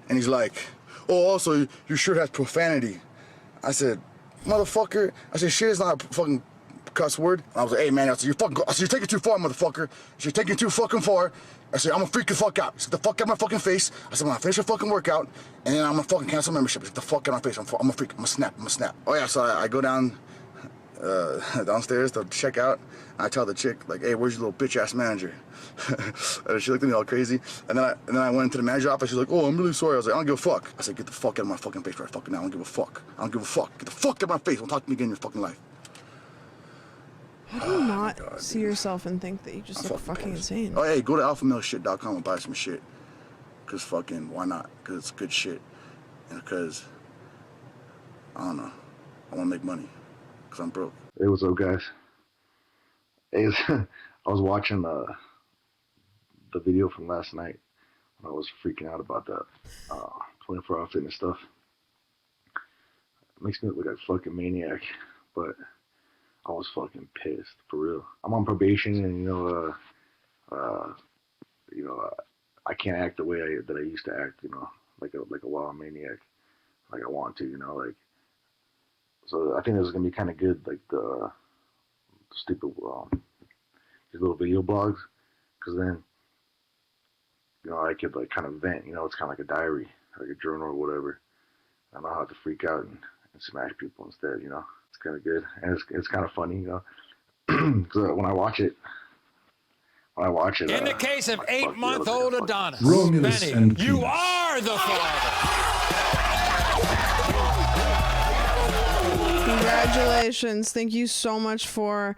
And he's like, oh, also, your shirt has profanity. I said, motherfucker. I said, shit is not a fucking cuss word. I was like, hey, man, I said, you're taking it too far, motherfucker. You're taking it too fucking far. I said, I'm gonna freak the fuck out. Get the fuck out of my fucking face. I said, I'm gonna finish the fucking workout, and then I'm gonna fucking cancel membership. Get the fuck out of my face. I'm gonna freak. I'm gonna snap. Oh, yeah, so I go down downstairs to check out. And I tell the chick, like, hey, where's your little bitch-ass manager? And she looked at me all crazy. And then I went into the manager's office. She's like, oh, I'm really sorry. I was like, I don't give a fuck. I said, get the fuck out of my fucking face right fucking now. I don't give a fuck. I don't give a fuck. Get the fuck out of my face. Don't talk to me again in your fucking life. How do you not see yourself and think that you just look fucking insane? Oh, hey, go to alphamaleshit.com and buy some shit. Because fucking, why not? Because it's good shit. And because, I don't know, I want to make money. Because I'm broke. Hey, what's up, guys? Hey, I was watching the video from last night when I was freaking out about that 24-hour fitness stuff. It makes me look like a fucking maniac, but I was fucking pissed, for real. I'm on probation, and I can't act the way that I used to act, like a wild maniac, like I want to, like. So I think this is gonna be kind of good, like the stupid these little video blogs, because then I could like kind of vent, it's kind of like a diary, like a journal or whatever. I don't have to freak out and smash people instead, It's kind of good, and it's kind of funny, because when I watch it. In the case of 8-month-old Adonis, Romulus Benny, and you are the father. Congratulations. Thank you so much for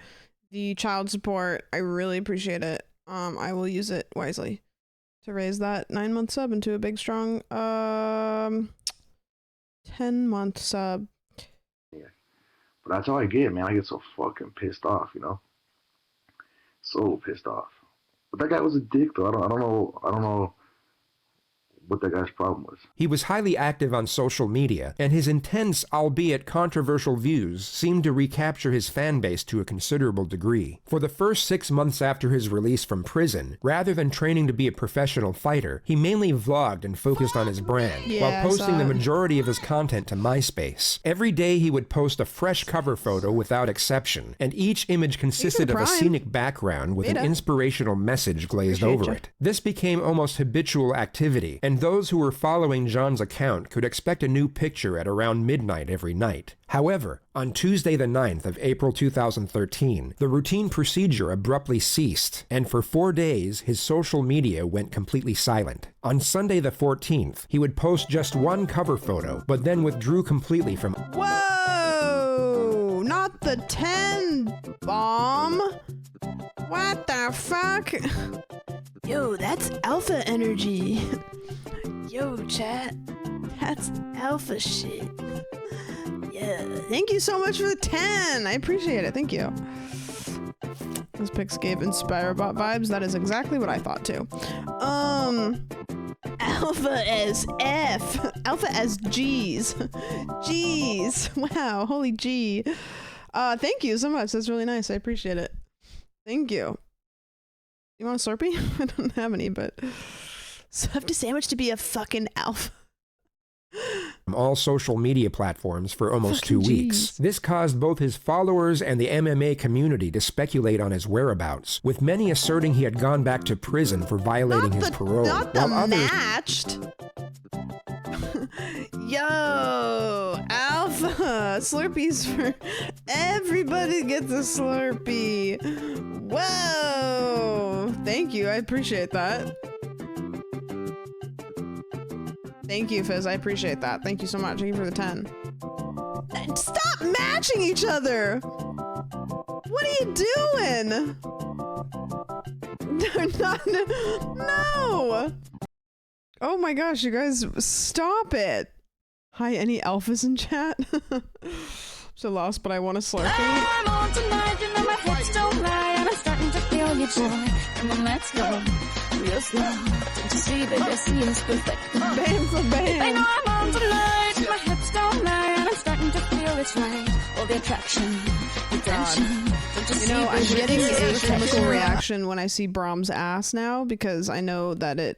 the child support. I really appreciate it. I will use it wisely to raise that 9-month sub into a big, strong 10-month sub. Yeah. But that's how I get, man. I get so fucking pissed off, So pissed off. But that guy was a dick, though. I don't know what that guy's problem was. He was highly active on social media, and his intense, albeit controversial views seemed to recapture his fan base to a considerable degree. For the first 6 months after his release from prison, rather than training to be a professional fighter, he mainly vlogged and focused on his brand, while posting the majority of his content to MySpace. Every day he would post a fresh cover photo without exception, and each image consisted of a scenic background with an inspirational message glazed over it. This became almost habitual activity, and those who were following John's account could expect a new picture at around midnight every night. However, on Tuesday the 9th of April 2013, the routine procedure abruptly ceased, and for 4 days his social media went completely silent. On Sunday the 14th, he would post just one cover photo, but then withdrew completely from— Whoa! Not the 10 bomb! What the fuck? Yo, that's alpha energy. Yo, chat. That's alpha shit. Yeah, thank you so much for the 10. I appreciate it. Thank you. Those pics gave Inspirebot vibes. That is exactly what I thought too. Alpha as F. Alpha as G's. G's. Wow, holy G. Thank you so much. That's really nice. I appreciate it. Thank you. You want a Slurpee? I don't have any, but so I have to sandwich to be a fucking alpha. all social media platforms for almost 2 weeks. This caused both his followers and the MMA community to speculate on his whereabouts, with many asserting he had gone back to prison for violating his parole. Not the matched. Yo, Alpha, Slurpees for everybody gets a Slurpee. Whoa, thank you, I appreciate that. Thank you, Fizz, I appreciate that. Thank you so much. Thank you for the 10. Stop matching each other. What are you doing? They're not, no. Oh my gosh, you guys, stop it. Hi, any alphas in chat? So lost, but I want a Slurpee. I'm on tonight, you know my hips don't lie, and I'm starting to feel tell you, boy. Come on, let's go. Real slow. Don't you see, baby, I see it's perfect. Bam for bam. I know I'm on tonight. My hips don't lie, and I'm starting to feel it's right. All the attraction, the tension. Don't you You see, know, I'm baby, getting it's a perfect. chemical reaction when I see Brahms' ass now because I know that it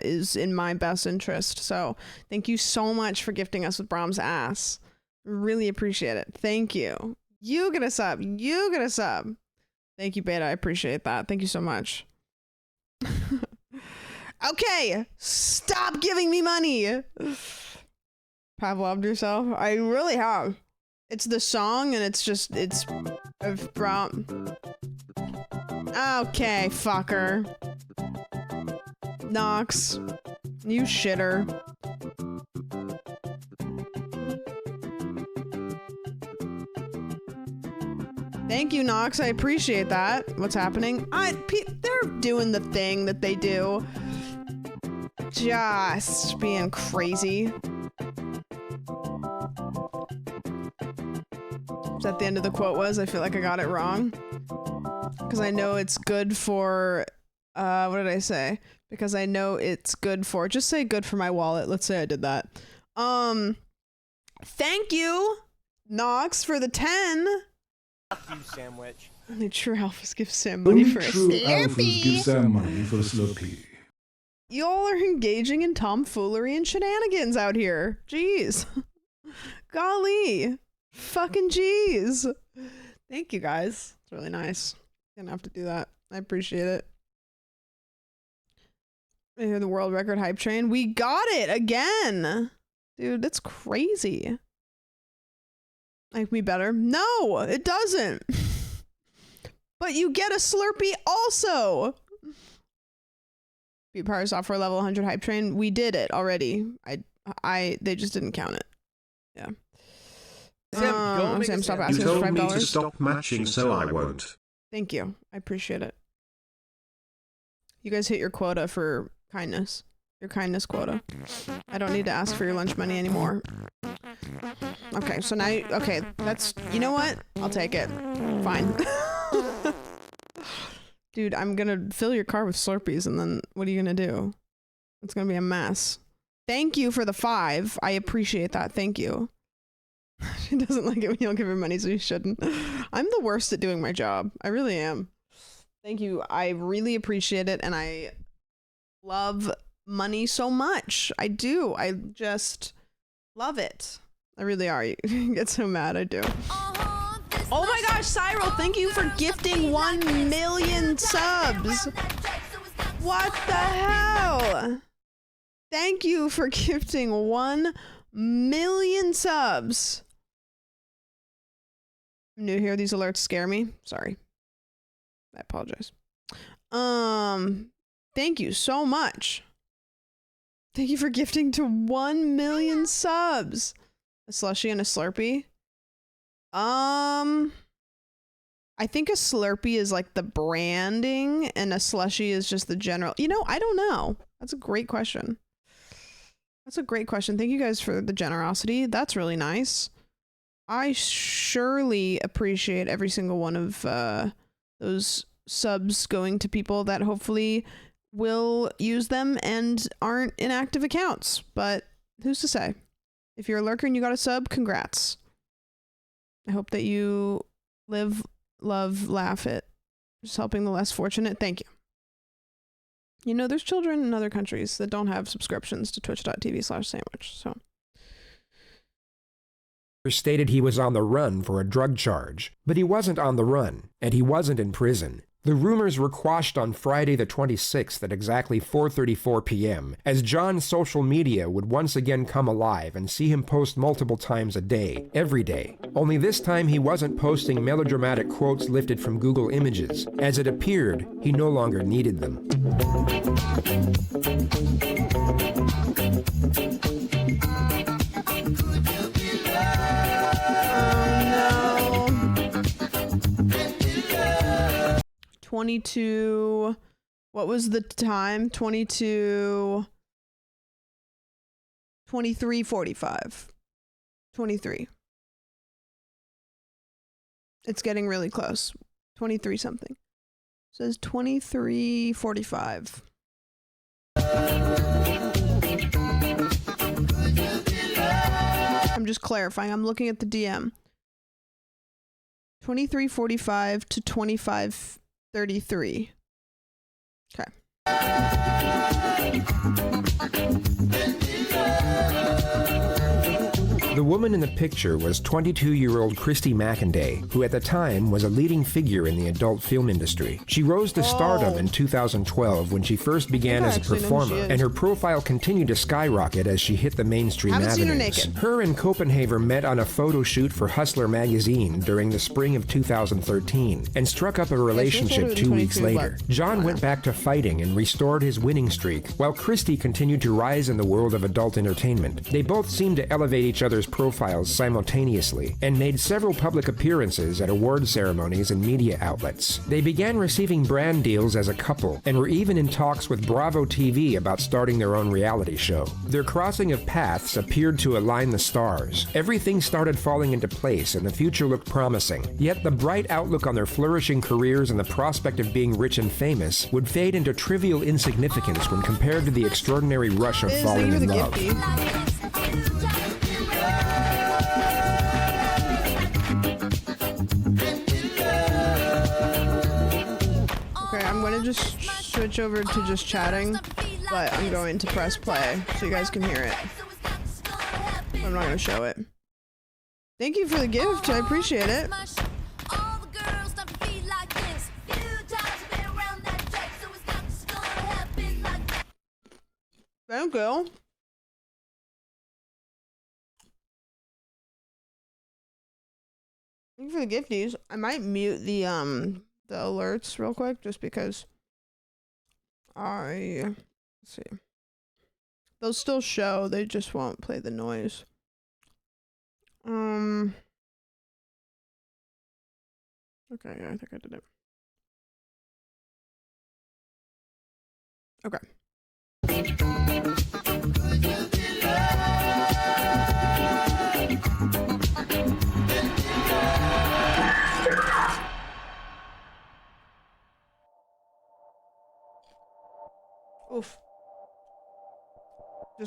is in my best interest. So thank you so much for gifting us with Brahms' ass. Really appreciate it. Thank you. You get a sub. You get a sub. Thank you, Beta. I appreciate that. Thank you so much. Okay, stop giving me money. Pavloved yourself. I really have. It's the song, and it's from. Okay, fucker. Nox, you shitter. Thank you, Nox. I appreciate that. What's happening? They're doing the thing that they do. Just being crazy. Is that the end of the quote was? I feel like I got it wrong. Because I know it's good for... what did I say? Because I know it's good for... Just say good for my wallet. Let's say I did that. Thank you, Nox, for the 10. You sandwich. Only true alphas give Sam money Only for a true alphas give Slurpee. Sam money for a Slurpee. Y'all are engaging in tomfoolery and shenanigans out here. Jeez. Golly. Fucking jeez. Thank you, guys. It's really nice. Didn't have to do that. I appreciate it. I hear the world record hype train. We got it again. Dude, that's crazy. Make me better? No, it doesn't. But you get a Slurpee also. Beat Power Software level 100 hype train. We did it already. They just didn't count it. Yeah. Sam, stop You asking for told me to $5. stop matching, so I won't. Thank you. I appreciate it. You guys hit your quota for kindness. Your kindness quota. I don't need to ask for your lunch money anymore. Okay, so now, okay, that's, you know what? I'll take it. Fine. Dude, I'm gonna fill your car with Slurpees, and then what are you gonna do? It's gonna be a mess. Thank you for the 5. I appreciate that. Thank you. She doesn't like it when you don't give her money, so you shouldn't. I'm the worst at doing my job. I really am. Thank you. I really appreciate it, and I love money so much. I do. I just love it. I really are. You get so mad. I do. Oh my gosh, Cyril, thank you for gifting 1 million subs. What the hell? Thank you for gifting 1 million subs. I'm new here. These alerts scare me. Sorry. I apologize. Thank you so much. Thank you for gifting to 1 million subs. A slushie and a Slurpee. I think a Slurpee is like the branding and a slushie is just the general. You know, I don't know. That's a great question. That's a great question. Thank you guys for the generosity. That's really nice. I surely appreciate every single one of those subs going to people that hopefully will use them and aren't inactive accounts. But who's to say? If you're a lurker and you got a sub, congrats. I hope that you live, love, laugh at just helping the less fortunate. Thank you. You know, there's children in other countries that don't have subscriptions to twitch.tv/sandwich, so. Stated he was on the run for a drug charge, but he wasn't on the run, and he wasn't in prison. The rumors were quashed on Friday the 26th at exactly 4:34 p.m., as John's social media would once again come alive and see him post multiple times a day, every day. Only this time he wasn't posting melodramatic quotes lifted from Google Images. As it appeared, he no longer needed them. Oh no. 22, what was the time? 23:45. 23. It's getting really close. 23 something. Says 23:45. I'm just clarifying. I'm looking at the DM. 23:45 to 25:33. Okay. The woman in the picture was 22-year-old Christy McInday, who at the time was a leading figure in the adult film industry. She rose to stardom in 2012 when she first began as a performer, and her profile continued to skyrocket as she hit the mainstream avenues. Her and Copenhaver met on a photo shoot for Hustler magazine during the spring of 2013, and struck up a relationship 2 weeks later. John went back to fighting and restored his winning streak, while Christy continued to rise in the world of adult entertainment. They both seemed to elevate each other's profiles simultaneously, and made several public appearances at award ceremonies and media outlets. They began receiving brand deals as a couple, and were even in talks with Bravo TV about starting their own reality show. Their crossing of paths appeared to align the stars. Everything started falling into place, and the future looked promising. Yet the bright outlook on their flourishing careers and the prospect of being rich and famous would fade into trivial insignificance when compared to the extraordinary rush of falling in love. I'm going to just switch over to just chatting, but I'm going to press play so you guys can hear it. I'm not going to show it. Thank you for the gift. I appreciate it. Thank you. Thank you for the gifties. I might mute the alerts real quick just because let's see. They'll still show, they just won't play the noise. Okay, yeah, I think I did it. Okay. Oof.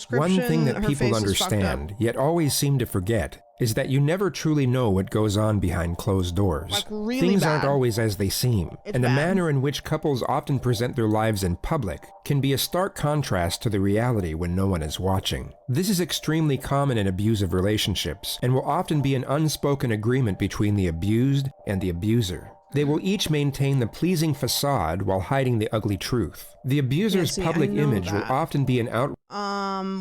One thing that people understand, yet always seem to forget, is that you never truly know what goes on behind closed doors. Like really Things bad. aren't always as they seem, and the bad. manner in which couples often present their lives in public can be a stark contrast to the reality when no one is watching. This is extremely common in abusive relationships, and will often be an unspoken agreement between the abused and the abuser. They will each maintain the pleasing facade while hiding the ugly truth. The abuser's public image will often be an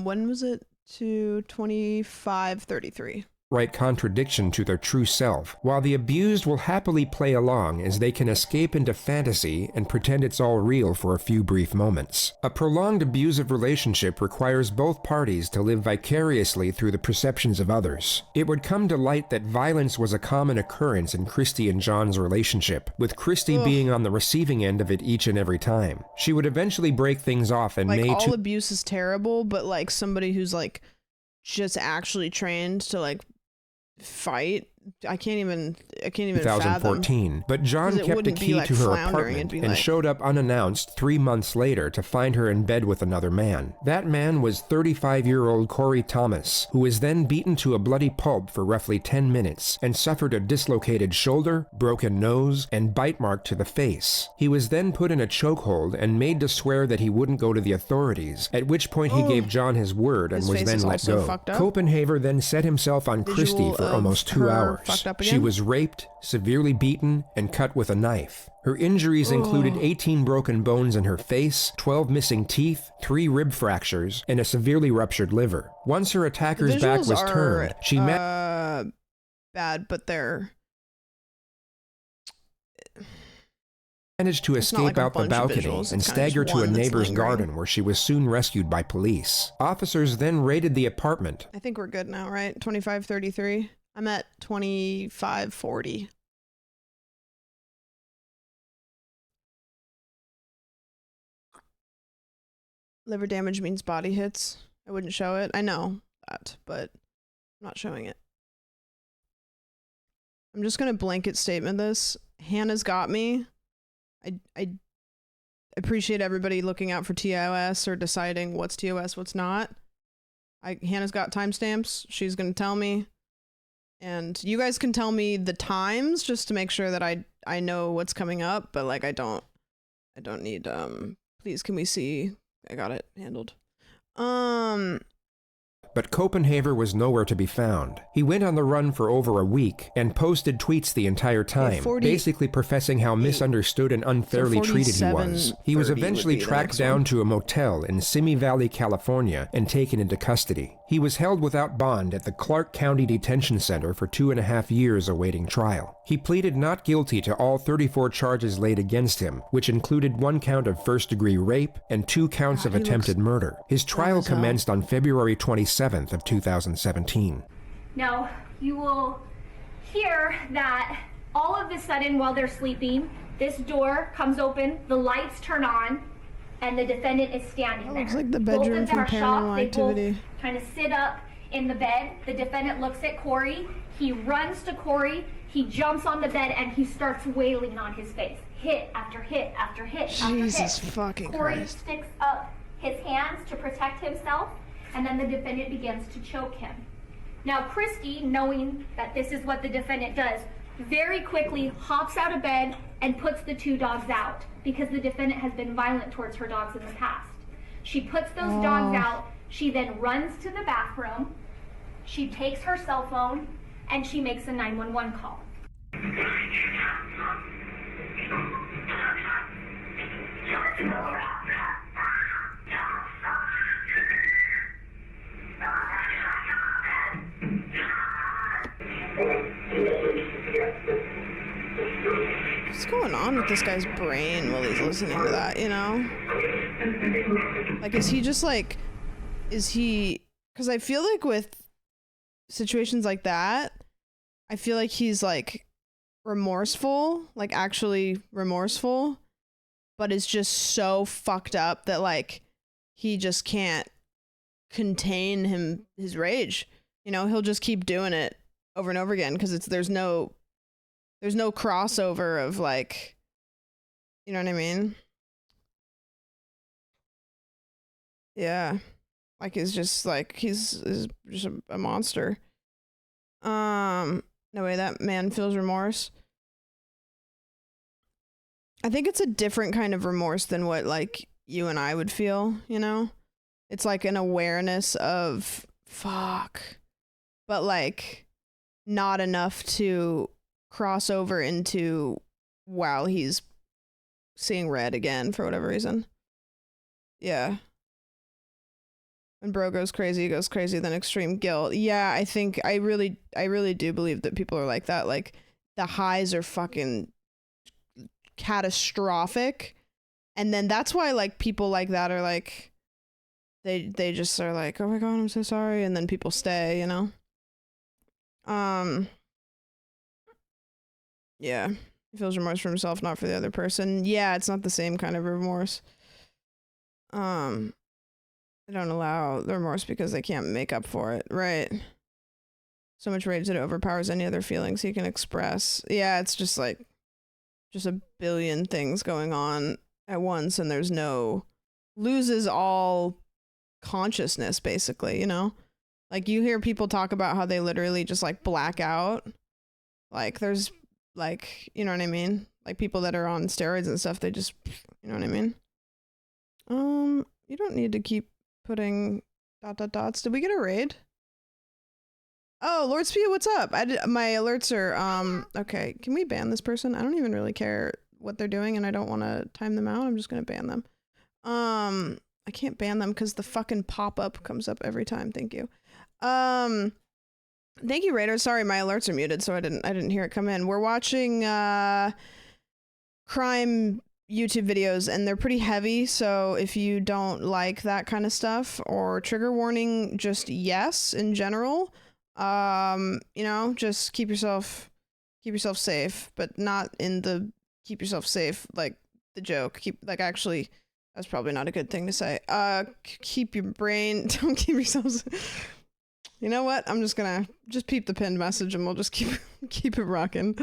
when was it? To 25:33. outright contradiction to their true self, while the abused will happily play along as they can escape into fantasy and pretend it's all real for a few brief moments. A prolonged abusive relationship requires both parties to live vicariously through the perceptions of others. It would come to light that violence was a common occurrence in Christy and John's relationship, with Christy being on the receiving end of it each and every time. She would eventually break things off and like all abuse is terrible, but like somebody who's like just actually trained to like fight, I can't even 2014, fathom. but John kept a key to her apartment and showed up unannounced 3 months later to find her in bed with another man. That man was 35-year-old Corey Thomas, who was then beaten to a bloody pulp for roughly 10 minutes and suffered a dislocated shoulder, broken nose, and bite mark to the face. He was then put in a chokehold and made to swear that he wouldn't go to the authorities, at which point he gave John his word and was then let go. Copenhaver then set himself on Christy for almost 2 hours. She was raped, severely beaten, and cut with a knife. Her injuries included 18 broken bones in her face, 12 missing teeth, 3 rib fractures, and a severely ruptured liver. Once her attacker's back was turned, she bad, but they're managed to escape out the balcony and stagger to a neighbor's garden where she was soon rescued by police. Officers then raided the apartment. I think we're good now, right? 25:33. I'm at 25:40. Liver damage means body hits. I wouldn't show it. I know that, but I'm not showing it. I'm just going to blanket statement this. Hannah's got me. I appreciate everybody looking out for TOS or deciding what's TOS, what's not. Hannah's got timestamps. She's gonna tell me, and you guys can tell me the times just to make sure that I know what's coming up. But like I don't need please can we see? I got it handled. But Copenhaver was nowhere to be found. He went on the run for over a week and posted tweets the entire time, basically professing how misunderstood and unfairly treated he was. He was eventually tracked down to a motel in Simi Valley, California, and taken into custody. He was held without bond at the Clark County Detention Center for 2.5 years awaiting trial. He pleaded not guilty to all 34 charges laid against him, which included 1 count of first-degree rape and 2 counts of attempted murder. His trial commenced on February 27th of 2017. Now, you will hear that all of a sudden while they're sleeping, this door comes open, the lights turn on, and the defendant is standing there. Looks like the bedroom from Paranormal Activity. They both kind of sit up in the bed. The defendant looks at Corey. He runs to Corey. He jumps on the bed and he starts wailing on his face. Hit after hit after hit after hit. Jesus fucking Corey Christ. sticks up his hands to protect himself, and then the defendant begins to choke him. Now, Christy, knowing that this is what the defendant does, very quickly hops out of bed and puts the 2 dogs out because the defendant has been violent towards her dogs in the past. She puts those dogs out. She then runs to the bathroom. She takes her cell phone and she makes a 911 call. What's going on with this guy's brain while he's listening to that, you know? Like, is he just like, because I feel like with situations like that, I feel like he's like remorseful, like actually remorseful, but is just so fucked up that like he just can't contain his rage. You know, he'll just keep doing it over and over again because there's no crossover of like, you know what I mean? Yeah. Like he's just a monster. No way that man feels remorse. I think it's a different kind of remorse than what like you and I would feel, you know? It's like an awareness of fuck, but like not enough to cross over into while he's seeing red again for whatever reason. Yeah. When bro goes crazy, he goes crazy, then extreme guilt. Yeah, I think I really do believe that people are like that. Like the highs are fucking catastrophic. And then that's why like people like that are like they just are like, oh my god, I'm so sorry, and then people stay, you know? Yeah. He feels remorse for himself, not for the other person. Yeah, it's not the same kind of remorse. They don't allow the remorse because they can't make up for it, right? So much rage that it overpowers any other feelings he can express. Yeah, it's just like a billion things going on at once, and loses all consciousness, basically, you know? Like you hear people talk about how they literally just like black out. Like there's like, you know what I mean? Like people that are on steroids and stuff, they just, you know what I mean? You don't need to keep putting ... Did we get a raid? Oh, Lord Spia, what's up? My alerts are okay. Can we ban this person? I don't even really care what they're doing, and I don't want to time them out. I'm just gonna ban them. I can't ban them because the fucking pop-up comes up every time. Thank you. Thank you, Raider. Sorry, my alerts are muted, so I didn't hear it come in. We're watching crime YouTube videos, and they're pretty heavy, so if you don't like that kind of stuff, or trigger warning, just yes in general. You know, just keep yourself safe, but not in the keep yourself safe like the joke. Actually, that's probably not a good thing to say. Keep your brain, don't keep yourselves. You know what? I'm just gonna peep the pinned message, and we'll just keep it rocking.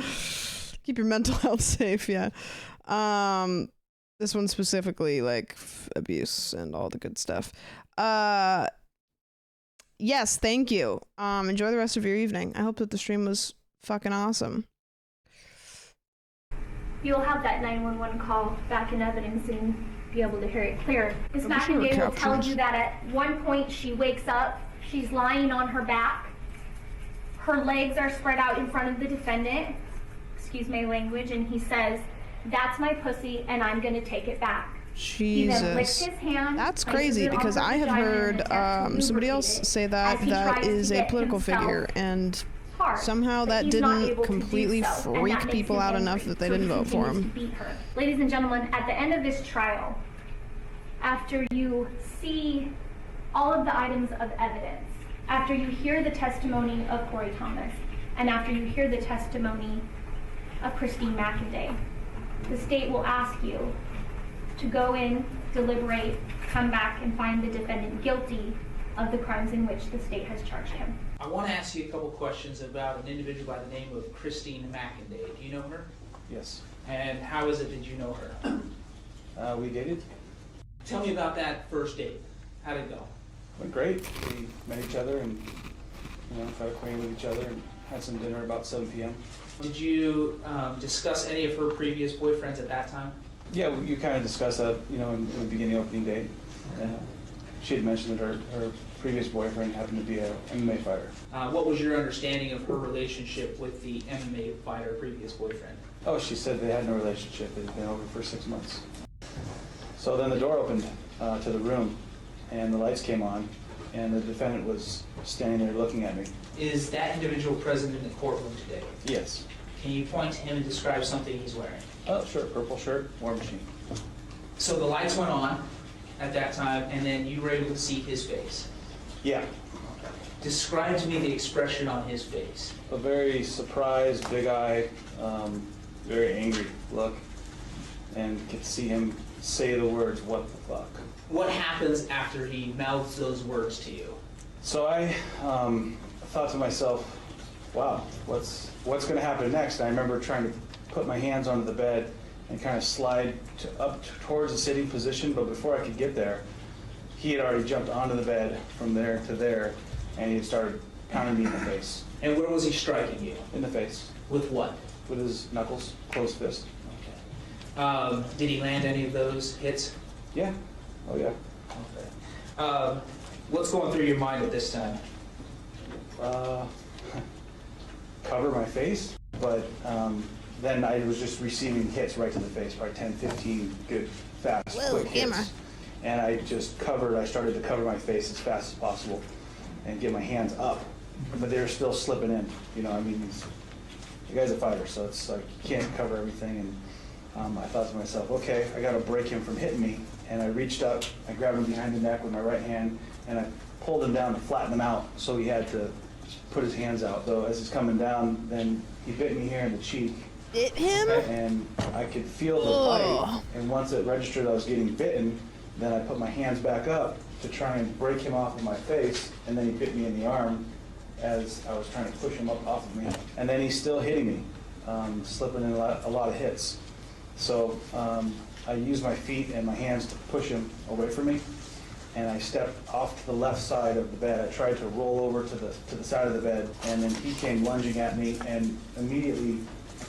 Keep your mental health safe, yeah. This one specifically, like abuse and all the good stuff. Yes, thank you. Enjoy the rest of your evening. I hope that the stream was fucking awesome. You'll have that 911 call back in evidence and be able to hear it clear. Ms. I'm sure McInday will tell captions. you that at one point she wakes up, she's lying on her back, her legs are spread out in front of the defendant, excuse my language, and he says, "That's my pussy and I'm gonna take it back." He then licks Jesus. his hand, That's places crazy it on because her I have vagina, heard and attempts to somebody else lubricate it say that as he that tries to is a get political himself figure, and hard, somehow but that he's not didn't able to do completely so, and that freak makes people him out angry, enough that they so he didn't vote for continues him. to beat her. Ladies and gentlemen, at the end of this trial, after you see all of the items of evidence, after you hear the testimony of Corey Thomas, and after you hear the testimony of Christine McInday, the state will ask you to go in, deliberate, come back, and find the defendant guilty of the crimes in which the state has charged him. I want to ask you a couple questions about an individual by the name of Christine McInday. Do you know her? Yes. And how is it did you know her? We dated. Tell me about that first date. How did it go? Went great. We met each other and, got acquainted with each other and had some dinner about 7 p.m. Did you discuss any of her previous boyfriends at that time? Yeah, you kind of discussed that, in the beginning opening date. She had mentioned that her previous boyfriend happened to be a MMA fighter. What was your understanding of her relationship with the MMA fighter previous boyfriend? Oh, she said they had no relationship. They'd been over for 6 months. So then the door opened to the room, and the lights came on, and the defendant was standing there looking at me. Is that individual present in the courtroom today? Yes. Can you point to him and describe something he's wearing? Oh, sure. Purple shirt, War Machine. So the lights went on at that time, and then you were able to see his face. Yeah. Describe to me the expression on his face. A very surprised, big eye, very angry look, and could see him say the words, "What the fuck?" What happens after he mouths those words to you? So I thought to myself, wow, what's going to happen next? And I remember trying to put my hands onto the bed and kind of slide up towards the sitting position, but before I could get there, he had already jumped onto the bed from there to there, and he had started pounding me in the face. And where was he striking you? In the face. With what? With his knuckles, closed fist. Okay. Did he land any of those hits? Yeah. Oh, yeah. Okay. What's going through your mind at this time? Cover my face, but then I was just receiving hits right to the face, probably 10, 15 good, fast, quick hits. And I started to cover my face as fast as possible and get my hands up, but they were still slipping in. The guy's a fighter, so it's like you can't cover everything. And I thought to myself, okay, I got to break him from hitting me. And I reached up, I grabbed him behind the neck with my right hand, and I pulled him down to flatten him out, so he had to put his hands out. Though as he's coming down, then he bit me here in the cheek. Bit him? And I could feel the bite, and once it registered I was getting bitten, then I put my hands back up to try and break him off of my face, and then he bit me in the arm as I was trying to push him up off of me. And then he's still hitting me, slipping in a lot of hits. So I used my feet and my hands to push him away from me, and I stepped off to the left side of the bed. I tried to roll over to the side of the bed, and then he came lunging at me and immediately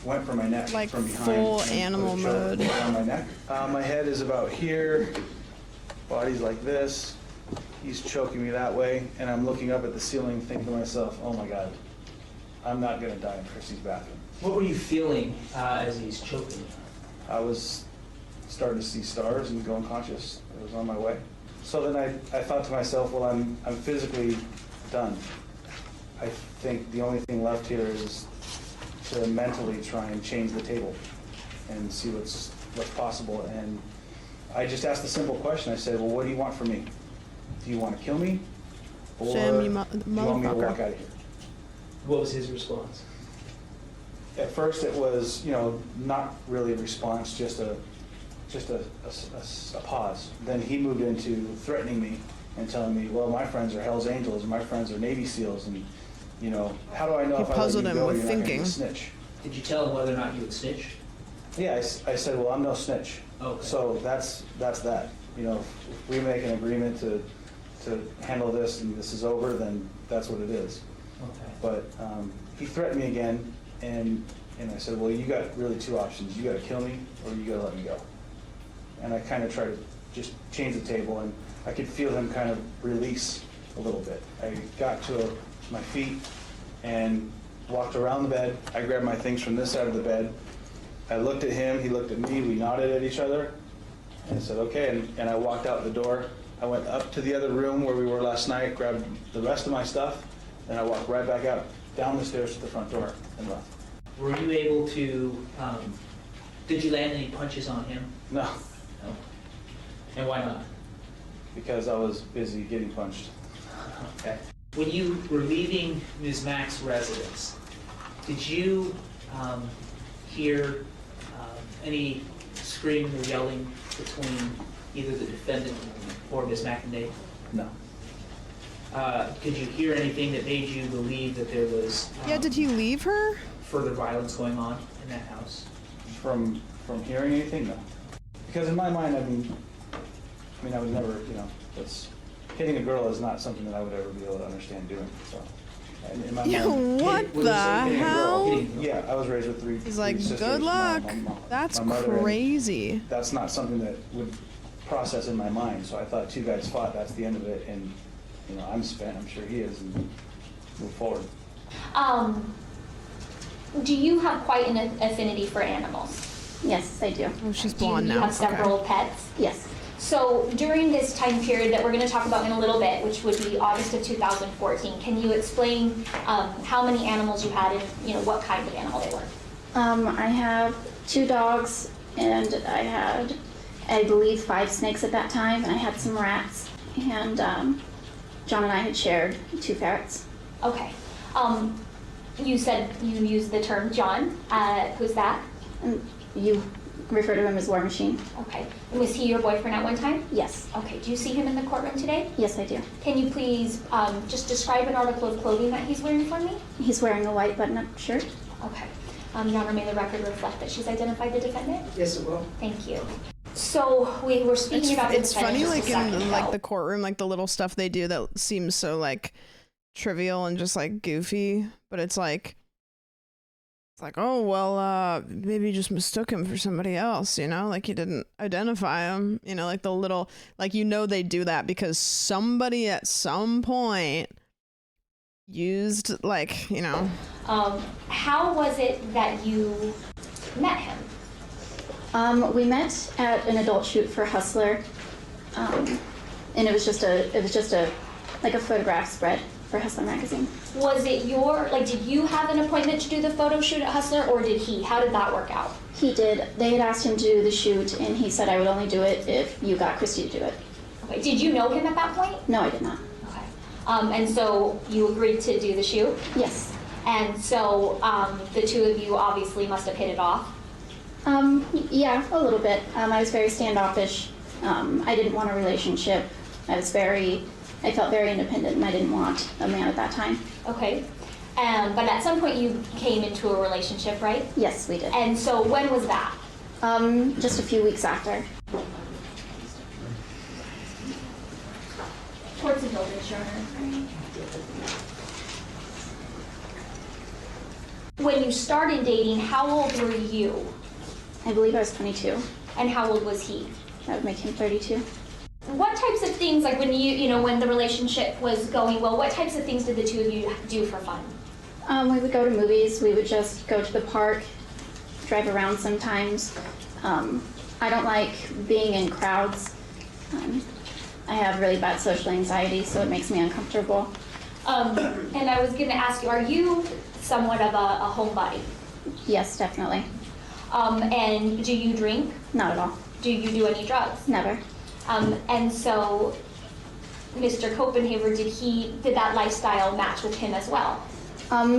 went for my neck Like from behind. full and animal put a choke mode. on my neck. My head is about here, body's like this. He's choking me that way, and I'm looking up at the ceiling thinking to myself, oh my God, I'm not gonna die in Christy's bathroom. What were you feeling as he's choking you? I was starting to see stars and go unconscious. It was on my way. So then I thought to myself, well, I'm physically done. I think the only thing left here is to mentally try and change the table and see what's possible. And I just asked the simple question. I said, well, what do you want from me? Do you want to kill me? Or do you want me to walk out of here? What was his response? At first it was, not really a response, just a pause. Then he moved into threatening me and telling me, well, my friends are Hell's Angels and my friends are Navy SEAls, and how do I know if I let you go, you're not going to snitch? Did you tell him whether or not you would snitch? Yeah, I said, well, I'm no snitch. Okay. So that's that. You know, if we make an agreement to handle this and this is over, then that's what it is. Okay. But he threatened me again, and I said, well, you got really two options. You got to kill me, or you got to let me go. And I kind of tried to just change the table, and I could feel him kind of release a little bit. I got to my feet and walked around the bed. I grabbed my things from this side of the bed. I looked at him, he looked at me, we nodded at each other, and I said, okay, and I walked out the door. I went up to the other room where we were last night, grabbed the rest of my stuff, and I walked right back out, down the stairs to the front door, and left. Were you able to, did you land any punches on him? No. No. And why not? Because I was busy getting punched. Okay. When you were leaving Ms. Mack's residence, did you hear any screaming or yelling between either the defendant or Ms. Mack and Dave? No. Could you hear anything that made you believe that there was Yeah, did he leave her? further violence going on in that house? From hearing anything, no. Because in my mind, I mean, I would never, hitting a girl is not something that I would ever be able to understand doing. So, in my mind, What the hell? Yeah, I was raised with three. He's like, sisters. good luck. That's my mother, and crazy. That's not something that would process in my mind. So I thought two guys fought. That's the end of it. And I'm spent. I'm sure he is. And move forward. Do you have quite an affinity for animals? Yes, I do. Oh, she's blonde now. Do you have several pets? Yes. So during this time period that we're going to talk about in a little bit, which would be August of 2014, can you explain how many animals you had and what kind of animal they were? I have 2 dogs, and I had, I believe, 5 snakes at that time, and I had some rats, and John and I had shared 2 ferrets. Okay. You said you used the term John. Who's that? And you refer to him as War Machine. Okay. Was he your boyfriend at one time? Yes. Okay. Do you see him in the courtroom today? Yes, I do. Can you please just describe an article of clothing that he's wearing for me? He's wearing a white button-up shirt. Okay. Your Honor, may the record reflect that she's identified the defendant? Yes, it will. Thank you. So we were speaking about the It's funny, defendant like just a second in ago. like the courtroom, like the little stuff they do that seems so like trivial and just like goofy, but it's like, oh well, maybe you just mistook him for somebody else, like you didn't identify him, like the little, like they do that because somebody at some point used how was it that you met him? We met at an adult shoot for Hustler, and it was just a photograph spread for Hustler magazine. Was it did you have an appointment to do the photo shoot at Hustler, or did he? How did that work out? He did. They had asked him to do the shoot, and he said, I would only do it if you got Christy to do it. Okay. Did you know him at that point? No, I did not. Okay. And so you agreed to do the shoot? Yes. And so the two of you obviously must have hit it off? Yeah, a little bit. I was very standoffish. I didn't want a relationship. I felt very independent, and I didn't want a man at that time. Okay. But at some point you came into a relationship, right? Yes, we did. And so when was that? Just a few weeks after. Towards the building, Your Honor. When you started dating, how old were you? I believe I was 22. And how old was he? That would make him 32. What types of things, like when when the relationship was going well, what types of things did the two of you do for fun? We would go to movies. We would just go to the park, drive around sometimes. I don't like being in crowds. I have really bad social anxiety, so it makes me uncomfortable. And I was going to ask you, are you somewhat of a homebody? Yes, definitely. And do you drink? Not at all. Do you do any drugs? Never. And so, Mr. Copenhaver, did that lifestyle match with him as well?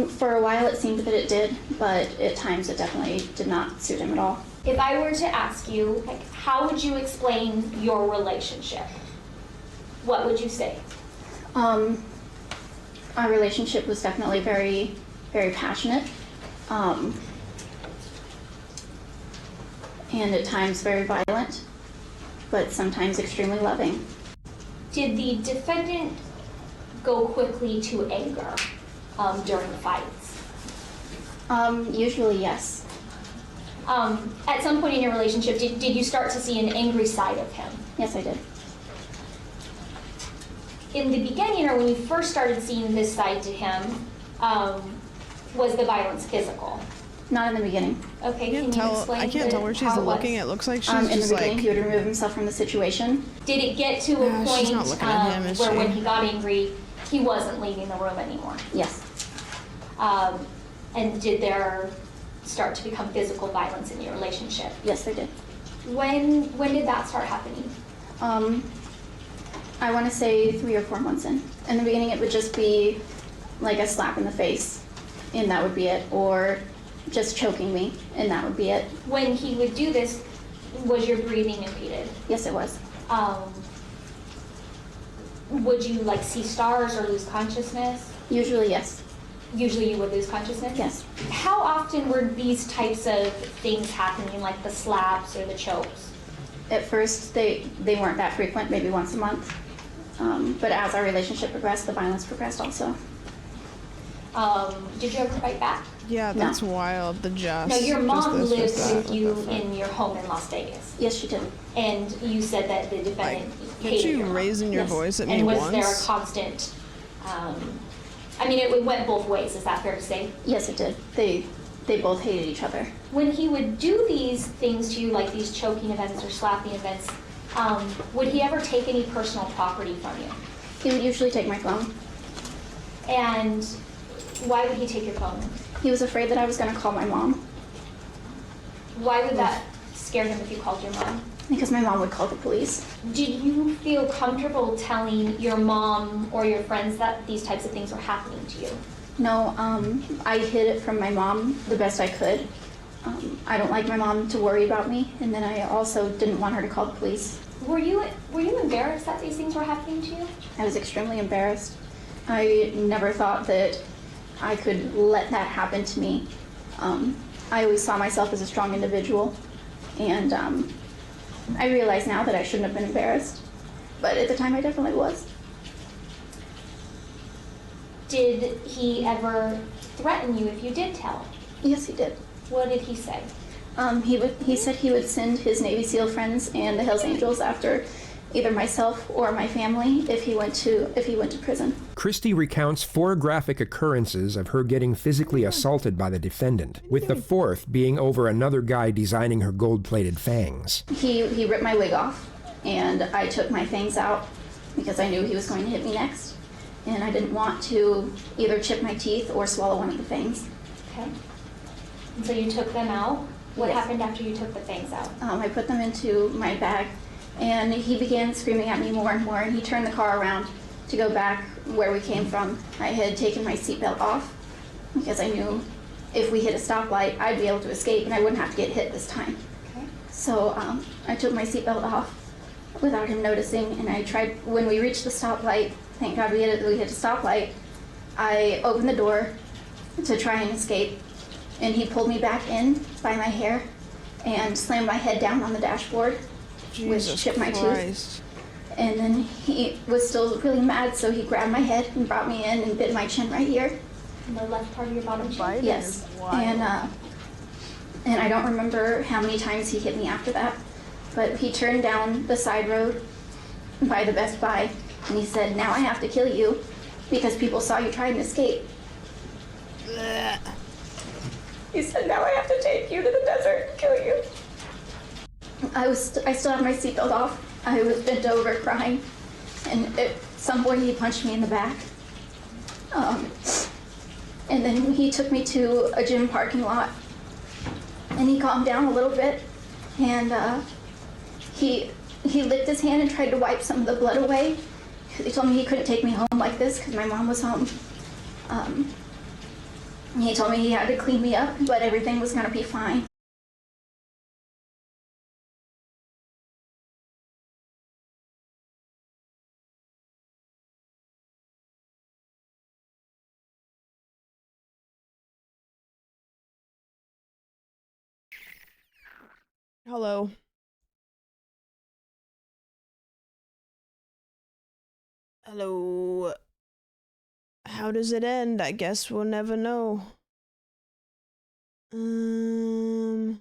For a while it seemed that it did, but at times it definitely did not suit him at all. If I were to ask you, how would you explain your relationship? What would you say? Our relationship was definitely very, very passionate. and at times very violent, but sometimes extremely loving. Did the defendant go quickly to anger during fights? Usually, yes. At some point in your relationship, did you start to see an angry side of him? Yes, I did. In the beginning, or when you first started seeing this side to him, was the violence physical? Not in the beginning. Okay, can you explain? I can't tell where she's looking. It looks like she's in just the beginning, like. he would remove himself from the situation. Did it get to a point she's not looking at him, is where she? when he got angry, he wasn't leaving the room anymore? Yes. And did there start to become physical violence in your relationship? Yes, there did. When did that start happening? I want to say 3 or 4 months in. In the beginning, it would just be like a slap in the face, and that would be it, or just choking me, and that would be it. When he would do this, was your breathing impeded? Yes, it was. Would you like see stars or lose consciousness? Usually, yes. Usually you would lose consciousness? Yes. How often were these types of things happening, like the slaps or the chokes? At first, they weren't that frequent, maybe once a month. But as our relationship progressed, the violence progressed also. Did you ever fight back? Yeah, that's wild. The just. No, your mom just lived this, just with that. you in your home in Las Vegas. Yes, she did. And you said that the defendant hated you your mom. raising your voice at me and was once? there a constant? I mean, it went both ways. Is that fair to say? Yes, it did. They both hated each other. When he would do these things to you, like these choking events or slapping events, would he ever take any personal property from you? He would usually take my phone. And why would he take your phone? He was afraid that I was going to call my mom. Why would that scare him if you called your mom? Because my mom would call the police. Did you feel comfortable telling your mom or your friends that these types of things were happening to you? No, I hid it from my mom the best I could. I don't like my mom to worry about me, and then I also didn't want her to call the police. Were you embarrassed that these things were happening to you? I was extremely embarrassed. I never thought that I could let that happen to me. I always saw myself as a strong individual, and I realize now that I shouldn't have been embarrassed, but at the time I definitely was. Did he ever threaten you if you did tell? Yes, he did. What did he say? He said he would send his Navy SEAL friends and the Hells Angels after either myself or my family if he went to prison. Christy recounts 4 graphic occurrences of her getting physically assaulted by the defendant, with the 4th being over another guy designing her gold-plated fangs. He ripped my wig off, and I took my fangs out because I knew he was going to hit me next, and I didn't want to either chip my teeth or swallow one of the fangs. Okay. And so you took them out. What Yes. happened after you took the fangs out? I put them into my bag, and he began screaming at me more and more, and he turned the car around to go back where we came from. I had taken my seatbelt off because I knew if we hit a stoplight, I'd be able to escape and I wouldn't have to get hit this time. Okay. So I took my seatbelt off without him noticing, and I tried, when we reached the stoplight, thank God we hit a stoplight, I opened the door to try and escape, and he pulled me back in by my hair and slammed my head down on the dashboard, which chipped my tooth. And then he was still really mad, so he grabbed my head and brought me in and bit my chin right here. In the left part of your bottom chin? Yes. And I don't remember how many times he hit me after that, but he turned down the side road by the Best Buy, and he said, "Now I have to kill you because people saw you try and escape." He said, "Now I have to take you to the desert and kill you." I still have my seatbelt off. I was bent over crying, and at some point he punched me in the back. And then he took me to a gym parking lot, and he calmed down a little bit, and he licked his hand and tried to wipe some of the blood away. He told me he couldn't take me home like this because my mom was home. He told me he had to clean me up, but everything was gonna be fine. Hello. Hello. How does it end? I guess we'll never know. Hello.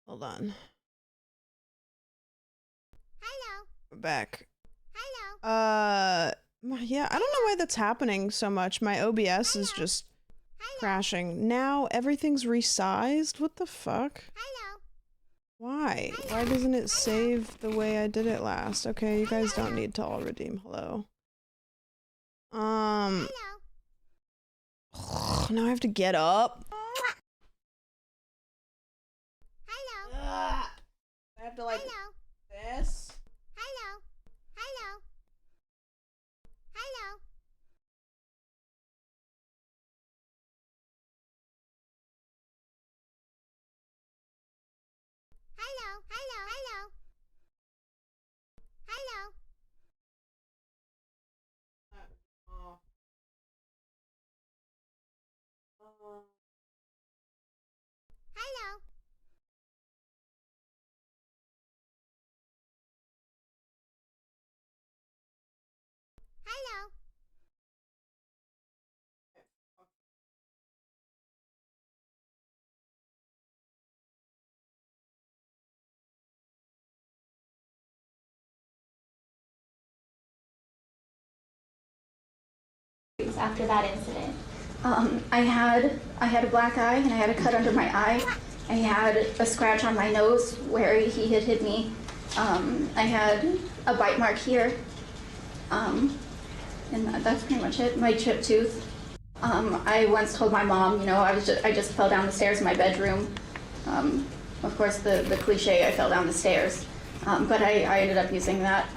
Hold on. Hello. We're back. Hello. Yeah, I don't know why that's happening so much. My OBS is just crashing. Now everything's resized? What the fuck? Hello. Why? Why doesn't it save the way I did it last? Okay, you guys don't need to all redeem. Hello. Now I have to get up. Hello. I have to like this. Hello. Hello. Hello. Hello. Hello. Hello. Hello. Hello. Hello. After that incident, I had a black eye and I had a cut under my eye. I had a scratch on my nose where he had hit me. I had a bite mark here, and that's pretty much it. My chipped tooth. I once told my mom, you know, I just fell down the stairs in my bedroom. Of course, the cliche, I fell down the stairs, but I ended up using that.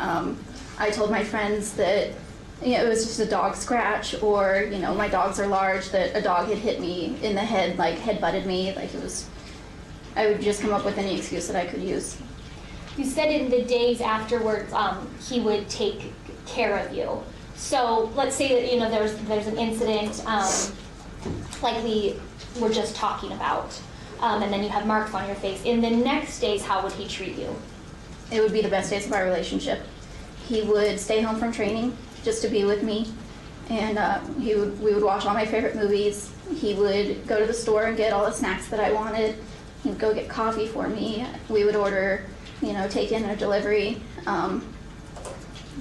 I told my friends that, you know, it was just a dog scratch, or, you know, my dogs are large, that a dog had hit me in the head, like head butted me, like it was, I would just come up with any excuse that I could use. You said in the days afterwards, he would take care of you. So let's say that, you know, there's an incident like we were just talking about, and then you have marks on your face. In the next days, how would he treat you? It would be the best days of our relationship. He would stay home from training just to be with me, and we would watch all my favorite movies. He would go to the store and get all the snacks that I wanted. He would go get coffee for me. We would order, you know, take in a delivery.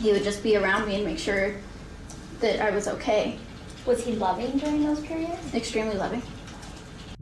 He would just be around me and make sure that I was okay. Was he loving during those periods? Extremely loving.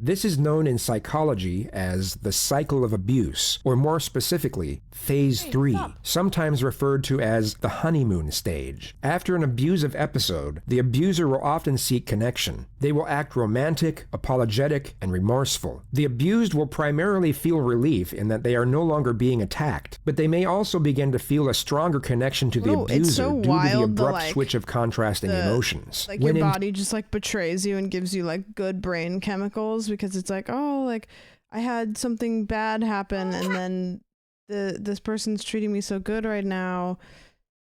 This is known in psychology as the cycle of abuse, or more specifically, phase 3, sometimes referred to as the honeymoon stage. After an abusive episode, the abuser will often seek connection. They will act romantic, apologetic, and remorseful. The abused will primarily feel relief in that they are no longer being attacked, but they may also begin to feel a stronger connection to the abuser due to the abrupt switch of contrasting emotions. Like your body just like betrays you and gives you like good brain chemicals, because it's like, oh, like I had something bad happen and then this person's treating me so good right now,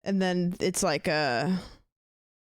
and then it's like a,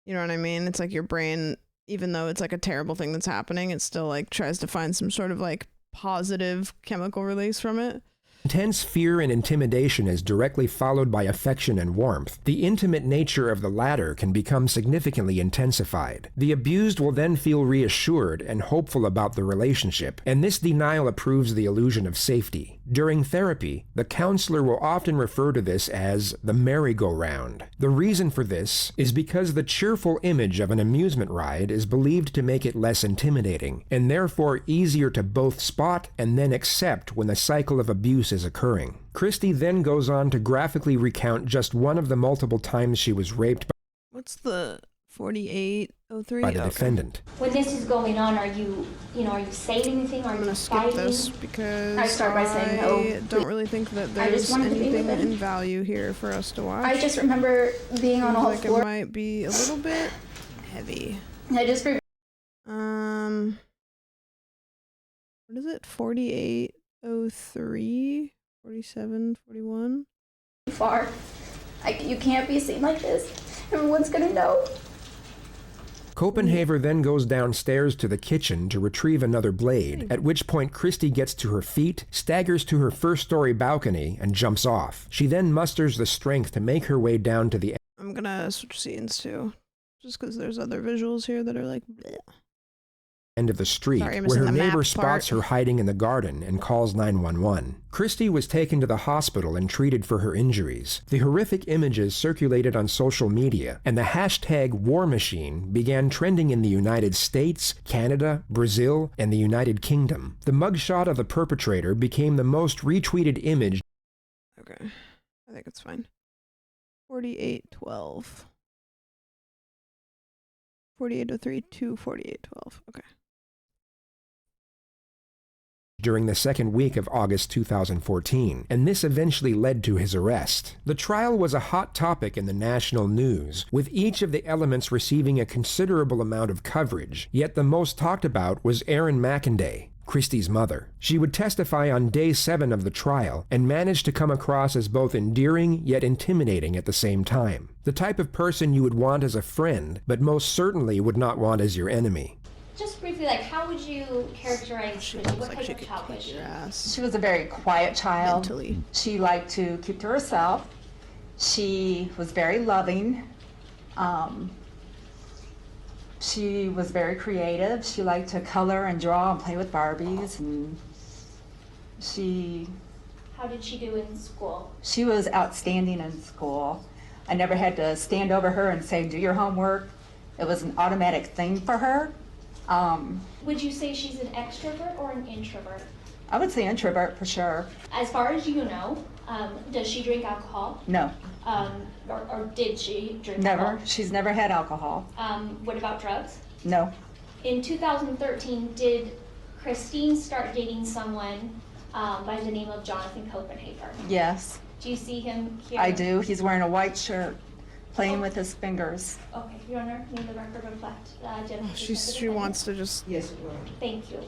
you know what I mean? It's like your brain, even though it's like a terrible thing that's happening, it still like tries to find some sort of like positive chemical release from it. Intense fear and intimidation is directly followed by affection and warmth. The intimate nature of the latter can become significantly intensified. The abused will then feel reassured and hopeful about the relationship, and this denial approves the illusion of safety. During therapy, the counselor will often refer to this as the merry-go-round. The reason for this is because the cheerful image of an amusement ride is believed to make it less intimidating, and therefore easier to both spot and then accept when the cycle of abuse is occurring. Christy then goes on to graphically recount just one of the multiple times she was raped What's the 4803? by the defendant. When this is going on, are you saying anything? Are you Skip this because I start by saying no. I don't really think that I there's just wanted to be anything with him. in value here for us to watch. I just remember being on all like fours. it might be a little bit heavy. I just remember. What is it? 4803, 47, 41. Far. You can't be seen like this. Everyone's gonna know. Copenhaver then goes downstairs to the kitchen to retrieve another blade, at which point Christy gets to her feet, staggers to her first-story balcony, and jumps off. She then musters the strength to make her way down to the I'm gonna switch scenes too, just because there's other visuals here that are like bleh. End of the street, Sorry, I'm where her missing the map neighbor spots part. her hiding in the garden and calls 911. Christy was taken to the hospital and treated for her injuries. The horrific images circulated on social media, and the hashtag War Machine began trending in the United States, Canada, Brazil, and the United Kingdom. The mugshot of the perpetrator became the most retweeted image. Okay, I think it's fine. 4812. 4803 to 4812. Okay. During the second week of August 2014, and this eventually led to his arrest. The trial was a hot topic in the national news, with each of the elements receiving a considerable amount of coverage, yet the most talked about was Erin McInday, Christy's mother. She would testify on day 7 of the trial, and managed to come across as both endearing yet intimidating at the same time. The type of person you would want as a friend, but most certainly would not want as your enemy. Just briefly, like, how would you characterize Christy? What type of child was she? She was a very quiet child. She liked to keep to herself. She was very loving. She was very creative. She liked to color and draw and play with Barbies. And How did she do in school? she was outstanding in school. I never had to stand over her and say, do your homework. It was an automatic thing for her. Would you say she's an extrovert or an introvert? I would say introvert for sure. As far as you know, does she drink alcohol? No, Or did she drink never. alcohol? She's never had alcohol. What about drugs? No. In 2013, did Christine start dating someone by the name of Jonathan Copenhaver? Yes, Do you see him here? I do. He's wearing a white shirt, playing with his fingers. Okay, Your Honor, may the record reflect identification of the She defendant? wants to just. Yes, it will. Thank you.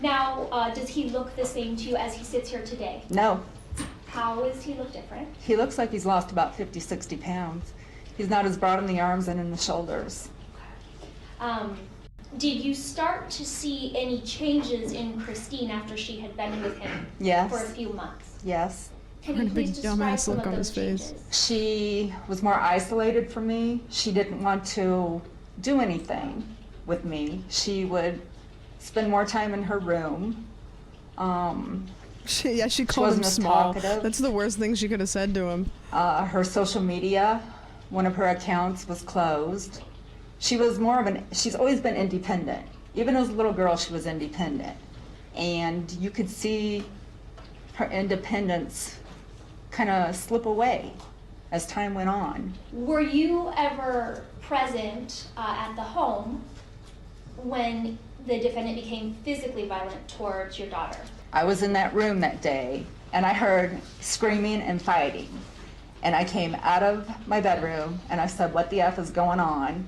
Now, does he look the same to you as he sits here today? No, How does he look different? he looks like he's lost about 50, 60 pounds. He's not as broad in the arms and in the shoulders. Did you start to see any changes in Christine after she had been with him Yes. for a few months? Yes. Can you please describe some of those changes? She was more isolated from me. She didn't want to do anything with me. She would spend more time in her room. She called him wasn't as small. talkative. That's the worst thing she could have said to him. Her social media, one of her accounts was closed. She was she's always been independent. Even as a little girl, she was independent. And you could see her independence kind of slip away as time went on. Were you ever present at the home when the defendant became physically violent towards your daughter? I was in that room that day, and I heard screaming and fighting. And I came out of my bedroom, and I said, what the F is going on?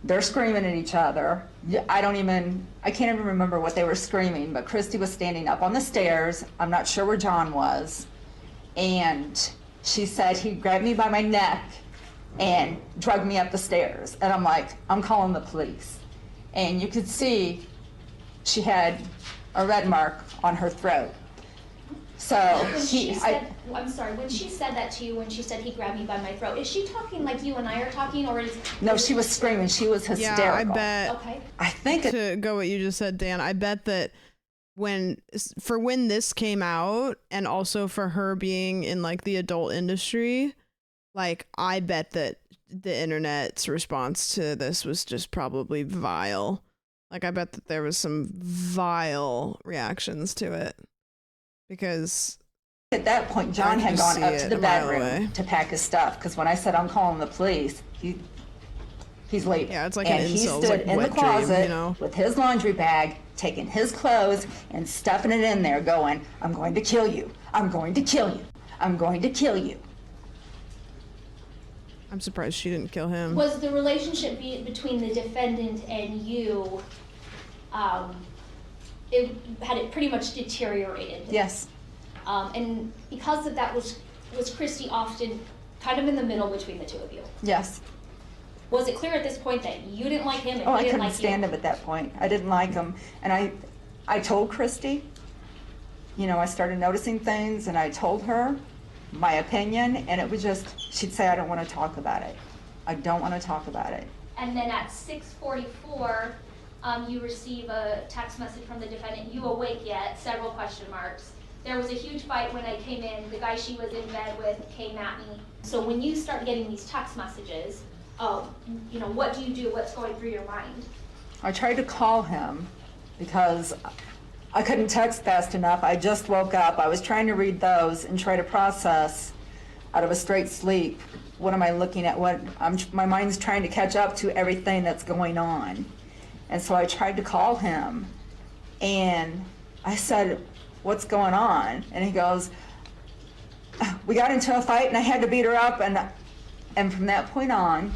They're screaming at each other. I can't even remember what they were screaming, but Christy was standing up on the stairs. I'm not sure where John was. And she said he grabbed me by my neck and dragged me up the stairs. And I'm like, I'm calling the police. And you could see she had a red mark on her throat. So When she said that to you, when she said he grabbed me by my throat, is she talking like you and I are talking, or is... No, she was screaming. She was hysterical. Yeah, I bet. Okay. I think to go what you just said, Dan, I bet that when this came out, and also for her being in like the adult industry, like I bet that the internet's response to this was just probably vile. Like I bet that there was some vile reactions to it. Because at that point, John had gone up to the bedroom to pack his stuff. Because when I said I'm calling the police, he's leaving. Yeah, it's like and an he incel, stood like in the wet dream, closet you know? with his laundry bag, taking his clothes and stuffing it in there, going, "I'm going to kill you. I'm going to kill you. I'm going to kill you." I'm surprised she didn't kill him. Was the relationship between the defendant and you, had it pretty much deteriorated? Yes. And because of that, was Christy often kind of in the middle between the two of you? Yes. Was it clear at this point that you didn't like him and Oh, he I didn't couldn't like stand you? him at that point. I didn't like him. And I told Christy, you know, I started noticing things and I told her my opinion, and it was just, she'd say, I don't want to talk about it. I don't want to talk about it. And then at 6:44, you receive a text message from the defendant, "You awake yet?" Several question marks. There was a huge fight when I came in. The guy she was in bed with came at me. So when you start getting these text messages, you know, what do you do? What's going through your mind? I tried to call him because I couldn't text fast enough. I just woke up. I was trying to read those and try to process out of a straight sleep. What am I looking at? My mind's trying to catch up to everything that's going on. And so I tried to call him and I said, "What's going on?" And he goes, "We got into a fight and I had to beat her up." And from that point on,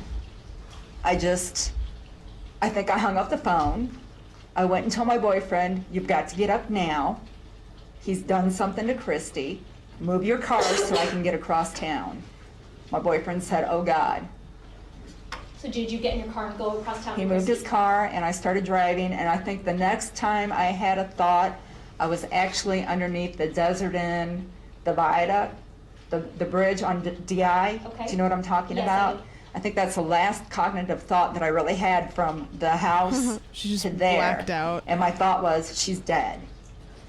I think I hung up the phone. I went and told my boyfriend, "You've got to get up now. He's done something to Christy. Move your car so I can get across town." My boyfriend said, "Oh God." So did you get in your car and go across town? He moved his car and I started driving, and I think the next time I had a thought, I was actually underneath the Desert Inn, the viaduct, the bridge on DI. Okay. Do you know what I'm talking Yes, I about? do. I think that's the last cognitive thought that I really had from the house She just to there. blacked out. And my thought was, she's dead.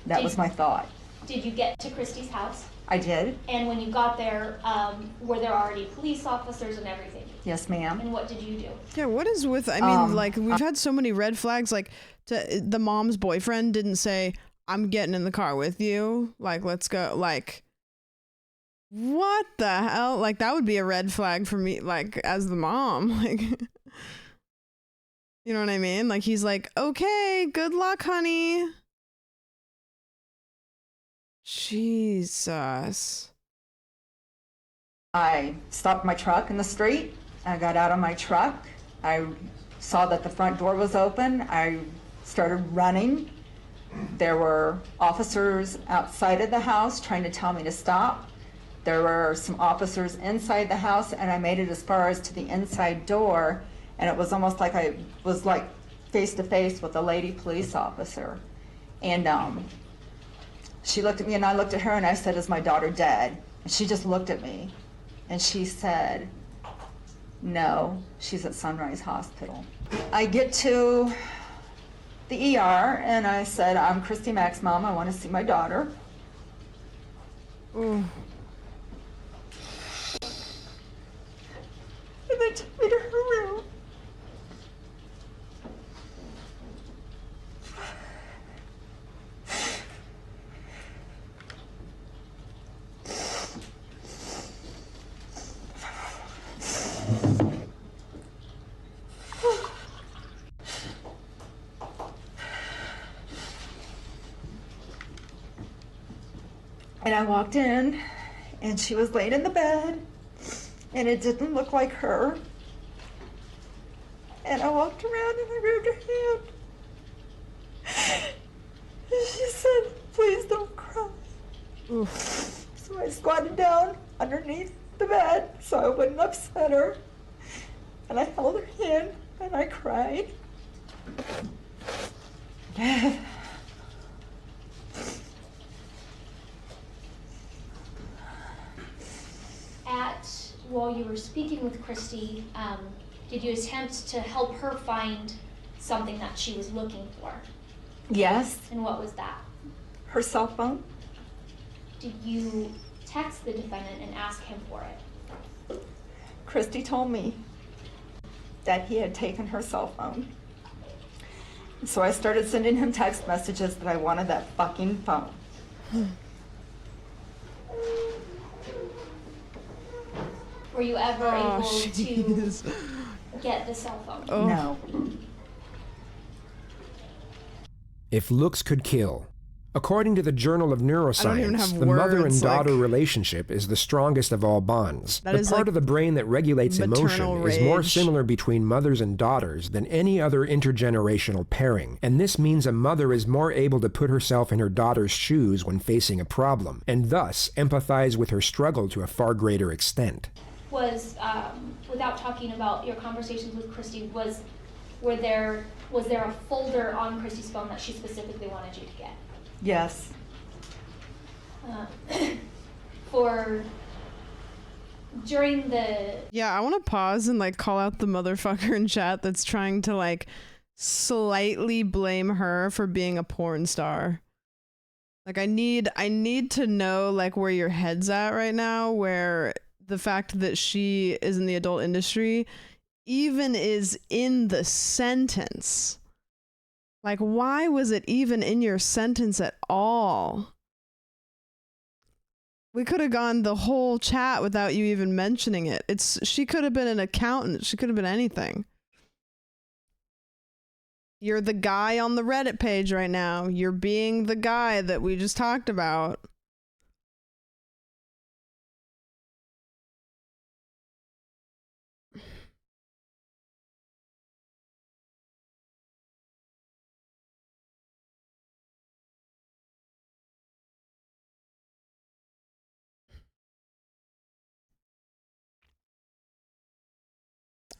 That was my thought. Did you get to Christy's house? I did. And when you got there, were there already police officers and everything? Yes, ma'am. And what did you do? Yeah, what is with, I mean, like, we've had so many red flags, like, the mom's boyfriend didn't say, "I'm getting in the car with you, like, let's go," like, what the hell? Like, that would be a red flag for me, like, as the mom, like, you know what I mean? Like, he's like, "Okay, good luck, honey." Jesus. I stopped my truck in the street. I got out of my truck. I saw that the front door was open. I started running. There were officers outside of the house trying to tell me to stop. There were some officers inside the house, and I made it as far as to the inside door, and it was almost like I was like face to face with a lady police officer. And she looked at me and I looked at her and I said, "Is my daughter dead?" And she just looked at me and she said, "No, she's at Sunrise Hospital." I get to the ER and I said, "I'm Christy Mack's mom. I want to see my daughter." Ooh. And they took me to her room. And I walked in, and she was laying in the bed, and it didn't look like her. And I walked around and I grabbed her hand. And she said, "Please don't cry." Oof. So I squatted down underneath the bed so I wouldn't upset her. And I held her hand and I cried. While you were speaking with Christy, did you attempt to help her find something that she was looking for? Yes. And what was that? Her cell phone. Did you text the defendant and ask him for it? Christy told me that he had taken her cell phone. So I started sending him text messages that I wanted that fucking phone. Were you ever able jeez. to get the cell phone? Oh. No. If looks could kill. According to the Journal of I don't even Neuroscience, have the mother and words, daughter like- relationship is the strongest of all bonds. That The is part like of the brain that regulates emotion maternal is more rage. similar between mothers and daughters than any other intergenerational pairing, and this means a mother is more able to put herself in her daughter's shoes when facing a problem, and thus empathize with her struggle to a far greater extent. was, without talking about your conversations with Christy, was there a folder on Christy's phone that she specifically wanted you to get? Yes. During the... Yeah, I want to pause and like call out the motherfucker in chat that's trying to like slightly blame her for being a porn star. Like I need to know like where your head's at right now, where the fact that she is in the adult industry even is in the sentence. Like, why was it even in your sentence at all? We could have gone the whole chat without you even mentioning it. She could have been an accountant. She could have been anything. You're the guy on the Reddit page right now. You're being the guy that we just talked about.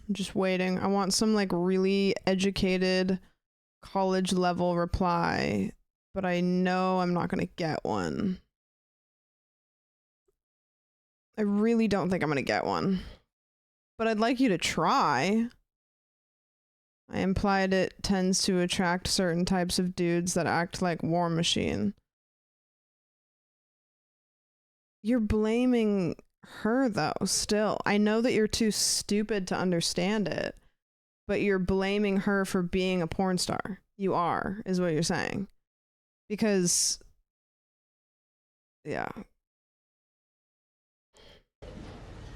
I'm just waiting. I want some like really educated college level reply, but I know I'm not gonna get one. I really don't think I'm gonna get one, but I'd like you to try. I implied it tends to attract certain types of dudes that act like War Machine. You're blaming her though, still. I know that you're too stupid to understand it, but you're blaming her for being a porn star. You are, is what you're saying. Because, yeah.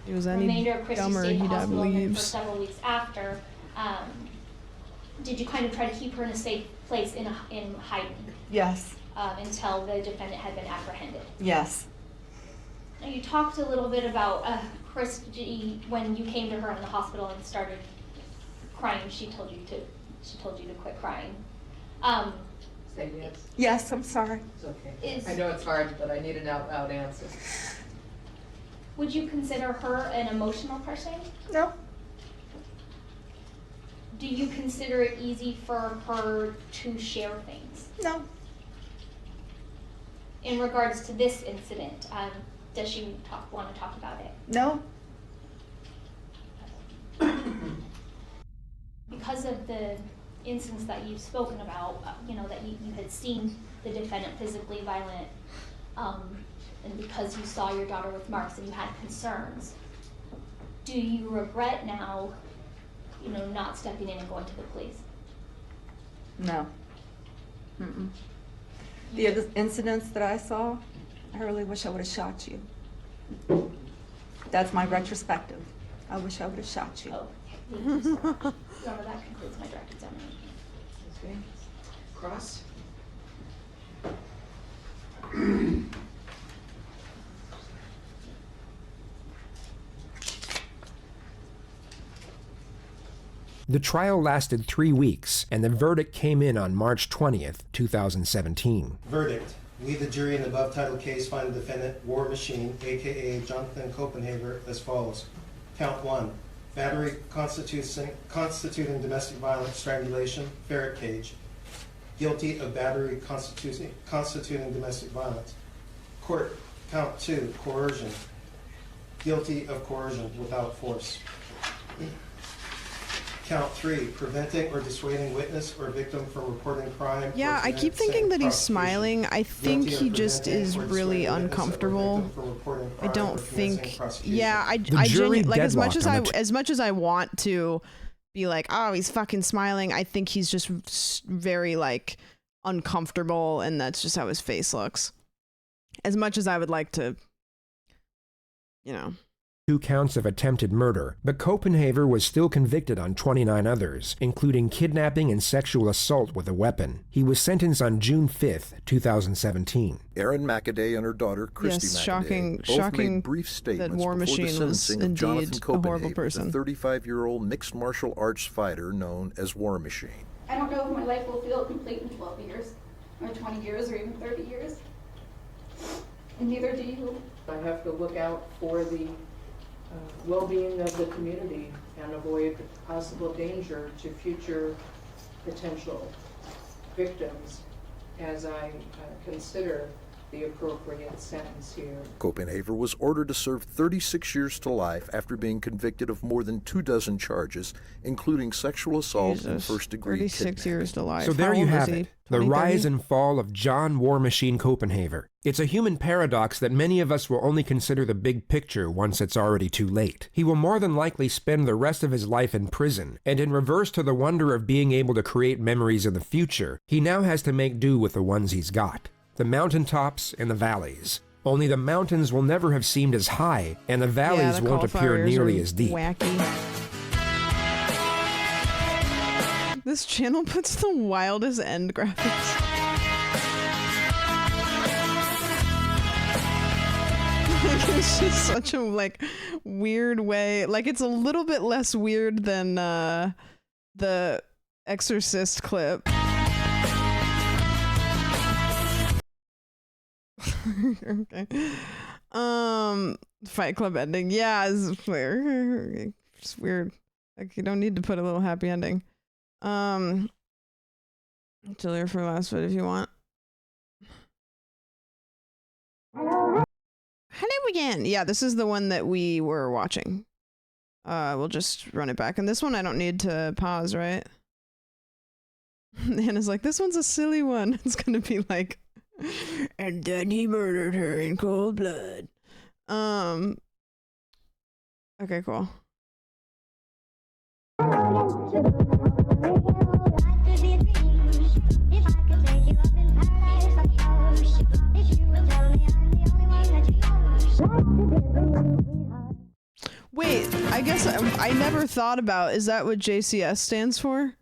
He was any remainder of Christy dumber, stayed in he'd the have hospital, and then for leaves. several weeks after, did you kind of try to keep her in a safe place in hiding? Yes. Until the defendant had been apprehended? Yes. Now, you talked a little bit about Christy when you came to her in the hospital and started crying. She told you to quit crying. Say yes. Yes, I'm sorry. It's okay. I know it's hard, but I need an out-loud answer. Would you consider her an emotional person? No. Do you consider it easy for her to share things? No. In regards to this incident, does she want to talk about it? No. Because of the instance that you've spoken about, that you had seen the defendant physically violent, and because you saw your daughter with marks and you had concerns, do you regret now, not stepping in and going to the police? No. Mm-mm. The other incidents that I saw, I really wish I would have shot you. That's my retrospective. I wish I would have shot you. Oh, Your Honor, that concludes my direct examination. Okay. Cross. The trial lasted 3 weeks, and the verdict came in on March 20th, 2017. Verdict. We, the jury in the above titled case, find the defendant, War Machine, a.k.a. Jonathan Copenhaver, as follows. Count 1. Battery constituting domestic violence, strangulation, ferret cage. Guilty of battery constituting domestic violence. Court. Count 2. Coercion. Guilty of coercion without force. Count 3, preventing or dissuading witness or victim from reporting crime. Yeah, I keep thinking that he's smiling. I think he just is really uncomfortable. I don't think. Yeah, I genuinely, like, as much as I want to be like, oh, he's fucking smiling, I think he's just very like uncomfortable, and that's just how his face looks. As much as I would like to, 2 counts of attempted murder, but Copenhaver was still convicted on 29 others, including kidnapping and sexual assault with a weapon. He was sentenced on June 5th, 2017. Erin Mackaday and her daughter, Christy Mackaday, both made brief statements before the sentencing of Jonathan Copenhaver, the 35-year-old mixed martial arts fighter known as War Machine. I don't know if my life will feel complete in 12 years, or 20 years, or even 30 years. And neither do you. I have to look out for the well-being of the community and avoid possible danger to future potential victims as I consider the appropriate sentence here. Copenhaver was ordered to serve 36 years to life after being convicted of more than 24 charges, including sexual assault and first-degree 36 kidnapping. years to life. So there How you old have is he? it, the 20, rise 30? and fall of John War Machine Copenhaver. It's a human paradox that many of us will only consider the big picture once it's already too late. He will more than likely spend the rest of his life in prison, and in reverse to the wonder of being able to create memories in the future, he now has to make do with the ones he's got. The mountaintops and the valleys. Only the mountains will never have seemed as high, and the valleys won't appear nearly as deep. Wacky. This channel puts the wildest end graphics. Like, it's just such a weird way. Like, it's a little bit less weird than the Exorcist clip. Okay. Fight Club ending. Yeah, it's weird. It's weird. Like, you don't need to put a little happy ending. Till here for last bit if you want. Hello again. Yeah, this is the one that we were watching. We'll just run it back. And this one I don't need to pause, right? Hannah's like, this one's a silly one. It's gonna be like, and then he murdered her in cold blood. Okay, cool. Wait, I guess I never thought about, is that what JCS stands for?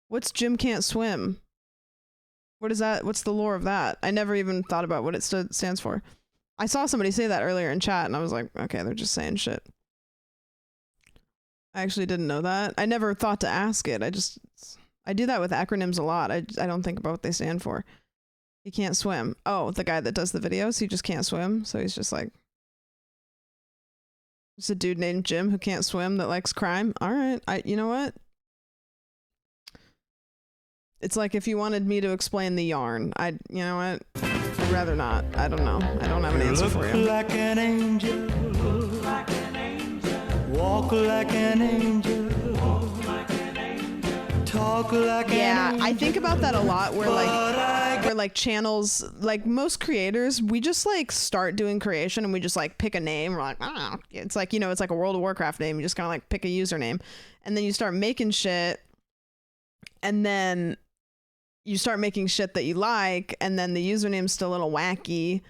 What's Jim Can't Swim? What is that? What's the lore of that? I never even thought about what it stands for. I saw somebody say that earlier in chat and I was like, okay, they're just saying shit. I actually didn't know that. I never thought to ask it. I do that with acronyms a lot. I don't think about what they stand for. He can't swim. Oh, the guy that does the videos, he just can't swim. So he's just like, it's a dude named Jim who can't swim that likes crime. All right. You know what? It's like if you wanted me to explain the yarn, you know what? I'd rather not. I don't know. I don't have an answer for you. Like an angel. Walk like an angel. Talk like yeah, an angel. I think about that a lot where like channels, like most creators, we just like start doing creation and we just like pick a name. We're like, ah, it's like, you know, it's like a World of Warcraft name. You just kind of like pick a username and then you start making shit and then you start making shit that you like and then the username's still a little wacky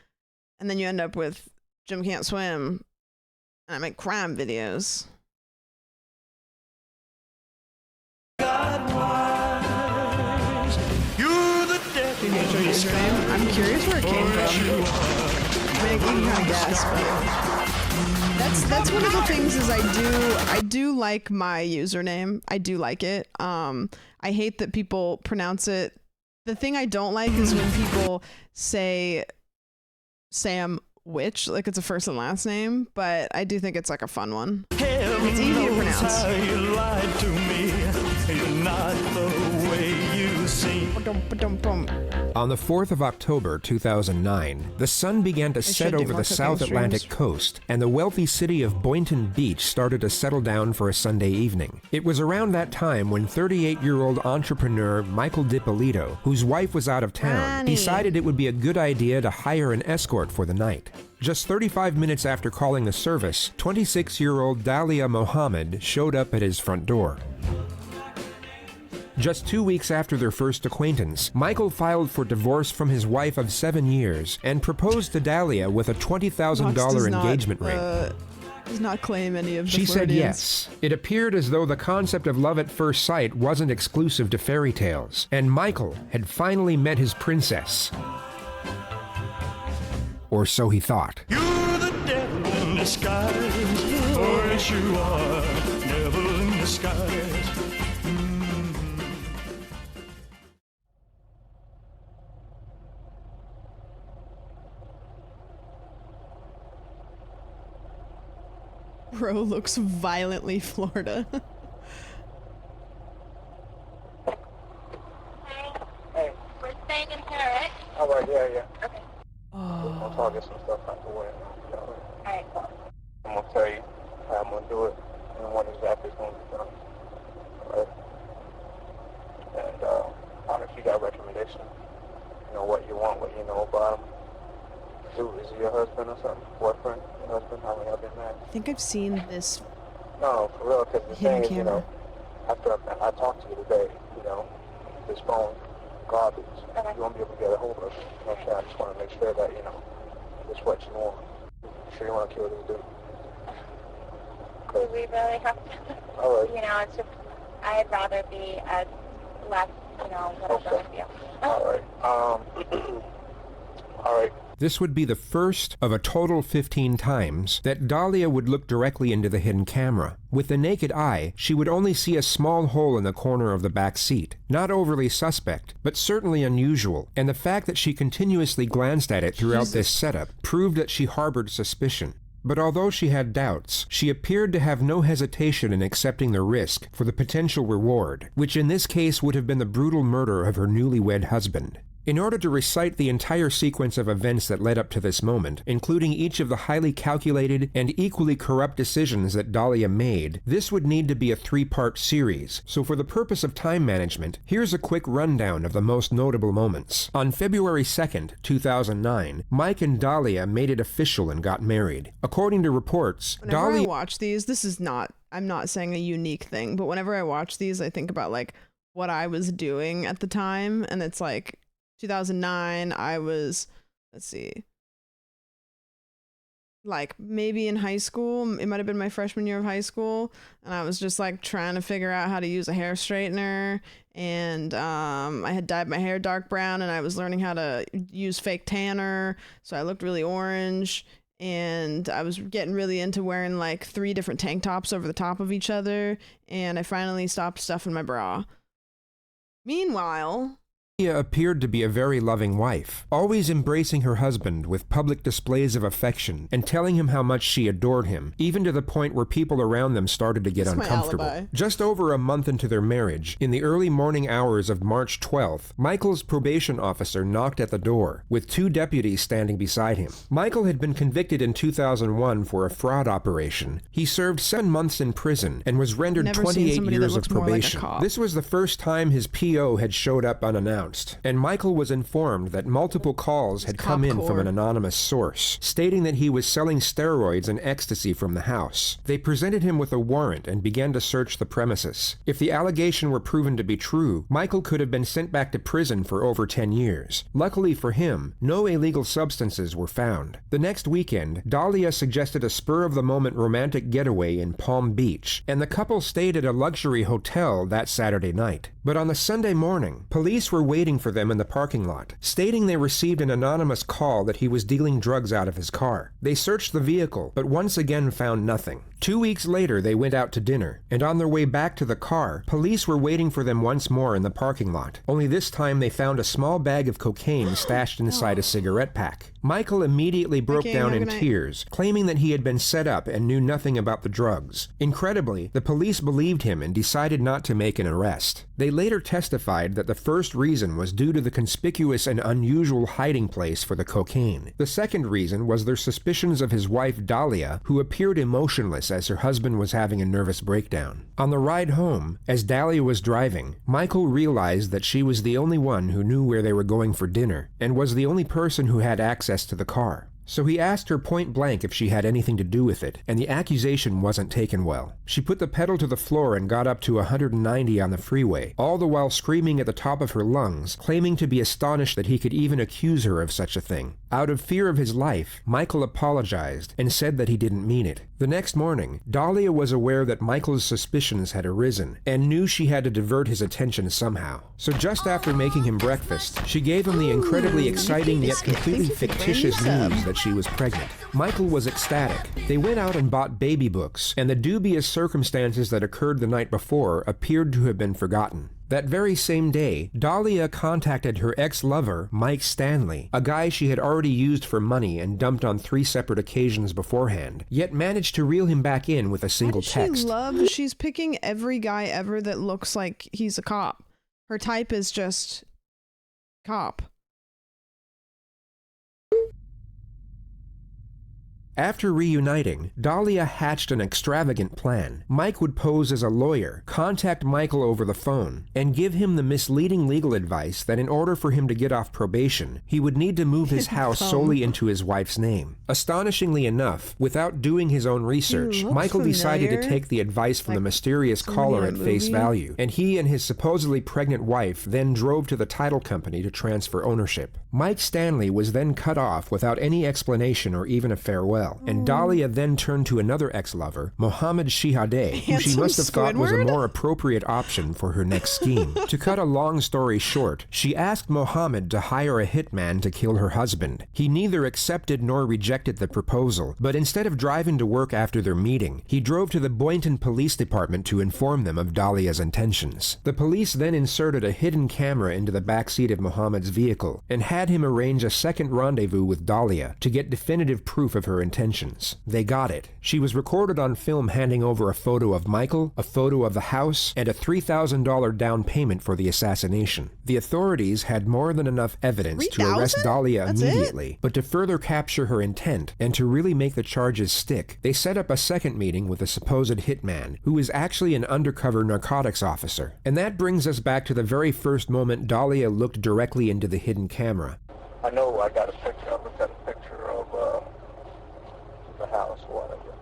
and then you end up with Jim Can't Swim and I make crime videos. I'm curious where it came from. I mean, you can kind of guess, but that's one of the things is I do like my username. I do like it. I hate that people pronounce it. The thing I don't like is when people say Sam Witch, like it's a first and last name, but I do think it's like a fun one. It's easy to pronounce. You lied to me. You're not the way you seem. On the 4th of October 2009, the sun began to set over the South Atlantic coast, and the wealthy city of Boynton Beach started to settle down for a Sunday evening. It was around that time when 38-year-old entrepreneur Michael DiPolito, whose wife was out of town, decided it would be a good idea to hire an escort for the night. Just 35 minutes after calling the service, 26-year-old Dalia Mohammed showed up at his front door. Just 2 weeks after their first acquaintance, Michael filed for divorce from his wife of 7 years and proposed to Dalia with a $20,000 engagement ring. Does not claim any of the She said Floridians. yes. It appeared as though the concept of love at first sight wasn't exclusive to fairy tales, and Michael had finally met his princess. Or so he thought. You're the devil in disguise. Oh, yes, you are. Devil in disguise. Bro looks violently Florida. Hey. We're staying in here, right? Alright, yeah. Okay. I'm gonna get some stuff out the way. Alright. I'm gonna tell you how I'm gonna do it and what exactly is gonna be done. Alright? And, I don't know if you got recommendations. You know what you want, what you know about him. Dude, is he your husband or something? Boyfriend? Your husband? How long y'all been married? I think I've seen this. No, for real, because the hidden thing is, you know, after I talked to you today, you know, this phone, garbage. Okay. You won't be able to get a hold of it. You know what I'm saying? I just want to make sure that, you know, it's what you want. You sure you want to kill this dude? Do we really have to? All right. You know, it's just, I'd rather be as less, you know, whatever with you. All right. All right. This would be the first of a total 15 times that Dahlia would look directly into the hidden camera. With the naked eye, she would only see a small hole in the corner of the back seat. Not overly suspect, but certainly unusual, and the fact that she continuously glanced at it throughout this setup proved that she harbored suspicion. But although she had doubts, she appeared to have no hesitation in accepting the risk for the potential reward, which in this case would have been the brutal murder of her newlywed husband. In order to recite the entire sequence of events that led up to this moment, including each of the highly calculated and equally corrupt decisions that Dahlia made, this would need to be a 3-part series. So for the purpose of time management, here's a quick rundown of the most notable moments. On February 2nd, 2009, Mike and Dahlia made it official and got married. According to reports, whenever I watch these, this is not, I'm not saying a unique thing, but whenever I watch these, I think about like what I was doing at the time, and it's like 2009, I was, let's see, like maybe in high school. It might have been my freshman year of high school, and I was just like trying to figure out how to use a hair straightener, and I had dyed my hair dark brown, and I was learning how to use fake tanner, so I looked really orange, and I was getting really into wearing like 3 different tank tops over the top of each other, and I finally stopped stuffing my bra. Meanwhile, Dahlia appeared to be a very loving wife, always embracing her husband with public displays of affection and telling him how much she adored him, even to the point where people around them started to get uncomfortable. Just over a month into their marriage, in the early morning hours of March 12th, Michael's probation officer knocked at the door, with 2 deputies standing beside him. Michael had been convicted in 2001 for a fraud operation. He served 7 months in prison and was rendered 28 years of probation. This was the first time his PO had showed up unannounced, and Michael was informed that multiple calls had come in from an anonymous source, stating that he was selling steroids and ecstasy from the house. They presented him with a warrant and began to search the premises. If the allegation were proven to be true, Michael could have been sent back to prison for over 10 years. Luckily for him, no illegal substances were found. The next weekend, Dahlia suggested a spur-of-the-moment romantic getaway in Palm Beach, and the couple stayed at a luxury hotel that Saturday night. But on the Sunday morning, police were waiting for them in the parking lot, stating they received an anonymous call that he was dealing drugs out of his car. They searched the vehicle, but once again found nothing. 2 weeks later, they went out to dinner, and on their way back to the car, police were waiting for them once more in the parking lot. Only this time they found a small bag of cocaine stashed inside a cigarette pack. Michael immediately broke down in tears, claiming that he had been set up and knew nothing about the drugs. Incredibly, the police believed him and decided not to make an arrest. They later testified that the first reason was due to the conspicuous and unusual hiding place for the cocaine. The second reason was their suspicions of his wife Dahlia, who appeared emotionless as her husband was having a nervous breakdown. On the ride home, as Dahlia was driving, Michael realized that she was the only one who knew where they were going for dinner, and was the only person who had access to the car. So he asked her point blank if she had anything to do with it, and the accusation wasn't taken well. She put the pedal to the floor and got up to 190 on the freeway, all the while screaming at the top of her lungs, claiming to be astonished that he could even accuse her of such a thing. Out of fear of his life, Michael apologized and said that he didn't mean it. The next morning, Dahlia was aware that Michael's suspicions had arisen, and knew she had to divert his attention somehow. So just after making him breakfast, she gave him the incredibly exciting yet completely fictitious news that she was pregnant. Michael was ecstatic. They went out and bought baby books, and the dubious circumstances that occurred the night before appeared to have been forgotten. That very same day, Dahlia contacted her ex-lover, Mike Stanley, a guy she had already used for money and dumped on 3 separate occasions beforehand, yet managed to reel him back in with a single text. She's picking every guy ever that looks like he's a cop. Her type is just cop. After reuniting, Dahlia hatched an extravagant plan. Mike would pose as a lawyer, contact Michael over the phone, and give him the misleading legal advice that in order for him to get off probation, he would need to move his house solely into his wife's name. Astonishingly enough, without doing his own research, Michael decided to take the advice from the mysterious caller at face value, and he and his supposedly pregnant wife then drove to the title company to transfer ownership. Mike Stanley was then cut off without any explanation or even a farewell. And Dahlia then turned to another ex-lover, Mohammed Shihadeh, who she must have thought was a more appropriate option for her next scheme. To cut a long story short, she asked Mohammed to hire a hitman to kill her husband. He neither accepted nor rejected the proposal, but instead of driving to work after their meeting, he drove to the Boynton Police Department to inform them of Dahlia's intentions. The police then inserted a hidden camera into the backseat of Mohammed's vehicle and had him arrange a second rendezvous with Dahlia to get definitive proof of her intentions. They got it. She was recorded on film handing over a photo of Michael, a photo of the house, and a $3,000 down payment for the assassination. The authorities had more than enough evidence to arrest Dahlia immediately, but to further capture her intent and to really make the charges stick, they set up a second meeting with a supposed hitman, who is actually an undercover narcotics officer. And that brings us back to the very first moment Dahlia looked directly into the hidden camera. I know I got a picture. I looked at a picture of the house or whatever.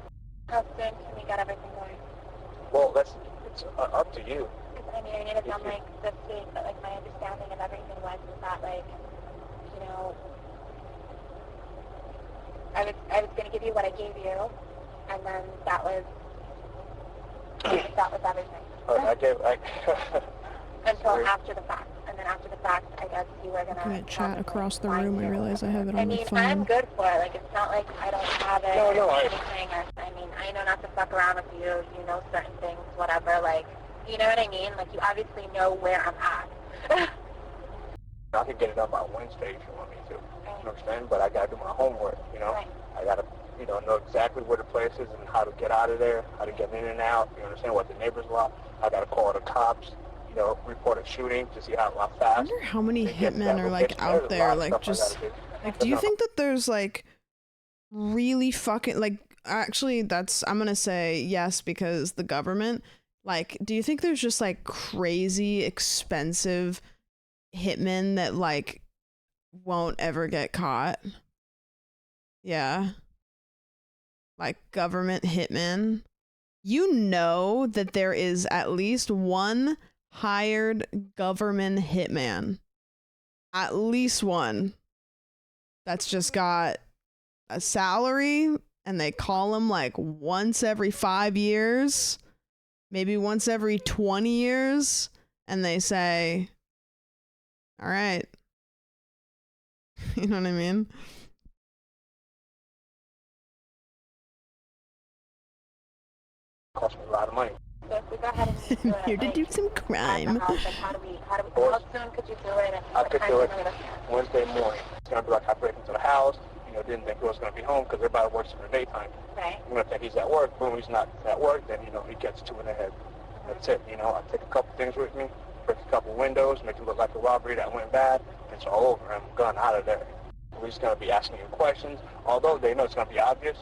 How soon can we get everything going? Well, it's up to you. I mean, I need to tell Mike this week, but like my understanding of everything was that like, you know, I was going to give you what I gave you, and then that was everything. Until after the fact. And then after the fact, I guess you were gonna... I'm gonna chat across the room. I realize I have it on my phone. I'm good for it. Like, it's not like I don't have it or anything. I mean, I know not to fuck around with you. You know certain things, whatever. Like, you know what I mean? Like, you obviously know where I'm at. I could get it up by Wednesday if you want me to. You understand? But I gotta do my homework, you know? Right. I gotta, you know exactly where the place is and how to get out of there, how to get in and out. You understand what the neighbors want? I gotta call the cops. Report a shooting to see how fast. I wonder how many hitmen are like out there, like just like. Do you think that there's like really fucking like? Actually, I'm gonna say yes because the government. Like, do you think there's just like crazy expensive hitmen that like won't ever get caught? Yeah, like government hitmen. You know that there is at least one hired government hitman, at least one, that's just got a salary, and they call him like once every 5 years, maybe once every 20 years, and they say, all right. You know what I mean? Cost me a lot of money. So if we go ahead and do it, here to do some crime. How soon could you do it? And I could do it Wednesday morning. It's going to be like I break into the house, didn't think he was going to be home because everybody works in the daytime. Right. I'm going to think he's at work. Boom, he's not at work, then, he gets 2 in the head. That's it, I take a couple things with me, break a couple windows, make it look like a robbery that went bad. It's all over. I'm gone out of there. We're just going to be asking you questions, although they know it's going to be obvious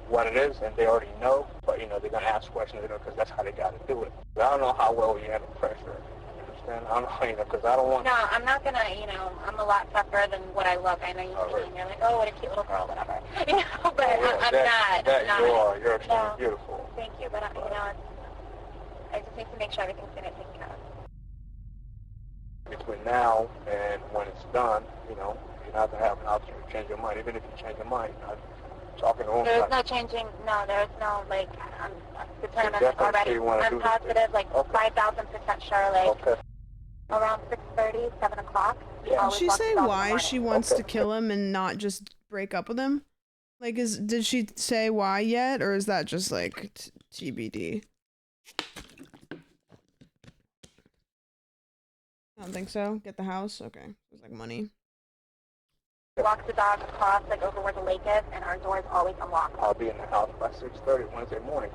what it is, and they already know, but, they're going to ask questions, because that's how they got to do it. But I don't know how well you handle pressure. You understand? I don't know, because I don't want... No, I'm not going to, I'm a lot tougher than what I look. I know you see me, and you're like, oh, what a cute little girl, whatever. But I'm not. You are. You're extremely beautiful. Thank you, but, I just need to make sure everything's going to take care of. Between now and when it's done, you're not going to have an option to change your mind. Even if you change your mind, you're not talking to him. There's no changing, there's no, I'm determined already. I'm positive, 5,000% sure, around 6:30, 7 o'clock. Yeah. Did she say why she wants to kill him and not just break up with him? Like, did she say why yet, or is that just like TBD? I don't think so. Get the house? Okay. It's like money. Walk the dog across, like, over where the lake is, and our door is always unlocked. I'll be in the house by 6:30 Wednesday morning.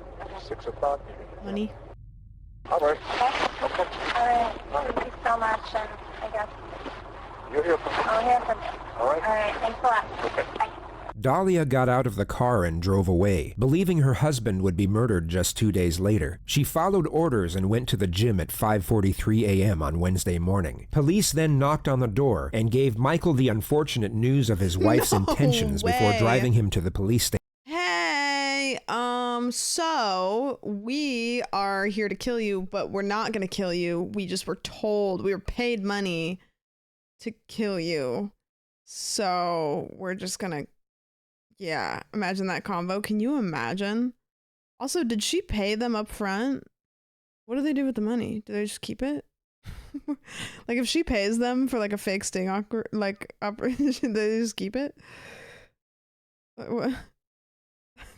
6 o'clock. Money. All right. Okay. All right. Thank you so much, and I guess you'll hear from me. I'll hear from you. All right. All right. Thanks a lot. Okay. Bye. Dahlia got out of the car and drove away, believing her husband would be murdered just 2 days later. She followed orders and went to the gym at 5:43 a.m. on Wednesday morning. Police then knocked on the door and gave Michael the unfortunate news of his wife's intentions before driving him to the police station. Hey, so we are here to kill you, but we're not gonna kill you. We just were told, we were paid money to kill you. So we're just gonna, yeah, imagine that combo. Can you imagine? Also, did she pay them up front? What do they do with the money? Do they just keep it? Like, if she pays them for like a fake sting operation, they just keep it? What?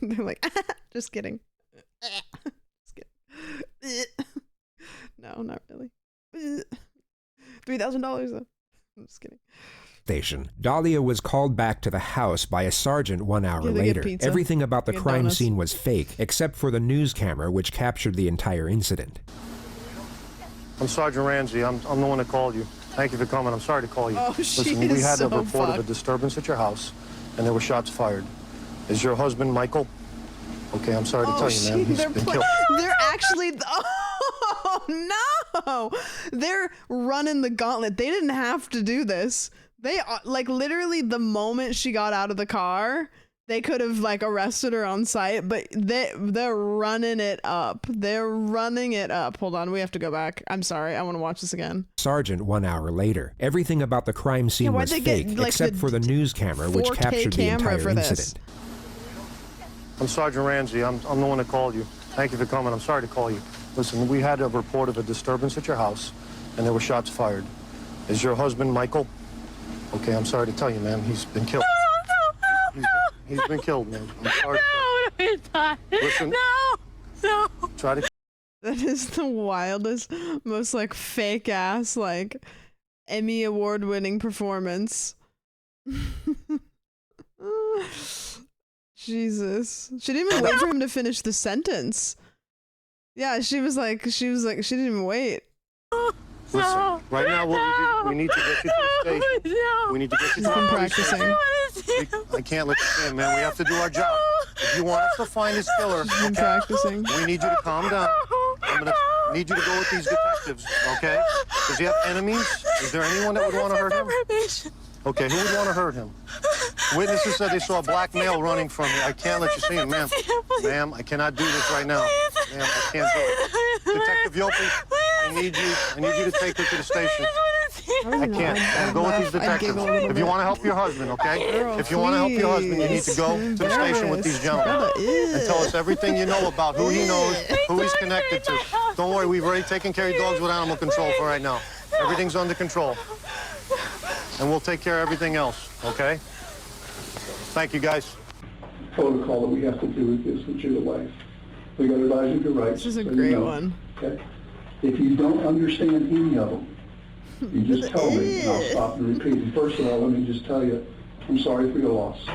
They're like, just kidding. Just kidding. No, not really. $3,000 though. I'm just kidding. Station. Dahlia was called back to the house by a sergeant 1 hour later. Everything about the crime scene was fake, except for the news camera, which captured the entire incident. I'm Sergeant Ramsey. I'm the one that called you. Thank you for coming. I'm sorry to call you. Oh, Listen, we had a report of a disturbance at your house, and there were shots fired. Is your husband Michael? Okay, I'm sorry to tell you, man. He's been killed. They're actually... Oh, no! They're running the gauntlet. They didn't have to do this. They, like, literally the moment she got out of the car, they could have, like, arrested her on site, but they're running it up. They're running it up. Hold on, we have to go back. I'm sorry, I want to watch this again. Sergeant 1 hour later. Everything about the crime scene was fake, except for the news camera, which captured the entire incident. I'm Sergeant Ramsey. I'm the one that called you. Thank you for coming. I'm sorry to call you. Listen, we had a report of a disturbance at your house, and there were shots fired. Is your husband Michael? Okay, I'm sorry to tell you, man. He's been killed. He's been killed, man. I'm sorry. No, he's not. Listen. No. Try to... That is the wildest, most, like, fake-ass, like, Emmy Award-winning performance. Jesus. She didn't even wait for him to finish the sentence. Yeah, she didn't even wait. Listen, right now we need to get you to the station. No. We need to get you to He's been the practicing. I can't let you stay, man. We have to do our job. If you want us to find this killer, She's been practicing. we need you to calm down. I'm gonna need you to go with these detectives, okay? Does he have enemies? Is there anyone that would want to hurt him? Okay, who would want to hurt him? Witnesses said they saw a black male running from me. I can't let you see him, ma'am. Ma'am, I cannot do this right now. Ma'am, I can't do it. Detective Yopi, I need you to take her to the station. I can't. Go with these detectives. If you want to help your husband, okay? If you want to help your husband, you need to go to the station with these gentlemen and tell us everything you know about who he knows, who he's connected to. Don't worry, we've already taken care of dogs with animal control for right now. Everything's under control. And we'll take care of everything else, okay? Thank you, guys. Protocol that we have to do with this with your wife. We got to advise you your rights. This is a great one. Okay? If you don't understand any of them, you just tell me, and I'll stop and repeat. And first of all, let me just tell you, I'm sorry for your loss. I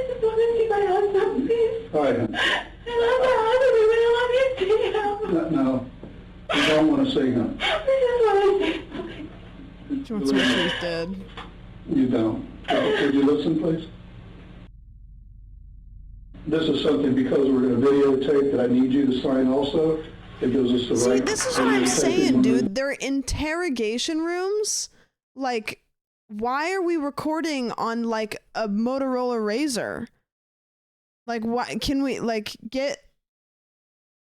just want to see my husband, please. All right, honey. I love my husband. I love you, too. No, you don't want to see him. I just want to see him. She wants to make sure he's dead. You don't. Could you listen, please? This is something, because we're going to videotape, that I need you to sign also. It gives us the right. See, this is what I'm saying, dude. They're interrogation rooms. Like, why are we recording on, like, a Motorola Razr? Like, why can we, like, get,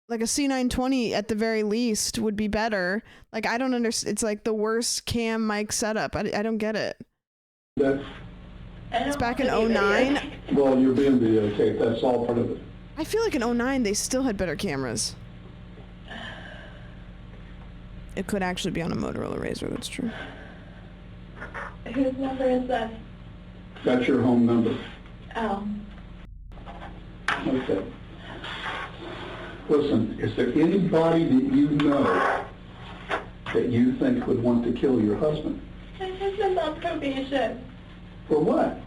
like, a C920 at the very least would be better. Like, I don't understand. It's like the worst cam mic setup. I don't get it. It's back in 09. Well, you're being videotaped. That's all part of it. I feel like in 09 they still had better cameras. It could actually be on a Motorola Razr, that's true. Whose number is that? That's your home number. Oh. Okay. Listen, is there anybody that you know that you think would want to kill your husband? My husband's on probation. For what?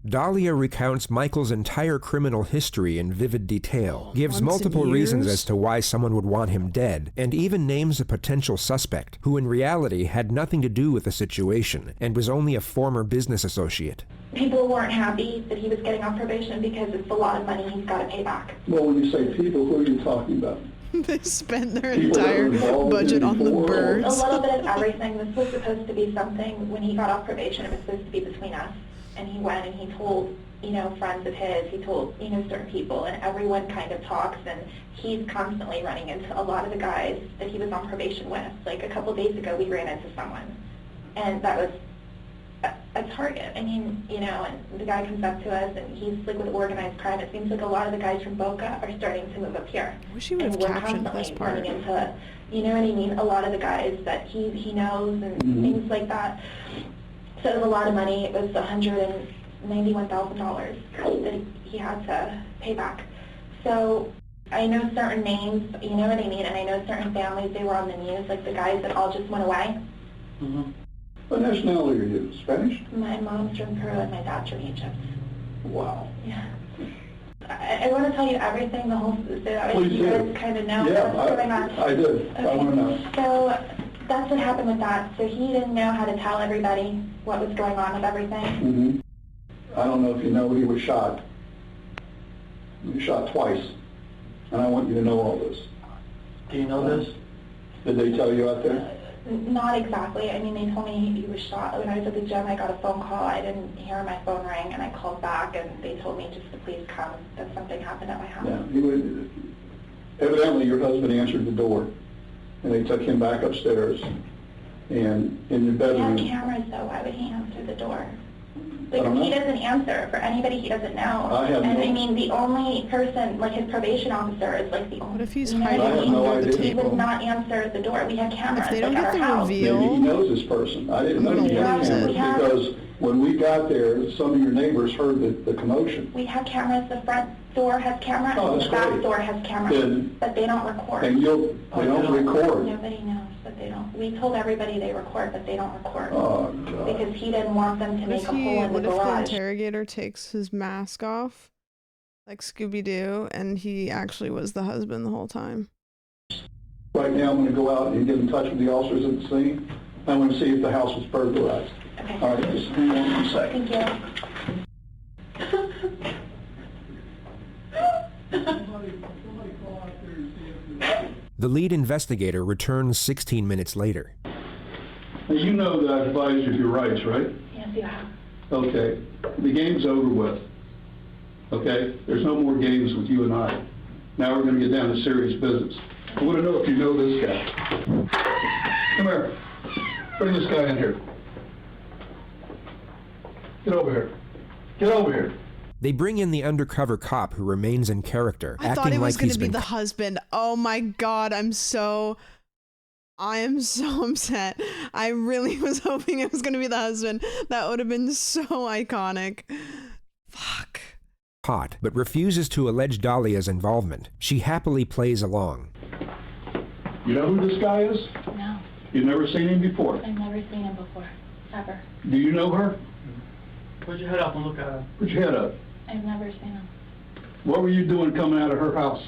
Dahlia recounts Michael's entire criminal history in vivid detail, gives multiple reasons as to why someone would want him dead, and even names a potential suspect, who in reality had nothing to do with the situation and was only a former business associate. People weren't happy that he was getting off probation because it's a lot of money he's got to pay back. Well, when you say people, who are you talking about? They spent their entire budget on the birds. A little bit of everything. This was supposed to be something, when he got off probation, it was supposed to be between us. And he went and he told, friends of his, he told, certain people, and everyone kind of talks, and he's constantly running into a lot of the guys that he was on probation with. Like a couple days ago, we ran into someone, and that was a target. I mean, and the guy comes up to us, and he's like with organized crime. It seems like a lot of the guys from Boca are starting to move up here. I wish he would have captioned this part. Running into, a lot of the guys that he knows and things like that. So it was a lot of money. It was $191,000 that he had to pay back. So I know certain names, you know what I mean, and I know certain families, they were on the news, like the guys that all just went away. Mm-hmm. What nationality are you? Spanish? My mom's from Peru and my dad's from Egypt. Wow. Yeah. I want to tell you everything, the whole, so that Please you guys kind of know what's going on. I do. Okay. I want to know. So that's what happened with that. So he didn't know how to tell everybody what was going on with everything. Mm-hmm. I don't know if you know, he was shot. He was shot twice. And I want you to know all this. Do you know this? Did they tell you out there? Not exactly. I mean, they told me he was shot. When I was at the gym, I got a phone call. I didn't hear my phone ring, and I called back, and they told me just to please come, that something happened at my house. Yeah. Evidently, your husband answered the door, and they took him back upstairs. And in your bedroom... He had cameras, though. Why would he answer the door? Because he doesn't answer for anybody he doesn't know. I mean, the only person, like his probation officer, is like the only... What if he's hiding under the table? He would not answer the door. We had cameras. If they don't like, get the at our house. reveal... Maybe he knows this person. I didn't know he had cameras because when we got there, some of your neighbors heard the commotion. We have cameras. The front door has cameras. Oh, that's the back great. door has cameras. But they don't record. And they don't record. Nobody knows, but they don't. We told everybody they record, but they don't record. Oh, God. Because he didn't want them to make a hole in the What if the garage. interrogator takes his mask off, like Scooby-Doo, and he actually was the husband the whole time? Right now, I'm going to go out and get in touch with the officers at the scene. I want to see if the house was burglarized. Okay. All right, just hang on one second. Thank you. The lead investigator returns 16 minutes later. Now, you know that I've advised you of your rights, right? Yes, you have. Okay. The game's over with. Okay? There's no more games with you and I. Now we're going to get down to serious business. I want to know if you know this guy. Come here. Bring this guy in here. Get over here. Get over here. They bring in the undercover cop who remains in character, I thought it was going to be the husband. Oh my God, I am so upset. I really was hoping it was going to be the husband. That would have been so iconic. Fuck. Hot, but refuses to allege Dahlia's involvement. She happily plays along. You know who this guy is? No. You've never seen him before? I've never seen him before. Ever. Do you know her? Put your head up and look at her. Put your head up. I've never seen him. What were you doing coming out of her house?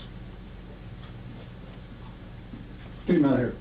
Get him out of here.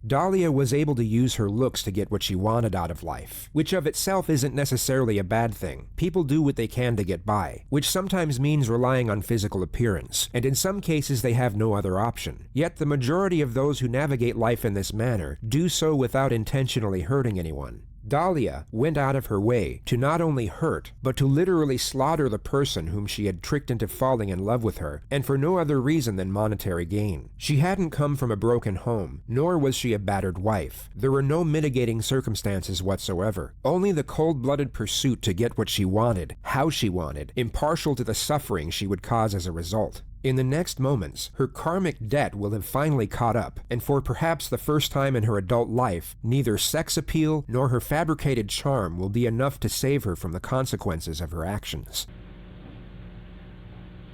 Dahlia was able to use her looks to get what she wanted out of life, which of itself isn't necessarily a bad thing. People do what they can to get by, which sometimes means relying on physical appearance, and in some cases they have no other option. Yet the majority of those who navigate life in this manner do so without intentionally hurting anyone. Dahlia went out of her way to not only hurt, but to literally slaughter the person whom she had tricked into falling in love with her, and for no other reason than monetary gain. She hadn't come from a broken home, nor was she a battered wife. There were no mitigating circumstances whatsoever, only the cold-blooded pursuit to get what she wanted, how she wanted, impartial to the suffering she would cause as a result. In the next moments, her karmic debt will have finally caught up, and for perhaps the first time in her adult life, neither sex appeal nor her fabricated charm will be enough to save her from the consequences of her actions.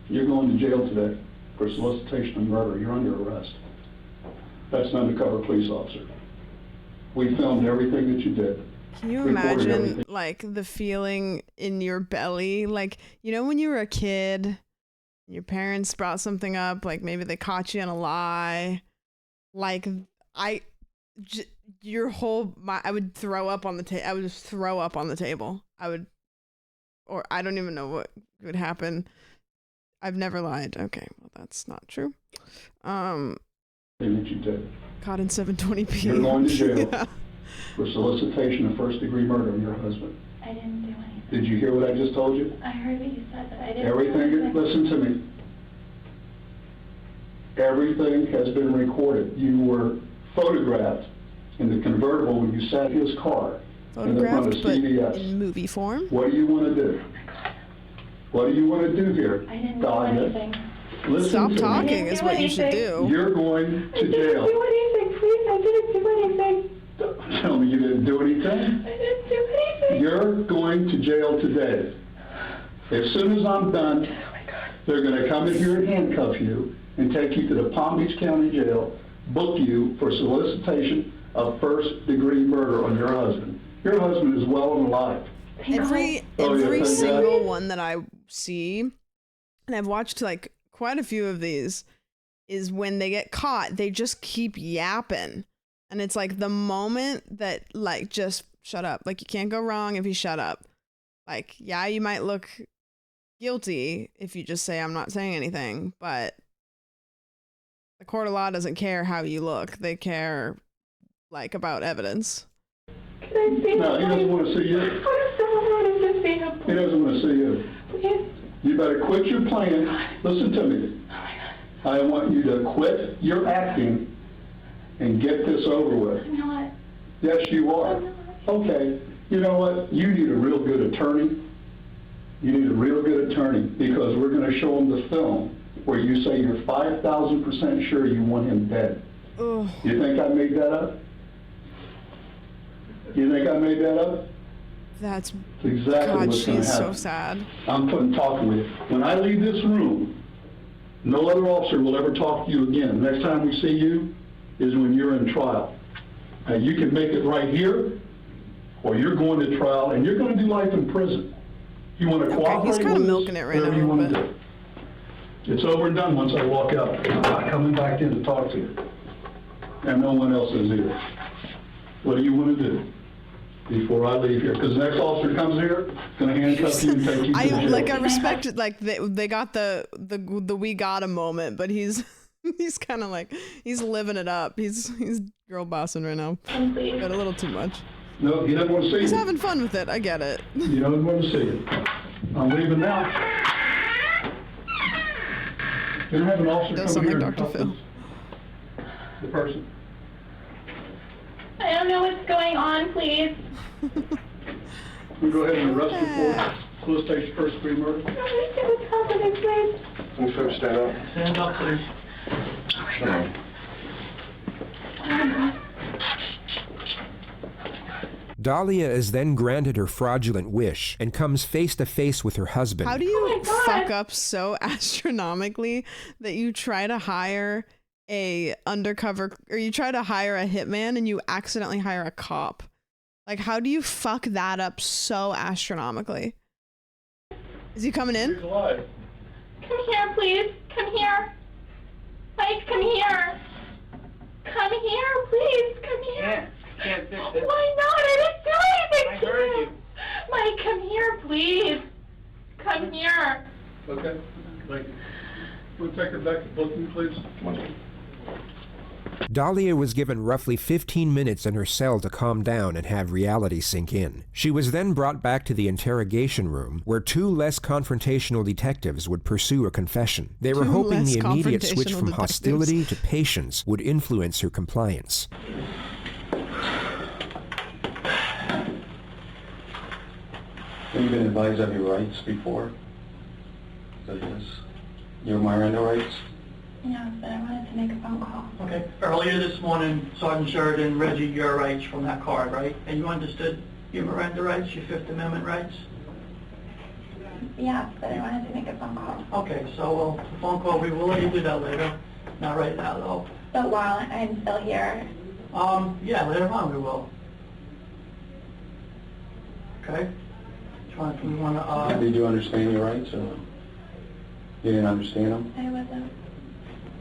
You're going to jail today for solicitation of murder. You're under arrest. That's an undercover police officer. We filmed everything that you did. Can you imagine, like, the feeling in your belly? Like, you know when you were a kid, your parents brought something up, like maybe they caught you in a lie. Like, I would throw up on the table. I would just throw up on the table. Or I don't even know what would happen. I've never lied. Okay, well, that's not true. That you did. Caught in 720p. You're going to jail yeah. for solicitation of first-degree murder on your husband. I didn't do anything. Did you hear what I just told you? I heard what you said, but I didn't Everything, listen to me. Everything has been recorded. You were photographed in the convertible when you sat in his car in the front of CVS. In movie form. What do you want to do? What do you want to do here? I didn't do anything. Listen Stop to talking me. is what you should do. You're going to jail. I didn't do anything, please. I didn't do anything. Don't tell me you didn't do anything. I didn't do anything. You're going to jail today. As soon as I'm done, they're going to come in here and handcuff you and take you to the Palm Beach County Jail, book you for solicitation of first-degree murder on your husband. Your husband is well and alive. Every single one that I see, and I've watched like quite a few of these, is when they get caught, they just keep yapping. And it's like the moment that, like, just shut up. Like, you can't go wrong if you shut up. Like, yeah, you might look guilty if you just say, I'm not saying anything, but the court of law doesn't care how you look. They care, like, about evidence. No, he doesn't want to see you. He doesn't want to see you. You better quit your playing. Listen to me. I want you to quit your acting and get this over with. I'm not. Yes, you are. Okay. You know what? You need a real good attorney. You need a real good attorney because we're going to show them the film where you say you're 5,000% sure you want him dead. Ugh. You think I made that up? You think I made that up? That's exactly God, what's going to she's happen. so sad. I'm talking with you. When I leave this room, no other officer will ever talk to you again. Next time we see you is when you're in trial. Now, you can make it right here, or you're going to trial, and you're going to do life in prison. You want to cooperate he's kind with of us, milking it right whatever now, you want but- to do. It's over and done once I walk out. I'm not coming back in to talk to you. And no one else is either. What do you want to do before I leave here? Because the next officer comes here, going to handcuff you and take you to jail. I respect it. Like they got the we got him moment, but he's kind of like he's living it up. He's girl bossing right now, but a little too much. No, he doesn't want to see you. He's having fun with it. I get it. He doesn't want to see you. I'm leaving now. Can I have an officer Does come sound here like and Dr. help Phil. the person? I don't know what's going on, please. We go ahead and arrest you for solicitation first degree murder. What's happening, please? Can you stand up? Stand up, please. Dahlia is then granted her fraudulent wish and comes face to face with her husband. How do you fuck up so astronomically that you try to hire a undercover, or you try to hire a hitman and you accidentally hire a cop? Like, how do you fuck that up so astronomically? Is he coming in? Come here, please. Come here. Mike, come here. Come here, please. Come here. Can't fix it. Why not? I didn't do anything I to heard you. you. Mike, come here, please. Come here. Okay. Thank you. We'll take her back to booking, please. Dahlia was given roughly 15 minutes in her cell to calm down and have reality sink in. She was then brought back to the interrogation room, where two less confrontational detectives would pursue a confession. They were hoping the immediate switch from hostility to patience would influence her compliance. Have you been advised of your rights before? So yes. Your Miranda rights? No, but I wanted to make a phone call. Okay. Earlier this morning, Sergeant Sheridan read you your rights from that card, right? And you understood your Miranda rights, your Fifth Amendment rights? Yeah, but I wanted to make a phone call. Okay, so the phone call, we will let you do that later. Not right now, though. But while I'm still here. Yeah, later on we will. Okay? You wanna, Did you understand your rights or no? You didn't understand them? I wasn't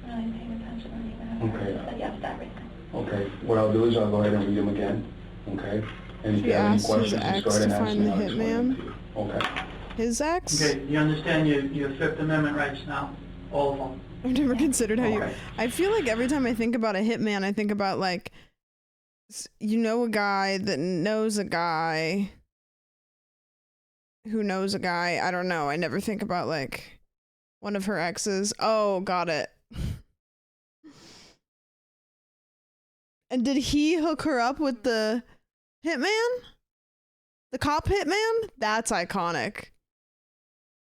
really paying attention when you Okay. said yes to everything. Okay, what I'll do is I'll go ahead and read them again, okay? And if She you have any asked his questions, just ex go ahead to and ask find me. the I'll explain them hitman. to you. Okay. His ex? Okay, you understand your Fifth Amendment rights now? All of them? I've never considered how Okay. I feel like every time I think about a hitman, I think about like, you know, a guy that knows a guy who knows a guy. I don't know. I never think about like one of her exes. Oh, got it. And did he hook her up with the hitman? The cop hitman? That's iconic.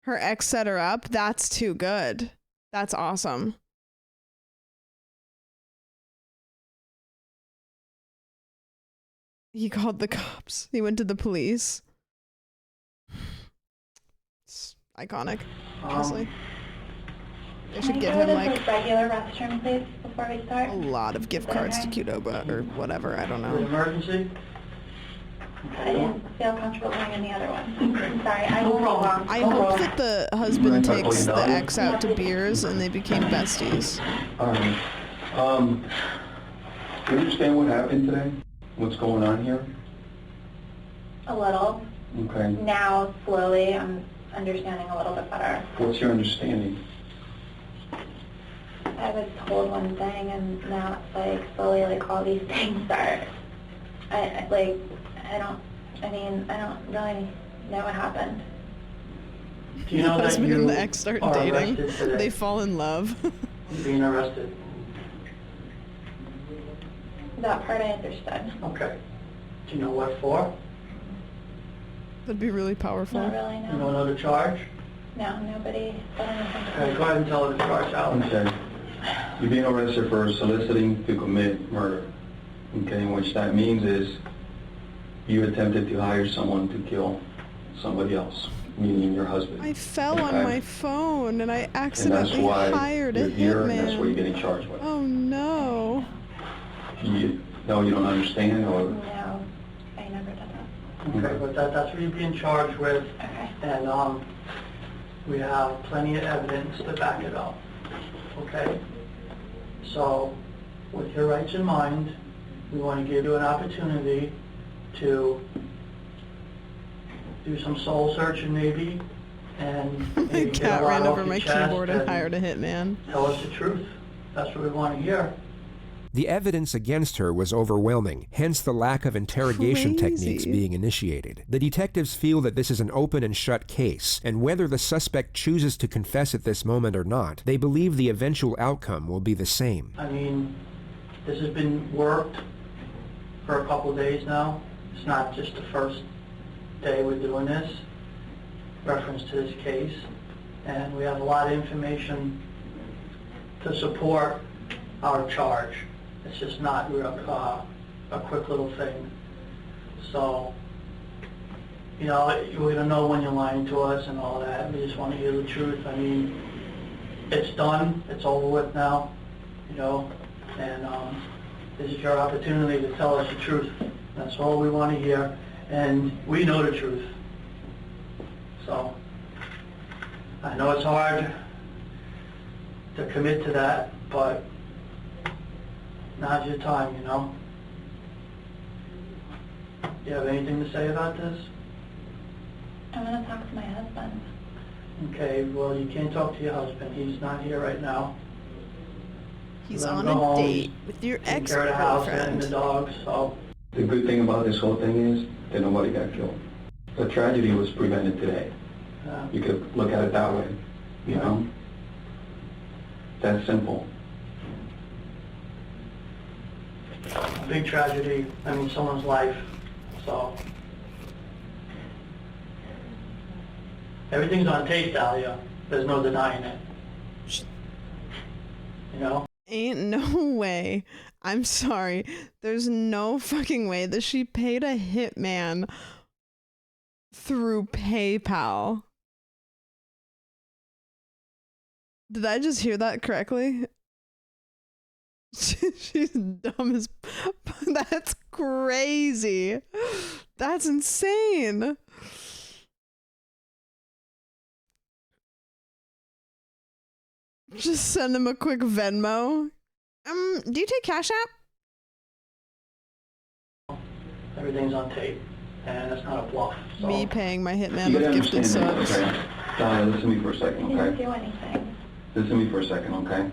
Her ex set her up. That's too good. That's awesome. He called the cops. He went to the police. It's iconic, honestly. They should give him like regular restroom, please, before we start. a lot of gift cards to Qdoba or whatever. I don't An know. emergency? I didn't feel comfortable doing any other one. I'm sorry, I will go on. I hope that the husband takes the ex out to beers and they became besties. Do you understand what happened today? What's going on here? A little. Okay. Now, slowly, I'm understanding a little bit better. What's your understanding? I was told one thing, and now it's like slowly, like all these things are. I don't really know what happened. Do you know The that husband you and the ex start are dating. arrested today? They fall in love. You're being arrested. That part I understood. Okay. Do you know what for? That'd be really powerful. Not really, You no. don't know the charge? No, nobody said anything. Okay, go ahead and tell her the charge, Alex. Okay. You're being arrested for soliciting to commit murder. Okay, which that means is you attempted to hire someone to kill somebody else, meaning your husband. I fell on Okay? my phone and I And that's accidentally why hired a you're here, and that's what you're hitman. getting charged with. Oh no. You don't understand, or No, I never did that. Okay, but that's what you're being charged with. Okay. And we have plenty of evidence to back it up. Okay? So, with your rights in mind, we want to give you an opportunity to do some soul searching maybe, and My maybe get cat a lot ran off over your my chest keyboard and hired a hitman. Tell us the truth. That's what we want to hear. The evidence against her was overwhelming, hence the lack of interrogation techniques being initiated. The detectives feel that this is an open and shut case, and whether the suspect chooses to confess at this moment or not, they believe the eventual outcome will be the same. I mean, this has been worked for a couple of days now. It's not just the first day we're doing this, reference to this case. And we have a lot of information to support our charge. It's just not a quick little thing. So, you know, we don't know when you're lying to us and all that. We just want to hear the truth. I mean, it's done. It's over with now, you know, and this is your opportunity to tell us the truth. That's all we want to hear, and we know the truth. So, I know it's hard to commit to that, but now's your time, you know? Do you have anything to say about this? I'm going to talk to my husband. Okay, well, you can't talk to your husband. He's not here right now. He's Let him on go a home. date with your Take care of the house and the ex-girlfriend. dogs, so. the good thing about this whole thing is that nobody got killed. The tragedy was prevented today. You could look at it that way, you know? That's simple. Big tragedy, I mean, someone's life, so. Everything's on tape, Dahlia. There's no denying it. you know? Ain't no way. I'm sorry. There's no fucking way that she paid a hitman through PayPal. Did I just hear that correctly? She's dumb as... That's crazy. That's insane. Just send him a quick Venmo. Do you take Cash App? Everything's on tape, and it's not a bluff. So. Me paying my hitman with gifted subs. Okay? Donna, listen to me for a second, He okay? didn't do anything. Listen to me for a second, okay?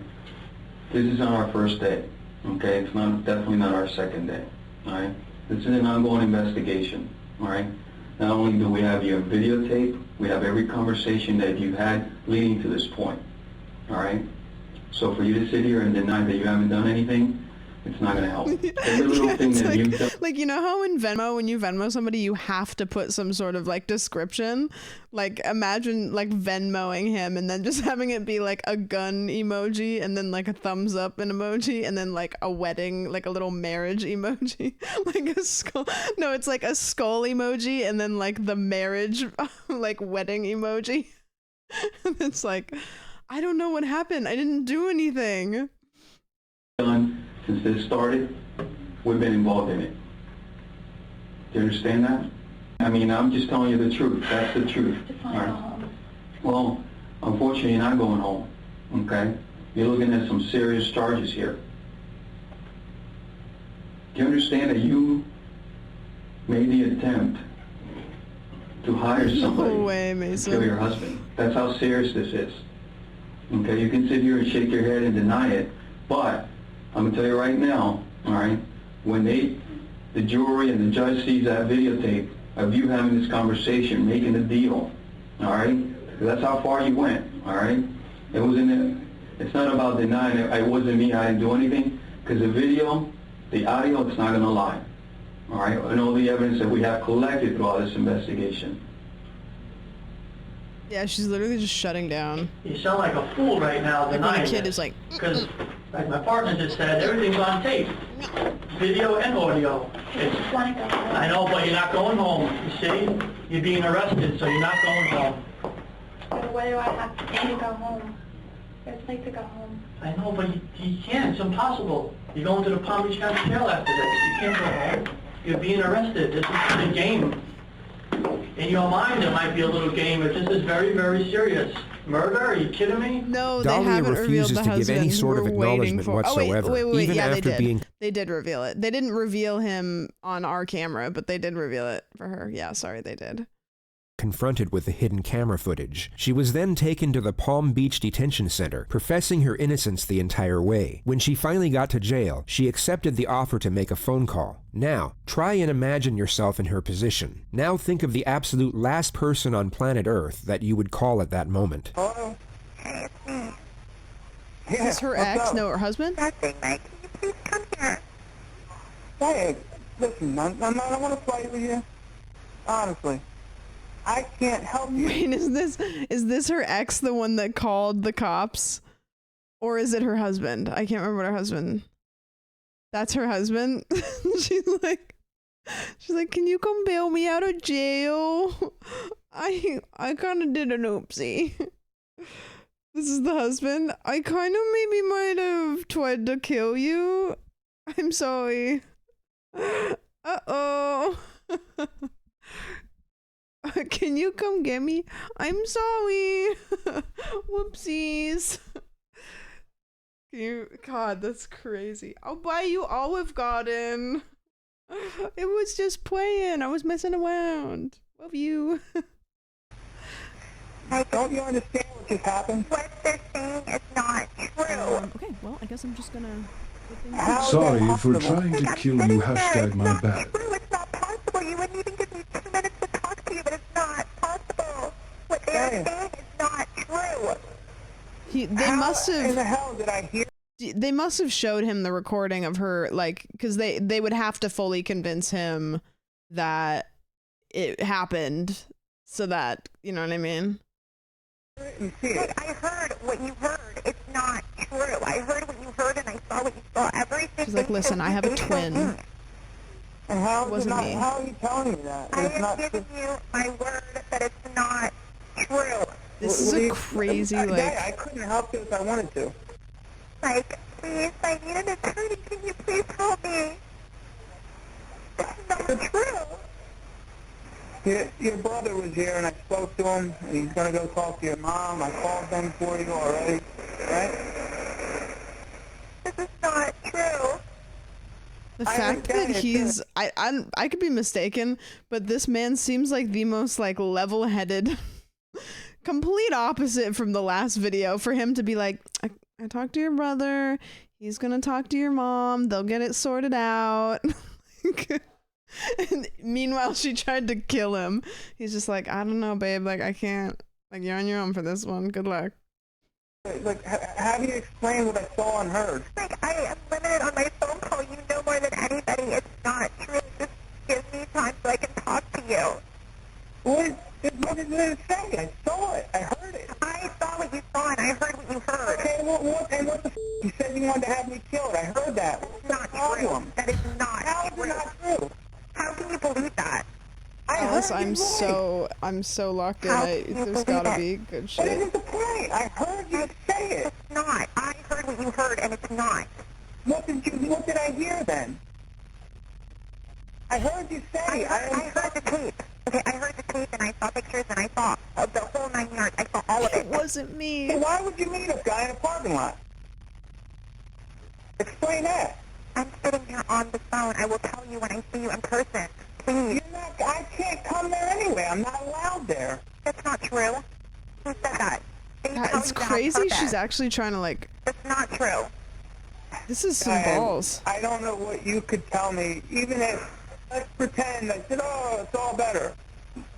This is on our first day, okay? It's definitely not our second day, all right? This is an ongoing investigation, all right? Not only do we have your videotape, we have every conversation that you've had leading to this point, all right? So for you to sit here and deny that you haven't done anything, it's not going to help. Every little thing that you've done. Like, you know how in Venmo, when you Venmo somebody, you have to put some sort of like description? Like, imagine like Venmoing him and then just having it be like a gun emoji and then like a thumbs up an emoji and then like a wedding, like a little marriage emoji. Like a skull. No, it's like a skull emoji and then like the marriage, like wedding emoji. And it's like, I don't know what happened. I didn't do anything. Since this started, we've been involved in it. Do you understand that? I mean, I'm just telling you the truth. That's the truth. All right? Well, unfortunately, you're not going home, okay? You're looking at some serious charges here. Do you understand that you made the attempt to hire somebody to kill your husband? That's how serious this is. Okay, you can sit here and shake your head and deny it, but I'm going to tell you right now, all right, when the jury and the judge sees that videotape of you having this conversation, making a deal, all right, that's how far you went, all right? It wasn't, it's not about denying it wasn't me, I didn't do anything, because the video, the audio, it's not going to lie, all right, and all the evidence that we have collected throughout this investigation. Yeah, she's literally just shutting down. You sound like a fool right now Like when denying a kid it. is like... Because, like my partner just said, everything's on tape. Video and audio. I know, but you're not going home. You see? You're being arrested, so you're not going home. But what do I have to do to go home? I'd like to go home. I know, but you can't. It's impossible. You're going to the Palm Beach County Jail after this. You can't go home. You're being arrested. This is a game. In your mind, it might be a little game, but this is very, very serious. Murder? Are you kidding me? No, they Dahlia haven't revealed refuses the to husband. give any sort of We're waiting acknowledgement for... whatsoever, wait, even yeah, after being They did reveal it. They didn't reveal him on our camera, but they did reveal it for her. Yeah, sorry, they did. confronted with the hidden camera footage. She was then taken to the Palm Beach Detention Center, professing her innocence the entire way. When she finally got to jail, she accepted the offer to make a phone call. Now, try and imagine yourself in her position. Now think of the absolute last person on planet Earth that you would call at that moment. Hello? Hey, it's me. Is this her ex? No, her husband? Nothing, Mike. Can you please come here? Hey, listen, I don't want to fight with you. Honestly. I can't help you. Wait, is this her ex, the one that called the cops? Or is it her husband? I can't remember what her husband. That's her husband? She's like, can you come bail me out of jail? I kind of did an oopsie. This is the husband. I kind of maybe might have tried to kill you. I'm sorry. Uh-oh. Can you come get me? I'm sorry. Whoopsies. God, that's crazy. I'll buy you Olive Garden. It was just playing. I was messing around. Love you. Don't you understand what just happened? What they're saying is not true. Okay, well, I guess I'm just gonna... Sorry for trying to kill you, hashtag my bad. It's not possible. You wouldn't even give me 2 minutes to talk to you, but it's not possible. What they're saying is not true. They must have... in the hell did I hear? They must have showed him the recording of her, like, because they would have to fully convince him that it happened, so that, you know what I mean? Look, I heard what you heard. It's not true. I heard what you heard and I saw what you saw. Everything. She's like, listen, I have a twin. And how It is wasn't it not, me. how are you telling me that? I It's am not giving you my word that it's not true. This is a crazy, like... I couldn't help you if I wanted to. Like, please, I need an attorney. Can you please help me? It's not true. Your brother was here and I spoke to him. And he's going to go talk to your mom. I called them for you already, right? This is not true. The fact that he's... I could be mistaken, but this man seems like the most, like, level-headed... complete opposite from the last video for him to be like, I talked to your brother, he's gonna talk to your mom, they'll get it sorted out. And meanwhile, she tried to kill him. He's just like, I don't know, babe, like, I can't, like, you're on your own for this one, good luck. Like, how do you explain what I saw and heard? Like, I am limited on my phone call. You know more than anybody. It's not true. Just give me time so I can talk to you. What did it say? I saw it. I heard it. I saw what you saw and I heard what you heard. Okay, what the f***? You said you wanted to have me killed. I heard that. What's the problem? That is not How is it not true? How can you believe that? Alice, I'm so locked in. There's gotta be good What shit. isn't the point? I heard you say it. It's not. I heard what you heard and it's not. What did I hear then? I heard you say. I heard the tape. Okay, I heard the tape and I saw pictures and I saw the whole 9 yards. I saw all of it. It wasn't me. So why would you meet a guy in a parking lot? Explain that. I'm sitting here on the phone. I will tell you when I see you in person. Please. I can't come there anyway. I'm not allowed there. That's not true. Who said that? It's crazy she's actually trying to, like... That's not true. This is some balls. I don't know what you could tell me. Even if, let's pretend, I said, oh, it's all better.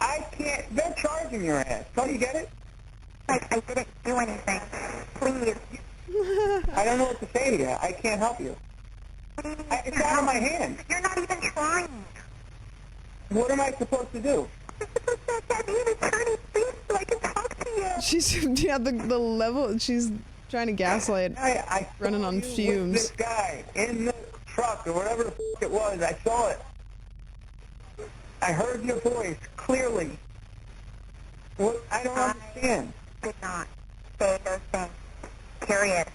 I can't, they're charging your ass. Don't you get it? Like, I didn't do anything. Please. I don't know what to say to you. I can't help you. It's out of my hands. You're not even trying. What am I supposed to do? You're supposed to get me an attorney, please, so I can talk to you. She's, yeah, the level, she's trying to gaslight, I running on fumes. This guy in the truck or whatever the f*** it was, I saw it. I heard your voice clearly. What? I don't understand. I did not say those things. Period.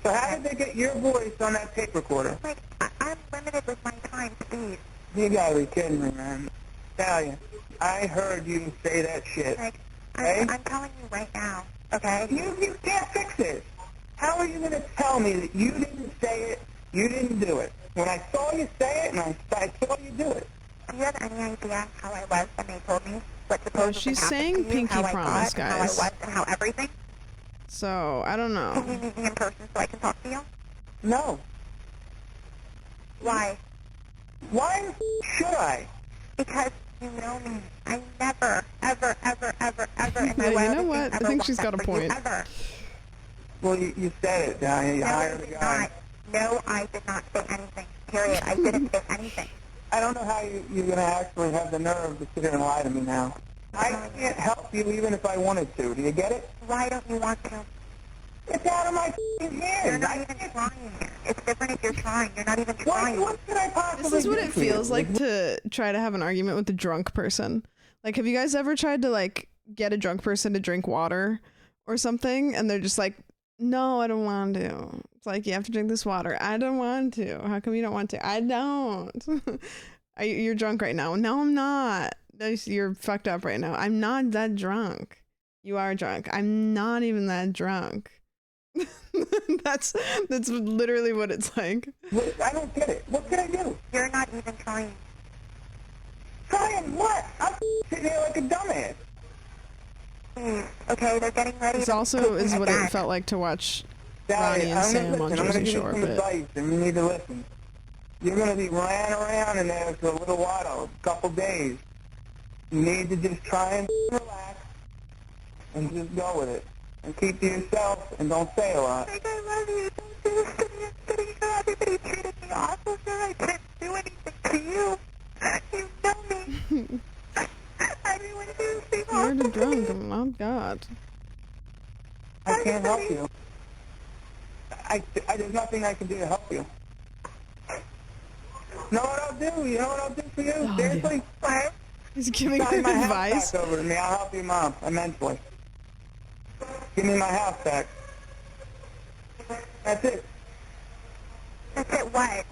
So how did they get your voice on that tape recorder? Like, I'm limited with my time, please. You gotta be kidding me, man. Stallion, I heard you say that shit. Like, okay? I'm telling you right now, okay? You can't fix it. How are you gonna tell me that you didn't say it, you didn't do it? When I saw you say it and I saw you do it. Do you have any idea how I was when they told me what supposedly she's happened saying to you, pinky how I promise, thought, how I guys. was, and how everything? So, I don't know. Can you meet me in person so I can talk to you? No. Why? Why should I? Because you know me. I never, ever, ever, ever, ever in my Yeah, you wildest know what? dreams I ever think want she's that got a for you, point. ever. Well, you said it, you hired a did guy. not. No, I did not say anything. Period. I didn't say anything. I don't know how you're going to actually have the nerve to sit here and lie to me now. I can't help you even if I wanted to. Do you get it? Why don't you want to? It's out of my f***ing hands. You're not even trying. It's different if you're trying. You're not even trying. What could I possibly This is what do it for you? feels like to try to have an argument with a drunk person. Like, have you guys ever tried to, like, get a drunk person to drink water or something? And they're just like, no, I don't want to. It's like, you have to drink this water. I don't want to. How come you don't want to? I don't. You're drunk right now. No, I'm not. You're fucked up right now. I'm not that drunk. You are drunk. I'm not even that drunk. That's literally what it's like. I don't get it. What can I do? You're not even trying. Trying what? I'm sitting here like a dumbass. Okay, they're getting ready. This also is what it felt like to watch Ronnie and Sam on Jersey Shore. I'm going to give you some advice, and you need to listen. You're going to be ran around in there for a little while, a couple days. You need to just try and relax and just go with it. And keep to yourself and don't say a lot. Like, I love you. Don't do this to me. I'm sitting here. Everybody treated me awful. Sir, I didn't do anything to you. You know me. Everyone does me You're awful. the drunk. Oh God. I can't help you. there's nothing I can do to help you. Know what I'll do? You know what I'll do for you? Seriously? Yeah. He's giving her my advice. House back over to me. I'll help you, Mom, immensely. Give me my house back. That's it. That's it, what?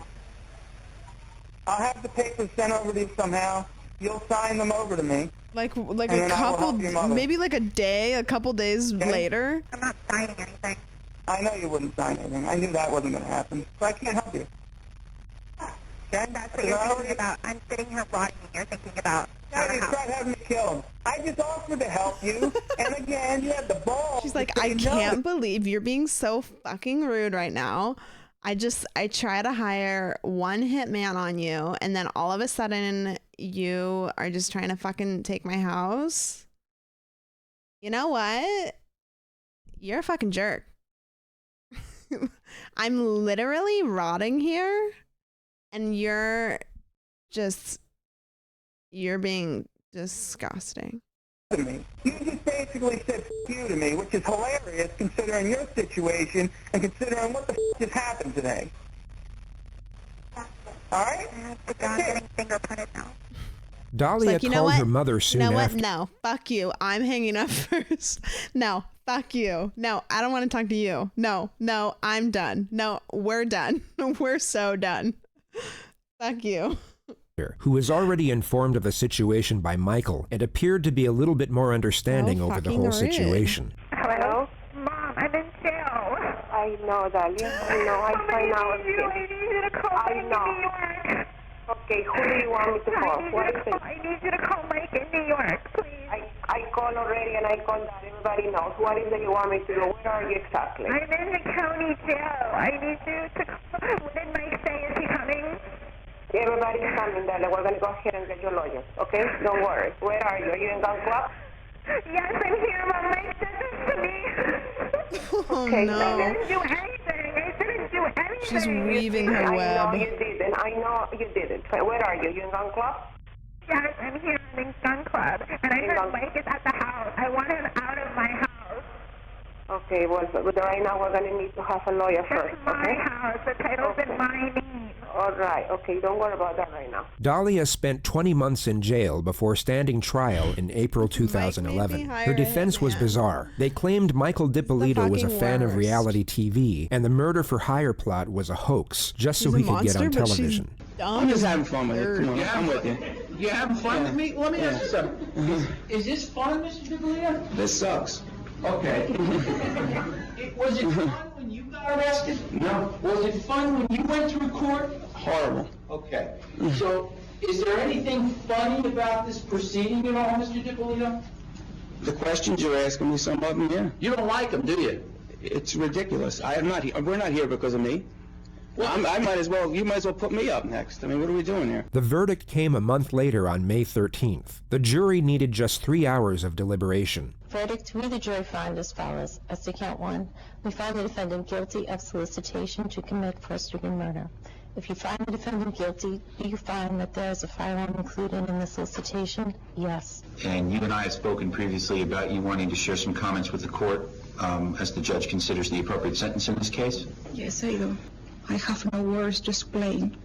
I'll have the papers sent over to you somehow. You'll sign them over to me. Like a couple, maybe like a couple days later. I'm not signing anything. I know you wouldn't sign anything. I knew that wasn't going to happen, so I can't help you. Okay? That's what you're thinking about. I'm sitting here rotting and you're thinking about... Now you start having me killed. I just offered to help you, and again, you had the balls. She's like, I can't believe you're being so fucking rude right now. I try to hire one hitman on you, and then all of a sudden you are just trying to fucking take my house. You know what? You're a fucking jerk. I'm literally rotting here, and you're being disgusting. To me. You just basically said F you to me, which is hilarious considering your situation and considering what the F just happened today. Alright? The gun getting fingerprinted now. Dahlia like, called her mother soon after. You know what? No, fuck you. I'm hanging up first. No, fuck you. No, I don't want to talk to you. No, I'm done. No, we're done. We're so done. Fuck you. Who was already informed of the situation by Michael and appeared to be a little bit more understanding over the whole situation. Hello? Mom, I'm in jail. I know, Dahlia. I know. I find out. I need you to call Mike in New York. Okay, who do you want me to call? I need you to call Mike in New York, please. I called already and I called that. Everybody knows. What is it you want me to do? Where are you exactly? I'm in the county jail. I need you to call. What did Mike say? Is he coming? Everybody's coming, Dahlia. We're going to go ahead and get your lawyers, okay? Don't worry. Where are you? Are you in Gun Club? Yes, I'm here. Mom, Mike did this to me. Okay, no. I didn't do anything. I didn't do anything. She's weaving her web. I know you didn't. I know you didn't. Where are you? You in Gun Club? Yes, I'm here in Gun Club. And I heard Mike is at the house. I want him out of my house. Okay, well, right now we're going to need to have a lawyer first, okay? It's my house. The title's in my name. All right, okay, don't worry about that right now. Dahlia spent 20 months in jail before standing trial in April 2011. Her defense was bizarre. They claimed Michael DiPolito was a fan of reality TV, and the murder-for-hire plot was a hoax, just so he could get on television. I'm just having fun with it. Come on, I'm with you. You're having fun with me? Let me ask you something. Is this fun, Mr. DiPolito? This sucks. Okay. Was it fun when you got arrested? No. Was it fun when you went to court? Horrible. Okay. So, is there anything funny about this proceeding at all, Mr. DiPolito? The questions you're asking me, some of them, yeah. You don't like them, do you? It's ridiculous. We're not here because of me. Well, you might as well put me up next. I mean, what are we doing here? The verdict came a month later on May 13th. The jury needed just 3 hours of deliberation. Verdict, we the jury find as follows. As to count one, we find the defendant guilty of solicitation to commit first-degree murder. If you find the defendant guilty, do you find that there is a firearm included in the solicitation? Yes. And you and I have spoken previously about you wanting to share some comments with the court as the judge considers the appropriate sentence in this case? Yes, I do. I have no words to explain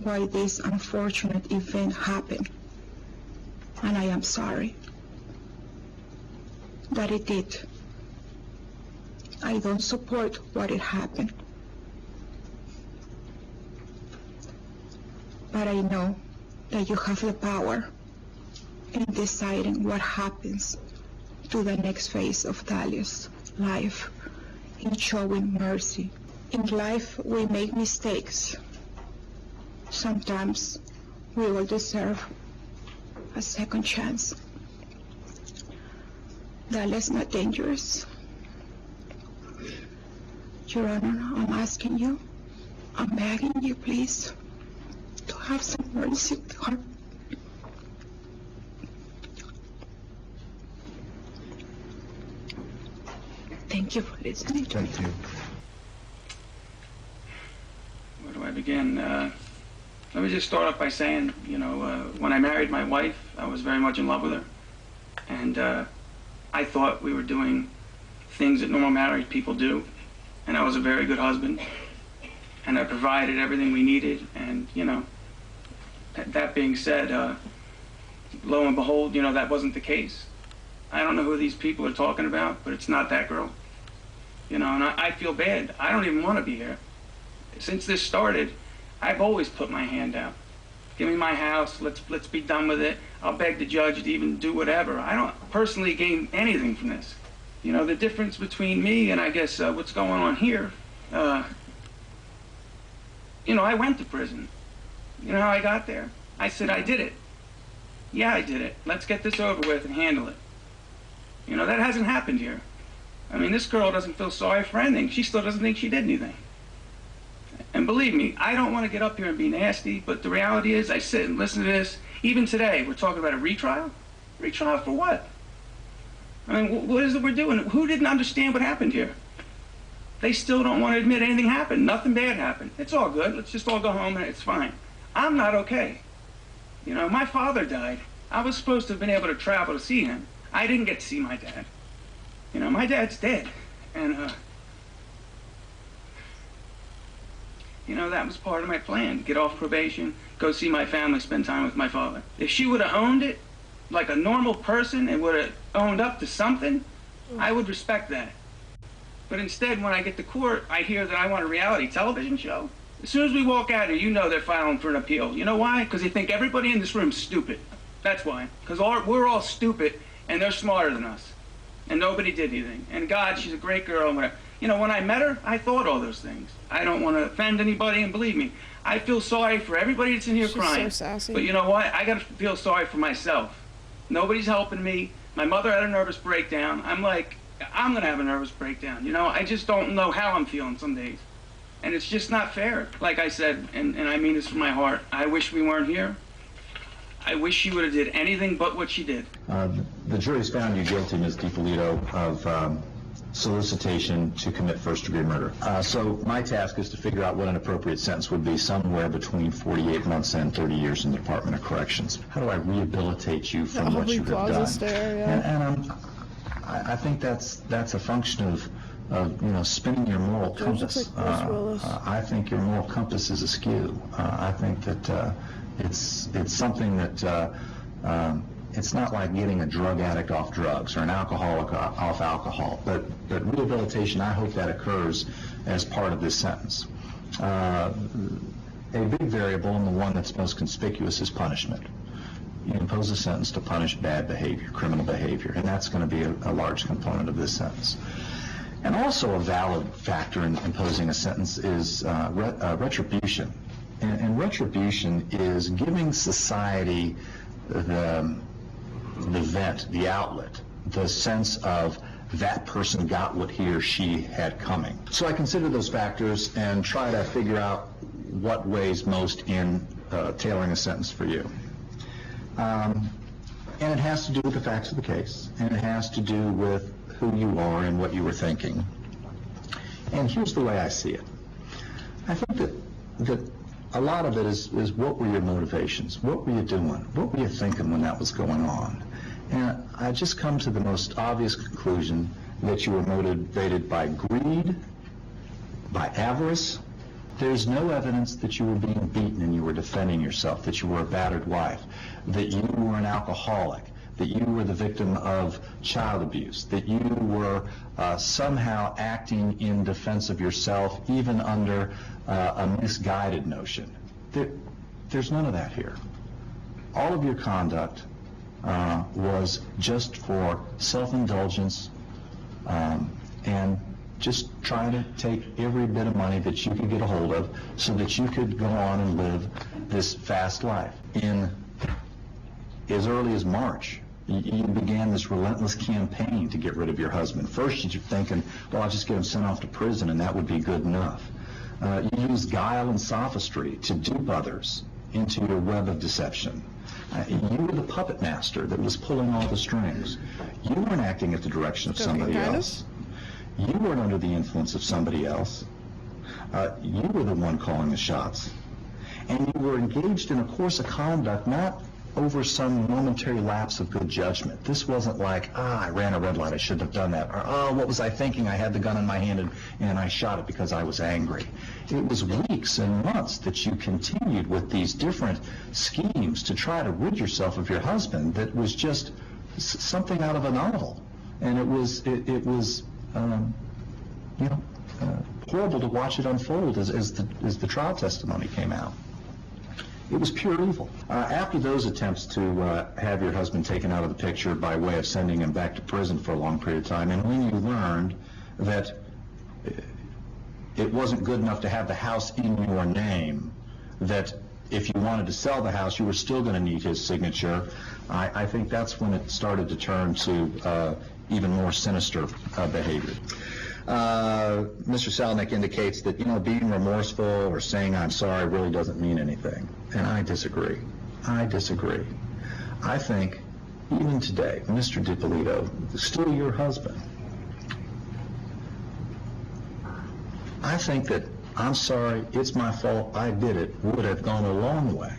why this unfortunate event happened. And I am sorry that it did. I don't support what it happened. But I know that you have the power in deciding what happens to the next phase of Dahlia's life, in showing mercy. In life, we make mistakes. Sometimes we will deserve a second chance. Dahlia's not dangerous. Your Honor, I'm asking you, I'm begging you, please, to have some mercy to her. Thank you for listening. Thank you. Where do I begin? Let me just start off by saying, when I married my wife, I was very much in love with her. And I thought we were doing things that normal married people do. and I was a very good husband, and I provided everything we needed. And, you know, that being said, lo and behold, you know, that wasn't the case. I don't know who these people are talking about, but it's not that girl. You know, and I feel bad. I don't even want to be here. Since this started, I've always put my hand out. Give me my house, let's be done with it. I'll beg the judge to even do whatever. I don't personally gain anything from this. You know, the difference between me and I guess what's going on here, you know, I went to prison. You know how I got there? I said I did it. Yeah, I did it. Let's get this over with and handle it. You know, that hasn't happened here. I mean, this girl doesn't feel sorry for anything. She still doesn't think she did anything. And believe me, I don't want to get up here and be nasty, but the reality is I sit and listen to this. Even today, we're talking about a retrial? Retrial for what? I mean, what is it we're doing? Who didn't understand what happened here? They still don't want to admit anything happened. Nothing bad happened. It's all good. Let's just all go home and it's fine. I'm not okay. You know, my father died. I was supposed to have been able to travel to see him. I didn't get to see my dad. You know, my dad's dead. And, you know, that was part of my plan. Get off probation, go see my family, spend time with my father. If she would have owned it like a normal person and would have owned up to something, I would respect that. But instead, when I get to court, I hear that I want a reality television show. As soon as we walk out here, you know they're filing for an appeal. You know why? Because they think everybody in this room is stupid. That's why. Because we're all stupid, and they're smarter than us. And nobody did anything. And God, she's a great girl, and whatever. You know, when I met her, I thought all those things. I don't want to offend anybody, and believe me, I feel sorry for everybody that's in here crying. So sassy. But you know what? I got to feel sorry for myself. Nobody's helping me. My mother had a nervous breakdown. I'm like, I'm going to have a nervous breakdown. You know, I just don't know how I'm feeling some days. And it's just not fair. Like I said, and I mean this from my heart, I wish we weren't here. I wish she would have did anything but what she did. The jury's found you guilty, Ms. DiPolito, of solicitation to commit first-degree murder. So my task is to figure out what an appropriate sentence would be, somewhere between 48 months and 30 years in the Department of Corrections. How do I rehabilitate you from what you have done? Stare, yeah. And I think that's a function of you know, spinning your moral compass. I think your moral compass is askew. I think that it's something that it's not like getting a drug addict off drugs or an alcoholic off alcohol, but rehabilitation, I hope that occurs as part of this sentence. A big variable, and the one that's most conspicuous, is punishment. You impose a sentence to punish bad behavior, criminal behavior, and that's going to be a large component of this sentence. And also a valid factor in imposing a sentence is retribution. And retribution is giving society the vent, the outlet, the sense of that person got what he or she had coming. So I consider those factors and try to figure out what weighs most in tailoring a sentence for you. And it has to do with the facts of the case, and it has to do with who you are and what you were thinking. And here's the way I see it. I think that a lot of it is what were your motivations? What were you doing? What were you thinking when that was going on? And I just come to the most obvious conclusion that you were motivated by greed, by avarice. There's no evidence that you were being beaten and you were defending yourself, that you were a battered wife, that you were an alcoholic, that you were the victim of child abuse, that you were somehow acting in defense of yourself, even under a misguided notion. There's none of that here. All of your conduct was just for self-indulgence and just trying to take every bit of money that you could get a hold of so that you could go on and live this fast life. In as early as March, you began this relentless campaign to get rid of your husband. First, you're thinking, well, I'll just get him sent off to prison and that would be good enough. You used guile and sophistry to dupe others into your web of deception. You were the puppet master that was pulling all the strings. You weren't acting at the direction of somebody else. You weren't under the influence of somebody else. You were the one calling the shots. And you were engaged in a course of conduct not over some momentary lapse of good judgment. This wasn't like, I ran a red light, I shouldn't have done that, or, oh, what was I thinking? I had the gun in my hand and I shot it because I was angry. It was weeks and months that you continued with these different schemes to try to rid yourself of your husband that was just something out of a novel. And it was horrible to watch it unfold as the trial testimony came out. It was pure evil. After those attempts to have your husband taken out of the picture by way of sending him back to prison for a long period of time, and when you learned that it wasn't good enough to have the house in your name, that if you wanted to sell the house, you were still going to need his signature, I think that's when it started to turn to even more sinister behavior. Mr. Salnick indicates that, being remorseful or saying I'm sorry really doesn't mean anything. And I disagree. I think, even today, Mr. DiPolito, still your husband, I think that I'm sorry, it's my fault, I did it, would have gone a long way.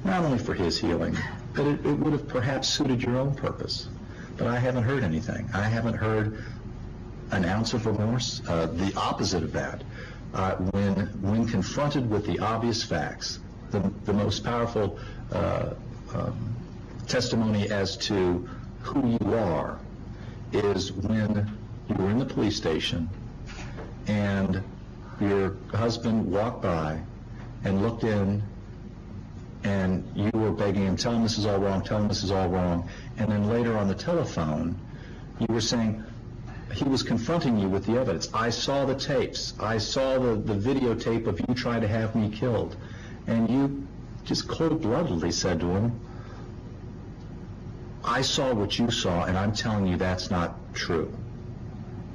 Not only for his healing, but it would have perhaps suited your own purpose. But I haven't heard anything. I haven't heard an ounce of remorse. The opposite of that, when confronted with the obvious facts, the most powerful testimony as to who you are is when you were in the police station and your husband walked by and looked in and you were begging him, tell him this is all wrong, tell him this is all wrong, and then later on the telephone you were saying, he was confronting you with the evidence. I saw the tapes. I saw the videotape of you trying to have me killed. And you just cold-bloodedly said to him, I saw what you saw, and I'm telling you that's not true.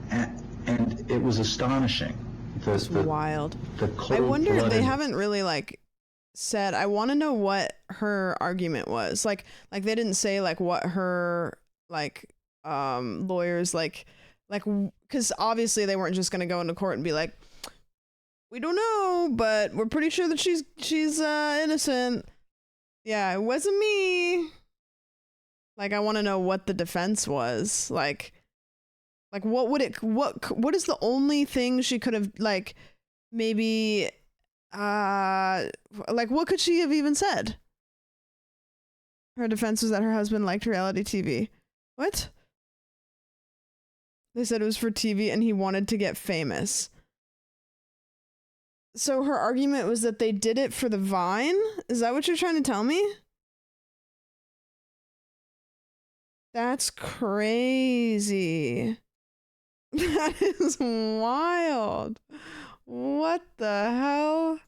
And it was astonishing. It's wild. I wonder, they haven't really, said, I want to know what her argument was. Like they didn't say, what her, lawyers, because obviously they weren't just going to go into court and be like, we don't know, but we're pretty sure that she's innocent. Yeah, it wasn't me. I want to know what the defense was. What is the only thing she could have, maybe, what could she have even said? Her defense was that her husband liked reality TV. What? They said it was for TV and he wanted to get famous. So her argument was that they did it for the Vine? Is that what you're trying to tell me? That's crazy. That is wild. What the hell?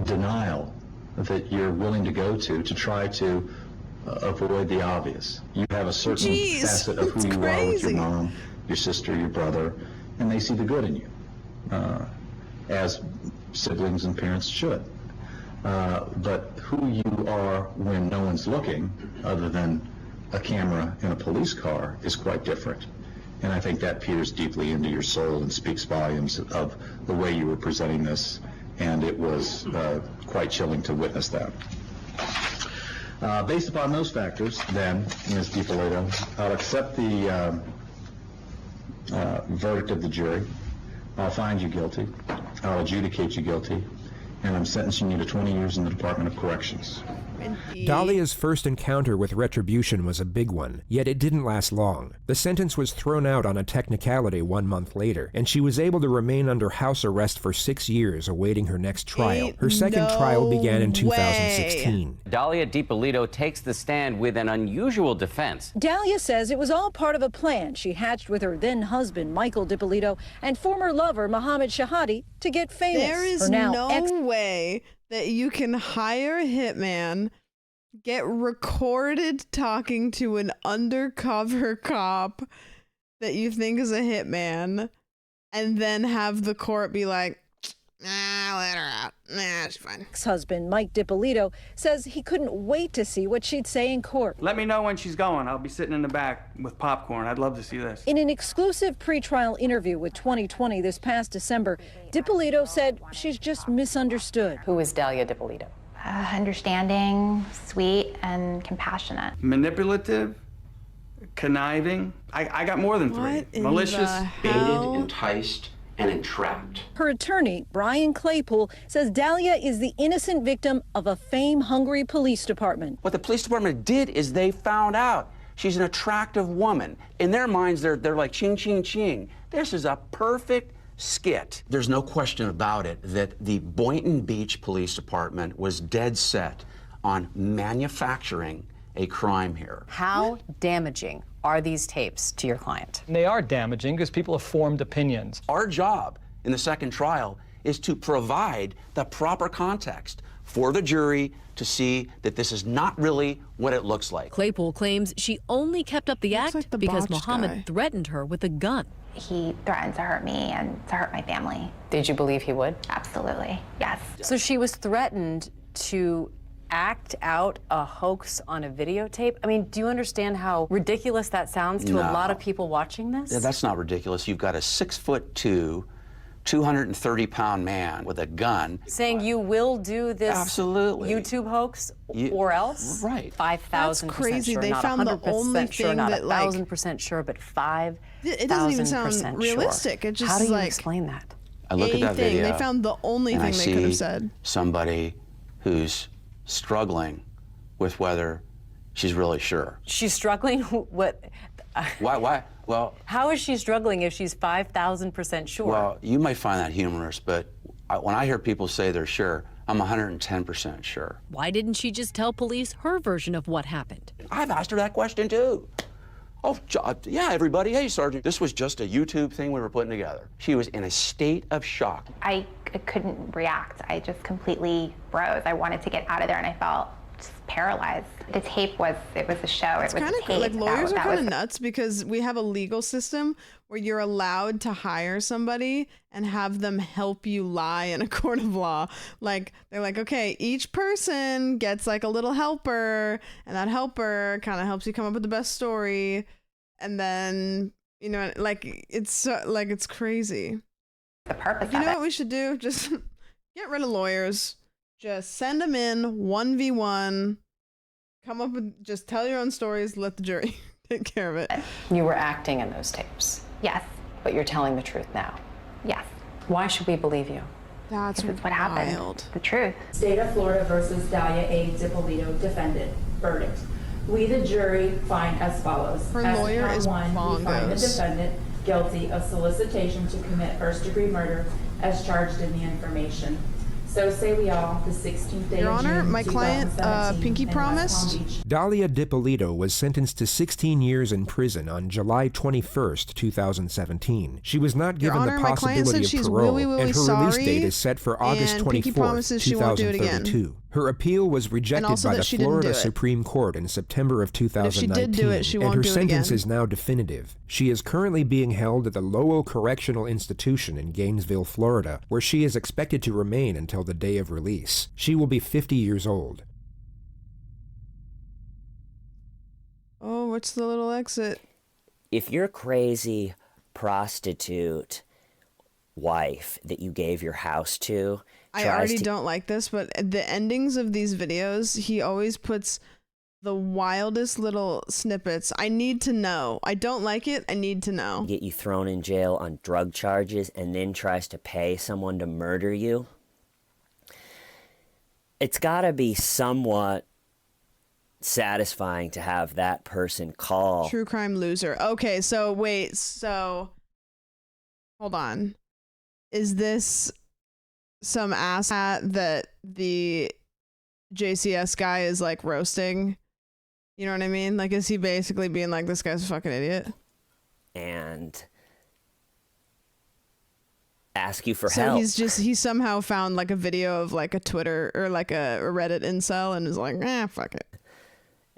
Denial that you're willing to go to try to avoid the obvious. You have a certain facet of who you are with your mom, your sister, your brother, and they see the good in you, as siblings and parents should. But who you are when no one's looking, other than a camera in a police car, is quite different. And I think that peers deeply into your soul and speaks volumes of the way you were presenting this, and it was quite chilling to witness that. Based upon those factors, then, Ms. DiPolito, I'll accept the verdict of the jury. I'll find you guilty. I'll adjudicate you guilty. And I'm sentencing you to 20 years in the Department of Corrections. Dahlia's first encounter with retribution was a big one, yet it didn't last long. The sentence was thrown out on a technicality 1 month later, and she was able to remain under house arrest for 6 years awaiting her next trial. Her second trial began in 2016. Dahlia DiPolito takes the stand with an unusual defense. Dahlia says it was all part of a plan she hatched with her then-husband, Michael DiPolito, and former lover, Mohammed Shahadi, to get famous. There is no way that you can hire a hitman, get recorded talking to an undercover cop that you think is a hitman, and then have the court be like, let her out. Nah, she's fine. Ex-husband Mike DiPolito says he couldn't wait to see what she'd say in court. Let me know when she's going. I'll be sitting in the back with popcorn. I'd love to see this. In an exclusive pretrial interview with 2020 this past December, DiPolito said she's just misunderstood. Who is Dahlia DiPolito? Understanding, sweet, and compassionate. Manipulative, conniving. I got more than three. Malicious, baited, enticed, and entrapped. Her attorney, Brian Claypool, says Dahlia is the innocent victim of a fame-hungry police department. What the police department did is they found out she's an attractive woman. In their minds, they're like ching, ching, ching. This is a perfect skit. There's no question about it that the Boynton Beach Police Department was dead set on manufacturing a crime here. How damaging are these tapes to your client? They are damaging because people have formed opinions. Our job in the second trial is to provide the proper context for the jury to see that this is not really what it looks like. Claypool claims she only kept up the act because Mohammed threatened her with a gun. He threatened to hurt me and to hurt my family. Did you believe he would? Absolutely, yes. So she was threatened to act out a hoax on a videotape? I mean, do you understand how ridiculous that sounds to a lot of people watching this? Yeah, that's not ridiculous. You've got a 6'2", 230-pound man with a gun. Saying you will do this Absolutely. YouTube hoax or else? Right. 5,000% That's crazy. sure, They not found the 100% only sure, thing not that, like, 1,000% sure, but 5,000% It doesn't even sound realistic. Sure. It just How do is you like explain that? I look at that video. They found the only and thing I they could have see said. somebody who's struggling with whether she's really sure. She's struggling? What? Why? Well, how is she struggling if she's 5,000% sure? Well, you might find that humorous, but when I hear people say they're sure, I'm 110% sure. Why didn't she just tell police her version of what happened? I've asked her that question too. Oh, yeah, everybody. Hey, Sergeant, this was just a YouTube thing we were putting together. She was in a state of shock. I couldn't react. I just completely froze. I wanted to get out of there and I felt just paralyzed. The tape was a show. It's kind of like lawyers are kind of nuts because we have a legal system where you're allowed to hire somebody and have them help you lie in a court of law. Like they're like, okay, each person gets like a little helper, and that helper kind of helps you come up with the best story, and then like it's crazy. The purpose. You know what we should do? Just get rid of lawyers. Just send them in 1v1. Come up with, just tell your own stories. Let the jury take care of it. You were acting in those tapes. Yes. But you're telling the truth now. Yes. Why should we believe you? That's what happened. The truth. State of Florida versus Dahlia A. Dippolito, defendant. Verdict. We, the jury, find as follows. Her as lawyer count is one, we find the bongos. defendant guilty of solicitation to commit first-degree murder as charged in the information. So say we all, the 16th day Your of Honor, June, my client, 2017, Pinky in West Palm promised. Beach. Dahlia Dippolito was sentenced to 16 years in prison on July 21st, 2017. She was not Your given Honor, the my client possibility said of she's parole, willy, and her sorry, release date is set for August and Pinky 24th, promises she won't do it again. 2032. Her appeal was rejected also by that the she didn't do Florida it. Supreme Court in September of 2019, she did do it, she and won't her do it sentence again. is now definitive. She is currently being held at the Lowell Correctional Institution in Gainesville, Florida, where she is expected to remain until the day of release. She will be 50 years old. Oh, what's the little exit? If your crazy prostitute wife that you gave your house to I already don't like this, but the endings of these videos, he always puts the wildest little snippets. I need to know. I don't like it. I need to know. get you thrown in jail on drug charges and then tries to pay someone to murder you, it's gotta be somewhat satisfying to have that person call. True crime loser. Okay, so wait, so hold on. Is this some asshat that the JCS guy is like roasting? You know what I mean? Like, is he basically being like, this guy's a fucking idiot? And ask you for So help. he somehow found like a video of like a Twitter or like a Reddit incel and is like, fuck it.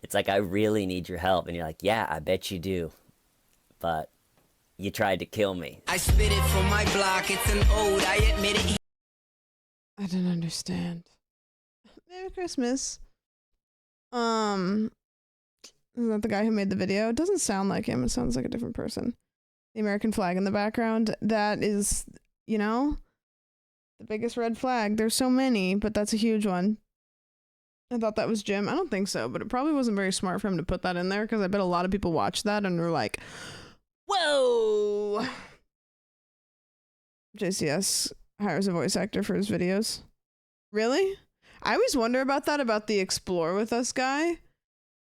It's like, I really need your help. And you're like, yeah, I bet you do. But you tried to kill me. I spit it from my block, it's an ode, I admit it. I don't understand. Merry Christmas. Is that the guy who made the video? It doesn't sound like him. It sounds like a different person. The American flag in the background. That is, the biggest red flag. There's so many, but that's a huge one. I thought that was Jim. I don't think so, but it probably wasn't very smart for him to put that in there because I bet a lot of people watched that and were like, whoa. JCS hires a voice actor for his videos. Really? I always wonder about that, about the Explore With Us guy,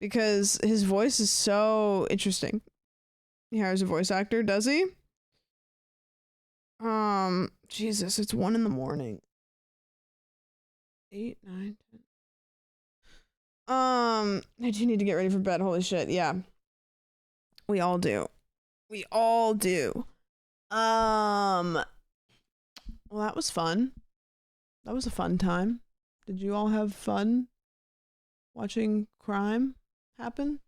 because his voice is so interesting. He hires a voice actor, does he? Jesus, it's 1 a.m. 8, 9, 10. I do need to get ready for bed. Holy shit, yeah. We all do. We all do. Well, that was fun. That was a fun time. Did you all have fun watching crime happen?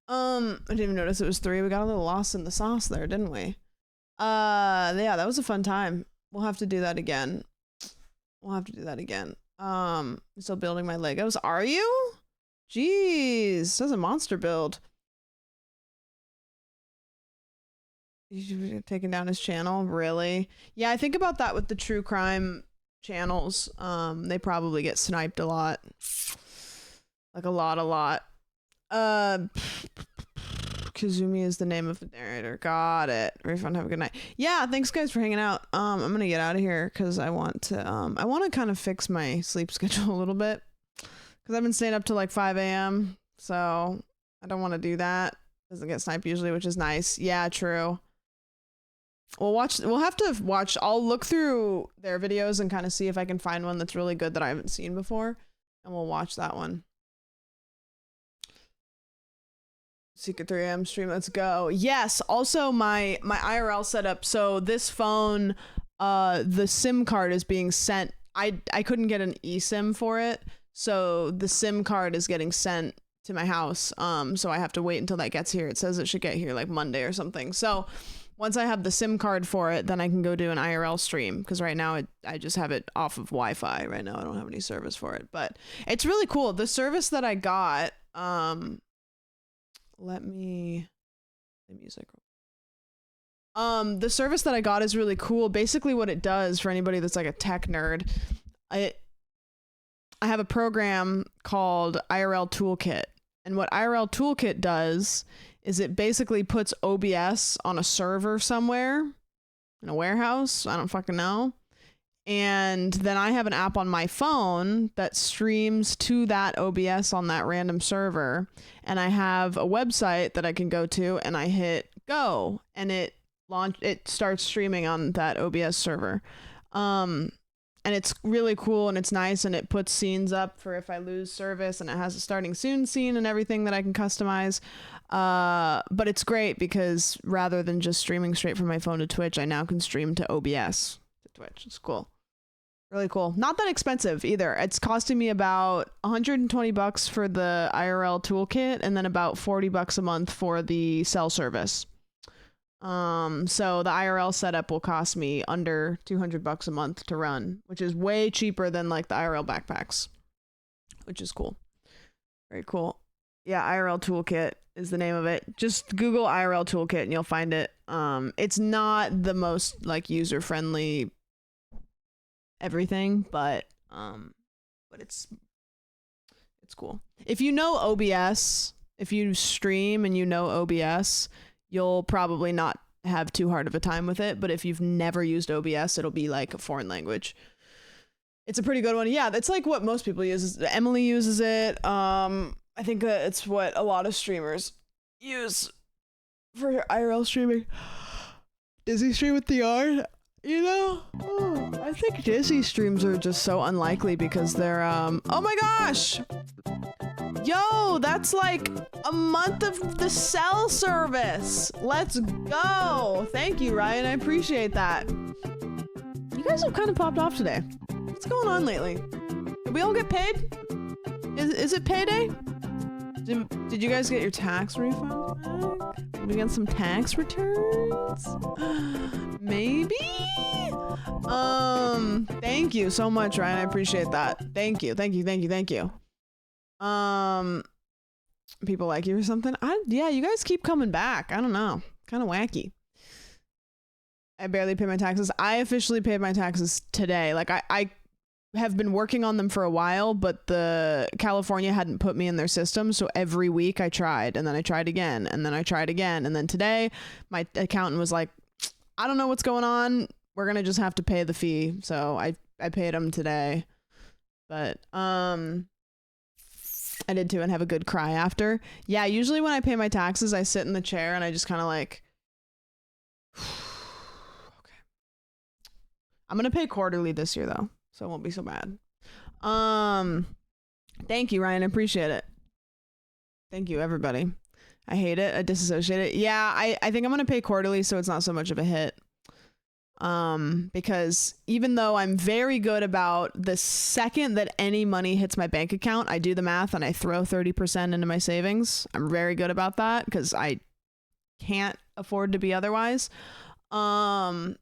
I didn't even notice it was 3. We got a little lost in the sauce there, didn't we? Yeah, that was a fun time. We'll have to do that again. I'm still building my Legos. Are you? Jeez, that's a monster build. You taking down his channel? Really? Yeah, I think about that with the true crime channels. They probably get sniped a lot. Like a lot. Kazumi is the name of the narrator. Got it. Very fun. Have a good night. Yeah, thanks guys for hanging out. I'm gonna get out of here because I want to kind of fix my sleep schedule a little bit because I've been staying up till like 5 a.m. so I don't want to do that. Doesn't get sniped usually, which is nice. Yeah, true. We'll have to watch. I'll look through their videos and kind of see if I can find one that's really good that I haven't seen before, and we'll watch that one. Secret 3 a.m. stream, let's go. Yes, also my IRL setup. So this phone, the SIM card is being sent. I couldn't get an eSIM for it, so the SIM card is getting sent to my house. So I have to wait until that gets here. It says it should get here like Monday or something. So once I have the SIM card for it, then I can go do an IRL stream, because right now I just have it off of Wi-Fi. Right now I don't have any service for it, but it's really cool. The service that I got, let me play music. The service that I got is really cool. Basically what it does, for anybody that's like a tech nerd, I have a program called IRL Toolkit. And what IRL Toolkit does is it basically puts OBS on a server somewhere in a warehouse. I don't fucking know. And then I have an app on my phone that streams to that OBS on that random server. And I have a website that I can go to, and I hit go, and it starts streaming on that OBS server. And it's really cool and it's nice, and it puts scenes up for if I lose service, and it has a starting soon scene and everything that I can customize. But it's great because rather than just streaming straight from my phone to Twitch, I now can stream to OBS to Twitch. It's cool. Really cool. Not that expensive either. It's costing me about $120 for the IRL toolkit, and then about $40 a month for the cell service. So the IRL setup will cost me under $200 a month to run, which is way cheaper than like the IRL backpacks, which is cool. Very cool. Yeah, IRL toolkit is the name of it. Just Google IRL toolkit and you'll find it. It's not the most like user friendly everything, but it's cool. If you know OBS, if you stream and you know OBS, you'll probably not have too hard of a time with it. But if you've never used OBS, it'll be like a foreign language. It's a pretty good one. Yeah, that's like what most people use. Emily uses it. I think that it's what a lot of streamers use for IRL streaming. Dizzy stream with DR, you know? I think Dizzy streams are just so unlikely because they're oh my gosh! Yo, that's like a month of the cell service. Let's go. Thank you, Ryan. I appreciate that. You guys have kind of popped off today. What's going on lately? Did we all get paid? Is it payday? Did you guys get your tax refund back? Did we get some tax returns? Maybe? Thank you so much, Ryan. I appreciate that. Thank you. People like you or something? Yeah, you guys keep coming back. I don't know. Kind of wacky. I barely pay my taxes. I officially paid my taxes today. Like I have been working on them for a while, but the California hadn't put me in their system. So every week I tried, and then I tried again, and then I tried again. And then today my accountant was like, I don't know what's going on. We're going to just have to pay the fee. So I paid him today, but, I did too, and have a good cry after. Yeah. Usually when I pay my taxes, I sit in the chair and I just kind of like, okay. I'm going to pay quarterly this year though, so it won't be so bad. Thank you, Ryan. I appreciate it. Thank you, everybody. I hate it. I disassociate it. Yeah, I think I'm going to pay quarterly so it's not so much of a hit. Because even though I'm very good about the second that any money hits my bank account, I do the math and I throw 30% into my savings. I'm very good about that because I can't afford to be otherwise. I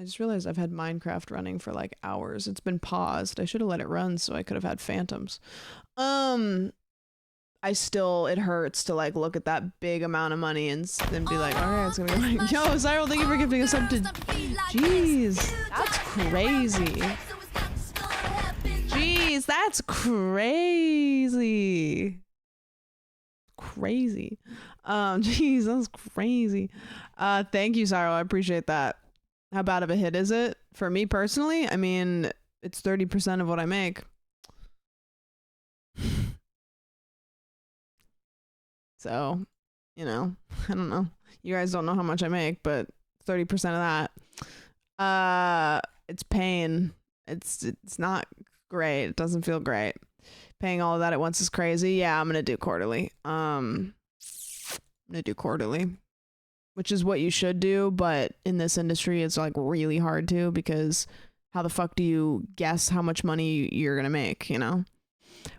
just realized I've had Minecraft running for like hours. It's been paused. I should have let it run so I could have had phantoms. It hurts to like look at that big amount of money and then be like, all right, it's gonna go like, yo, Cyril, thank you for gifting us up to, jeez, that's crazy. Jeez, that's crazy. Crazy. Jeez, that's crazy. Thank you, Cyril, I appreciate that. How bad of a hit is it? For me personally, I mean, it's 30% of what I make. So, you know, I don't know. You guys don't know how much I make, but 30% of that. It's pain. It's not great. It doesn't feel great. Paying all of that at once is crazy. Yeah, I'm gonna do quarterly. Which is what you should do, but in this industry it's like really hard to, because how the fuck do you guess how much money you're gonna make, you know?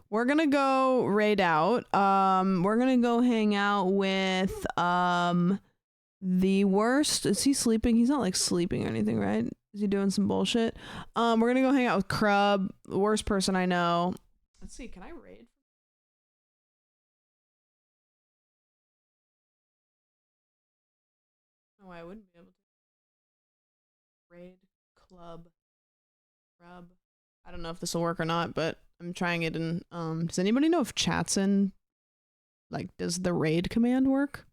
We're gonna go raid out. We're gonna go hang out with the worst. Is he sleeping? He's not like sleeping or anything, right? Is he doing some bullshit? We're gonna go hang out with Crub, the worst person I know. Let's see, can I raid? No, I wouldn't be able to. Raid Club Crub. I don't know if this will work or not, but I'm trying it in, does anybody know if Chatson, like, does the raid command work?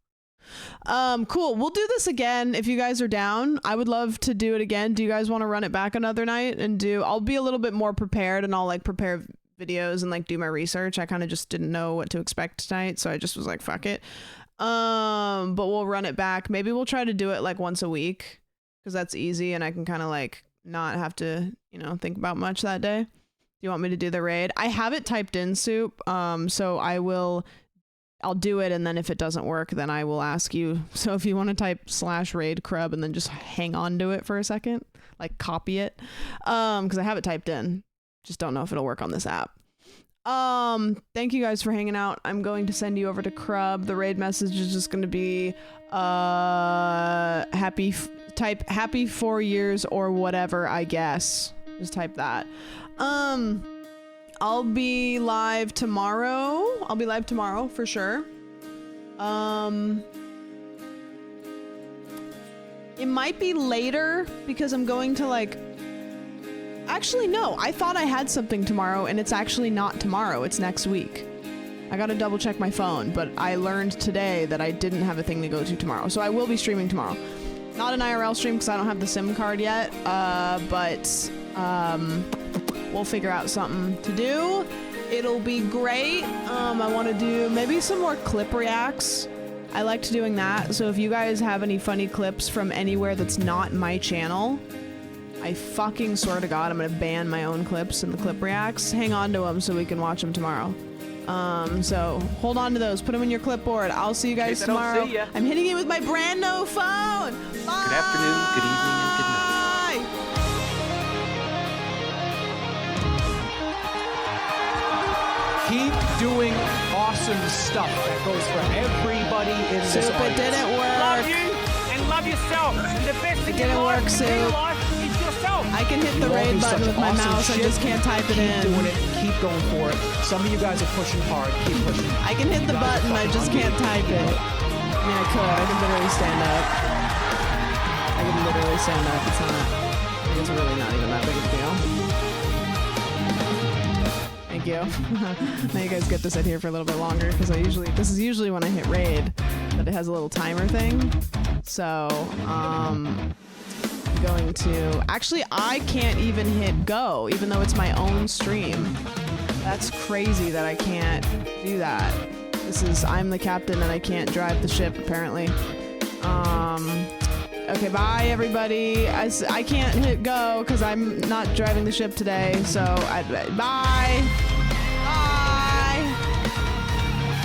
Cool. We'll do this again if you guys are down. I would love to do it again. Do you guys want to run it back another night and I'll be a little bit more prepared and I'll like prepare videos and like do my research. I kind of just didn't know what to expect tonight, so I just was like, fuck it. But we'll run it back. Maybe we'll try to do it like once a week because that's easy and I can kind of like not have to, you know, think about much that day. Do you want me to do the raid? I have it typed in, Soup. So I'll do it, and then if it doesn't work, then I will ask you. So if you want to type /raid Crub and then just hang on to it for a second, like copy it, because I have it typed in. Just don't know if it'll work on this app. Thank you guys for hanging out. I'm going to send you over to Crub. The raid message is just going to be type happy 4 years or whatever, I guess. Just type that. I'll be live tomorrow. I'll be live tomorrow for sure. It might be later because I'm going to like, actually no, I thought I had something tomorrow and it's actually not tomorrow, it's next week. I gotta double check my phone, but I learned today that I didn't have a thing to go to tomorrow. So I will be streaming tomorrow. Not an IRL stream because I don't have the SIM card yet, but we'll figure out something to do. It'll be great. I want to do maybe some more clip reacts. I liked doing that. So if you guys have any funny clips from anywhere that's not my channel, I fucking swear to God, I'm going to ban my own clips in the clip reacts. Hang on to them so we can watch them tomorrow. So hold on to those. Put them in your clipboard. I'll see you guys tomorrow. I'm hitting it with my brand new phone. Bye. Good afternoon, good evening, and good night. Keep doing awesome stuff that goes for everybody in this Soup, it didn't work. Love you and love yourself. And the best thing didn't work, Soup. is yourself. I can hit the raid button with my mouse. I just can't type it in. Keep doing it. Keep going for it. Some of you guys are pushing hard. Keep pushing. I can hit the button. I just can't type it. I mean, I could. I could literally stand up. I could literally stand up. It's really not even that big of a deal. Thank you. Now you guys get to sit here for a little bit longer because this is usually when I hit raid, but it has a little timer thing. So, I'm going to, actually I can't even hit go, even though it's my own stream. That's crazy that I can't do that. I'm the captain and I can't drive the ship apparently. Okay, bye everybody. I can't hit go because I'm not driving the ship today, so bye.